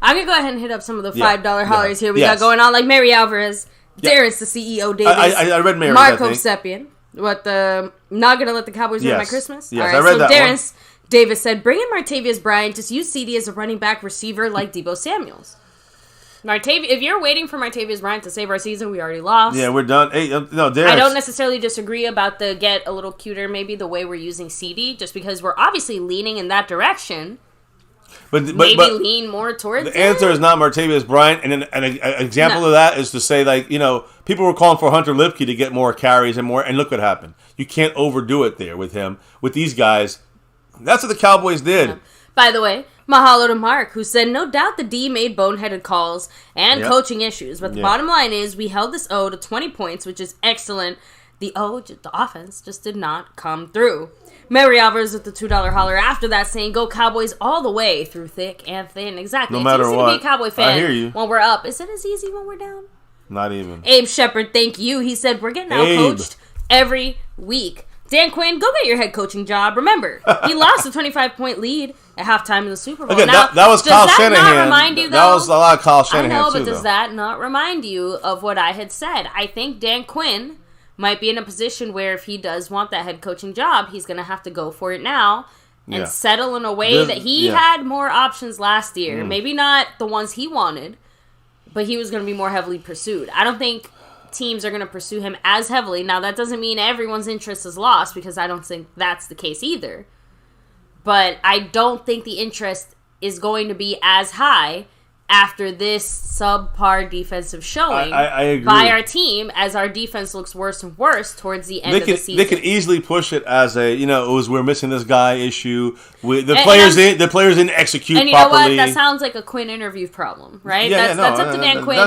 I'm going to go ahead and hit up some of the $5 hollers here we got going on, like Mary Alvarez, Darren's the CEO, Davis. I read Mary. Marco Seppian. What, not going to let the Cowboys ruin my Christmas? Yes, all right, I read that Darren's, Davis said, bring in Martavius Bryant. Just use CD as a running back receiver like Deebo Samuels. If you're waiting for Martavius Bryant to save our season, we already lost. Yeah, we're done. Hey, no, Darren. I don't necessarily disagree about the get a little cuter, maybe the way we're using CD, just because we're obviously leaning in that direction. But lean more towards the answer is not Martavius Bryant, and an example of that is to say, like, you know, people were calling for Hunter Lipke to get more carries and look what happened. You can't overdo it there with him. With these guys, that's what the Cowboys did. Yeah. By the way, mahalo to Mark, who said, no doubt the D made boneheaded calls and coaching issues, but the bottom line is we held this O to 20 points, which is excellent. The offense just did not come through. Mary Alvarez with the $2 holler after that saying, go Cowboys all the way through thick and thin. Exactly. No matter what. To be a Cowboy fan I hear you. when we're up. Is it as easy when we're down? Not even. Abe Shepard, thank you. He said, we're getting out-coached every week. Dan Quinn, go get your head coaching job. Remember, he lost a 25-point lead at halftime in the Super Bowl. Okay, now, that was Kyle Shanahan. Does that not remind you, though? That was a lot of Kyle Shanahan, I know, but too, does that not remind you of what I had said? I think Dan Quinn might be in a position where if he does want that head coaching job, he's going to have to go for it now and settle in a way that he had more options last year. Maybe not the ones he wanted, but he was going to be more heavily pursued. I don't think teams are going to pursue him as heavily. Now, that doesn't mean everyone's interest is lost, because I don't think that's the case either. But I don't think the interest is going to be as high after this subpar defensive showing I agree. by our team, as our defense looks worse and worse towards the end of the season. They could easily push it as a, you know, we're missing this guy issue. The players didn't execute properly. And you know what? That sounds like a Quinn interview problem, right? That's up to Dan Quinn.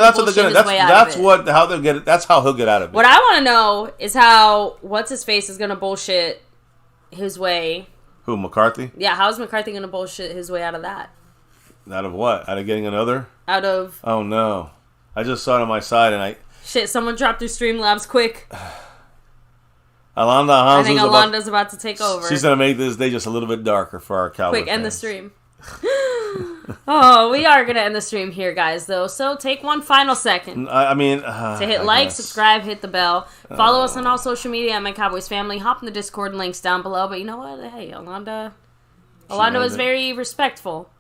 That's how he'll get out of it. What I want to know is how what's-his-face is going to bullshit his way. Who, McCarthy? Yeah, how's McCarthy going to bullshit his way out of that? Out of what? Out of getting another? Out of... Oh, no. I just saw it on my side, and I... Shit, someone dropped through Streamlabs quick. I think Alonda's about to take over. She's going to make this day just a little bit darker for our Cowboys Quick, end fans. the stream. Oh, we are going to end the stream here, guys, though. So take one final second to hit like, subscribe, hit the bell. Follow us on all social media at MyCowboysFamily. Hop in the Discord links down below. But you know what? Hey, Alonda was very respectful.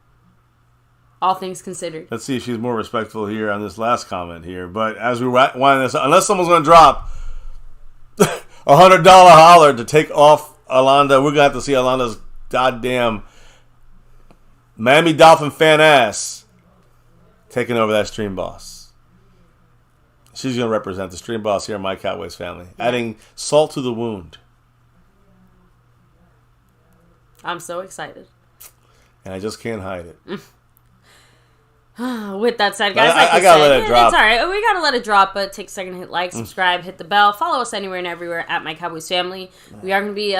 All things considered. Let's see if she's more respectful here on this last comment here. But as we wind this up, unless someone's going to drop $100 holler to take off Alonda, we're going to have to see Alonda's goddamn Miami Dolphin fan ass taking over that stream boss. She's going to represent the stream boss here in My Cowboys Family, adding salt to the wound. I'm so excited. And I just can't hide it. With that said, guys, I gotta let it drop. It's alright. We gotta let it drop, but take a second to hit like, subscribe, hit the bell. Follow us anywhere and everywhere at My Cowboys Family. We are going to be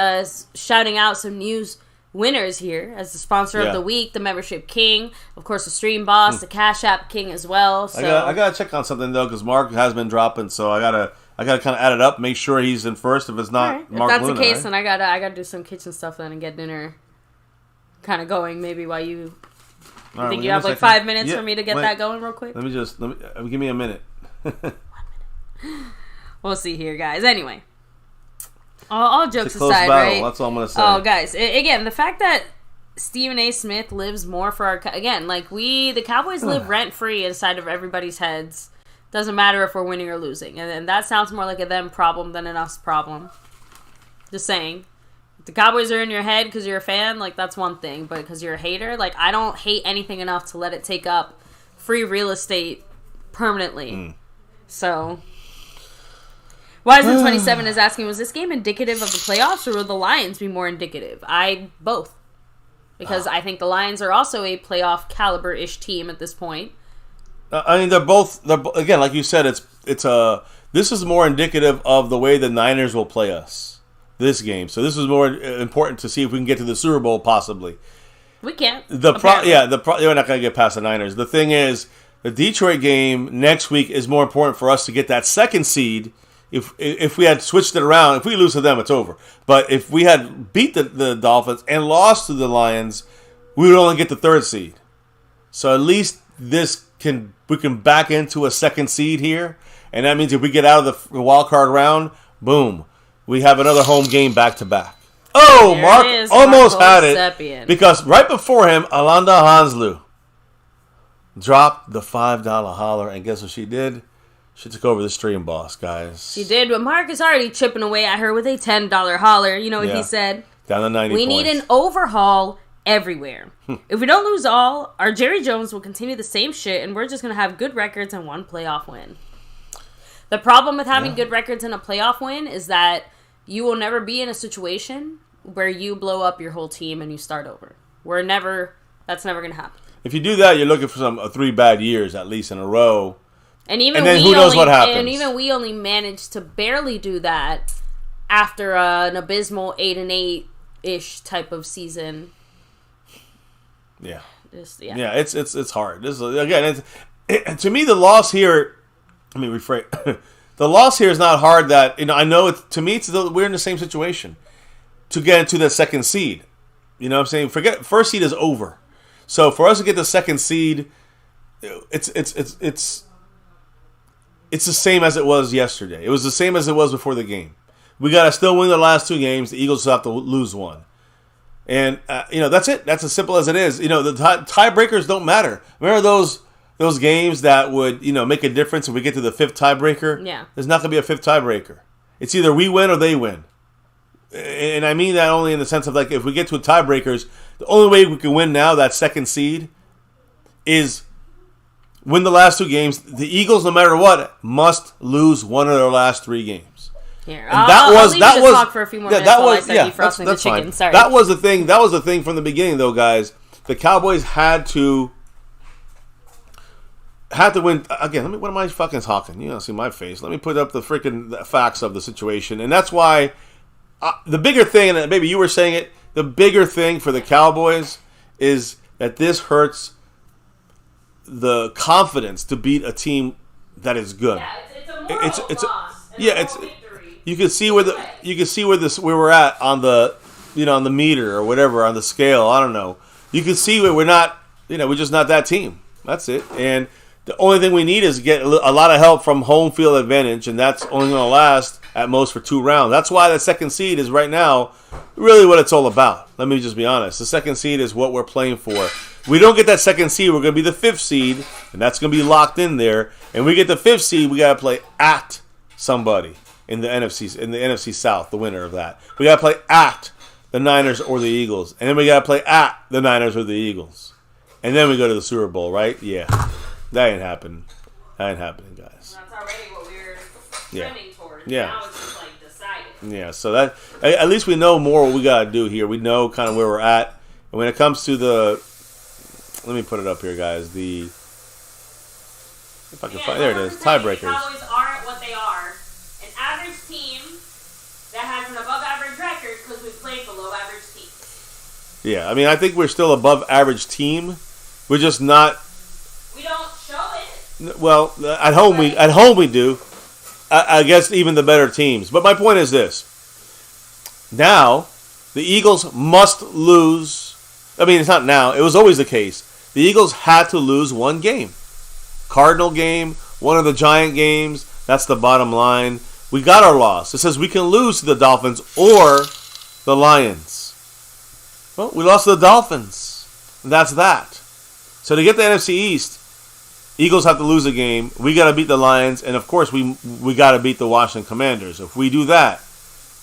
shouting out some news winners here as the sponsor of the week, the Membership King, of course, the Stream Boss, the Cash App King as well. So I gotta check on something though, because Mark has been dropping, so I gotta kind of add it up, make sure he's in first. If it's not Mark, if that's Luna, the case, then I gotta do some kitchen stuff then and get dinner kind of going. Maybe while you. You think you have like 5 minutes for me to get that going real quick? Let me give me a minute. 1 minute. We'll see here, guys. Anyway, all jokes aside, right? That's all I'm gonna say. Oh, guys, again, the fact that Stephen A. Smith lives more for our the Cowboys live rent free inside of everybody's heads. Doesn't matter if we're winning or losing, and that sounds more like a them problem than an us problem. Just saying. The Cowboys are in your head because you're a fan, like, that's one thing. But because you're a hater, like, I don't hate anything enough to let it take up free real estate permanently. So, Wiseman27 is asking, was this game indicative of the playoffs, or will the Lions be more indicative? Both. Because I think the Lions are also a playoff caliber-ish team at this point. I mean, they're both again, like you said, this is more indicative of the way the Niners will play us this game. So this is more important to see if we can get to the Super Bowl possibly. We can't. You're not going to get past the Niners. The thing is, the Detroit game next week is more important for us to get that second seed. If we had switched it around, if we lose to them, it's over. But if we had beat the Dolphins and lost to the Lions, we would only get the third seed. So at least we can back into a second seed here, and that means if we get out of the wild card round, boom, we have another home game back to back. Oh, there Mark almost had it Sepien. Because right before him, Alanda Hanslu dropped the $5 holler, and guess what she did? She took over the stream, boss, guys. She did, but Mark is already chipping away at her with a $10 holler. You know what he said? Down to 90 We need an overhaul everywhere. If we don't lose all, our Jerry Jones will continue the same shit, and we're just going to have good records and one playoff win. The problem with having good records and a playoff win is that you will never be in a situation where you blow up your whole team and you start over. That's never going to happen. If you do that, you're looking for 3 bad years at least in a row. And even we only managed to barely do that after an abysmal 8-8-ish type of season. Yeah. It's hard. To me, the loss here. Let me rephrase. The loss here is not hard. That I know. To me, we're in the same situation to get into the second seed. You know what I'm saying? Forget first seed is over. So for us to get the second seed, it's the same as it was yesterday. It was the same as it was before the game. We got to still win the last 2 games. The Eagles have to lose 1. And, that's it. That's as simple as it is. The tiebreakers don't matter. Remember those games that would, make a difference if we get to the 5th tiebreaker? Yeah. There's not going to be a 5th tiebreaker. It's either we win or they win. And I mean that only in the sense of, if we get to tiebreakers, the only way we can win now, that second seed, is win the last 2 games. The Eagles, no matter what, must lose 1 of their last 3 games. Here, I'll talk for a few more minutes while I start defrosting the chicken. Sorry. That was the thing. That was the thing from the beginning, though, guys. The Cowboys had to win again. What am I fucking talking? You don't see my face. Let me put up the freaking facts of the situation, and that's why the bigger thing. And maybe you were saying it. The bigger thing for the Cowboys is that this hurts the confidence to beat a team that is good. Yeah, it's a loss. You can see where we're at on the on the meter or whatever on the scale. I don't know. You can see where we're not. We're just not that team. That's it. And the only thing we need is get a lot of help from home field advantage, and that's only going to last at most for 2 rounds. That's why the second seed is right now really what it's all about. Let me just be honest. The second seed is what we're playing for. If we don't get that second seed, we're going to be the 5th seed, and that's going to be locked in there. And we get the 5th seed, we got to play at somebody in the NFC South, the winner of that. We got to play at the Niners or the Eagles, and then we got to play at the Niners or the Eagles, and then we go to the Super Bowl, right? Yeah, that ain't happening. That ain't happening, guys. That's already what we're trending towards. Yeah. Now it's just decided. Yeah. So that at least we know more what we got to do here. We know kind of where we're at, and when it comes to let me put it up here, guys. If I can find there, it is tiebreakers. The Cowboys are what they are. An average team that has an above average record because we played below average teams. Yeah, I mean, I think we're still above average team. We're just not. We don't show it. Well, at home we do. I guess even the better teams. But my point is this: now the Eagles must lose. I mean, it's not now. It was always the case. The Eagles had to lose 1 game. Cardinal game, one of the Giant games. That's the bottom line. We got our loss. It says we can lose to the Dolphins or the Lions. Well, we lost to the Dolphins. And that's that. So to get the NFC East, Eagles have to lose a game. We got to beat the Lions. And, of course, we got to beat the Washington Commanders. If we do that,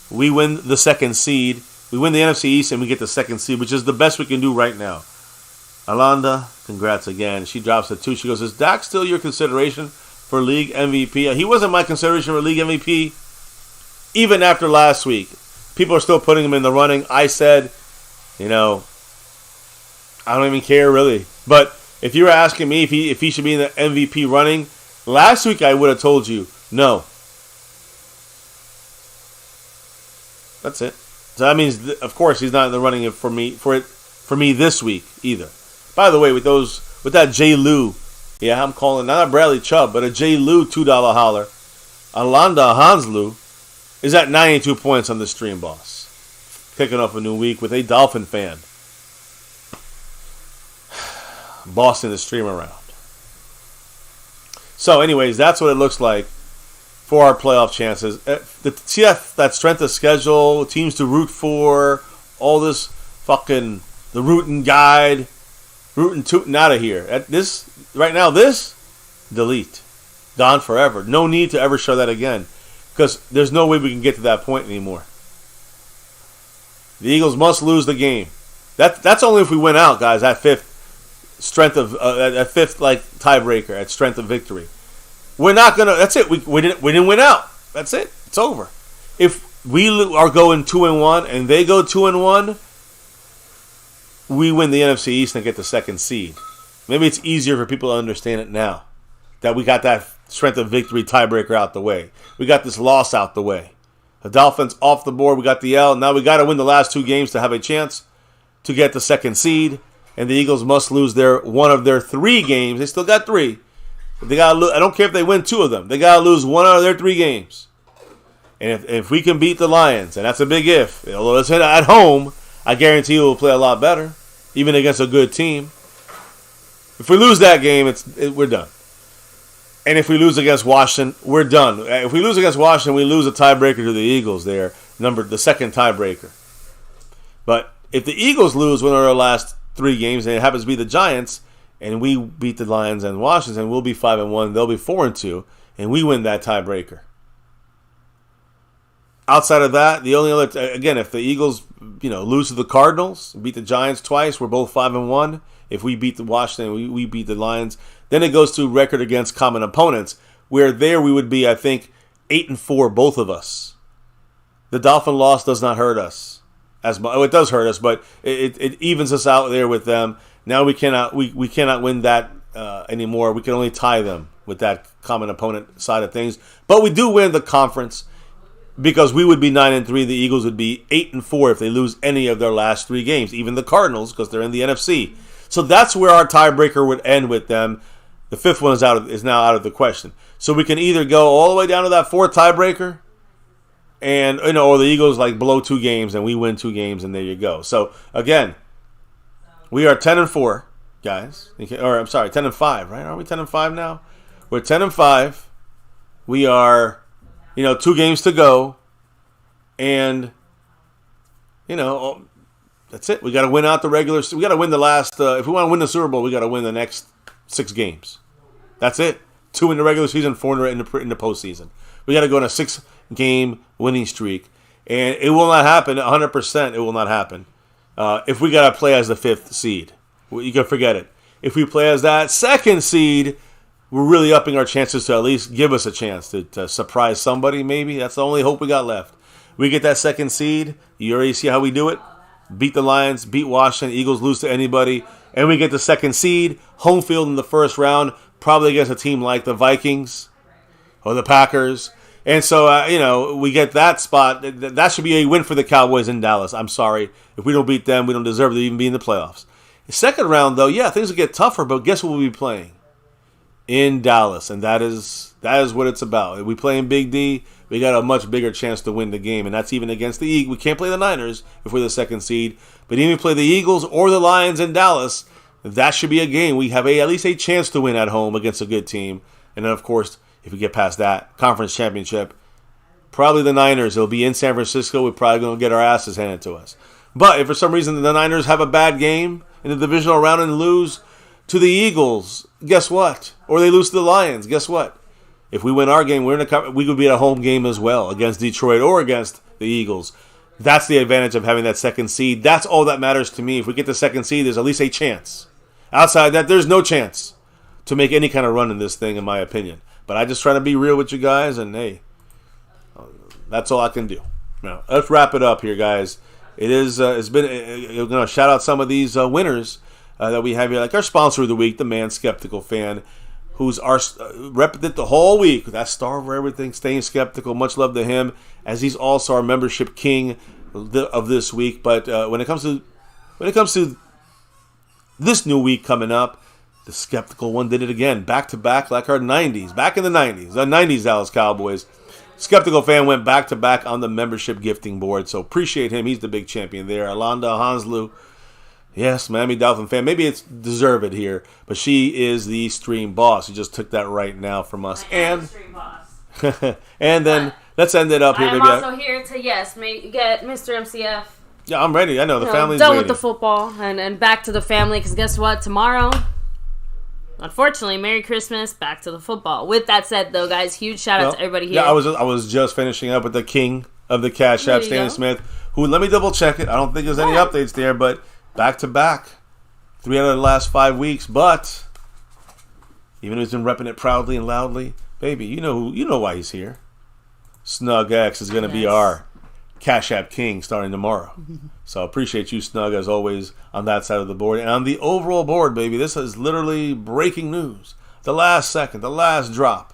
we win the second seed. We win the NFC East and we get the second seed, which is the best we can do right now. Alanda, congrats again. She drops it 2. She goes, is Dak still your consideration for league MVP? He wasn't my consideration for league MVP even after last week. People are still putting him in the running. I said, I don't even care really. But If you were asking me if he should be in the MVP running, last week I would have told you no. That's it. So that means, of course, he's not in the running for me this week either. By the way, with that J. Lou, yeah, I'm calling not a Bradley Chubb, but a J. Lou $2 holler. Alonda Hanslu is at 92 points on the stream, boss. Kicking off a new week with a Dolphin fan bossing the stream around. So, anyways, that's what it looks like for our playoff chances. See that strength of schedule, teams to root for, all this fucking the rooting guide, rooting tooting out of here. Right now, delete, gone forever. No need to ever show that again, because there's no way we can get to that point anymore. The Eagles must lose the game. That's only if we win out, guys. At fifth tiebreaker at strength of victory. We're not gonna. That's it. We didn't win out. That's it. It's over. If we are going 2-1 and they go 2-1, we win the NFC East and get the second seed. Maybe it's easier for people to understand it now that we got that strength of victory tiebreaker out the way. We got this loss out the way. The Dolphins off the board. We got the L. Now we got to win the last 2 games to have a chance to get the second seed. And the Eagles must lose one of their 3 games. They still got 3. They got. I don't care if they win 2 of them. They got to lose 1 out of their 3 games. And if we can beat the Lions, and that's a big if, although it's at home, I guarantee we'll play a lot better, even against a good team. If we lose that game, we're done. And if we lose against Washington, we're done. If we lose against Washington, we lose a tiebreaker to the Eagles there, the second tiebreaker. But if the Eagles lose one of their last 3 games, and it happens to be the Giants, and we beat the Lions and Washington, we'll be 5-1, they'll be 4-2, and we win that tiebreaker. Outside of that, the only other, again, if the Eagles, lose to the Cardinals, beat the Giants twice, we're both 5-1. If we beat the Washington, we beat the Lions, then it goes to record against common opponents, where there we would be, I think, 8-4, both of us. The Dolphin loss does not hurt us as much. Oh, it does hurt us, but it evens us out there with them. Now we cannot win that anymore. We can only tie them with that common opponent side of things. But we do win the conference because we would be 9-3. The Eagles would be 8-4 if they lose any of their last 3 games. Even the Cardinals, because they're in the NFC. So that's where our tiebreaker would end with them. The 5th one is now out of the question. So we can either go all the way down to that 4th tiebreaker, and or the Eagles blow 2 games and we win 2 games, and there you go. So again, we are 10-4, guys. Or I'm sorry, 10-5, right? Are we 10-5 now? We're 10-5. We are, 2 games to go, and that's it. We got to win out the regular. We got to win the last. If we want to win the Super Bowl, we got to win the next 6 games. That's it. 2 in the regular season, 4 in the postseason. We got to go on a 6-game winning streak, and it will not happen. 100%, it will not happen. If we got to play as the 5th seed, you can forget it. If we play as that 2nd seed, we're really upping our chances to at least give us a chance to surprise somebody. Maybe that's the only hope we got left. We get that 2nd seed. You already see how we do it. Beat the Lions, beat Washington, Eagles lose to anybody, and we get the 2nd seed, home field in the first round, probably against a team like the Vikings or the Packers. And so, we get that spot. That should be a win for the Cowboys in Dallas. I'm sorry. If we don't beat them, we don't deserve to even be in the playoffs. The 2nd round, though, things will get tougher, but guess what we'll be playing? In Dallas, and that is what it's about. If we play in Big D, we got a much bigger chance to win the game, and that's even against the Eagles. We can't play the Niners if we're the 2nd seed, but even if we play the Eagles or the Lions in Dallas, that should be a game. We have at least a chance to win at home against a good team, and then, of course, if we get past that, conference championship, probably the Niners. It'll be in San Francisco. We're probably going to get our asses handed to us. But if for some reason the Niners have a bad game in the divisional round and lose to the Eagles, guess what? Or they lose to the Lions, guess what? If we win our game, we could be at a home game as well against Detroit or against the Eagles. That's the advantage of having that 2nd seed. That's all that matters to me. If we get the 2nd seed, there's at least a chance. Outside that, there's no chance to make any kind of run in this thing, in my opinion. But I just try to be real with you guys, and hey, that's all I can do. Now, let's wrap it up here, guys. It's been. I'm going to shout out some of these winners. that we have here, like our sponsor of the week, the man Skeptical Fan, who's our repped the whole week. That star over everything, staying skeptical. Much love to him, as he's also our membership king of this week. But when it comes to this new week coming up, the skeptical one did it again, back to back, like our 90s, back in the 90s Dallas Cowboys. Skeptical Fan went back to back on the membership gifting board, so appreciate him. He's the big champion there. Alonda Hanslu, yes, Miami Dolphin fan. Maybe it's deserved here, but she is the stream boss. She just took that right now from us. And stream boss. and then let's end it up here. I'm also here to get Mr. MCF. Yeah, I'm ready. I know the family's done waiting. with the football and back to the family. Because guess what? Tomorrow, unfortunately, Merry Christmas. Back to the football. With that said, though, guys, huge shout out to everybody here. Yeah, I was just finishing up with the king of the Cash App, Stanley Smith. Who, let me double check it. I don't think there's any updates there, but back to back, 3 out of the last 5 weeks. But even though he's been repping it proudly and loudly, baby, you know why he's here. Snug X is going to be our Cash App King starting tomorrow. So appreciate you, Snug, as always, on that side of the board. And on the overall board, baby, this is literally breaking news. The last second, the last drop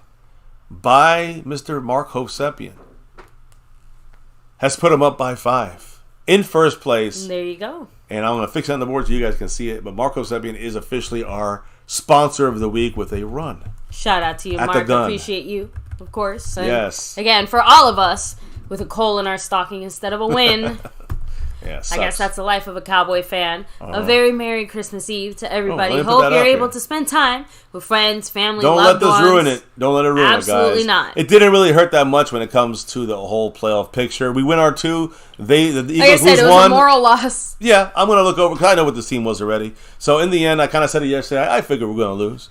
by Mr. Mark Hovsepian has put him up by 5 in first place. There you go. And I'm going to fix it on the board so you guys can see it. But Mark Hovsepian is officially our sponsor of the week with a run. Shout out to you, Mark. Appreciate you, of course. And yes. Again, for all of us, with a coal in our stocking instead of a win. Yeah, I guess that's the life of a Cowboy fan. A very Merry Christmas Eve to everybody. Hope you're able to spend time with friends, family, Don't loved let this ones. ruin it. Don't let it ruin it, guys. Absolutely not. It didn't really hurt that much when it comes to the whole playoff picture. We win our 2. The Eagles like I said, lose it was 1. a moral loss. Yeah, I'm going to look over because I know what this team was already. So in the end, I kind of said it yesterday. I figured we're going to lose.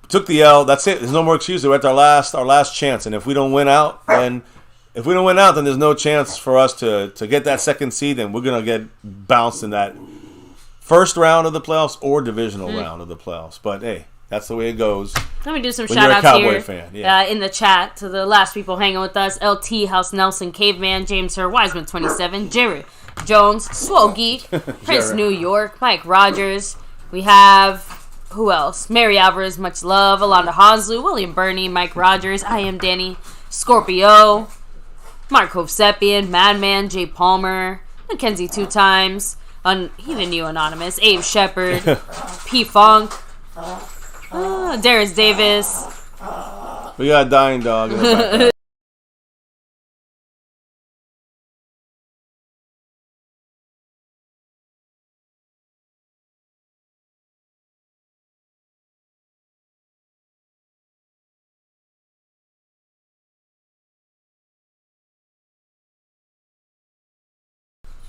Took the L. That's it. There's no more excuses. We're at our last chance. And if we don't win out, then there's no chance for us to get that second seed, and we're going to get bounced in that first round of the playoffs or divisional round of the playoffs. But, hey, that's the way it goes. Let me do some when you're a shout-outs Cowboy here fan. Yeah. In the chat to the last people hanging with us. LT, House Nelson, Caveman, James Herr, Wiseman 27, Jared Jones, Swole Geek, Prince New York, Mike Rogers. We have... who else? Mary Alvarez, much love. Alonda Hanslu, William Burney, Mike Rogers, I Am Danny, Scorpio, Mark Hovsepian, Madman, Jay Palmer, Mackenzie 2 times, even you, Anonymous, Abe Shepard, P Funk, Darius Davis. We got a dying dog in the background.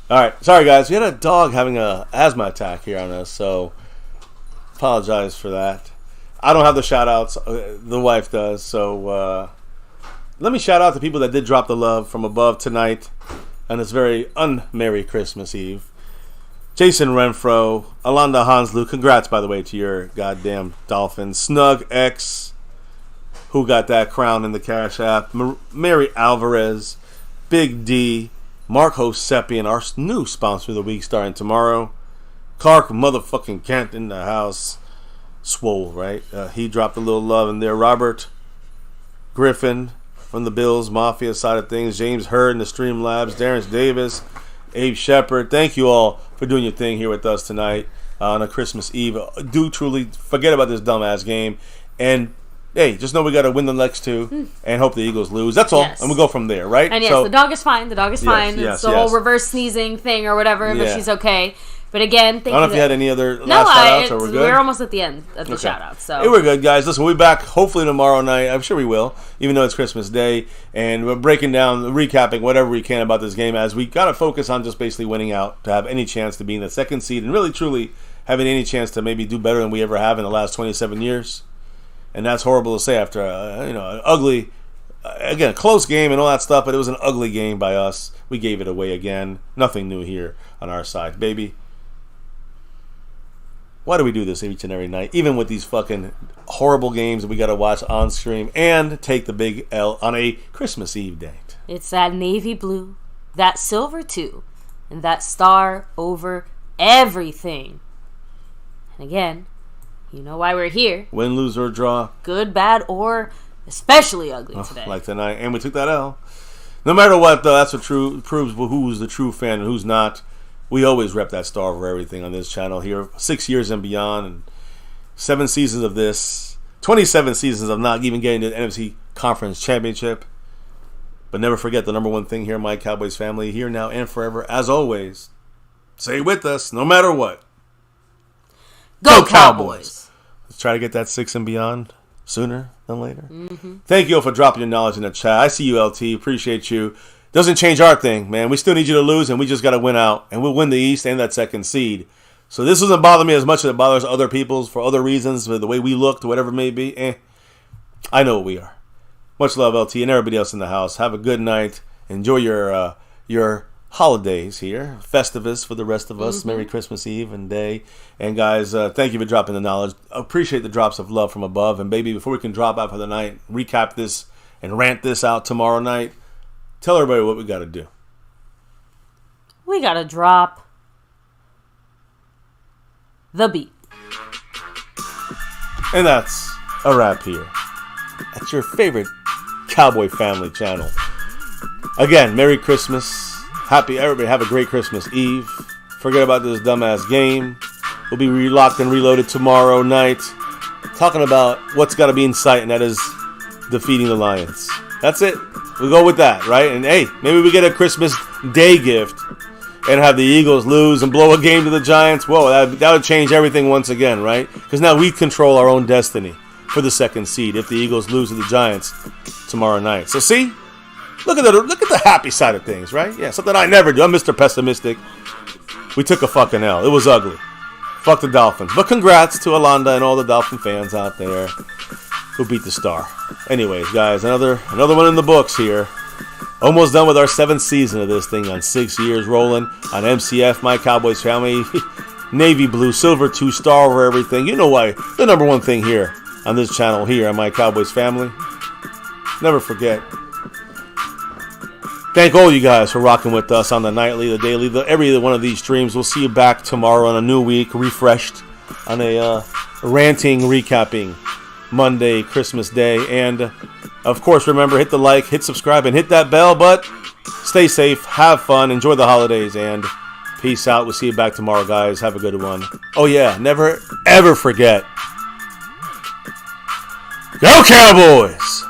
All right, sorry guys, we had a dog having a asthma attack here on us, so apologize for that. I don't have the shout outs, the wife does, so let me shout out to people that did drop the love from above tonight on this very un-Merry Christmas Eve. Jason Renfro, Alonda Hanslu, congrats by the way to your goddamn Dolphins. Snug X, who got that crown in the Cash App. Mary Alvarez, Big D, Mark Hovsepian, our new sponsor of the week starting tomorrow. Clark motherfucking Kent in the house. Swole, right? He dropped a little love in there. Robert Griffin from the Bills Mafia side of things. James Hurd in the Streamlabs. Darius Davis. Abe Shepard. Thank you all for doing your thing here with us tonight on a Christmas Eve. Do truly forget about this dumbass game. And hey, just know we got to win the next 2 and hope the Eagles lose. That's all. Yes. And we go from there, right? And yes, the dog is fine. The dog is fine. Yes, it's the whole reverse sneezing thing or whatever, but she's okay. But again, thank you. I don't know if you had any other last shout-outs, or we're good? We're almost at the end of the shout-outs. So. Hey, we're good, guys. Listen, we'll be back hopefully tomorrow night. I'm sure we will, even though it's Christmas Day. And we're breaking down, recapping whatever we can about this game as we got to focus on just basically winning out to have any chance to be in the second seed and really, truly having any chance to maybe do better than we ever have in the last 27 years. And that's horrible to say after, an ugly, again, close game and all that stuff, but it was an ugly game by us. We gave it away again. Nothing new here on our side, baby. Why do we do this each and every night? Even with these fucking horrible games that we got to watch on stream and take the big L on a Christmas Eve date. It's that navy blue, that silver too, and that star over everything. And again, you know why we're here. Win, lose, or draw. Good, bad, or especially ugly today. Like tonight. And we took that L. No matter what, though, that's what proves who's the true fan and who's not. We always rep that star over everything on this channel here. 6 years and beyond, and 7 seasons of this. 27 seasons of not even getting to the NFC Conference Championship. But never forget the number one thing here, my Cowboys family, here now and forever. As always, stay with us, no matter what. Go Cowboys! Let's try to get that 6 and beyond sooner than later. Thank you all for dropping your knowledge in the chat. I see you, LT. Appreciate you. Doesn't change our thing, man. We still need you to lose, and we just got to win out. And we'll win the East and that second seed. So this doesn't bother me as much as it bothers other people's for other reasons, for the way we looked, whatever it may be. I know what we are. Much love, LT, and everybody else in the house. Have a good night. Enjoy your holidays here. Festivus for the rest of us. Merry Christmas Eve and day. And guys, thank you for dropping the knowledge. Appreciate the drops of love from above. And baby, before we can drop out for the night, recap this and rant this out tomorrow night, tell everybody what we got to do. We got to drop the beat. And that's a wrap here. That's your favorite Cowboy Family channel. Again, Merry Christmas. Everybody have a great Christmas Eve. Forget about this dumbass game. We'll be relocked and reloaded tomorrow night. Talking about what's got to be in sight, and that is defeating the Lions. That's it. We'll go with that, right? And hey, maybe we get a Christmas Day gift and have the Eagles lose and blow a game to the Giants. Whoa, that would change everything once again, right? Because now we control our own destiny for the second seed if the Eagles lose to the Giants tomorrow night. So see, look at the happy side of things, right? Yeah, something I never do. I'm Mr. Pessimistic. We took a fucking L. It was ugly. Fuck the Dolphins. But congrats to Alonda and all the Dolphin fans out there who beat the Star. Anyways, guys, another one in the books here. Almost done with our 7th season of this thing on 6 years rolling on MCF, My Cowboys Family. Navy blue, silver 2-star over everything. You know why? The number one thing here on this channel here on My Cowboys Family. Never forget. Thank all you guys for rocking with us on the nightly, the daily, every one of these streams. We'll see you back tomorrow on a new week, refreshed on a ranting, recapping Monday, Christmas Day. And, of course, remember, hit the like, hit subscribe, and hit that bell. But stay safe, have fun, enjoy the holidays, and peace out. We'll see you back tomorrow, guys. Have a good one. Oh, yeah, never, ever forget. Go Cowboys!